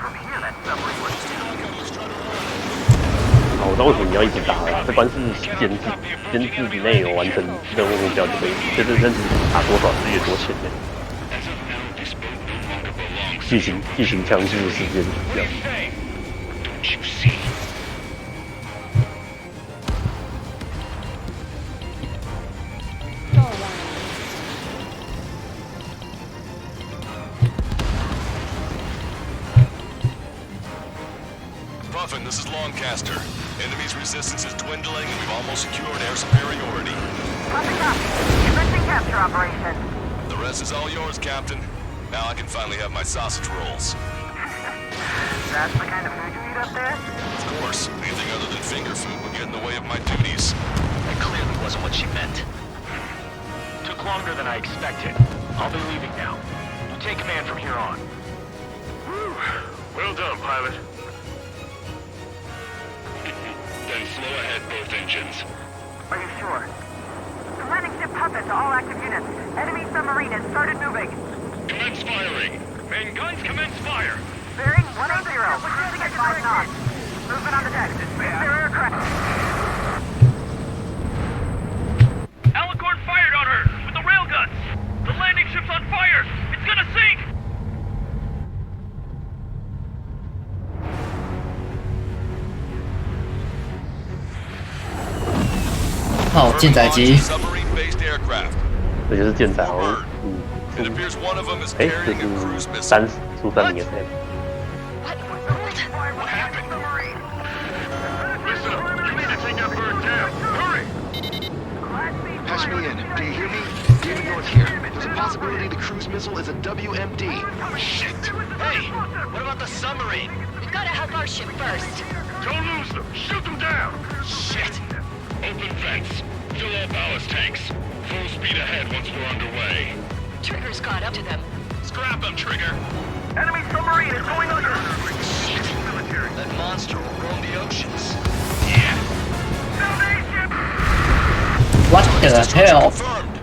Speaker 7: From here, that submarine was
Speaker 13: 好，我知道为什么你要一直打啦，这关是监制内有完成任务目标就可以，这打多少是越多钱的。剧情强制时间这样。
Speaker 4: Puffin, this is Longcaster. Enemy's resistance is dwindling and we've almost secured air superiority.
Speaker 7: Copy. Commencing capture operation.
Speaker 4: The rest is all yours, Captain. Now I can finally have my sausage rolls.
Speaker 7: That's the kind of food you eat up there?
Speaker 4: Of course, anything other than finger food would get in the way of my duties.
Speaker 6: That clearly wasn't what she meant. Took longer than I expected. I'll be leaving now. You take command from here on.
Speaker 5: Whew. Well done, pilot.
Speaker 11: Then slow ahead both engines.
Speaker 7: Are you sure? The landing ship Puppet to all active units. Enemy submarine has started moving.
Speaker 11: Commence firing.
Speaker 5: Main guns commence fire.
Speaker 7: Bearing 180. Cruising at 5 knots. Movement on the deck. Is their aircraft.
Speaker 5: Alicorn fired on her with the railguns. The landing ship's on fire. It's gonna sink.
Speaker 1: 好，舰载机。
Speaker 4: Submarine-based aircraft.
Speaker 13: 这就是舰载好像，
Speaker 4: It appears one of them is
Speaker 13: 这
Speaker 4: carrying a
Speaker 13: 是
Speaker 4: cruise missile.
Speaker 13: 苏三零 SM。
Speaker 5: What happened? Listen up. You need to take that bird down. Hurry!
Speaker 6: Patch me in. Do you hear me? David North here. There's a possibility the cruise missile is a WMD. Shit! Hey! What about the submarine?
Speaker 8: We've got to help our ship first.
Speaker 5: Don't lose them. Shoot them down.
Speaker 6: Shit!
Speaker 11: Open vents. Fill all ballast tanks. Full speed ahead once we're underway.
Speaker 8: Trigger's caught up to them.
Speaker 4: Scrap them, Trigger.
Speaker 7: Enemy submarine is going under.
Speaker 6: Shit! That monster will roam the oceans.
Speaker 11: Yeah.
Speaker 7: Salvation!
Speaker 1: What the hell？
Speaker 4: Confirmed.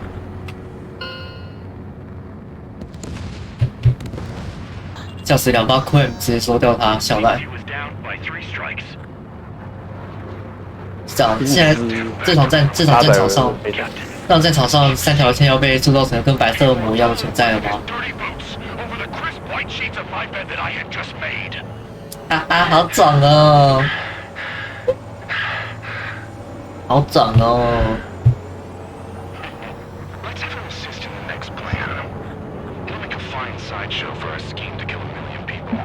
Speaker 1: 笑死2发 Queen 直接收掉他，小赖。
Speaker 5: He was down by 3 strikes.
Speaker 1: 这样，现在这场战场上，让战场上3条线要被铸造成跟白色恶魔一样的存在了吗？
Speaker 5: Dirty boots over the crisp white sheets of my bed that I had just made.
Speaker 1: 哈哈，好爽哦！好爽哦！
Speaker 5: Let's have him assist in the next plan. He'll make a fine sideshow for our scheme to kill 1 million people.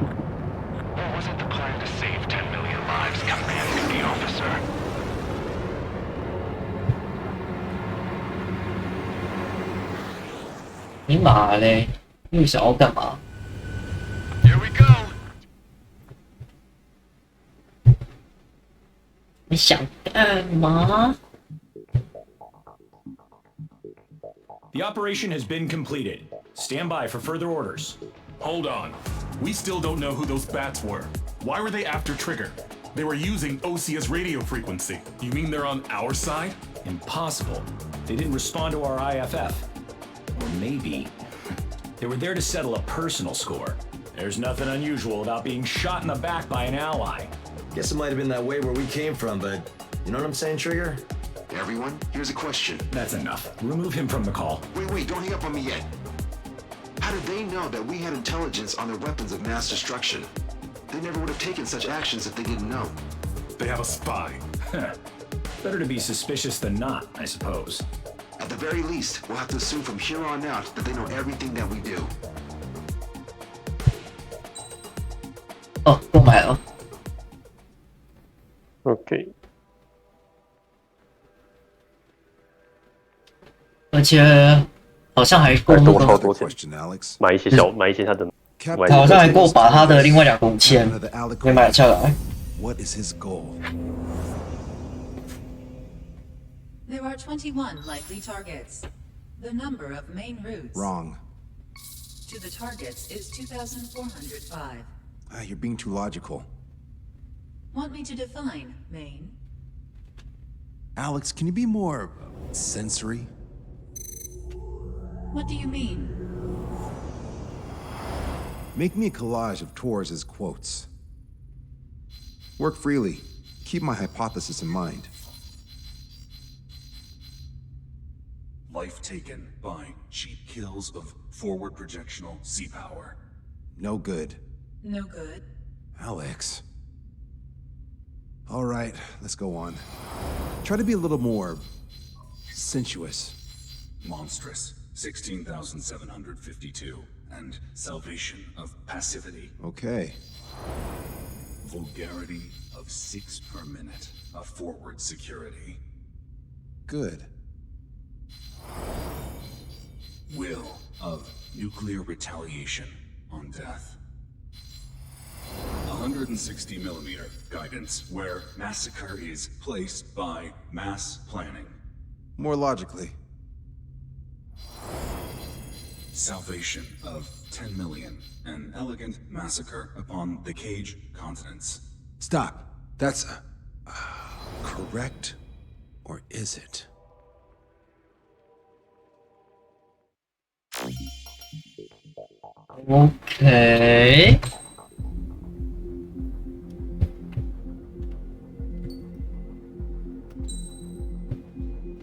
Speaker 5: Or was it the plan to save 10 million lives, commanding the officer?
Speaker 1: 你妈嘞！你想要干嘛？
Speaker 4: Here we go.
Speaker 1: 你想干嘛？
Speaker 2: The operation has been completed. Stand by for further orders.
Speaker 5: Hold on. We still don't know who those bats were. Why were they after Trigger? They were using Osia's radio frequency. You mean they're on our side?
Speaker 2: Impossible. They didn't respond to our IFF. Or maybe they were there to settle a personal score. There's nothing unusual about being shot in the back by an ally.
Speaker 12: Guess it might have been that way where we came from, but you know what I'm saying, Trigger?
Speaker 17: Everyone, here's a question.
Speaker 2: That's enough. Remove him from the call.
Speaker 17: Wait, don't hang up on me yet. How did they know that we had intelligence on their weapons of mass destruction? They never would have taken such actions if they didn't know.
Speaker 5: They have a spy.
Speaker 2: Better to be suspicious than not, I suppose.
Speaker 17: At the very least, we'll have to assume from here on out that they know everything that we do.
Speaker 1: 哦，购买了。
Speaker 13: OK。
Speaker 1: 而且好像还够那个，
Speaker 13: 买一些他的，
Speaker 1: 好像还够把他的另外2个武器给买下来。
Speaker 23: What is his goal?
Speaker 18: There are 21 likely targets. The number of main routes
Speaker 23: Wrong.
Speaker 18: to the targets is 2,405.
Speaker 23: You're being too logical.
Speaker 18: Want me to define main?
Speaker 23: Alex, can you be more sensory?
Speaker 18: What do you mean?
Speaker 23: Make me a collage of Torres's quotes. Work freely. Keep my hypothesis in mind.
Speaker 19: Life taken by cheap kills of forward projectional sea power.
Speaker 23: No good.
Speaker 18: No good.
Speaker 23: Alex. All right, let's go on. Try to be a little more sensuous.
Speaker 19: Monstrous, 16,752. And salvation of passivity.
Speaker 23: Okay.
Speaker 19: Vulgarity of 6 per minute of forward security.
Speaker 23: Good.
Speaker 19: Will of nuclear retaliation on death. 160mm guidance where massacre is placed by mass planning.
Speaker 23: More logically.
Speaker 19: Salvation of 10 million. An elegant massacre upon the Cage continents.
Speaker 23: Stop. That's correct, or is it?
Speaker 1: Okay.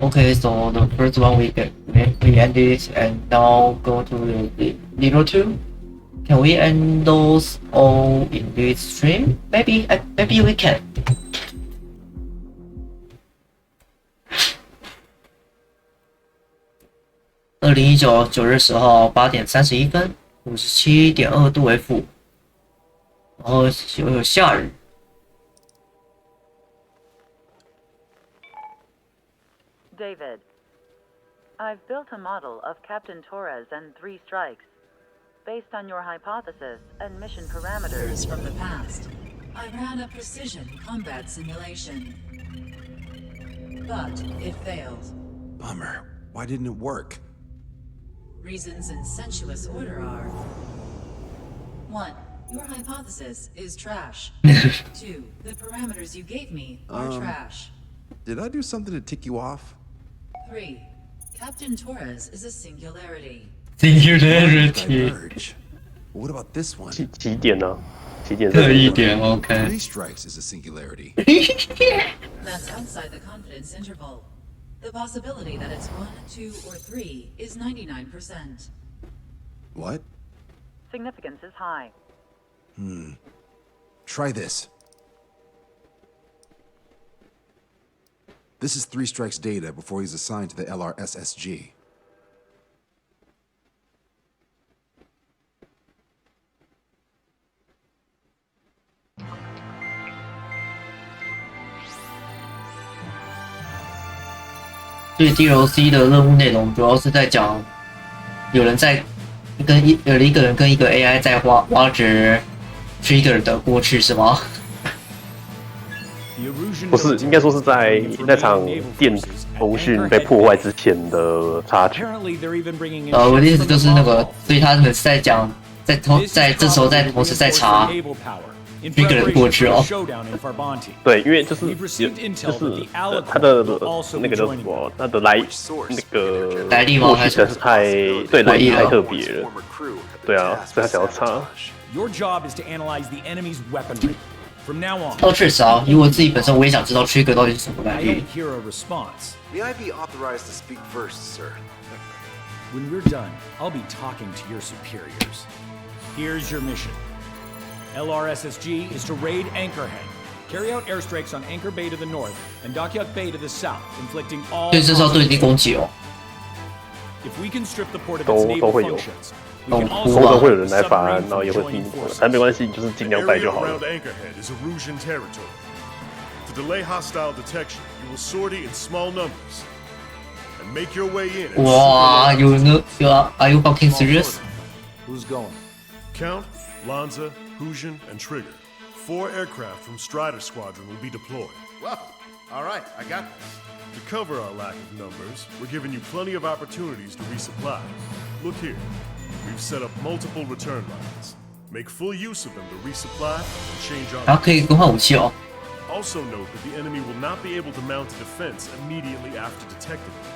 Speaker 1: Okay, so the first one we ended, and now go to the little 2. Can we end those all in this stream? Maybe we can. (2019) 9月10号8点31分，57.2度为负，然后有下雨。
Speaker 20: David, I've built a model of Captain Torres and 3 strikes. Based on your hypothesis and mission parameters
Speaker 18: from the past, I ran a precision combat simulation. But it failed.
Speaker 23: Bummer. Why didn't it work?
Speaker 18: Reasons in sensuous order are: 1. Your hypothesis is trash. 2. The parameters you gave me are trash.
Speaker 23: Did I do something to tick you off?
Speaker 18: 3. Captain Torres is a singularity.
Speaker 1: Singularity.
Speaker 23: What about this one?
Speaker 13: 几点呢？几点？
Speaker 1: 这一点 OK。
Speaker 23: 3 strikes is a singularity.
Speaker 18: That's outside the confidence interval. The possibility that it's 1, 2, or 3 is 99%.
Speaker 23: What?
Speaker 20: Significance is high.
Speaker 23: Try this. This is 3 strikes data before he's assigned to the LRSSG.
Speaker 1: 所以 DLC 的任务内容主要是在讲，有一个人跟一个 AI 在挖掘 Trigger 的过去，是吗？
Speaker 2: The
Speaker 13: 不是，应该说是在那场电通讯被破坏之前的插曲。
Speaker 1: 我的意思就是那个，所以他们在讲，在这时候在同时在查那个人过去哦。
Speaker 13: 对，因为就是他的那个叫什么，他的来历
Speaker 1: 吗？
Speaker 13: 过去真是太对来历太特别了。对啊，所以他想要查。
Speaker 1: 哦，确实啊，以我自己本身我也想知道 Trigger 到底是什么来历。
Speaker 17: May I be authorized to speak first, sir?
Speaker 2: When we're done, I'll be talking to your superiors. Here's your mission. LRSSG is to raid Anchorhead, carry out airstrikes on Anchor Bay to the north and Dockyard Bay to the south, inflicting all.
Speaker 1: 对，这是要对敌攻击哦。
Speaker 2: If we can strip the port of its naval functions,
Speaker 13: 通常会有人来法案，然后也会听过，但没关系，就是尽量带就好了。
Speaker 5: To delay hostile detection, you will sortie in small numbers and make your way in.
Speaker 1: Wow, are you fucking serious?
Speaker 2: Who's going?
Speaker 5: Count, Lanza, Hujin, and Trigger. 4 aircraft from Strider Squadron will be deployed.
Speaker 23: Well, all right, I got this.
Speaker 5: To cover our lack of numbers, we're giving you plenty of opportunities to resupply. Look here, we've set up multiple return lines. Make full use of them to resupply and change our.
Speaker 1: 然后可以更换武器哦。
Speaker 5: Also note that the enemy will not be able to mount a defense immediately after detecting them.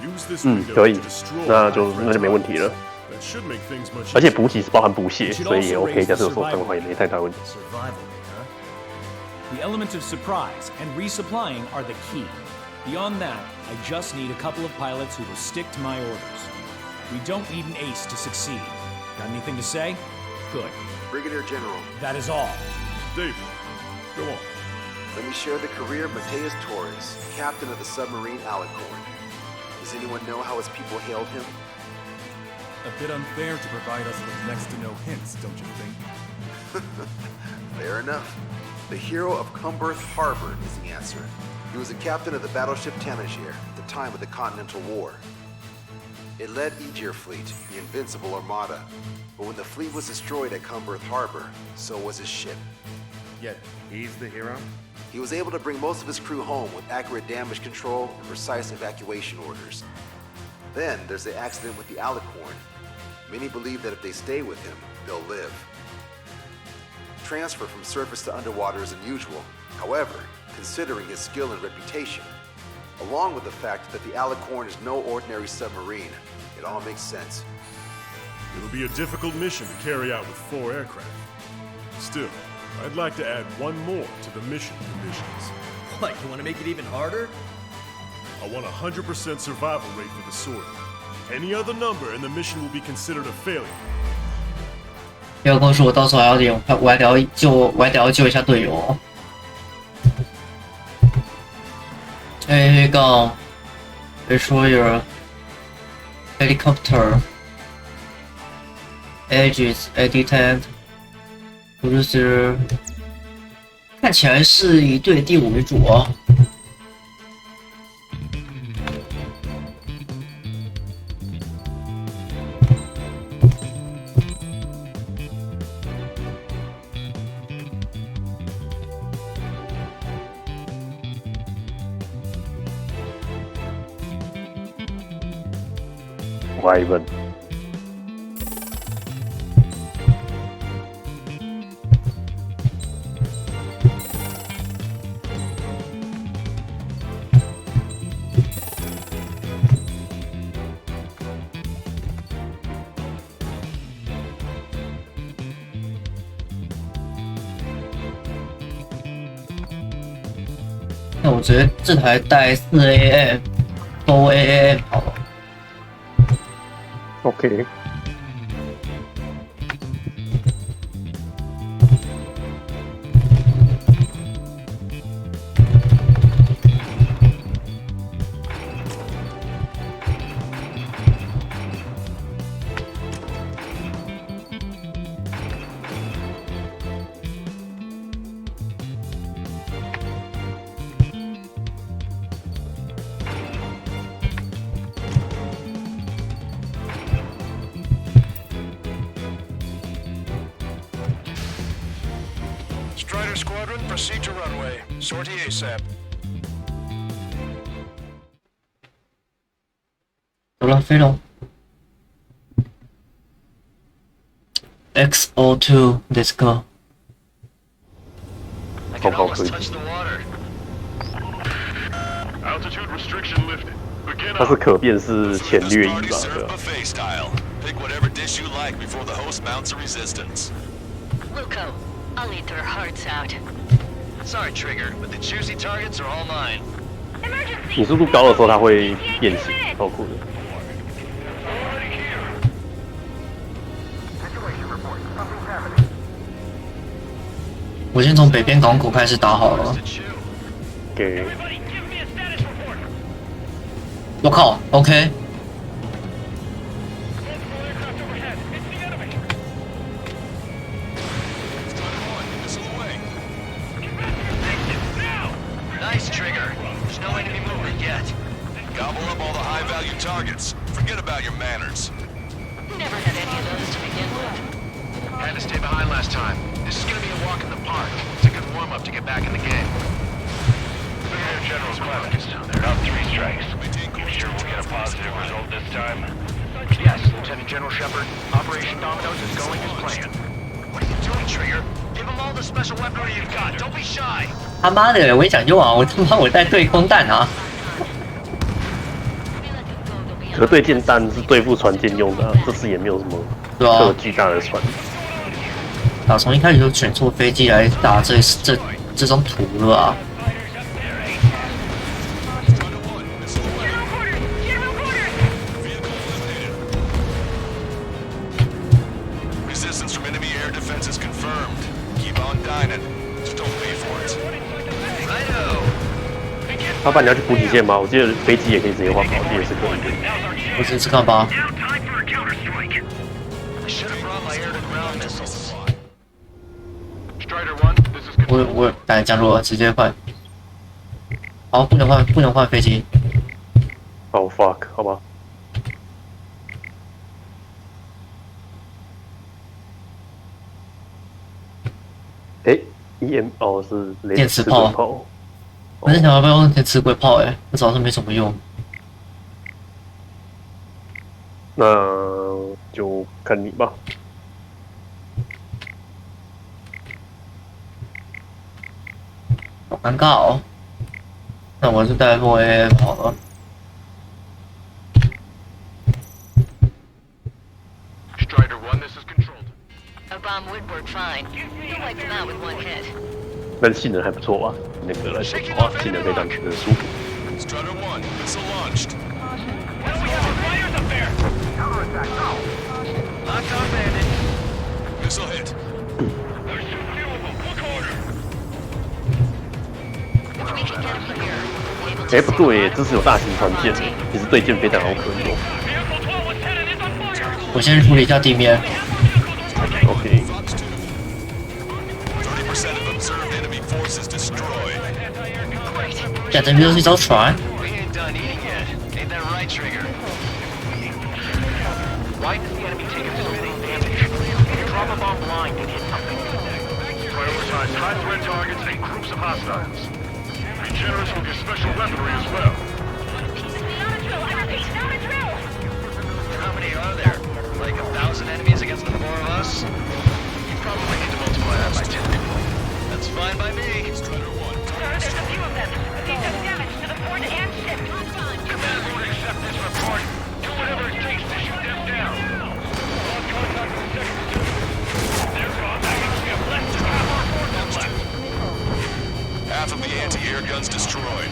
Speaker 5: Use this window
Speaker 13: 可以
Speaker 5: to destroy.
Speaker 13: 那就没问题了。
Speaker 5: That should make things much.
Speaker 13: 而且补给是包含补血，所以也 OK。假设有受伤的话，也没太大问题。
Speaker 2: The element of surprise and resupplying are the key. Beyond that, I just need a couple of pilots who will stick to my orders. We don't need an ace to succeed. Got anything to say? Good.
Speaker 17: Brigadier General.
Speaker 2: That is all.
Speaker 5: David, go on.
Speaker 17: Let me share the career of Mateus Torres, captain of the submarine Alicorn. Does anyone know how his people hailed him?
Speaker 3: A bit unfair to provide us with next to no hints, don't you think?
Speaker 17: Fair enough. The hero of Cumberth Harbor is the answer. He was the captain of the battleship Tanager at the time of the Continental War. It led Aegir Fleet, the invincible armada. But when the fleet was destroyed at Cumberth Harbor, so was his ship.
Speaker 23: Yet, he's the hero?
Speaker 17: He was able to bring most of his crew home with accurate damage control and precise evacuation orders. Then there's the accident with the Alicorn. Many believe that if they stay with him, they'll live. Transfer from surface to underwater is unusual. However, considering his skill and reputation, along with the fact that the Alicorn is no ordinary submarine, it all makes sense.
Speaker 5: It'll be a difficult mission to carry out with 4 aircraft. Still, I'd like to add one more to the mission conditions.
Speaker 23: What, you want to make it even harder?
Speaker 5: I want a 100% survival rate for the sortie. Any other number and the mission will be considered a failure.
Speaker 1: 不要跟我说我到时候还要用，我还得要救一下队友哦。杠 destroyer helicopter Aegis adjutant producer 看起来是以对第5为主哦。
Speaker 13: 我还问，
Speaker 1: 那我觉得这台带4AM 多 AM 好了。
Speaker 13: OK。
Speaker 5: Squadron, proceed to runway. Sortie ASAP.
Speaker 1: 走了，飞龙。XO2 Let's go。
Speaker 13: 好高科技。它是可变式前掠翼吧？对吧
Speaker 4: Pick whatever dish you like before the host mounts a resistance.
Speaker 8: Luco, I'll eat their hearts out.
Speaker 6: Sorry, Trigger, but the juicy targets are all mine.
Speaker 13: 你速度高的时候，它会变形，超酷的。
Speaker 1: 我先从北边港口开始打好了。
Speaker 13: 给。
Speaker 1: 我靠 ，OK。
Speaker 6: Nice, Trigger. There's no enemy movement yet.
Speaker 4: Gobble up all the high-value targets. Forget about your manners.
Speaker 8: Never had any of those to begin with.
Speaker 6: Had to stay behind last time. This is gonna be a walk in the park. It's a good warm-up to get back in the game.
Speaker 5: Brigadier General Clemens, they're up 3 strikes. You sure we'll get a positive result this time?
Speaker 6: Yes, Lieutenant General Shepard. Operation Dominoes is going as planned. What are you doing, Trigger? Give them all the special weaponry you've got. Don't be shy.
Speaker 1: 他妈的，我想用啊！我他妈我在对空弹啊！
Speaker 13: 可对舰弹是对付船舰用的、啊，这次也没有什么特巨大的船。
Speaker 1: 打从一开始就选错飞机来打这张图了吧？
Speaker 4: Resistance from enemy air defenses confirmed. Keep on dining. Just don't pay for it.
Speaker 13: 老板，你要去补给线吗？我记得飞机也可以直接换跑道，也是可以的。
Speaker 1: 我试试看吧。我打降落了，直接换。好，不能换飞机。
Speaker 13: 哦 fuck， 好吧。EM 哦是
Speaker 1: 电磁炮。我在想要不要用电磁轨炮我早上没什么用。
Speaker 13: 那就看你吧。
Speaker 1: 好尴尬哦。那我就带后 AM 好了。
Speaker 5: Strider 1, this is controlled.
Speaker 8: A bomb would work fine. You'll wipe them out with one hit.
Speaker 13: 但性能还不错吧？那个来说的话，性能非常的舒服。
Speaker 4: Strider 1, missile launched.
Speaker 5: What do we have fires up there?
Speaker 7: Counterattack, no!
Speaker 6: Locked on bandit.
Speaker 4: Missile hit.
Speaker 5: There's 2 fuelable. Look order.
Speaker 8: If we can get them here,
Speaker 13: 哎，不对，这是有大型船舰，其实对舰非常好可用。
Speaker 1: 我先处理一下地面。
Speaker 13: OK。
Speaker 4: 30% of observed enemy forces destroyed.
Speaker 1: 呀，这边都是一艘船。
Speaker 6: We ain't done eating yet. Ain't that right, Trigger? Why does the enemy take so big damage? Drop a bomb blind and hit something.
Speaker 5: Prioritize high-threat targets and groups of hostiles. Be generous with your special weaponry as well.
Speaker 6: How many are there? Like 1,000 enemies against the 4 of us? You probably need to multiply that by 10. That's fine by me.
Speaker 4: Strider 1,
Speaker 9: There's a few of them. They've done damage to the fort and ship.
Speaker 5: Command won't accept this report. Do whatever it takes to shoot them down. Lost contact with second platoon. They're gone. That means we have less than half our forces left.
Speaker 4: half of the anti-air guns destroyed.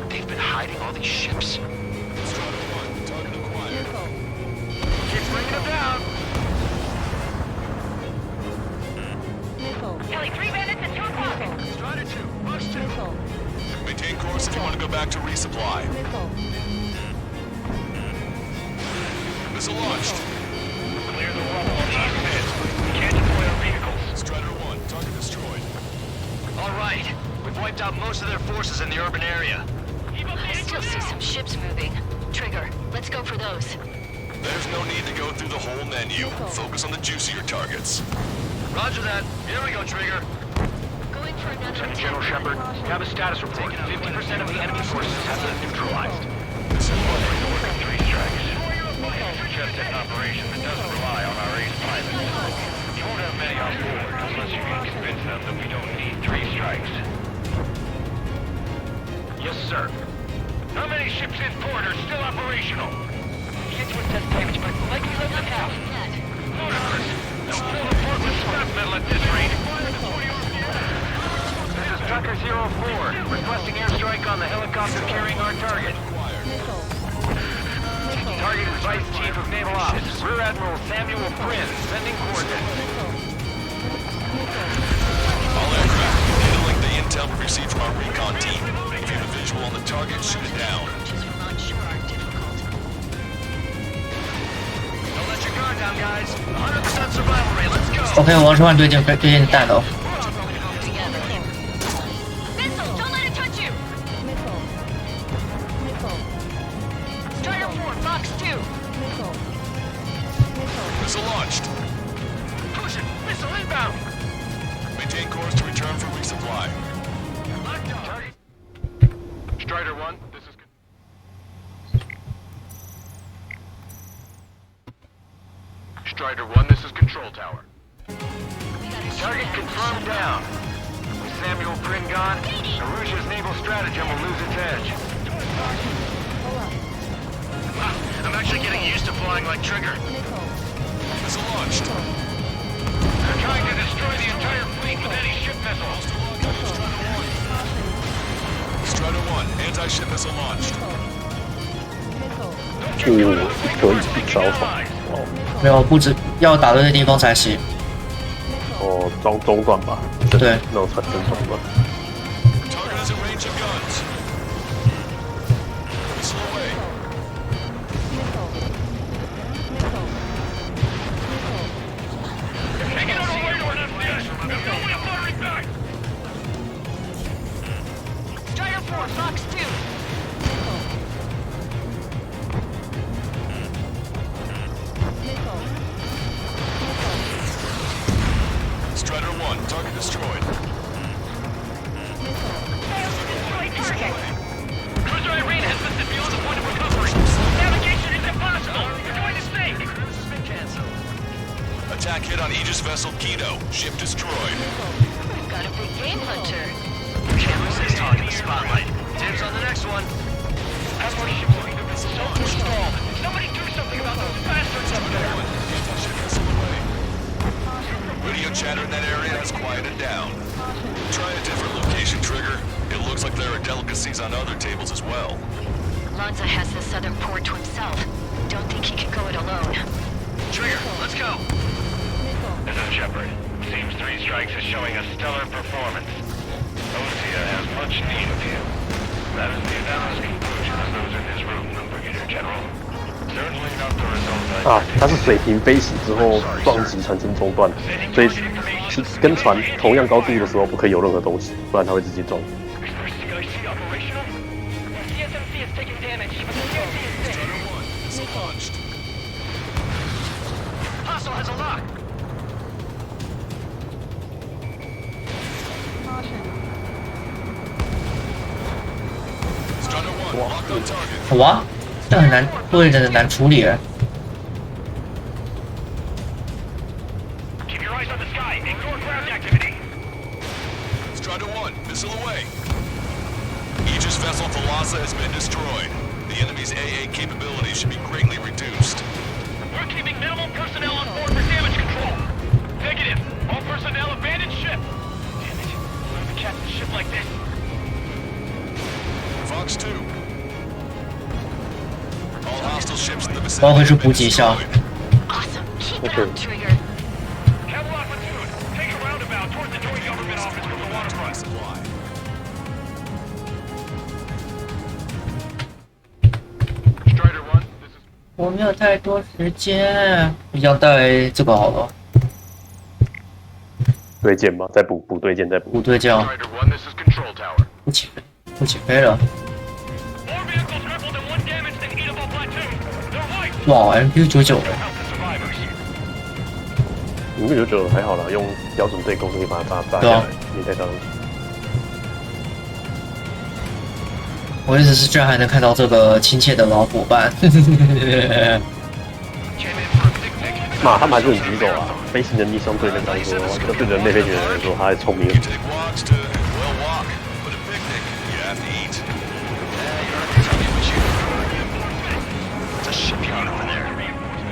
Speaker 6: They've been hiding all these ships.
Speaker 4: Strider 1, target acquired.
Speaker 6: Keep bringing them down.
Speaker 9: Kelly, 3 bandits and 2 o'clock.
Speaker 6: Strider 2, Bush 2.
Speaker 4: Maintain course if you want to go back to resupply. Missile launched.
Speaker 5: Clear the rubble on the east edge. We can't deploy our vehicles.
Speaker 4: Strider 1, target destroyed.
Speaker 6: All right. We've wiped out most of their forces in the urban area.
Speaker 8: I still see some ships moving. Trigger, let's go for those.
Speaker 4: There's no need to go through the whole menu. Focus on the juicier targets.
Speaker 6: Roger that. Here we go, Trigger.
Speaker 8: Going for another
Speaker 6: Lieutenant General Shepard, we have a status report. 50% of the enemy forces have been neutralized.
Speaker 5: This is one way to work in 3 strikes. Suggested an operation that doesn't rely on our ace pilots. You won't have many on board unless you can convince them that we don't need 3 strikes.
Speaker 6: Yes, sir.
Speaker 5: How many ships in port are still operational?
Speaker 6: Hit with test damage, but likely less than half.
Speaker 5: Ludicrous. They'll fill the port with scrap metal at this rate.
Speaker 6: This is Tucker 04, requesting airstrike on the helicopter carrying our target. Target is Vice Chief of Naval Ops, Rear Admiral Samuel Prynn, sending coordinates.
Speaker 4: All aircraft, handling the intel we received from our recon team. If you have a visual on the target, shoot it down.
Speaker 6: Don't let your guard down, guys. 100% survival rate. Let's go.
Speaker 1: OK， 王川对舰弹头。
Speaker 4: Missile launched.
Speaker 5: Push it! Missile inbound!
Speaker 4: Maintain course to return for resupply.
Speaker 5: Strider 1, this is... Strider 1, this is Control Tower.
Speaker 6: Target confirmed down. With Samuel Prynn gone, Arusha's naval stratagem will lose its edge.
Speaker 5: Wow, I'm actually getting used to flying like Trigger.
Speaker 4: Missile launched.
Speaker 5: They're trying to destroy the entire fleet with any ship missiles.
Speaker 4: Strider 1, anti-ship missile launched.
Speaker 13: 可以烧船哦。
Speaker 1: 没有，不止要打对的地方才行。
Speaker 13: 哦，中段吧。
Speaker 1: 对，
Speaker 13: 那种传真中段。
Speaker 4: Target is in range of guns. Missile away.
Speaker 5: Take it out away to an FDS. There's no way of firing back.
Speaker 8: Strider 4, Fox 2.
Speaker 4: Strider 1, target destroyed.
Speaker 5: Cruiser Irene has been beyond the point of recovery. Navigation is impossible. We're going to sink.
Speaker 4: Attack hit on Aegis vessel Kido. Ship destroyed.
Speaker 8: We've got a big game hunter.
Speaker 6: Camera says target the spotlight. Dibs on the next one.
Speaker 5: Admiral ships have either been sunk or stalled. Somebody do something about those bastards up there.
Speaker 4: Anti-ship missile away. Radio chatter in that area has quieted down. Try a different location, Trigger. It looks like there are delicacies on other tables as well.
Speaker 8: Lanza has the southern port to himself. Don't think he can go it alone.
Speaker 6: Trigger, let's go.
Speaker 5: This is Shepard. Seems 3 strikes is showing a stellar performance. Osea has much need of you. That is the unanimous conclusion of those in this room, Brigadier General. Certainly not the result I
Speaker 13: 啊，它是水平飞行之后撞击传真中断，所以是跟船同样高度的时候不可以有任何东西，不然它会直接撞。
Speaker 5: CIC operational? CSMC is taking damage, but the CIC is safe.
Speaker 4: Strider 1, missile launched.
Speaker 6: Hostile has a lock.
Speaker 4: Strider 1, locked on target.
Speaker 1: 哇，这很难，对的难处理。
Speaker 5: Keep your eyes on the sky. Ignore ground activity.
Speaker 4: Strider 1, missile away. Aegis vessel Thalassa has been destroyed. The enemy's AA capabilities should be greatly reduced.
Speaker 5: We're keeping minimal personnel on board for damage control. Negative. All personnel abandon ship. Damn it. Why would we catch a ship like this?
Speaker 4: Fox 2. All hostile ships in the
Speaker 1: 包会
Speaker 4: vicinity
Speaker 1: 是
Speaker 4: have
Speaker 1: 补
Speaker 4: been
Speaker 1: 给项。
Speaker 4: destroyed.
Speaker 8: Awesome. Keep it up, Trigger.
Speaker 5: Cavalry platoon, take a roundabout towards the joint government office from the waterfront.
Speaker 4: Supply.
Speaker 1: 我没有太多时间，要带这个好了。
Speaker 13: 对舰吧，再补对舰，再补。
Speaker 1: 补对舰。不起飞，不起飞了。
Speaker 5: More vehicles crippled and 1 damaged in Eatable Platoon. They're white.
Speaker 1: 哇 ，MQ99
Speaker 13: ，MQ99还好啦，用标准对攻可以把它炸下来，没太大问题。
Speaker 1: 我一直是居然还能看到这个亲切的老伙伴。
Speaker 13: 嘛，他们还是很棘手啊，飞行能力相对来说，对人类飞行员来说，他还聪明。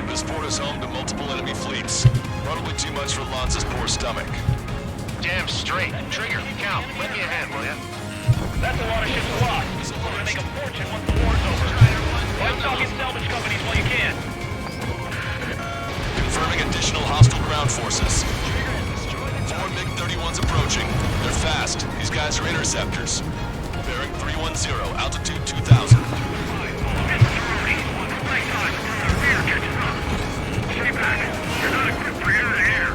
Speaker 4: This port is home to multiple enemy fleets. Probably too much for Lance's poor stomach.
Speaker 6: Damn straight. Trigger, count. Lend me a hand, will ya? That's a lot of ships to lock. We're gonna make a fortune once the war's over. Let's talk in salvage companies while you can.
Speaker 4: Confirming additional hostile ground forces. 4 MiG-31s approaching. They're fast. These guys are interceptors. Bearing 310, altitude 2000.
Speaker 5: Stay back. You're not equipped for air-to-air.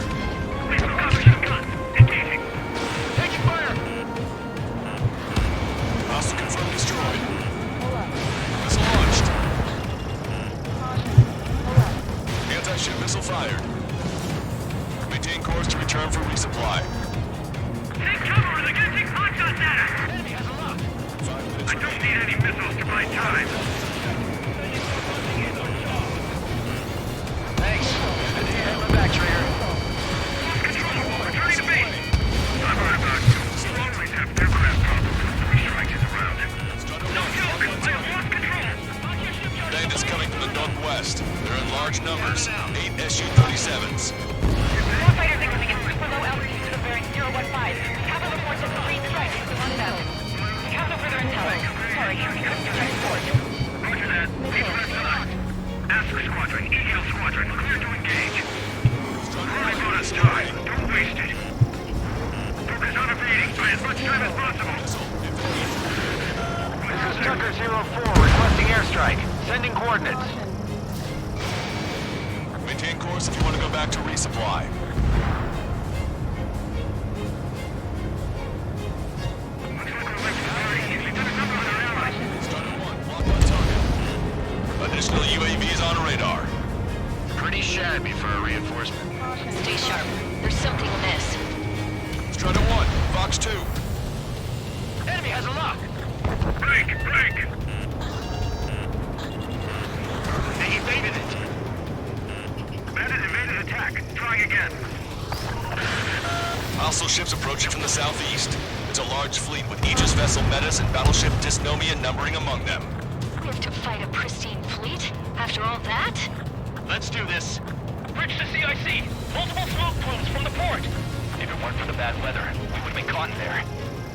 Speaker 5: Please look out for your gun. Engaging.
Speaker 6: Taking fire.
Speaker 4: Hostile confirmed destroyed. Missile launched. Anti-ship missile fired. Maintain course to return for resupply.
Speaker 5: Take cover. They're gonna take hot shots at us.
Speaker 6: Enemy has a lock.
Speaker 4: 5 minutes
Speaker 5: I don't need any missiles to buy time.
Speaker 6: Thanks. Good to hear. We're back, Trigger.
Speaker 5: Control, returning to base. I've heard about you. You always have aircraft problems when 3 strikes is around. No joke. I've lost control.
Speaker 4: Bandits coming from the northwest. They're in large numbers. 8 Su-37s.
Speaker 8: Warfighters incoming at super low altitude to the bearing 015. Capital reports of 3 strikes on them. We have no further intel. Sorry, we couldn't direct report.
Speaker 5: Roger that. Leave the rest alive. Ask Squadron, Eagle Squadron, clear to engage. Hurry on us time. Don't waste it. Focus on evading. Buy as much time as possible.
Speaker 6: This is Tucker 04 requesting airstrike. Sending coordinates.
Speaker 4: Maintain course if you want to go back to resupply. Starter 1, lock on target. Additional UAVs on radar.
Speaker 6: Pretty shabby for a reinforcement.
Speaker 8: Stay sharp. There's something amiss.
Speaker 4: Strider 1, Fox 2.
Speaker 6: Enemy has a lock.
Speaker 5: Break!
Speaker 6: They evaded it.
Speaker 5: Bandit evaded attack. Trying again.
Speaker 4: Hostile ships approaching from the southeast. It's a large fleet with Aegis vessel Metis and battleship Dysnomia numbering among them.
Speaker 8: We have to fight a pristine fleet? After all that?
Speaker 6: Let's do this.
Speaker 5: Bridge to CIC. Multiple smoke plumes from the port.
Speaker 6: If it weren't for the bad weather, we would have been caught in there.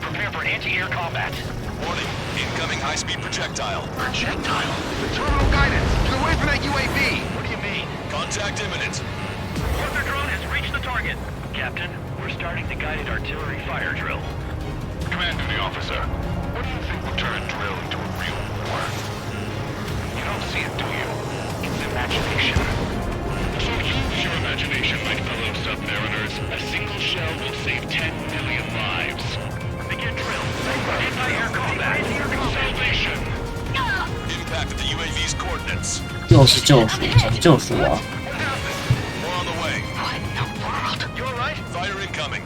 Speaker 6: Prepare for anti-air combat.
Speaker 4: Warning, incoming high-speed projectile.
Speaker 6: Projectile? The terminal guidance! Get away from that UAV! What do you mean?
Speaker 4: Contact imminent.
Speaker 5: Ortho drone has reached the target.
Speaker 6: Captain, we're starting the guided artillery fire drill.
Speaker 5: Command duty officer. What do you think will turn a drill into a real war?
Speaker 6: You don't see it, do you? It's imagination.
Speaker 5: Don't use your imagination, my fellow submariners. A single shell will save 10 million lives.
Speaker 6: Begin drill. Anti-air combat.
Speaker 5: Salvation.
Speaker 4: Impact of the UAV's coordinates.
Speaker 1: 又是救赎，怎么救赎啊？
Speaker 4: More on the way.
Speaker 6: What in the world? You alright?
Speaker 4: Fire incoming.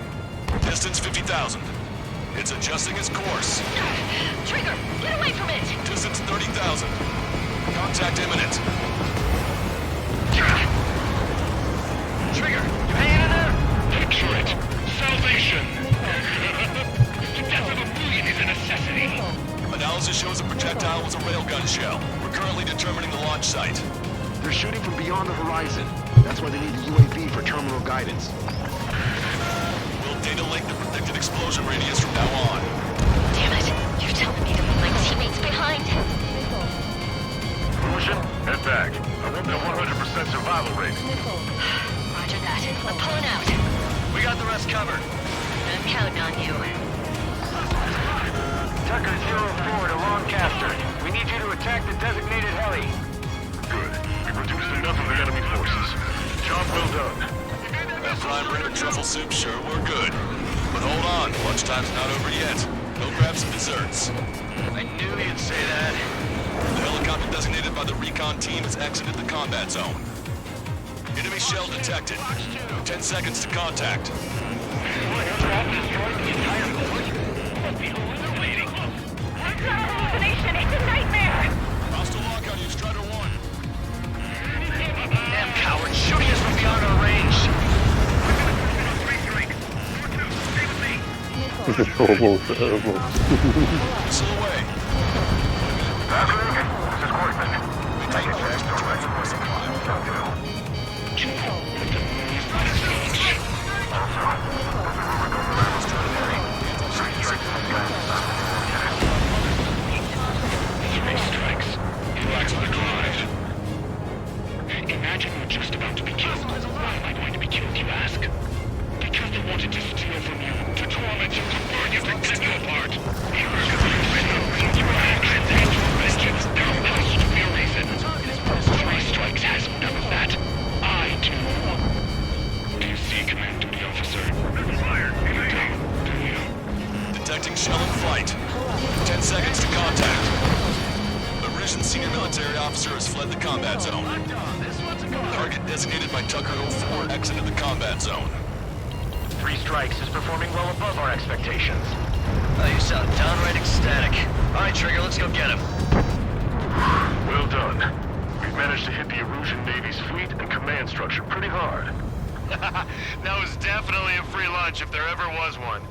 Speaker 4: Distance 50,000. It's adjusting its course.
Speaker 8: Trigger, get away from it!
Speaker 4: Distance 30,000. Contact imminent.
Speaker 6: Trigger, you hanging in there?
Speaker 5: Picture it. Salvation. The death of a million is a necessity.
Speaker 4: Analysis shows the projectile was a railgun shell. We're currently determining the launch site.
Speaker 17: They're shooting from beyond the horizon. That's why they need a UAV for terminal guidance.
Speaker 4: We'll data link the predicted explosion radius from now on.
Speaker 8: Damn it! You're telling me to leave my teammates behind?
Speaker 5: Motion, head back. I want that 100% survival rate.
Speaker 8: Roger that. I'm pulling out.
Speaker 6: We got the rest covered.
Speaker 8: I'm counting on you.
Speaker 6: Tucker 04 to Lancaster. We need you to attack the designated heli.
Speaker 5: Good. We've reduced enough of the enemy forces. Job well done.
Speaker 4: That prime rib and truffle soup sure were good. But hold on, lunchtime's not over yet. Go grab some desserts.
Speaker 6: I knew you'd say that.
Speaker 4: The helicopter designated by the recon team has exited the combat zone. Enemy shell detected. 10 seconds to contact.
Speaker 9: Hallucination, it's a nightmare!
Speaker 4: Hostile lockout, you Strider 1.
Speaker 6: Damn coward, shooting us from beyond our range.
Speaker 4: Missile away.
Speaker 11: Imagine you're just about to be killed. Why am I going to be killed, you ask? Because they wanted to steal from you, to torment you, to burn you, to cut you apart. Your actions and your vengeance, there has to be a reason. 3 strikes has none of that. I do. Do you see, Command Duty Officer? Do you?
Speaker 4: Detecting shell in flight. 10 seconds to contact. The Risen senior military officer has fled the combat zone. Target designated by Tucker 04 exited the combat zone.
Speaker 6: 3 strikes is performing well above our expectations. Oh, you sound downright ecstatic. All right, Trigger, let's go get him.
Speaker 5: Well done. We've managed to hit the Erusian Navy's fleet and command structure pretty hard.
Speaker 6: That was definitely a free lunch if there ever was one.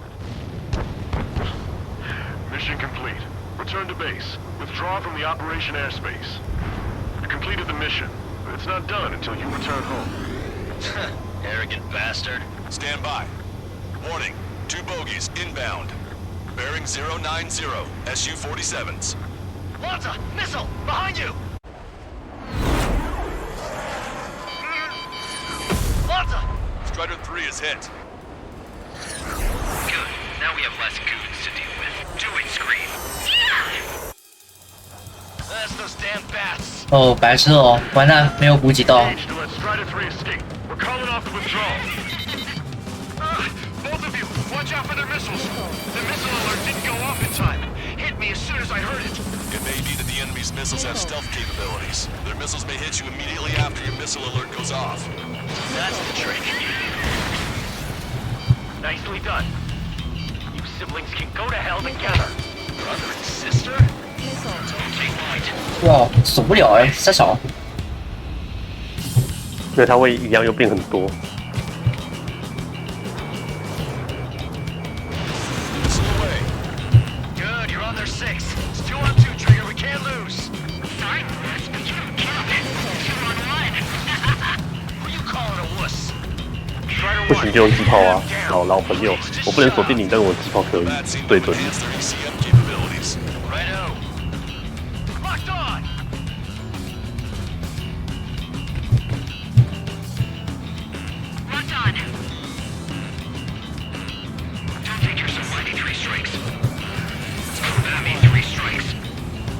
Speaker 5: Mission complete. Return to base. Withdraw from the operation airspace. You completed the mission, but it's not done until you return home.
Speaker 6: Arrogant bastard.
Speaker 4: Stand by. Warning. 2 bogies inbound. Bearing 090. Su-47s.
Speaker 6: Lanza! Missile! Behind you! Lanza!
Speaker 4: Strider 3 is hit.
Speaker 11: Good. Now we have less goons to deal with. Do it, Scream.
Speaker 6: That's those damn bats.
Speaker 1: 哦，白痴哦，完蛋，没有补给到。
Speaker 5: To let Strider 3 escape. We're calling off the withdrawal.
Speaker 6: Both of you, watch out for their missiles. The missile alert didn't go off in time. Hit me as soon as I heard it.
Speaker 4: It may be that the enemy's missiles have stealth capabilities. Their missiles may hit you immediately after your missile alert goes off.
Speaker 6: That's the trick. Nicely done. You siblings can go to hell together. Brother and sister? Take light.
Speaker 1: 哇，守不了哎，太少。
Speaker 13: 所以它会一样又变很多。
Speaker 6: Good, you're on their 6. It's 2 on 2, Trigger. We can't lose.
Speaker 11: Sorry, Wuss, but you killed it. 2 on 1.
Speaker 6: Who are you calling a wuss?
Speaker 13: 不行就用机炮啊，老朋友，我不能锁定你，但是我机炮可以对准。
Speaker 6: Righto. Locked on.
Speaker 11: Locked on. Don't think you're so mighty, 3 strikes. That means 3 strikes.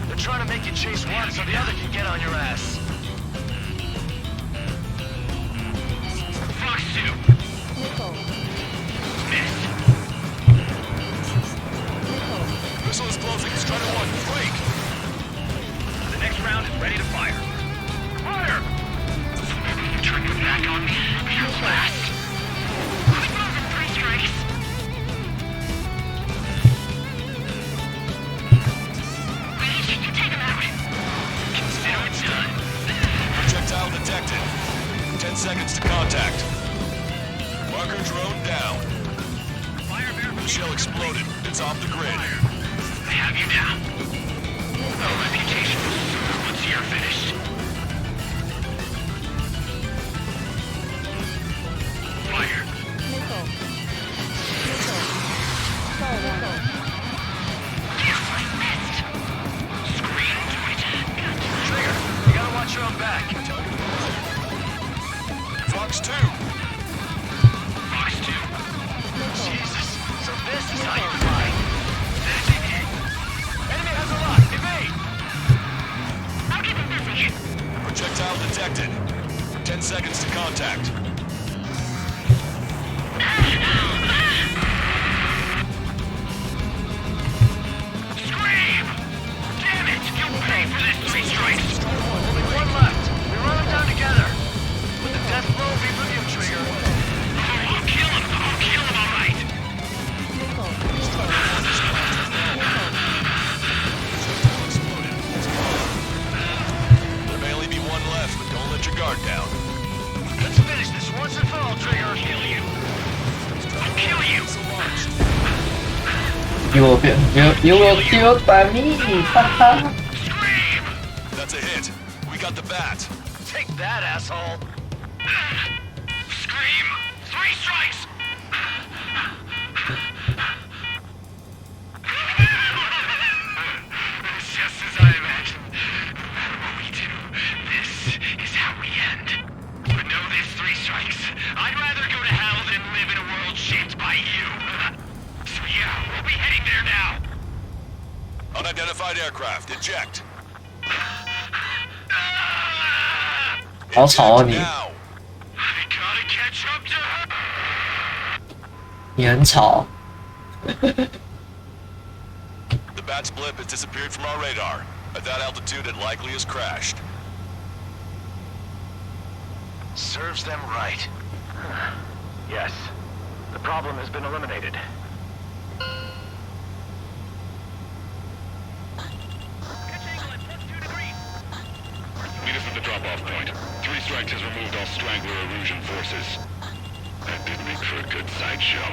Speaker 6: They're trying to make you chase one so the other can get on your ass.
Speaker 11: Fox 2. Miss.
Speaker 4: Missile is closing. Strider 1, break.
Speaker 6: The next round is ready to fire. Fire!
Speaker 11: Turn your back on me. You're last. Quick moving, 3 strikes. Reach, you take him out.
Speaker 6: Consider it done.
Speaker 4: Projectile detected. 10 seconds to contact. Marker drone down. Shell exploded. It's off the grid.
Speaker 11: I have you now. No reputation once you're finished. Fire. Useless missed. Scream to it.
Speaker 6: Trigger, you gotta watch your own back.
Speaker 4: Fox 2.
Speaker 11: Fox 2.
Speaker 6: Jesus, so this is how you fly. That's it. Enemy has a lock. Evade.
Speaker 11: I'll keep him busy.
Speaker 4: Projectile detected. 10 seconds to contact.
Speaker 11: Scream! Damn it! You'll pay for this
Speaker 1: You will killed by me. Haha.
Speaker 4: That's a hit. We got the bat.
Speaker 6: Take that, asshole! Scream! 3 strikes! It's just as I imagined. No matter what we do, this is how we end. But know this, 3 strikes. I'd rather go to hell than live in a world shaped by you. So yeah, we'll be heading there now.
Speaker 4: Unidentified aircraft, eject.
Speaker 1: 好吵啊你！你很吵。
Speaker 4: The bat's blip has disappeared from our radar. At that altitude, it likely has crashed.
Speaker 6: Serves them right. Yes. The problem has been eliminated.
Speaker 5: Meet us at the drop-off point. 3 strikes has removed all Strangler Erusian forces. That did make for a good sideshow.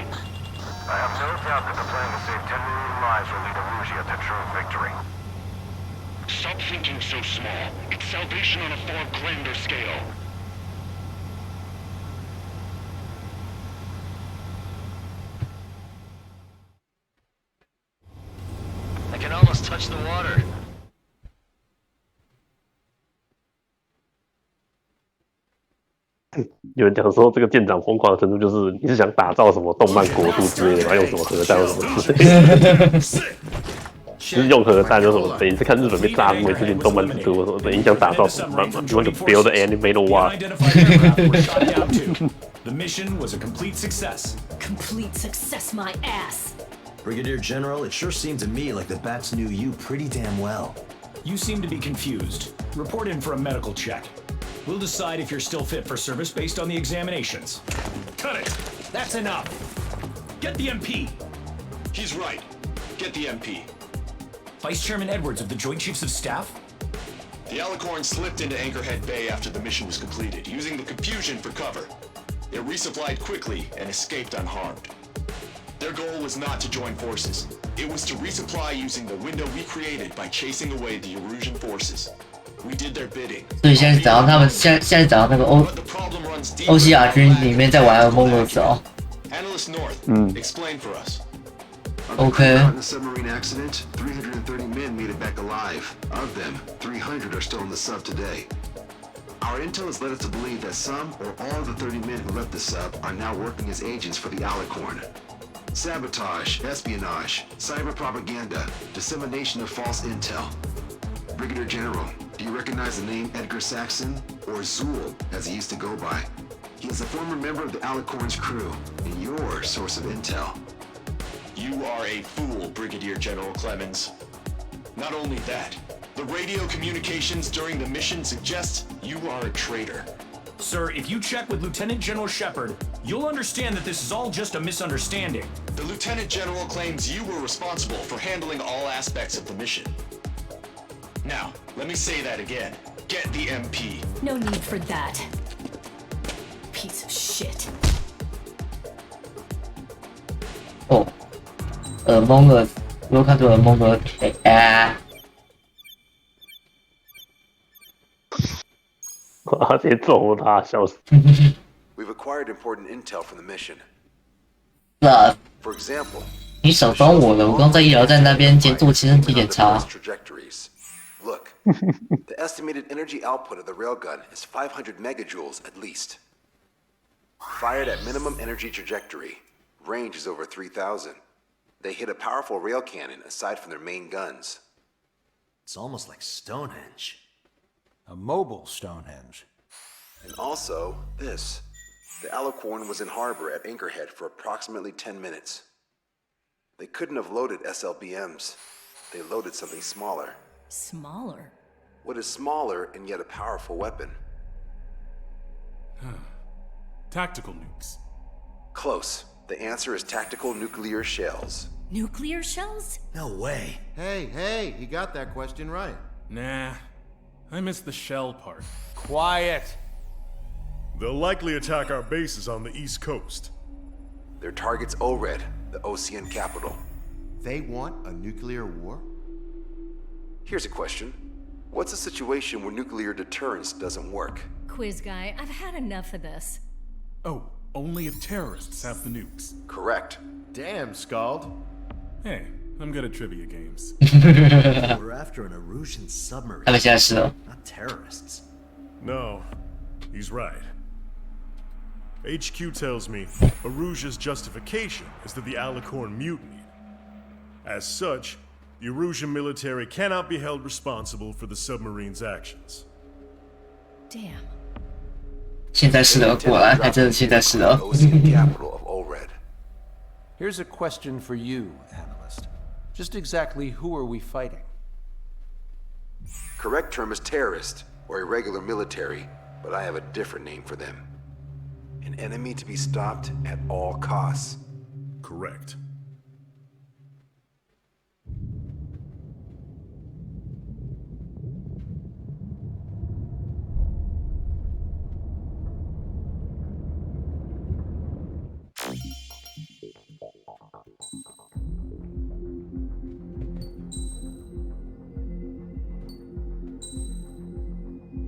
Speaker 6: I have no doubt that the plan to save 10 million lives will lead Erusia to true victory.
Speaker 5: Stop thinking so small. It's salvation on a far grander scale.
Speaker 6: I can almost touch the water.
Speaker 13: 有人讲说这个舰长疯狂的程度，就是你是想打造什么动漫国度之类的吗？用什么核弹或什么之类的？就是用核弹，就什么？你是看日本被炸过之前动漫之多什么的？你想打造什么漫吗？You want to build an animated war?
Speaker 2: The mission was a complete success.
Speaker 24: Complete success, my ass.
Speaker 12: Brigadier General, it sure seemed to me like the bats knew you pretty damn well.
Speaker 2: You seem to be confused. Report in for a medical check. We'll decide if you're still fit for service based on the examinations. Cut it! That's enough! Get the MP!
Speaker 5: He's right. Get the MP.
Speaker 2: Vice Chairman Edwards of the Joint Chiefs of Staff?
Speaker 5: The Alicorn slipped into Anchorhead Bay after the mission was completed, using the confusion for cover. It resupplied quickly and escaped unharmed. Their goal was not to join forces. It was to resupply using the window we created by chasing away the Erusian forces. We did their bidding.
Speaker 1: 所以现在讲到他们现在讲到那个欧西亚军里面在玩 Among Us 哦。
Speaker 5: Analyst North, explain for us.
Speaker 1: Okay.
Speaker 17: In the submarine accident, 330 men made it back alive. Of them, 300 are still in the sub today. Our intel has led us to believe that some or all of the 30 men who left the sub are now working as agents for the Alicorn. Sabotage, espionage, cyber propaganda, dissemination of false intel. Brigadier General, do you recognize the name Edgar Saxon, or Zool, as he used to go by? He is a former member of the Alicorn's crew, and your source of intel.
Speaker 5: You are a fool, Brigadier General Clemens. Not only that, the radio communications during the mission suggest you are a traitor.
Speaker 2: Sir, if you check with Lieutenant General Shepard, you'll understand that this is all just a misunderstanding.
Speaker 5: The Lieutenant General claims you were responsible for handling all aspects of the mission. Now, let me say that again. Get the MP.
Speaker 24: No need for that. Piece of shit.
Speaker 1: Oh, Among Us. Welcome to Among Us.
Speaker 17: We've acquired important intel from the mission.
Speaker 1: 是啊，
Speaker 17: For example,
Speaker 1: 你少装我了，我刚在医疗站那边做身体检查。
Speaker 17: trajectories. Look, the estimated energy output of the railgun is 500 megajoules at least. Fired at minimum energy trajectory, range is over 3,000. They hit a powerful rail cannon aside from their main guns.
Speaker 23: It's almost like Stonehenge. A mobile Stonehenge.
Speaker 17: And also, this. The Alicorn was in harbor at Anchorhead for approximately 10 minutes. They couldn't have loaded SLBMs. They loaded something smaller.
Speaker 24: Smaller?
Speaker 17: What is smaller and yet a powerful weapon?
Speaker 3: Tactical nukes.
Speaker 17: Close. The answer is tactical nuclear shells.
Speaker 24: Nuclear shells?
Speaker 23: No way.
Speaker 14: Hey, he got that question right.
Speaker 3: Nah, I missed the shell part.
Speaker 14: Quiet.
Speaker 5: They'll likely attack our bases on the East Coast.
Speaker 17: Their target's ORED, the Ocean capital.
Speaker 14: They want a nuclear war?
Speaker 17: Here's a question. What's a situation where nuclear deterrence doesn't work?
Speaker 24: Quiz guy, I've had enough of this.
Speaker 3: Oh, only if terrorists have the nukes.
Speaker 17: Correct.
Speaker 14: Damn, Scald.
Speaker 3: Hey, I'm good at trivia games.
Speaker 12: We're after an Erusian submarine,
Speaker 1: 他们现在是哦
Speaker 12: not terrorists.
Speaker 5: No, he's right. HQ tells me Erusia's justification is that the Alicorn mutinied. As such, the Erusian military cannot be held responsible for the submarine's actions.
Speaker 24: Damn.
Speaker 1: 现在是的，果然还真的现在是的。
Speaker 17: capital of ORED.
Speaker 16: Here's a question for you, analyst. Just exactly who are we fighting?
Speaker 17: Correct term is terrorist, or irregular military, but I have a different name for them. An enemy to be stopped at all costs.
Speaker 5: Correct.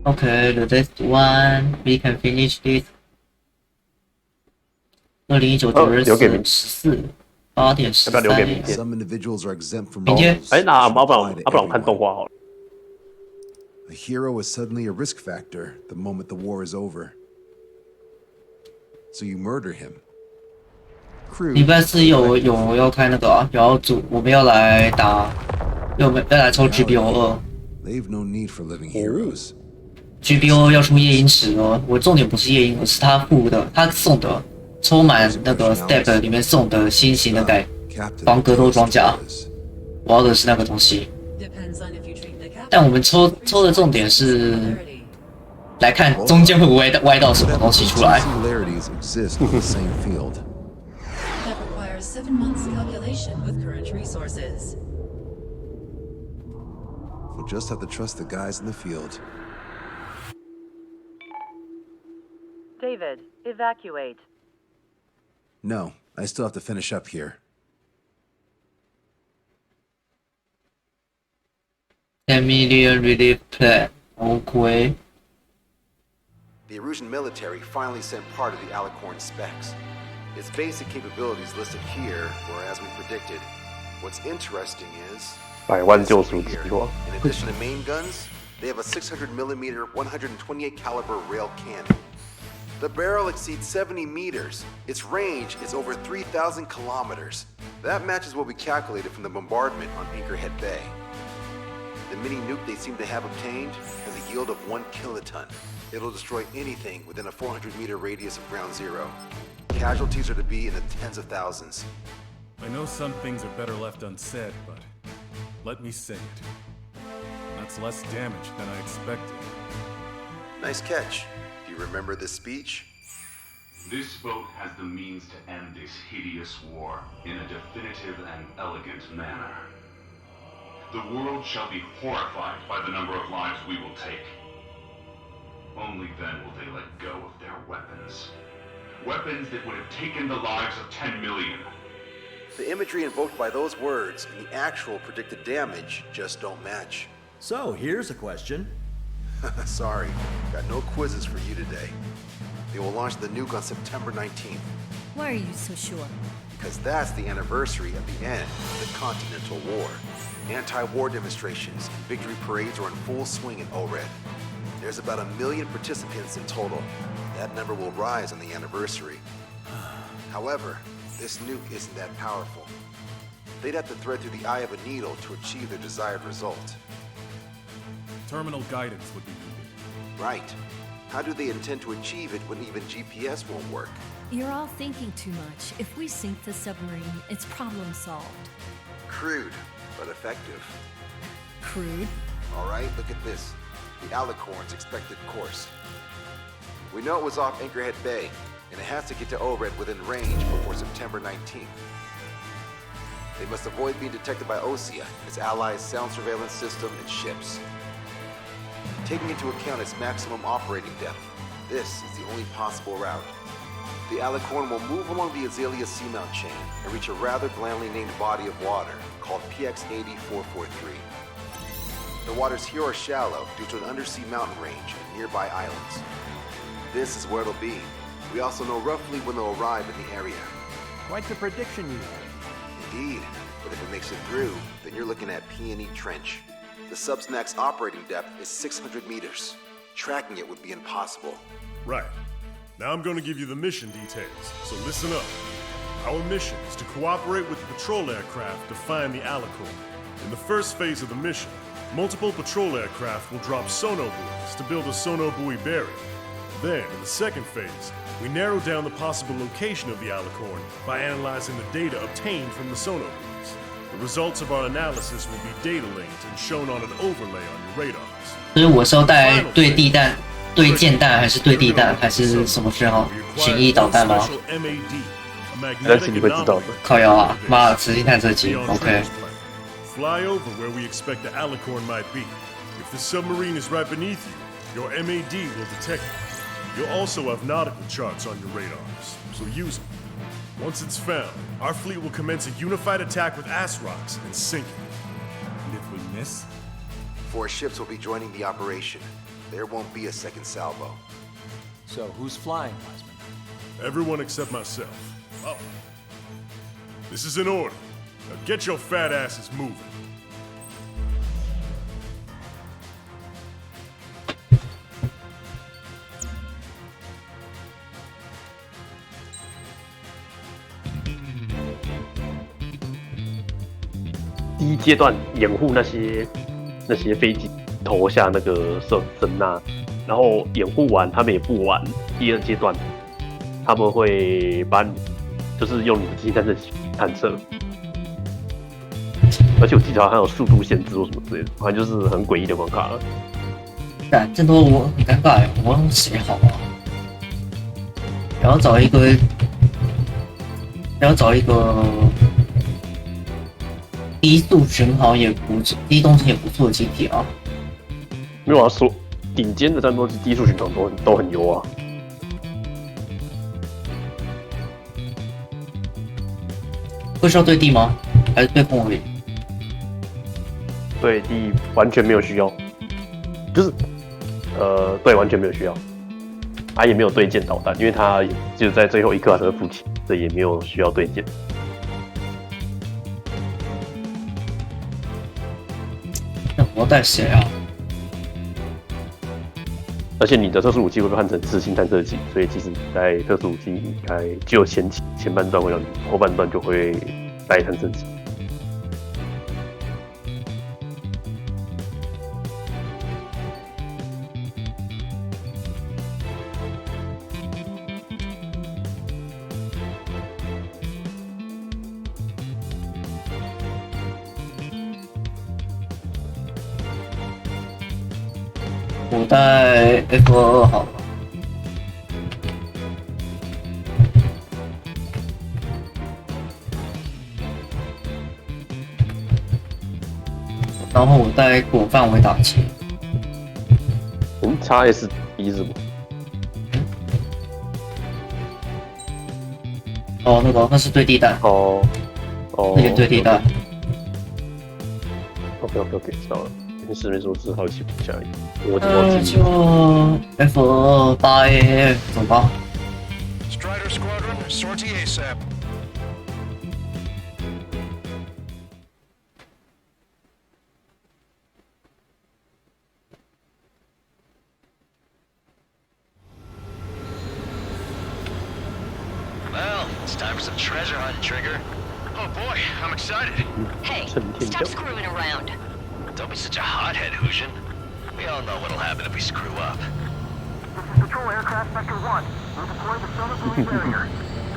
Speaker 1: Okay, the next one we can finish this. 2019 9月14 8点13。
Speaker 13: 要不要留给明天？
Speaker 12: Some individuals are exempt from
Speaker 1: 明天
Speaker 12: laws.
Speaker 13: 哎，那不然我们看动画好了。
Speaker 12: A hero is suddenly a risk factor the moment the war is over. So you murder him.
Speaker 1: 礼拜四有要开那个啊，我们要来打，我们要来抽 GBO
Speaker 12: 2。They've no need for living heroes.
Speaker 1: GBO 要出夜鹰池哦，我重点不是夜鹰，而是他附的，他送的，抽满那个 step 里面送的新型的防格斗装甲，我要的是那个东西。但我们抽的重点是来看中间会不会歪到什么东西出来。
Speaker 12: Similarities exist on the same field.
Speaker 18: That requires 7 months calculation with current resources.
Speaker 12: We'll just have to trust the guys in the field.
Speaker 20: David, evacuate.
Speaker 12: No, I still have to finish up here.
Speaker 1: Immediate relief plan. Okay.
Speaker 17: The Erusian military finally sent part of the Alicorn specs. Its basic capabilities listed here were as we predicted. What's interesting is,
Speaker 13: 百万救赎之作。
Speaker 17: in addition to main guns, they have a 600mm 128 caliber rail cannon. The barrel exceeds 70 meters. Its range is over 3,000 kilometers. That matches what we calculated from the bombardment on Anchorhead Bay. The mini nuke they seem to have obtained has a yield of 1 kiloton. It'll destroy anything within a 400-meter radius of ground zero. Casualties are to be in the tens of thousands.
Speaker 3: I know some things are better left unsaid, but let me say it. That's less damage than I expected.
Speaker 17: Nice catch. Do you remember this speech?
Speaker 11: This vote has the means to end this hideous war in a definitive and elegant manner. The world shall be horrified by the number of lives we will take. Only then will they let go of their weapons. Weapons that would have taken the lives of 10 million.
Speaker 17: The imagery invoked by those words and the actual predicted damage just don't match.
Speaker 12: So, here's a question.
Speaker 17: Sorry, got no quizzes for you today. They will launch the nuke on September 19th.
Speaker 24: Why are you so sure?
Speaker 17: Because that's the anniversary of the end of the Continental War. Anti-war demonstrations and victory parades are in full swing in ORED. There's about 1 million participants in total. That number will rise on the anniversary. However, this nuke isn't that powerful. They'd have to thread through the eye of a needle to achieve their desired result.
Speaker 3: Terminal guidance would be needed.
Speaker 17: Right. How do they intend to achieve it when even GPS won't work?
Speaker 24: You're all thinking too much. If we sink the submarine, it's problem solved.
Speaker 17: Crude, but effective.
Speaker 24: Crude?
Speaker 17: All right, look at this. The Alicorn's expected course. We know it was off Anchorhead Bay, and it has to get to ORED within range before September 19th. They must avoid being detected by Osea, its allies' sound surveillance system, and ships. Taking into account its maximum operating depth, this is the only possible route. the Alicorn will move along the Azalea Seamount chain and reach a rather blandly named body of water called PX-80443. The waters here are shallow due to an undersea mountain range and nearby islands. This is where it'll be. We also know roughly when they'll arrive in the area.
Speaker 16: Quite the prediction you have.
Speaker 17: Indeed, but if it makes it through, then you're looking at P&E Trench. The Subsnac's operating depth is 600 meters. Tracking it would be impossible.
Speaker 5: Right. Now I'm going to give you the mission details, so listen up. Our mission is to cooperate with the patrol aircraft to find the Alicorn. In the first phase of the mission, multiple patrol aircraft will drop sono buoys to build a sono buoy barrier. Then, in the second phase, we narrow down the possible location of the Alicorn by analyzing the data obtained from the sono buoys. The results of our analysis will be data linked and shown on an overlay on your radars.
Speaker 1: 所以我是要带对地弹、对舰弹，还是对地弹，还是什么讯号？巡弋导弹吗？
Speaker 13: 但是你会知道的。
Speaker 1: 靠腰啊！妈，磁性探测器 ，OK。
Speaker 5: Fly over where we expect the Alicorn might be. If the submarine is right beneath you, your MAD will detect it. You'll also have nautical charts on your radars, so use them. Once it's found, our fleet will commence a unified attack with ass rocks and sink it.
Speaker 3: And if we miss?
Speaker 17: 4 ships will be joining the operation. There won't be a second salvo.
Speaker 16: So who's flying, Wiseman?
Speaker 5: Everyone except myself. Oh. This is an order. Now get your fat asses moving.
Speaker 13: 第一阶段掩护那些飞机投下那个声呐，然后掩护完他们也不玩。第二阶段他们会把你就是用你的机探测，而且我记得好像有速度限制或什么之类的，反正就是很诡异的关卡了。
Speaker 1: 干，这都我很尴尬，我用谁好啊？然后找一个低速巡航也不错，低动性也不错的机体啊。
Speaker 13: 没有啊，说顶尖的战斗机低速巡航都很优啊。
Speaker 1: 会需要对地吗？还是对空而已？
Speaker 13: 对地完全没有需要，就是对，完全没有需要。他也没有对舰导弹，因为他就在最后一刻才会付钱，所以也没有需要对舰。
Speaker 1: 那我要带谁啊？
Speaker 13: 而且你的特殊武器会被换成磁性探测器，所以其实你带特殊武器应该只有前半段会让你，后半段就会带探测器。
Speaker 1: 我带 F22好了。然后我带广范围打击。
Speaker 13: XS 是什么？
Speaker 1: 哦，那是对地弹。
Speaker 13: 哦，
Speaker 1: 那个对地弹。
Speaker 13: OK， 知道了。没事，我只是好奇一下而已。我
Speaker 1: 就 F28A 走吧。
Speaker 6: Strider Squadron, sortie ASAP.
Speaker 11: Well, it's time for some treasure hunt, Trigger.
Speaker 6: Oh boy, I'm excited.
Speaker 8: Hey, stop screwing around.
Speaker 11: Don't be such a hothead, Hushin. We all know what'll happen if we screw up.
Speaker 7: This is Patrol Aircraft Sector 1. We'll deploy the sonar buoy barrier.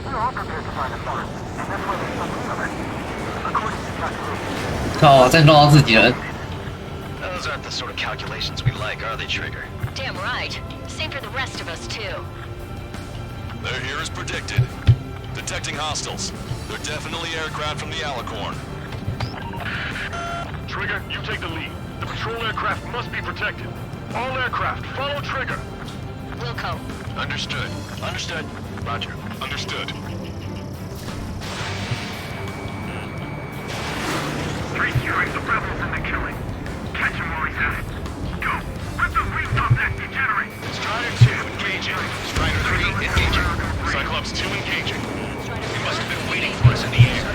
Speaker 7: We're all prepared to find the farm. That's why there's something of it. According to calculations.
Speaker 1: 靠，再弄到自己人。
Speaker 11: Those aren't the sort of calculations we like, are they, Trigger?
Speaker 8: Damn right. Same for the rest of us, too.
Speaker 4: They're here as predicted. Detecting hostiles. They're definitely aircraft from the Alicorn.
Speaker 5: Trigger, you take the lead. The patrol aircraft must be protected. All aircraft, follow Trigger.
Speaker 8: Wilco.
Speaker 11: Understood. Roger.
Speaker 5: Understood.
Speaker 7: 3 strikes of rebels in the killing. Catch him while he's at it. Go! Let the wings off that degenerate!
Speaker 6: Strider 2 engaging. Strider 3 engaging.
Speaker 5: Cyclops 2 engaging.
Speaker 6: He must have been waiting for us in the air.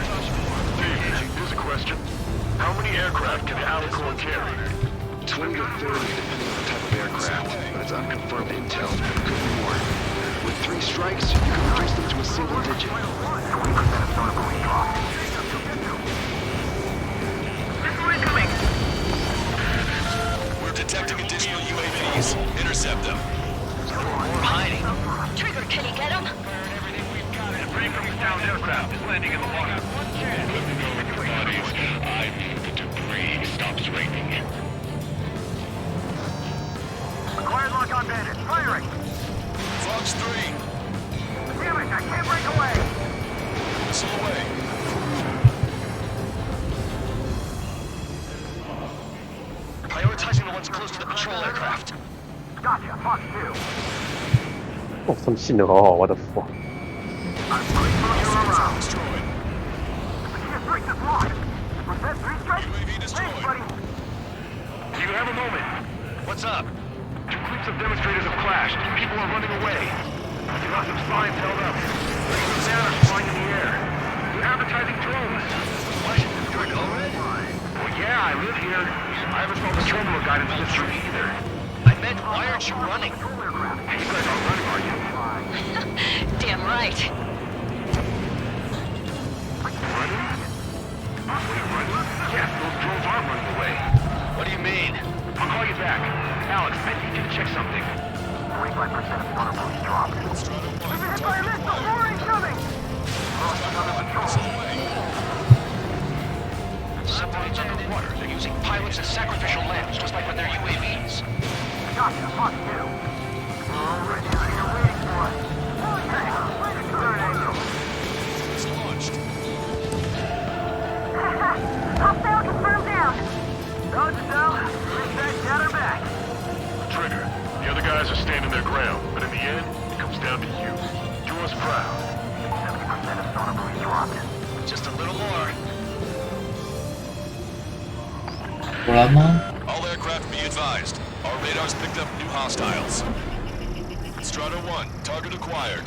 Speaker 5: Dave, here's a question. How many aircraft can the Alicorn carry?
Speaker 6: 20 to 30 depending on the type of aircraft, but it's unconfirmed intel. It could be more. With 3 strikes, you can reduce them to a single digit.
Speaker 4: We're detecting additional UAVs. Intercept them.
Speaker 6: We're hiding.
Speaker 8: Trigger, can you get him?
Speaker 7: Three from the downed aircraft is landing in the water.
Speaker 5: Bodies. I mean, the debris stops raining.
Speaker 7: Acquired lock on bandit. Firing!
Speaker 4: Fox 3.
Speaker 7: Damn it, I can't break away!
Speaker 4: Missile away.
Speaker 6: Prioritizing the ones close to the patrol aircraft.
Speaker 7: Gotcha, Fox 2.
Speaker 13: 哦，他们信得好好，我的服。
Speaker 7: I'm putting you around.
Speaker 4: Destroyed.
Speaker 7: The break this lock. Was that 3 strikes?
Speaker 4: UAV destroyed.
Speaker 7: Thanks, buddy. Do you have a moment?
Speaker 6: What's up?
Speaker 7: 2 groups of demonstrators have clashed. People are running away. You got some signs held up. Bananas flying in the air. They're advertising drones.
Speaker 6: What? You're an ORED?
Speaker 7: Well, yeah, I live here. I haven't found the terminal guidance history either.
Speaker 6: I meant, why aren't you running?
Speaker 7: Hey, you guys aren't running, are you?
Speaker 8: Damn right.
Speaker 7: Running? Yes, those drones are running away.
Speaker 6: What do you mean?
Speaker 7: I'll call you back. Alex, I need you to check something. 45% of stunner boost dropped. We've been hit by a missile! More incoming!
Speaker 6: Submarines underwater. They're using pilots as sacrificial lambs, just like with their UAVs.
Speaker 7: Gotcha, Fox 2. Already out here waiting for us. Hey, wait a third angle.
Speaker 4: It's launched.
Speaker 7: Hostile confirmed down. Dodge it down. Reset, gather back.
Speaker 5: Trigger. The other guys are standing their ground, but in the end, it comes down to you. Do us proud.
Speaker 7: 70% of sonar boost dropped.
Speaker 6: Just a little more.
Speaker 1: 果然吗？
Speaker 4: All aircraft be advised. Our radars picked up new hostiles. Strata 1, target acquired.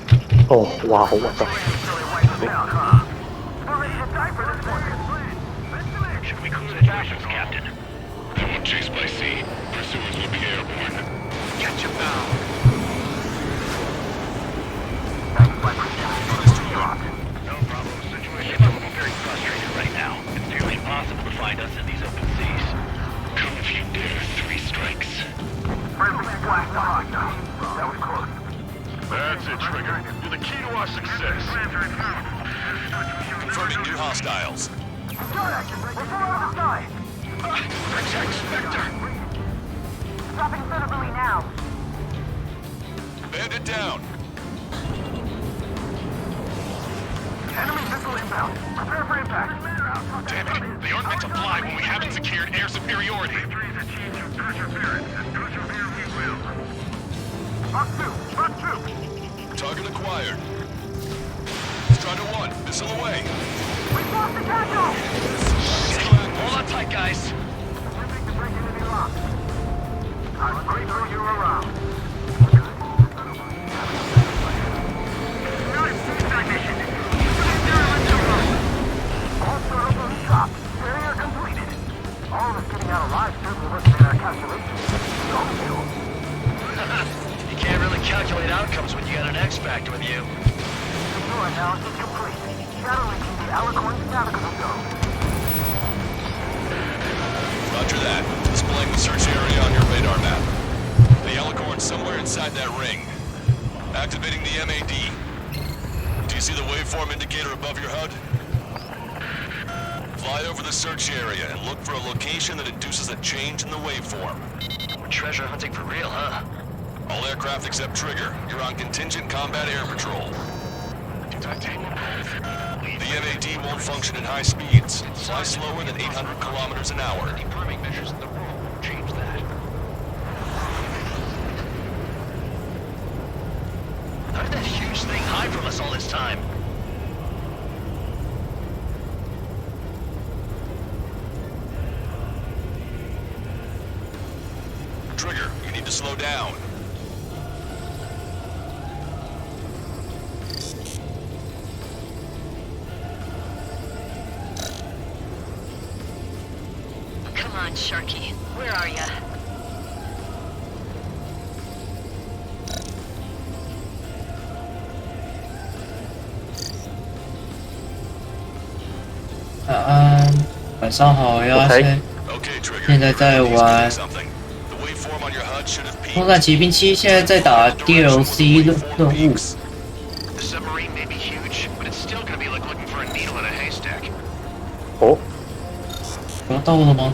Speaker 13: 哦，哇，好我操！
Speaker 7: We're ready to die for this one.
Speaker 6: Should we clear the Joshers, Captain?
Speaker 5: Someone chased by sea. Pursuers will be airborne.
Speaker 6: Catch him now. No problem. Situation is very frustrated right now. It's nearly impossible to find us in these open seas.
Speaker 5: Come if you dare. 3 strikes.
Speaker 7: Friendly blast on. That was close.
Speaker 5: That's it, Trigger. You're the key to our success.
Speaker 4: Confirming new hostiles.
Speaker 7: Gun action. We're full on the side.
Speaker 6: Protect Spectre.
Speaker 7: Dropping center buoy now.
Speaker 4: Bandit down.
Speaker 7: Enemy missile inbound. Prepare for impact.
Speaker 5: Damn it. They aren't meant to fly when we haven't secured air superiority.
Speaker 7: Fox 2. Fox 2.
Speaker 4: Target acquired. Strata 1, missile away.
Speaker 7: We've lost the tackle.
Speaker 6: Hold on tight, guys.
Speaker 7: Attempting to break into the lock. I'll throw you around. All servers dropped. Barrier completed. All of us getting out alive certainly wasn't in our calculations.
Speaker 6: You can't really calculate outcomes when you got an X-Factor with you.
Speaker 7: Secure analysis complete. Shadowing the Alicorn navigable zone.
Speaker 4: Roger that. Displaying the search area on your radar map. The Alicorn's somewhere inside that ring. Activating the MAD. Do you see the waveform indicator above your HUD? Fly over the search area and look for a location that induces a change in the waveform.
Speaker 6: We're treasure hunting for real, huh?
Speaker 4: All aircraft except Trigger. You're on contingent combat air patrol. The MAD won't function at high speeds. Fly slower than 800 kilometers an hour.
Speaker 6: Any priming measures in the world will change that. How did that huge staying high from us all this time.
Speaker 4: Trigger, you need to slow down.
Speaker 8: Come on, Sharky. Where are ya?
Speaker 1: 晚上好呀，现在在玩《空战骑兵7》，现在在打 DLC 任务。
Speaker 13: 哦，
Speaker 1: 要到了吗？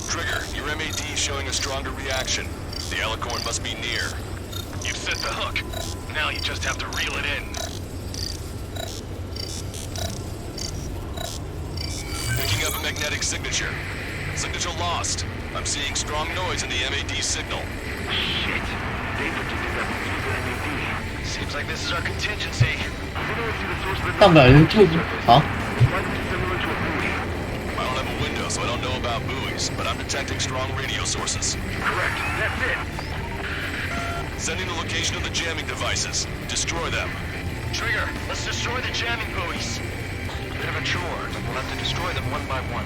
Speaker 4: Trigger, your MAD is showing a stronger reaction. The Alicorn must be near.
Speaker 6: You've set the hook. Now you just have to reel it in.
Speaker 4: Picking up a magnetic signature. Signature lost. I'm seeing strong noise in the MAD signal.
Speaker 6: Shit. They predicted that we use the MAD. Seems like this is our contingency.
Speaker 1: 上不了 YouTube 好。
Speaker 4: I don't have a window, so I don't know about buoys, but I'm detecting strong radio sources.
Speaker 6: Correct. That's it.
Speaker 4: Sending the location of the jamming devices. Destroy them.
Speaker 6: Trigger, let's destroy the jamming buoys. Bit of a chore, but we'll have to destroy them one by one.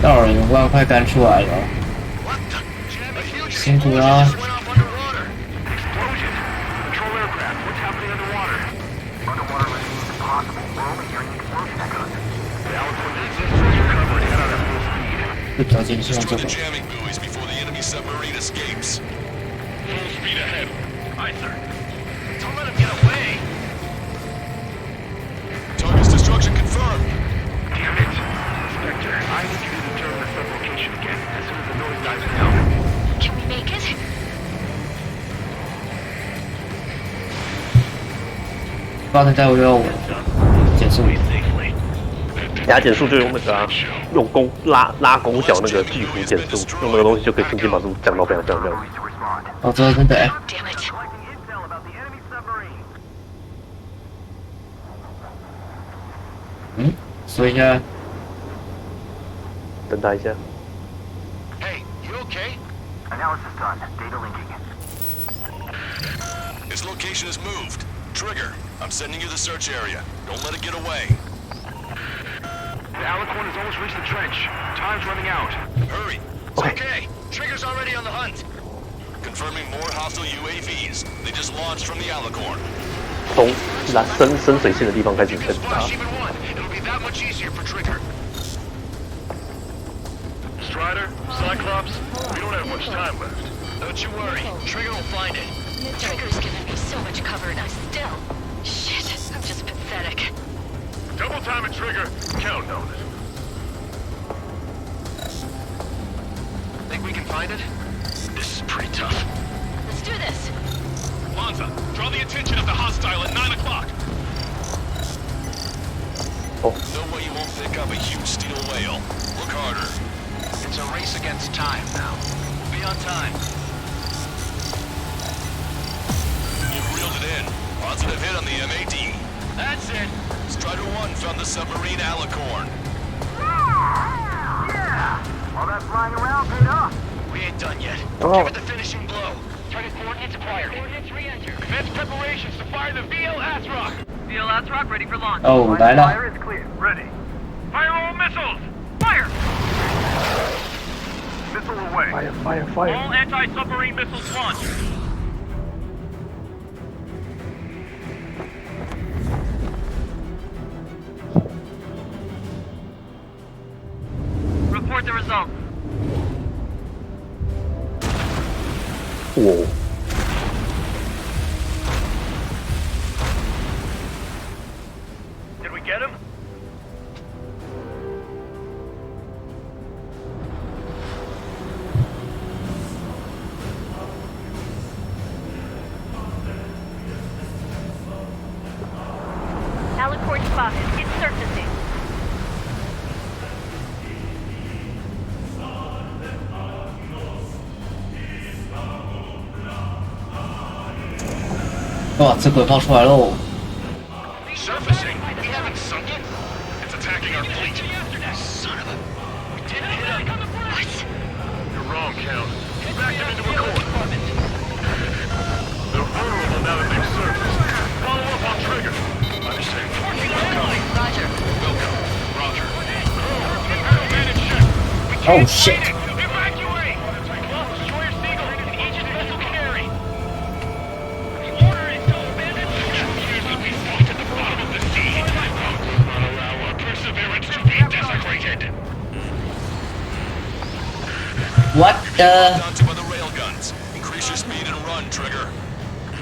Speaker 1: 待会儿有外快干出来了，辛苦啦！ 这条件是用这个。
Speaker 4: Jamming buoys before the enemy submarine escapes.
Speaker 6: Full speed ahead. Aye, sir. Don't let him get away.
Speaker 4: Target's destruction confirmed.
Speaker 6: Damn it. Inspector, I need you to determine the sub-location again as soon as the noise dies down.
Speaker 8: Can we make it?
Speaker 1: 发生在我要我减速。
Speaker 13: 等下减速就用那个啊，用弓拉弓小那个巨幅减速，用那个东西就可以轻轻把速度降到非常。
Speaker 1: 哦，这真的哎。嗯，说一下。
Speaker 13: 等他一下。
Speaker 6: Hey, you okay?
Speaker 7: Analysis done. Data linking.
Speaker 4: Its location is moved. Trigger, I'm sending you the search area. Don't let it get away.
Speaker 6: The Alicorn has almost reached the trench. Time's running out.
Speaker 4: Hurry.
Speaker 6: It's okay. Trigger's already on the hunt.
Speaker 4: Confirming more hostile UAVs. They just launched from the Alicorn.
Speaker 13: 从深水线的地方开始侦查。
Speaker 6: It'll be that much easier for Trigger. Strider, Cyclops, we don't have much time left. Don't you worry. Trigger will find it.
Speaker 8: Trigger's given me so much cover and I still... Shit, I'm just pathetic.
Speaker 5: Double time and Trigger. Count on it.
Speaker 6: Think we can find it? This is pretty tough.
Speaker 8: Let's do this.
Speaker 5: Lanza, draw the attention of the hostile at 9 o'clock.
Speaker 13: Oh.
Speaker 4: No way you won't pick up a huge steel whale. Look harder.
Speaker 6: It's a race against time now. We'll be on time.
Speaker 4: You've reeled it in. Positive hit on the MAD.
Speaker 6: That's it.
Speaker 4: Strider 1 found the submarine Alicorn.
Speaker 7: Yeah! All that flying around paid off.
Speaker 6: We ain't done yet.
Speaker 13: Oh.
Speaker 6: Give it the finishing blow. Target coordinates acquired. Coordinates re-enter.
Speaker 5: Commence preparations to fire the VL Asrock.
Speaker 20: VL Asrock ready for launch.
Speaker 1: 哦，来了。
Speaker 7: Fire is clear. Ready.
Speaker 5: Fire all missiles.
Speaker 20: Fire!
Speaker 5: Missile away.
Speaker 13: Fire.
Speaker 5: All anti-submarine missiles launched.
Speaker 20: Report the results.
Speaker 13: Whoa.
Speaker 5: Did we get him?
Speaker 1: 哇，这鬼炮出来喽！
Speaker 5: Surfacing? We haven't sunk it. It's attacking our fleet. Son of a... We didn't hit him. What? You're wrong, Count. We backed him into a corner. They're vulnerable now that they've surfaced. Follow up on trigger. Understand.
Speaker 8: Roger.
Speaker 5: Welcome. Roger.
Speaker 1: Oh shit!
Speaker 5: Evacuate! Destroyer Seagull and Aegis vessel Canary. The order is to abandon the 2 years that we fought at the bottom of the sea. Not allow our perseverance to be desecrated.
Speaker 1: What the?
Speaker 4: Onto other railguns. Increase your speed and run, Trigger.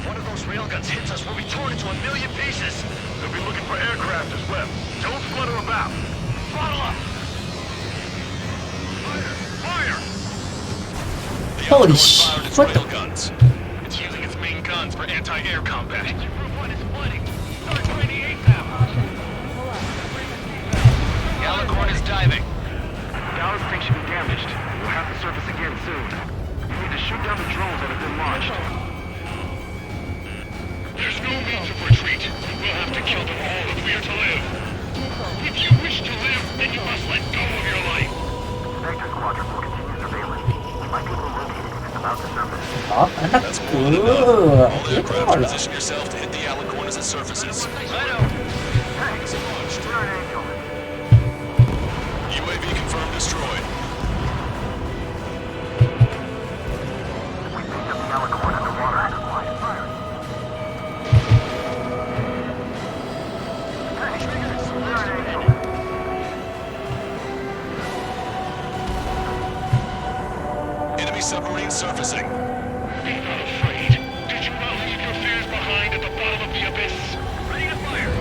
Speaker 5: One of those railguns hits us, we'll be torn into a million pieces. They'll be looking for aircraft as well. Don't flutter about. Throttle up. Fire!
Speaker 1: Holy shit! What the?
Speaker 5: Railguns. It's using its main guns for anti-air combat. Group 1 is flooding. Start 28 now.
Speaker 6: The Alicorn is diving.
Speaker 7: Dallas station damaged. We'll have to surface again soon. We need to shoot down the drones that have been launched.
Speaker 5: There's no means of retreat. We'll have to kill them all if we are to live. If you wish to live, then you must let go of your life.
Speaker 7: Vector Squadron will continue surveillance. We might be able to locate it if it's about to surface.
Speaker 1: That's
Speaker 4: All aircraft, position yourself to hit the Alicorn as it surfaces. UAV confirmed destroyed.
Speaker 7: We picked up the Alicorn underwater.
Speaker 4: Enemy submarine surfacing.
Speaker 5: Be not afraid. Did you not leave your fears behind at the bottom of the abyss? Ready to fire.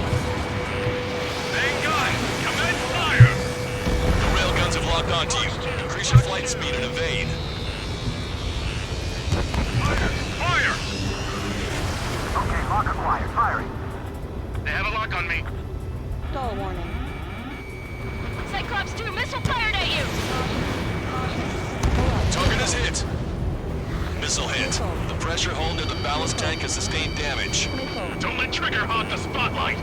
Speaker 5: Main gun, commence fire.
Speaker 4: The railguns have locked onto you. Increase your flight speed and evade.
Speaker 5: Fire!
Speaker 7: Okay, lock acquired. Firing.
Speaker 5: They have a lock on me.
Speaker 9: Stall warning.
Speaker 8: Cyclops 2 missile fired at you!
Speaker 4: Target is hit. Missile hit. The pressure hull near the ballast tank has sustained damage.
Speaker 5: Don't let Trigger hog the spotlight.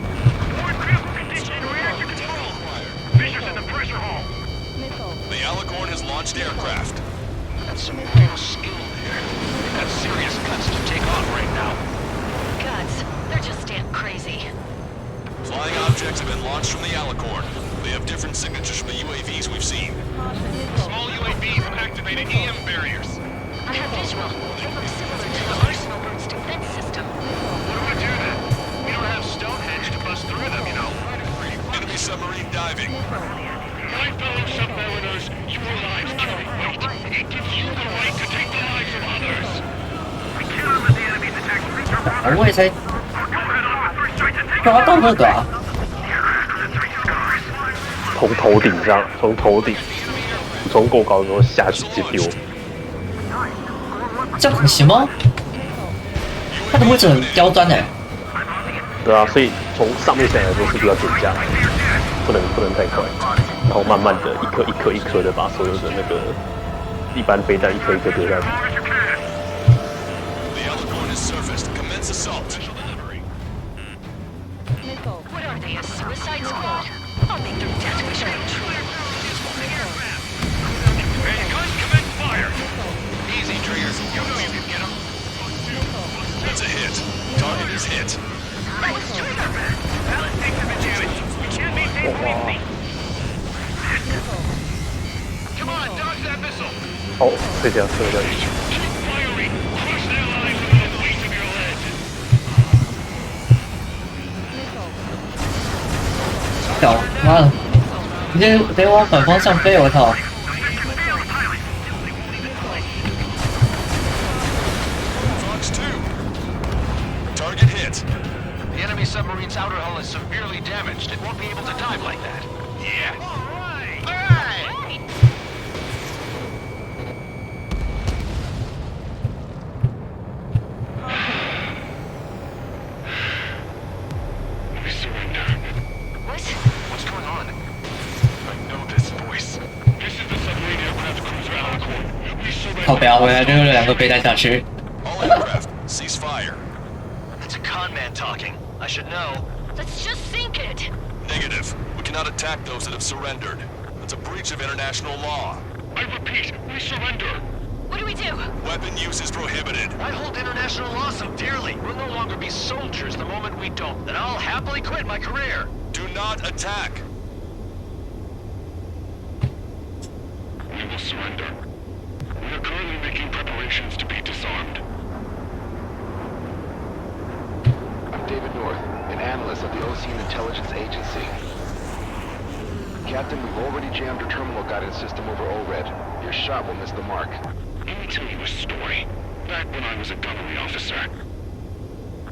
Speaker 5: More critical condition reactor control. Fissures in the pressure hull.
Speaker 4: The Alicorn has launched aircraft.
Speaker 6: That's some real skill there. They've got serious guts to take off right now.
Speaker 8: Guts. They're just damn crazy.
Speaker 4: Flying objects have been launched from the Alicorn. They have different signatures from the UAVs we've seen.
Speaker 5: Small UAVs have activated EM barriers.
Speaker 8: I have visual. They look similar to the Arsenal Bird's defense system.
Speaker 5: What do we do then? We don't have Stonehenge to bust through them, you know.
Speaker 4: Enemy submarine diving.
Speaker 5: My fellow submariners, your lives carry weight. It gives you the right to take the lives of others. We cannot let the enemy's attacks reach our borders.
Speaker 1: 我也才 抓到那个啊！
Speaker 13: 从头顶上，从头顶，从够高的时候下去直接丢。
Speaker 1: 这样很行吗？它的位置很刁钻哎。
Speaker 13: 对啊，所以从上面下来的时候速度要减下来，不能太快，然后慢慢的一颗一颗的把所有的那个一般飞弹一颗一颗丢下去。
Speaker 4: The Alicorn has surfaced. Commence assault.
Speaker 8: What are they, a suicide squad? I'll make their death wish come true.
Speaker 5: Main gun, commence fire.
Speaker 6: Easy, Trigger. You know you can get them.
Speaker 4: That's a hit. Target is hit.
Speaker 5: That was Trigger. Balance takes the damage. We can't maintain speed. Come on, dodge that missile.
Speaker 13: 哦，可以这样，可以这样。
Speaker 5: Keep firing. Crush their lives with the weight of your lead.
Speaker 1: 屌，妈的！你这得往反方向飞，我操！
Speaker 4: Fox 2. Target hit.
Speaker 6: The enemy submarine's outer hull is severely damaged. It won't be able to dive like that.
Speaker 5: Yeah.
Speaker 6: All right.
Speaker 5: We surrender.
Speaker 8: What?
Speaker 6: What's going on?
Speaker 5: I know this voice. This is the submarine aircraft cruiser Alicorn. We surrender.
Speaker 1: 靠北啊！回来扔了2个飞弹下去。
Speaker 4: All aircraft, cease fire.
Speaker 6: That's a con man talking. I should know.
Speaker 8: Let's just sink it.
Speaker 4: Negative. We cannot attack those that have surrendered. That's a breach of international law.
Speaker 5: I repeat, we surrender.
Speaker 8: What do we do?
Speaker 4: Weapon use is prohibited.
Speaker 6: I hold international law so dearly. We'll no longer be soldiers the moment we don't. Then I'll happily quit my career.
Speaker 4: Do not attack.
Speaker 5: We will surrender. We are currently making preparations to be disarmed.
Speaker 10: I'm David North, an analyst of the Ocean Intelligence Agency. Captain, we've already jammed your terminal guidance system over ORED. Your shot will miss the mark.
Speaker 5: Let me tell you a story. Back when I was a gunnery officer,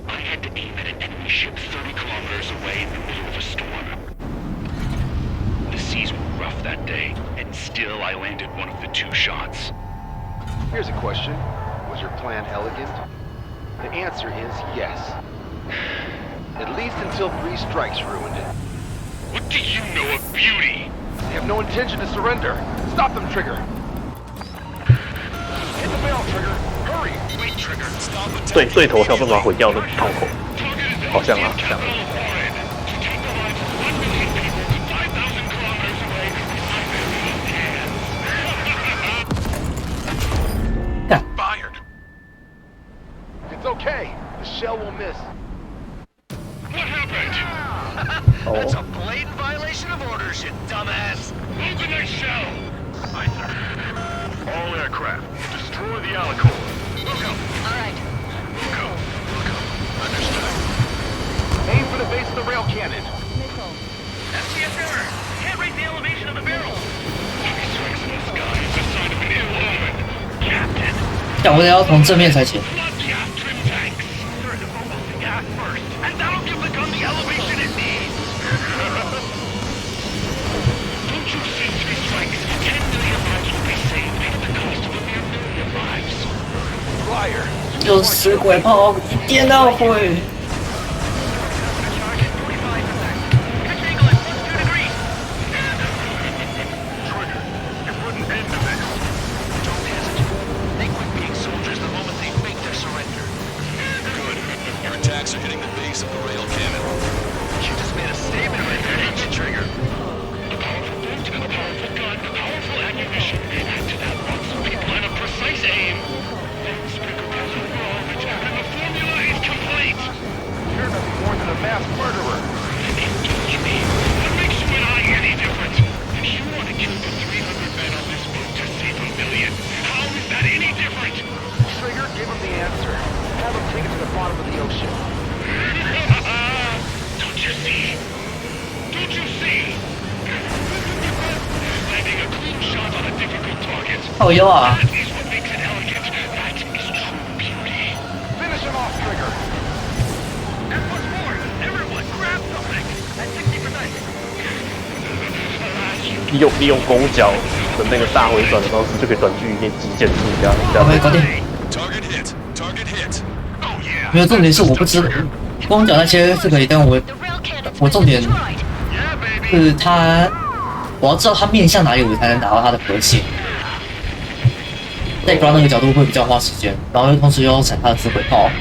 Speaker 5: I had to aim at an enemy ship 30 kilometers away in the middle of a storm. The seas were rough that day, and still I landed one of the 2 shots.
Speaker 10: Here's a question. Was your plan elegant? The answer is yes. At least until 3 strikes ruined it.
Speaker 5: What do you know of beauty?
Speaker 10: They have no intention to surrender. Stop them, Trigger. Hit the bell, Trigger. Hurry!
Speaker 5: Wait, Trigger. Stop attacking.
Speaker 13: 对头想办法毁掉那个炮口，好像啊，像。
Speaker 10: Fired. It's okay. The shell will miss.
Speaker 5: What happened?
Speaker 6: That's a blatant violation of orders, you dumbass.
Speaker 5: Move the next shell. Aye, sir. All aircraft, destroy the Alico.
Speaker 6: Look up. All right.
Speaker 5: Look up. Look up. Understood.
Speaker 10: Aim for the base of the rail cannon.
Speaker 6: STS error. Can't raise the elevation of the barrel.
Speaker 5: Three strikes in the sky is a sign of an ill omen. Captain.
Speaker 1: 但我得要从正面才行。
Speaker 5: Flood gas trim tanks. Turn the focus to gas first, and that'll give the gun the elevation it needs. Don't you see 3 strikes? 10 million lives will be saved at the cost of a mere million lives.
Speaker 10: Flyer.
Speaker 1: 有死鬼炮，一电到会。
Speaker 4: Attacks are hitting the base of the rail cannon.
Speaker 6: You just made a statement right there, didn't you, Trigger?
Speaker 5: A powerful bolt and a powerful gun, powerful ammunition. Add to that lots of people and a precise aim. Then sprinkle that over all of it, and the formula is complete.
Speaker 10: You're nothing more than a mass murderer.
Speaker 5: Indulge me. What makes you and I any different? If you want to kill the 300 men on this boat to save a million, how is that any different?
Speaker 10: Trigger, give him the answer. Have him take it to the bottom of the ocean.
Speaker 5: Don't you see? Don't you see? Landing a clean shot on a difficult target.
Speaker 1: 好优啊！
Speaker 5: That is what makes it elegant. That is true beauty.
Speaker 10: Finish him off, Trigger.
Speaker 6: And what's more, everyone grab something. At 60%.
Speaker 13: 利用弓脚的那个大回转的方式，就可以短距离内击剑出一下。
Speaker 1: 搞定。
Speaker 4: Target hit. Target hit.
Speaker 1: 没有重点是我不知光讲那些是可以，但我重点是我要知道他面向哪里，我才能打到他的核心。在 ground 那个角度会比较花时间，然后同时又要闪他的自毁炮。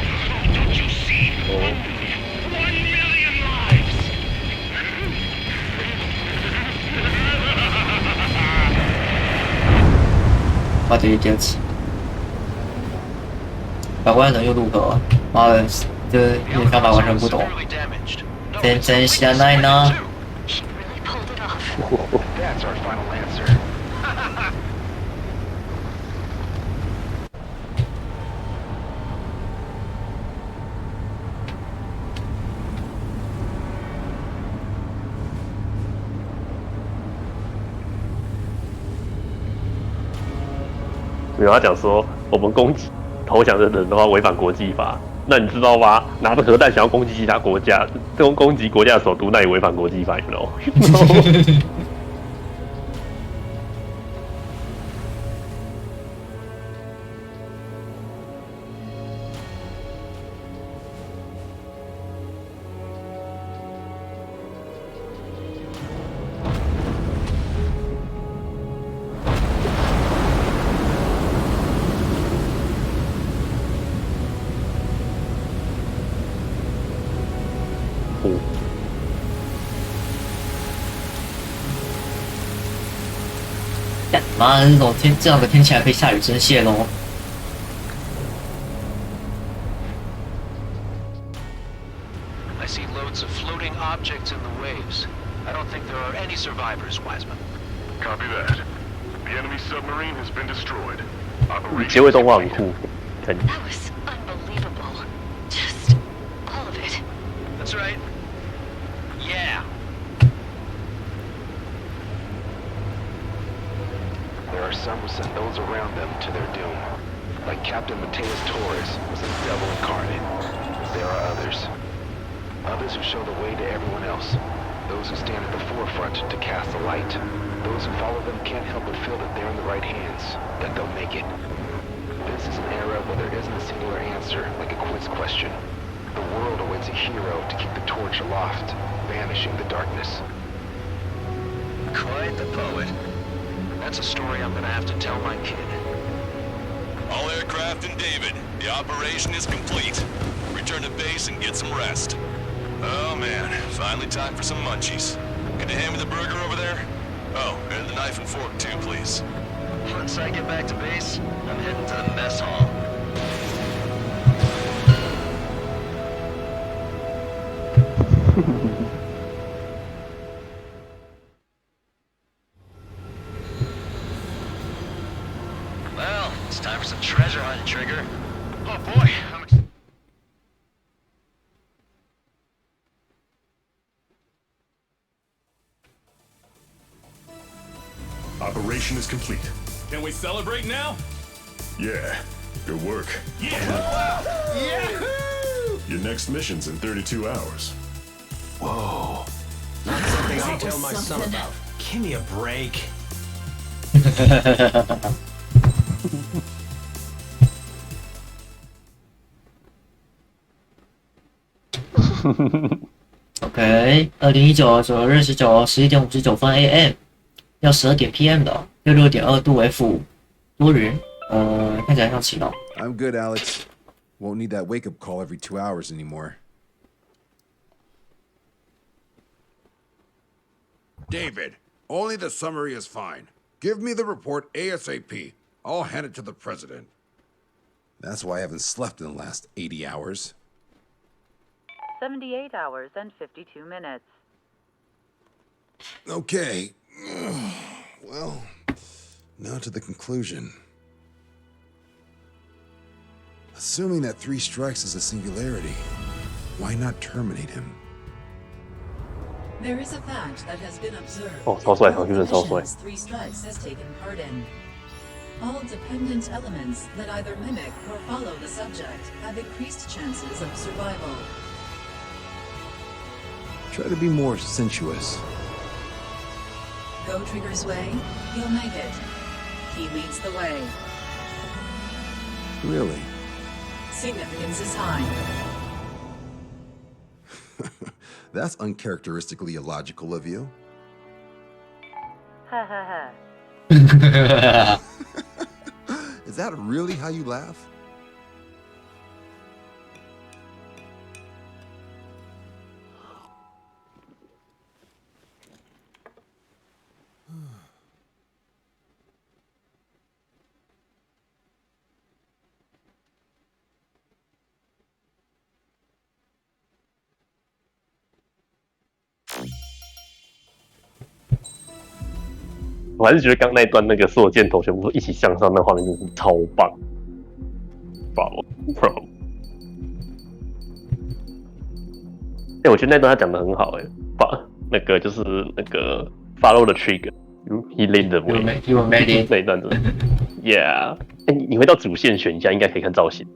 Speaker 1: 把这一点起。 法官能用路口，妈的，这想法完全不懂。真下来呢？
Speaker 13: 没有，他讲说我们攻击投降的人的话违反国际法，那你知道吗？拿着核弹想要攻击其他国家，攻击国家的首都，那也违反国际法，你知道吗？
Speaker 1: 干妈的这样的天气还可以下雨，真谢喽。
Speaker 6: I see loads of floating objects in the waves. I don't think there are any survivors, Wiseman.
Speaker 5: Copy that. The enemy submarine has been destroyed.
Speaker 13: 结尾动画很酷，看。
Speaker 8: That was unbelievable. Just all of it.
Speaker 6: That's right. Yeah.
Speaker 10: There are some who send those around them to their doom. Like Captain Mateus Torres was a devil incarnate. There are others. Others who show the way to everyone else. Those who stand at the forefront to cast the light. Those who follow them can't help but feel that they're in the right hands, that they'll make it. This is an era where there isn't a singular answer, like a quiz question. The world awaits a hero to keep the torch aloft, banishing the darkness.
Speaker 6: Quite the poet. That's a story I'm gonna have to tell my kid.
Speaker 4: All aircraft in David. The operation is complete. Return to base and get some rest. Oh man, finally time for some munchies. Can you hand me the burger over there? Oh, and the knife and fork too, please.
Speaker 6: Once I get back to base, I'm heading to the mess hall. Well, it's time for some treasure hunt, Trigger. Oh boy,
Speaker 5: Operation is complete.
Speaker 3: Can we celebrate now?
Speaker 5: Yeah, good work.
Speaker 3: Yeah!
Speaker 5: Yahoo! Your next mission's in 32 hours.
Speaker 23: Whoa. Not something I tell my son about. Give me a break.
Speaker 1: OK， 2019 9月19 11点59分 AM， 要12点 PM 的，66.2度 F， 多云，看起来像晴朗。
Speaker 17: I'm good, Alex. Won't need that wake-up call every 2 hours anymore.
Speaker 15: David, only the summary is fine. Give me the report ASAP. I'll hand it to the president.
Speaker 17: That's why I haven't slept in the last 80 hours.
Speaker 20: 78 hours and 52 minutes.
Speaker 17: Okay. Well, now to the conclusion. Assuming that 3 strikes is a singularity, why not terminate him?
Speaker 18: There is a fact that has been observed.
Speaker 13: 哦，超帅，好，就是超帅。
Speaker 18: Three strikes has taken part in. All dependent elements that either mimic or follow the subject have increased chances of survival.
Speaker 17: Try to be more sensuous.
Speaker 18: Go Trigger's way, you'll make it. He leads the way.
Speaker 17: Really?
Speaker 18: Significance is high.
Speaker 17: That's uncharacteristically illogical of you.
Speaker 20: Ha ha ha.
Speaker 17: Is that really how you laugh?
Speaker 13: "我还是觉得刚那一段那个所有箭头全部一起向上，那画面真是超棒。Bro， 我觉得那段他讲的很好那个就是那个 follow the trigger，he laid the way， 那一段真的 ，yeah。你回到主线选一下，应该可以看造型，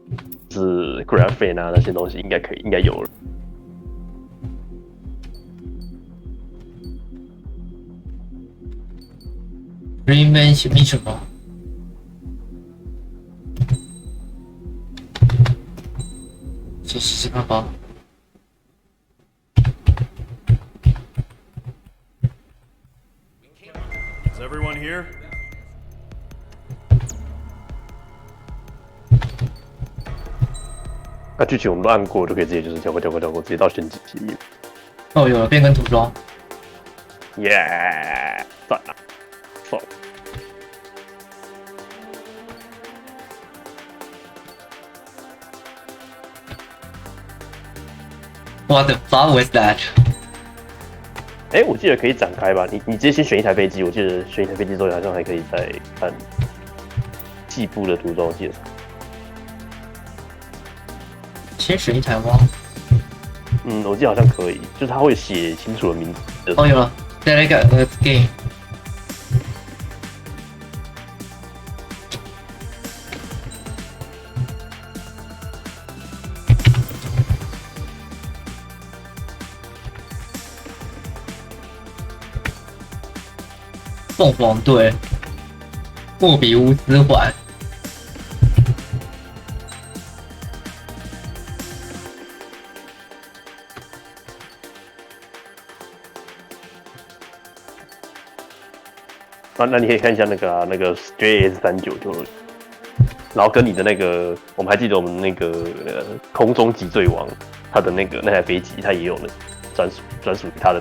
Speaker 13: 就是 graphic 啊那些东西，应该有了。
Speaker 1: Remain 秘什么？先试试看吧。
Speaker 3: Is everyone here?
Speaker 13: 那剧情我们都按过，就可以直接就是跳过，直接到选几题。
Speaker 1: 哦，有了变更涂装。
Speaker 13: 耶，赞啊！爽。
Speaker 1: What the fuck was that？
Speaker 13: 哎，我记得可以展开吧？你直接先选一台飞机，我记得选一台飞机之后好像还可以再看计步的涂装，我记得。
Speaker 1: 先选一台吗？
Speaker 13: 我记得好像可以，就是他会写清楚的名字。
Speaker 1: 哦，有了，再来一个game。凤凰队，莫比乌斯环。
Speaker 13: 那你可以看一下那个 JS39就，然后跟你的那个，我们还记得我们那个空中脊椎王，他的那台飞机，他也有那专属于他的。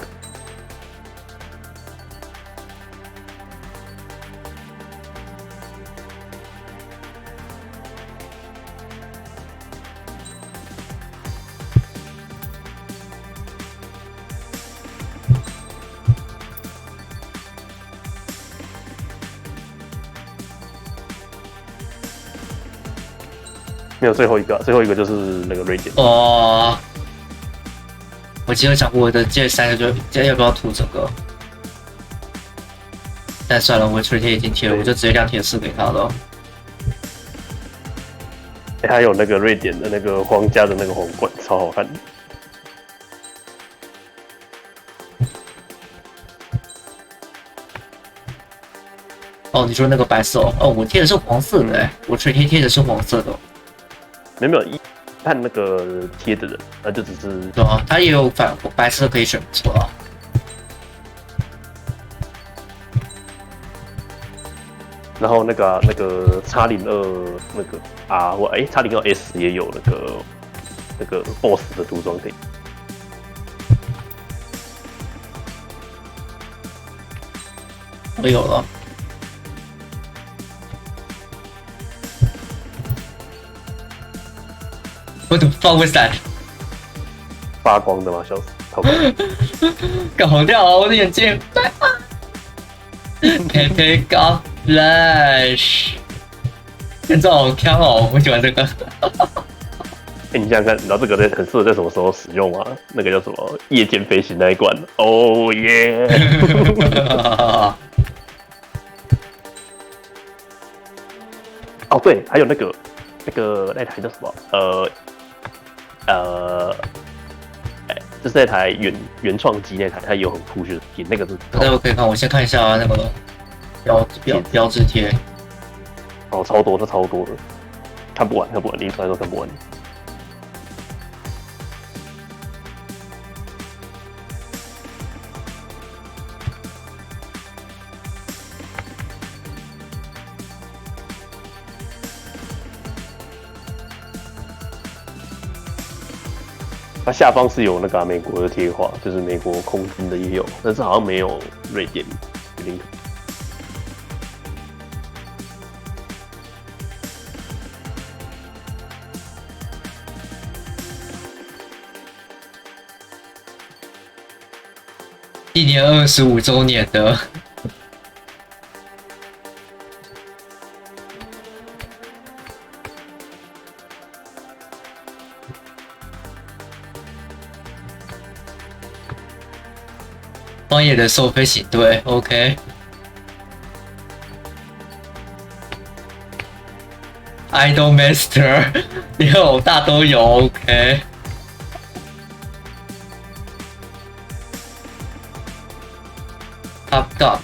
Speaker 13: 没有最后一个就是那个瑞典。
Speaker 1: 哦，我记得讲过我的这3个就要不要涂整个？但算了，我锤贴已经贴了，我就直接亮贴4给他了。
Speaker 13: 还有那个瑞典的那个皇家的那个皇冠，超好看。
Speaker 1: 哦，你说那个白色哦，我贴的是黄色的我锤贴的是黄色的。
Speaker 13: 没有，看那个贴的人，那就只是
Speaker 1: 对啊，他也有白色可以选，不错啊。
Speaker 13: 然后那个X02那个X02S 也有那个 BOSS 的涂装可以。
Speaker 1: 我有了。What the fuck was that？
Speaker 13: 发光的吗？笑死！
Speaker 1: 搞掉了我的眼睛！佩佩高 Flash， 现在好强哦！我喜欢这个。
Speaker 13: 你想想看，你知道这个很适合在什么时候使用吗？那个叫什么夜间飞行那一关？哦耶！哦对，还有那台叫什么？就是那台原创机那台，它也有很酷炫的贴，那个是。
Speaker 1: 那我可以看，我先看一下那个标志贴。
Speaker 13: 哦，超多的，看不完，连出来都看不完。它下方是有那个美国的贴画，就是美国空军的也有，但是好像没有瑞典有点可
Speaker 1: 一年25周年的。荒野的兽飞行队 ，OK。Idol Master， 连偶大都有 ，OK。Top Gun。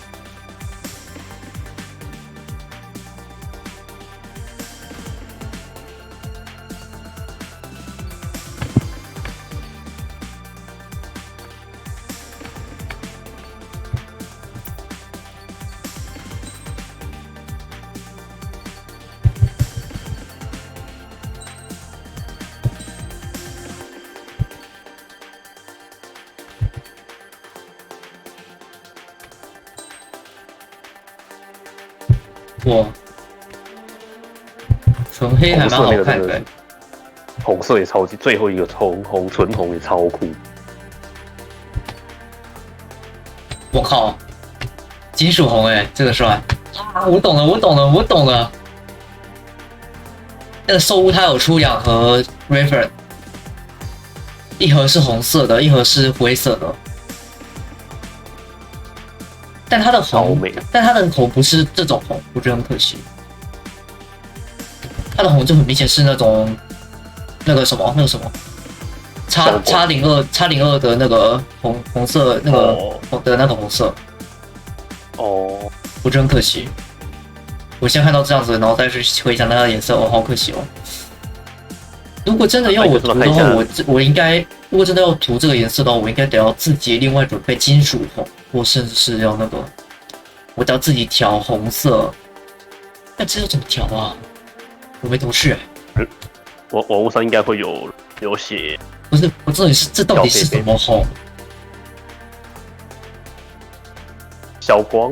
Speaker 1: 纯黑还蛮好看的。
Speaker 13: 红色也超级，最后一个纯红也超酷。
Speaker 1: 我靠，金属红这个帅啊！我懂了。那个兽屋它有出2盒 Refer， 一盒是红色的，一盒是灰色的。但它的红不是这种红，我觉得很可惜。它的红就很明显是那种那个什么X02的那个红色那个的那个红色。
Speaker 13: 哦，
Speaker 1: 我觉得很可惜。我先看到这样子，然后再去回想它的颜色，好可惜哦。如果真的要我涂的话，我应该，如果真的要涂这个颜色的话，我应该得要自己另外准备金属红，或甚至是要那个，我得要自己调红色。那这要怎么调啊？我没头绪。
Speaker 13: 网络上应该会有写。
Speaker 1: 不是，我重点是这到底是什么红？
Speaker 13: 小光？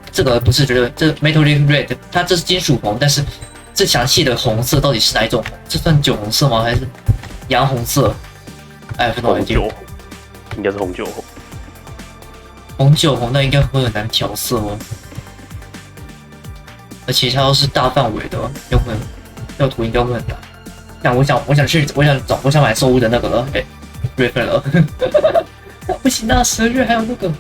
Speaker 1: 这个不是觉得这 Metallic Red， 它这是金属红，但是这详细的红色到底是哪一种红？这算酒红色吗？还是洋红色？
Speaker 13: 红酒，应该是红酒红。
Speaker 1: 红酒红那应该会很难调色哦，而且它都是大范围的，要涂应该会很难。但我想买兽屋的那个了，Refer 了，不行啊，12月还有那个。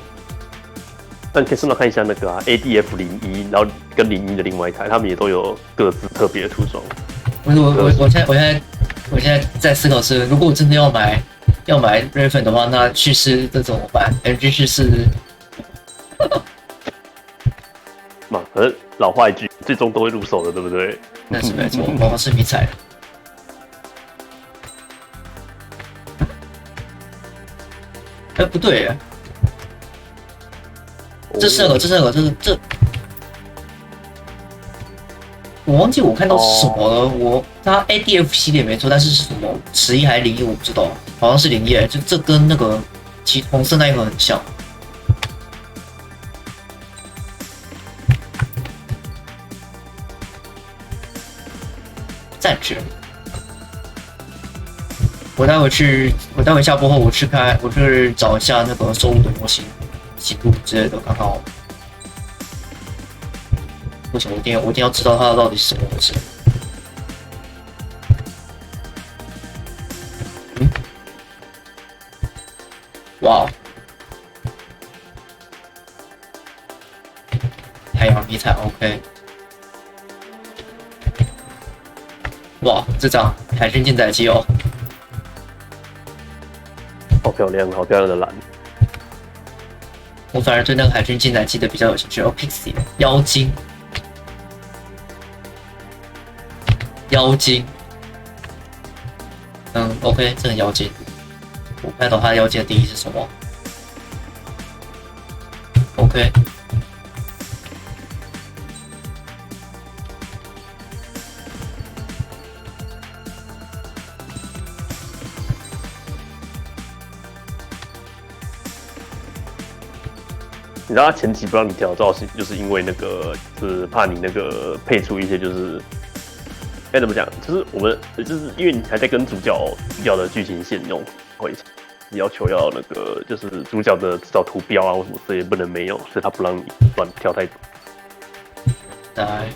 Speaker 13: 但可以顺道看一下那个ADF01，然后跟01的另外一台，他们也都有各自特别的涂装。我现在在思考是，如果我真的要买 Raven 的话，那叙事这怎么办？MG 叙事，嘛，可是老话一句，最终都会入手的，对不对？
Speaker 1: 那是没错，往往是迷彩。不对耶。这是那个，我忘记我看到是什么了。它 ADF 系列没错，但是是什么11还是01我不知道，好像是01，就这跟那个红色那一盒很像。暂时，我待会下播后我去找一下那个兽屋的模型。记录之类的，看看哦。不行，我一定要知道它到底是什么回事。哇！太阳迷彩 OK。哇，这张海军舰载机哦，
Speaker 13: 好漂亮的蓝。
Speaker 1: 我反而对那个海军舰载机的比较有兴趣。Pixie 妖精，OK， 这很妖精。我看到它的妖精的定义是什么 ？OK。
Speaker 13: 你知道他前期不让你调造型，就是因为那个是怕你那个配出一些就是该怎么讲，就是我们就是因为你还在跟主角的剧情线用，会要求要那个就是主角的制造图标啊或什么这些不能没有，所以他不让你乱跳太多。
Speaker 1: 来，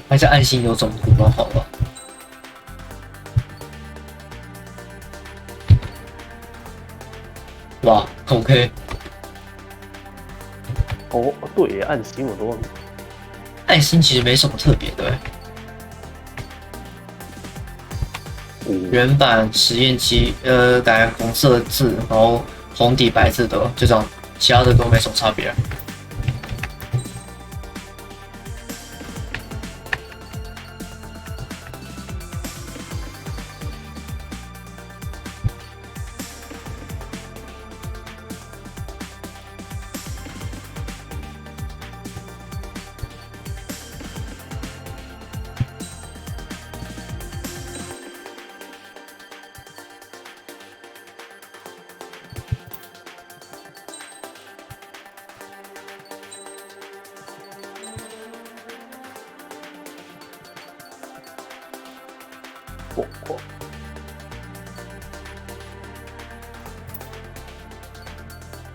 Speaker 1: 还是暗星有种图标好了。哇 ，OK。
Speaker 13: 哦，对，暗星我都忘了。
Speaker 1: 暗星其实没什么特别的。原版实验机，改红色字，然后红底白字的，就这样，其他的都没什么差别。
Speaker 13: 疯狂。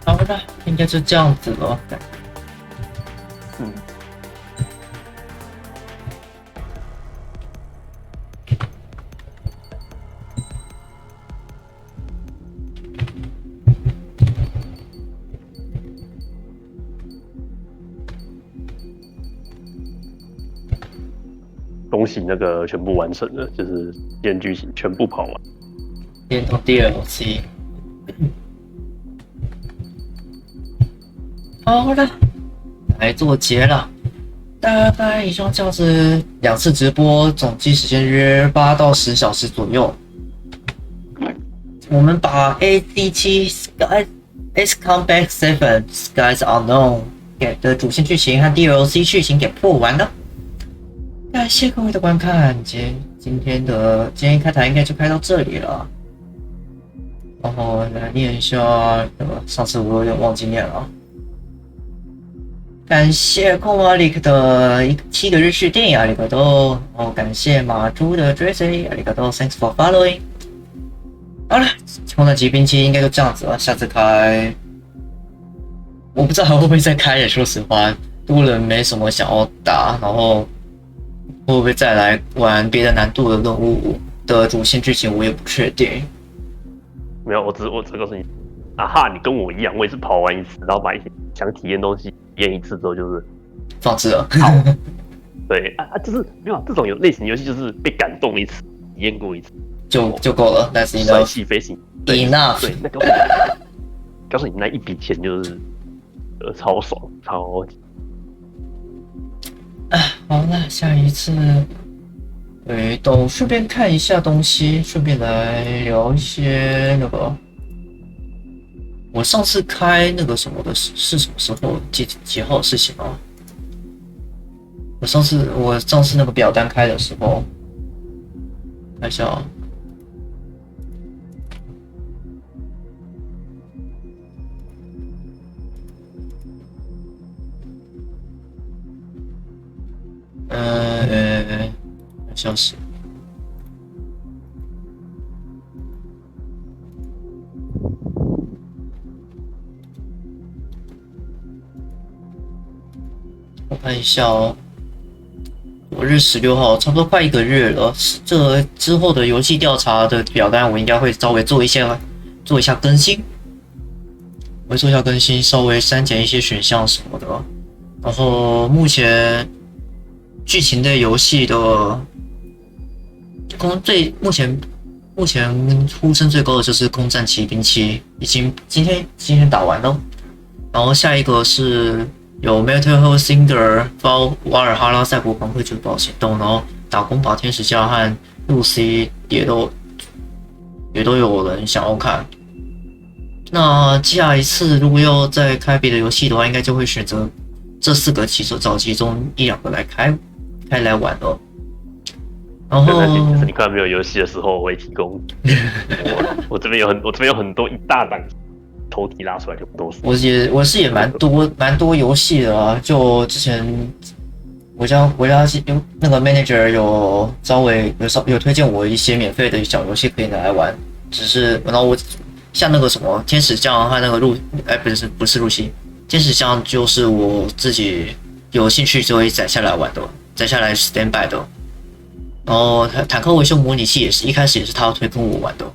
Speaker 1: 好的，应该就这样子了。
Speaker 13: 嗯。恭喜那个全部完成了，就是连剧情全部跑完，
Speaker 1: 连同 DLC。好了，来做结了。大概以上这样子2次直播，总计时间约8到10小时左右。我们把 AD7 Ace Combat 7 Skies Unknown 给的主线剧情和 DLC 剧情给破完了。感谢各位的观看，今天开台应该就开到这里了。然后来念一下，上次我有点忘记念了。感谢空马里克的7个日式电影，ありがとう。然后感谢马猪的追随，ありがとう。Thanks for following。好了，空战骑兵器应该就这样子了。下次开，我不知道会不会再开耶。说实话，多人没什么想要打，然后。会不会再来玩别的难度的任务的主线剧情，我也不确定。
Speaker 13: 没有，我只告诉你，啊哈，你跟我一样，我也是跑完一次，然后把一些想体验东西体验一次之后，就是
Speaker 1: 放置了。
Speaker 13: 好，对就是没有这种类型游戏，就是被感动一次，体验过一次
Speaker 1: 就够了。但是
Speaker 13: 帅气飞行
Speaker 1: enough，
Speaker 13: 对，那个告诉你那一笔钱就是超爽，超级。
Speaker 1: 好了，下一次，都顺便看一下东西，顺便来聊一些那个。我上次开那个什么的是什么时候？几号的事情啊？我上次那个表单开的时候，看一下啊。好像是。我看一下哦，5日16号，差不多快1个月了。这之后的游戏调查的表单，我应该会稍微做一下更新。我会做一下更新，稍微删减一些选项什么的。然后目前剧情类游戏的目前呼声最高的就是《空战骑兵7》，已经今天打完了。然后下一个是有 Metal Hellsinger、瓦尔哈拉赛博朋克酒保行动，然后打工把天使家和露西也都有人想要看。那下一次如果要再开别的游戏的话，应该就会选择这4个找其中1-2个来开来玩了。然后
Speaker 13: 就是你看没有游戏的时候，我会提供。我这边有很多一大档头题拉出来就不多说。
Speaker 1: 我是也蛮多游戏的啊，就之前我家那个 manager 有稍微有推荐我一些免费的小游戏可以拿来玩，只是然后我像那个什么天使将和那个不是入侵天使将，就是我自己有兴趣就会载下来玩的，载下来 standby 的。然后坦克维修模拟器也是一开始也是他推跟我玩的，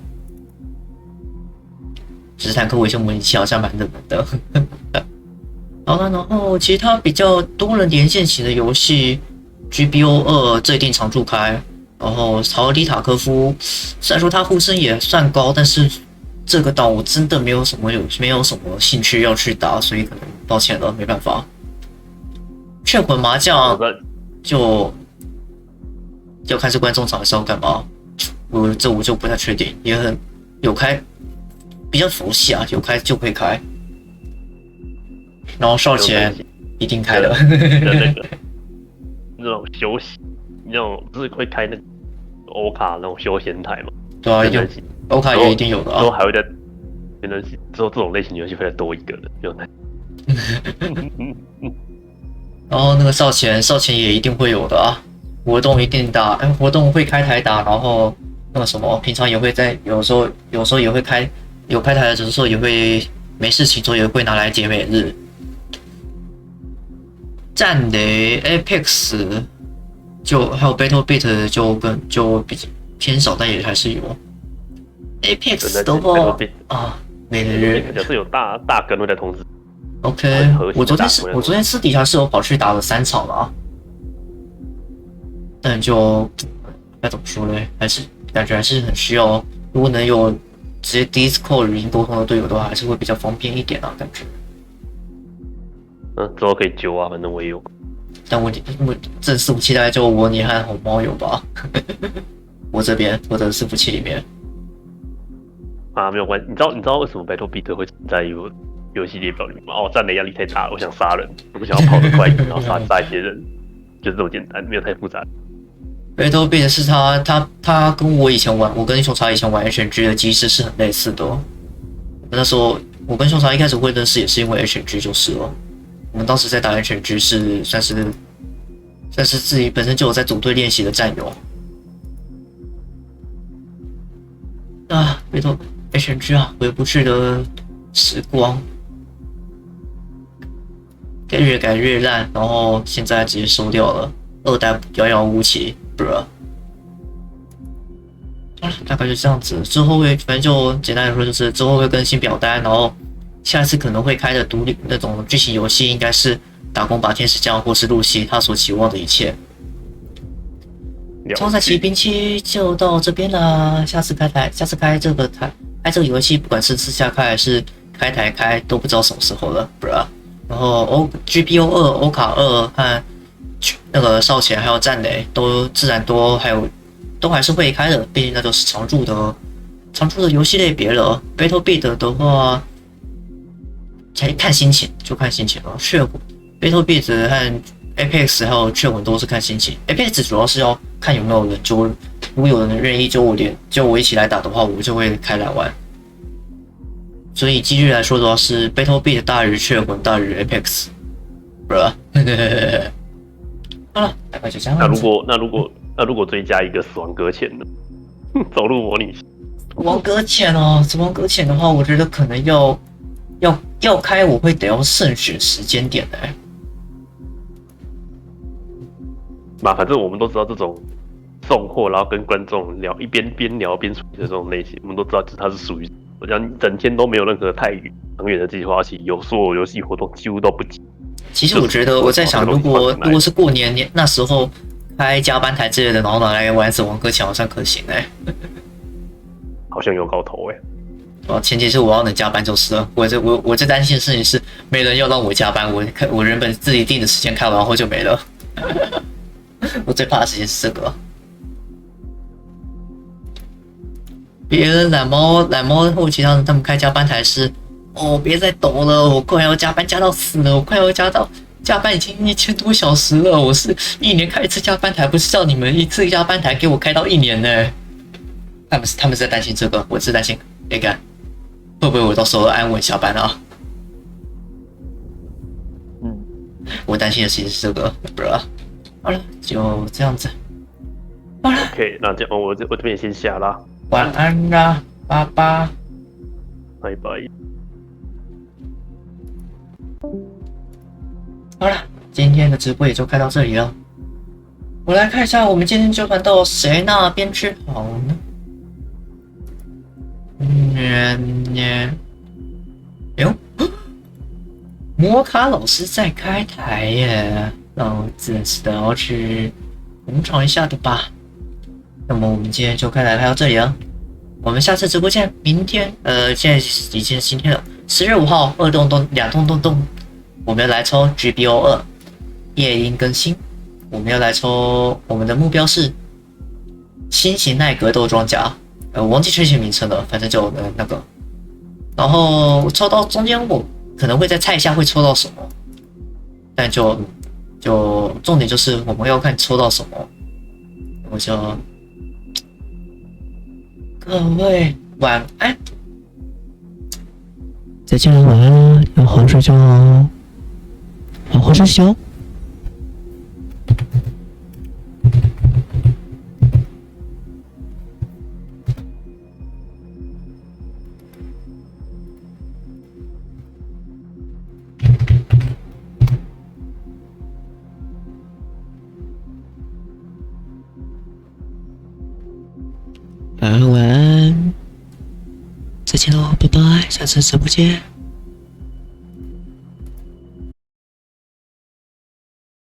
Speaker 1: 只是坦克维修模拟器好像蛮热门的。好了，然后其他比较多人连线型的游戏 ，GBO 2这一定常驻开。然后曹尔迪塔科夫虽然说他呼声也算高，但是这个岛我真的没有什么兴趣要去打，所以可能抱歉了，没办法。雀魂麻将就要看是观众场还是要干嘛，我就不太确定，也很有开比较佛系啊，有开就会开。然后少前一定开了。
Speaker 13: 那种休息，那种不是会开那个欧卡那种休闲台嘛？
Speaker 1: 对啊，有欧卡也一定有的啊。
Speaker 13: 之后还会再变成之后这种类型游戏会再多一个的，有那。
Speaker 1: 然后那个少前也一定会有的啊，活动一定打，活动会开台打，然后那个什么，平常也会在有时候也会有开台的时候也会没事情做也会拿来解每日。战雷 Apex 还有 Battle Beat 就比较偏少，但也还是有。Apex 的话啊，每日
Speaker 13: 假设有大更会在同时。
Speaker 1: OK， 我昨天私底下是有跑去打了3场了，但就该怎么说呢？还是感觉还是很需要，如果能有直接 Discord 语音沟通的队友的话，还是会比较方便一点啊，感觉。
Speaker 13: 之后可以揪啊，反正我也有。
Speaker 1: 但我这伺服器大概就我你和红猫有吧？我这边我的伺服器里面
Speaker 13: 啊，没有关系。你知道为什么 Battle Beat 会在游戏列表里面吗？战雷压力太大了，我想杀人，我想要跑得快一点，然后杀一些人，就是这么简单，没有太复杂。
Speaker 1: Battle Beat 是他跟我以前玩，我跟熊茶以前玩 HNG 的机制是很类似的哦。那时候我跟熊茶一开始会认识也是因为 HNG 就是了。我们当时在打 HNG 是算是自己本身就有在组队练习的战友啊。Battle HNG 啊，回不去的时光。越改越烂，然后现在直接收掉了，2代遥遥无期，不是？大概就这样子。之后会，反正就简单来说，就是之后会更新表单，然后下次可能会开的独立那种剧情游戏，应该是打工把天使降或是露西他所期望的一切。超赛骑兵7就到这边啦，下次开这个台，开这个游戏，不管是私下开还是开台开，都不知道什么时候了，不是？然后GPO 2、欧卡2和那个少前还有战雷都自然都还是会开的，毕竟那都是常驻的游戏类别了。Battle Beat 的话，看心情，就看心情了。血魂 Battle Beat 和 Apex 还有血魂都是看心情。Apex 主要是要看有没有人如果有人愿意就我一起来打的话，我就会开来玩。所以几率来说的话，是 Battle Beat 大于血魂大于 Apex， 不是？好了，大概就这样。
Speaker 13: 那如果追加一个死亡搁浅呢？走路模拟。
Speaker 1: 死亡搁浅哦，死亡搁浅的话，我觉得可能要开，我会得要慎选时间点的。
Speaker 13: 反正我们都知道这种送货，然后跟观众聊一边聊边处理的这种类型，我们都知道它是属于。我讲整天都没有任何太长远的计划，所有游戏活动几乎都不急。
Speaker 1: 其实我觉得我在想，如果是过年那时候开加班台之类的，然后拿来玩死亡搁浅，好像可行
Speaker 13: 好像有搞头
Speaker 1: 前提是我要能加班就是了。我最担心的事情是没人要让我加班，我原本自己定的时间开完后就没了。我最怕的事情是这个。别人懒猫后期他们开加班台是别再抖了，我快要加班加到死了，我快要加班已经1000多小时了，我是1年开一次加班台，不是叫你们一次加班台给我开到1年呢。他们是在担心这个，我是担心会不会我到时候安稳下班啊？我担心的事情是这个，不是？好了，就这样子。好了
Speaker 13: ，OK， 那这样我这边先下啦。
Speaker 1: 晚安啦，爸爸，
Speaker 13: 拜拜。
Speaker 1: 好了，今天的直播也就开到这里了。我来看一下，我们今天就盘到谁那边去好呢？哟，摩卡老师在开台耶，那我自然是要去捧场一下的吧。那么我们今天就开到这里了，我们下次直播见。明天现在已经是今天了，10月5号2洞，我们要来抽 GBO 2夜莺更新，我们要来抽，我们的目标是新型耐格斗装甲，我忘记确切名称了，反正就那个。然后抽到中间，我可能会再猜一下会抽到什么，但就重点就是我们要看抽到什么，我就。各位晚安，再见了，晚安，要好好睡觉哦，好好睡觉。晚安，再见喽，拜拜，下次直播见。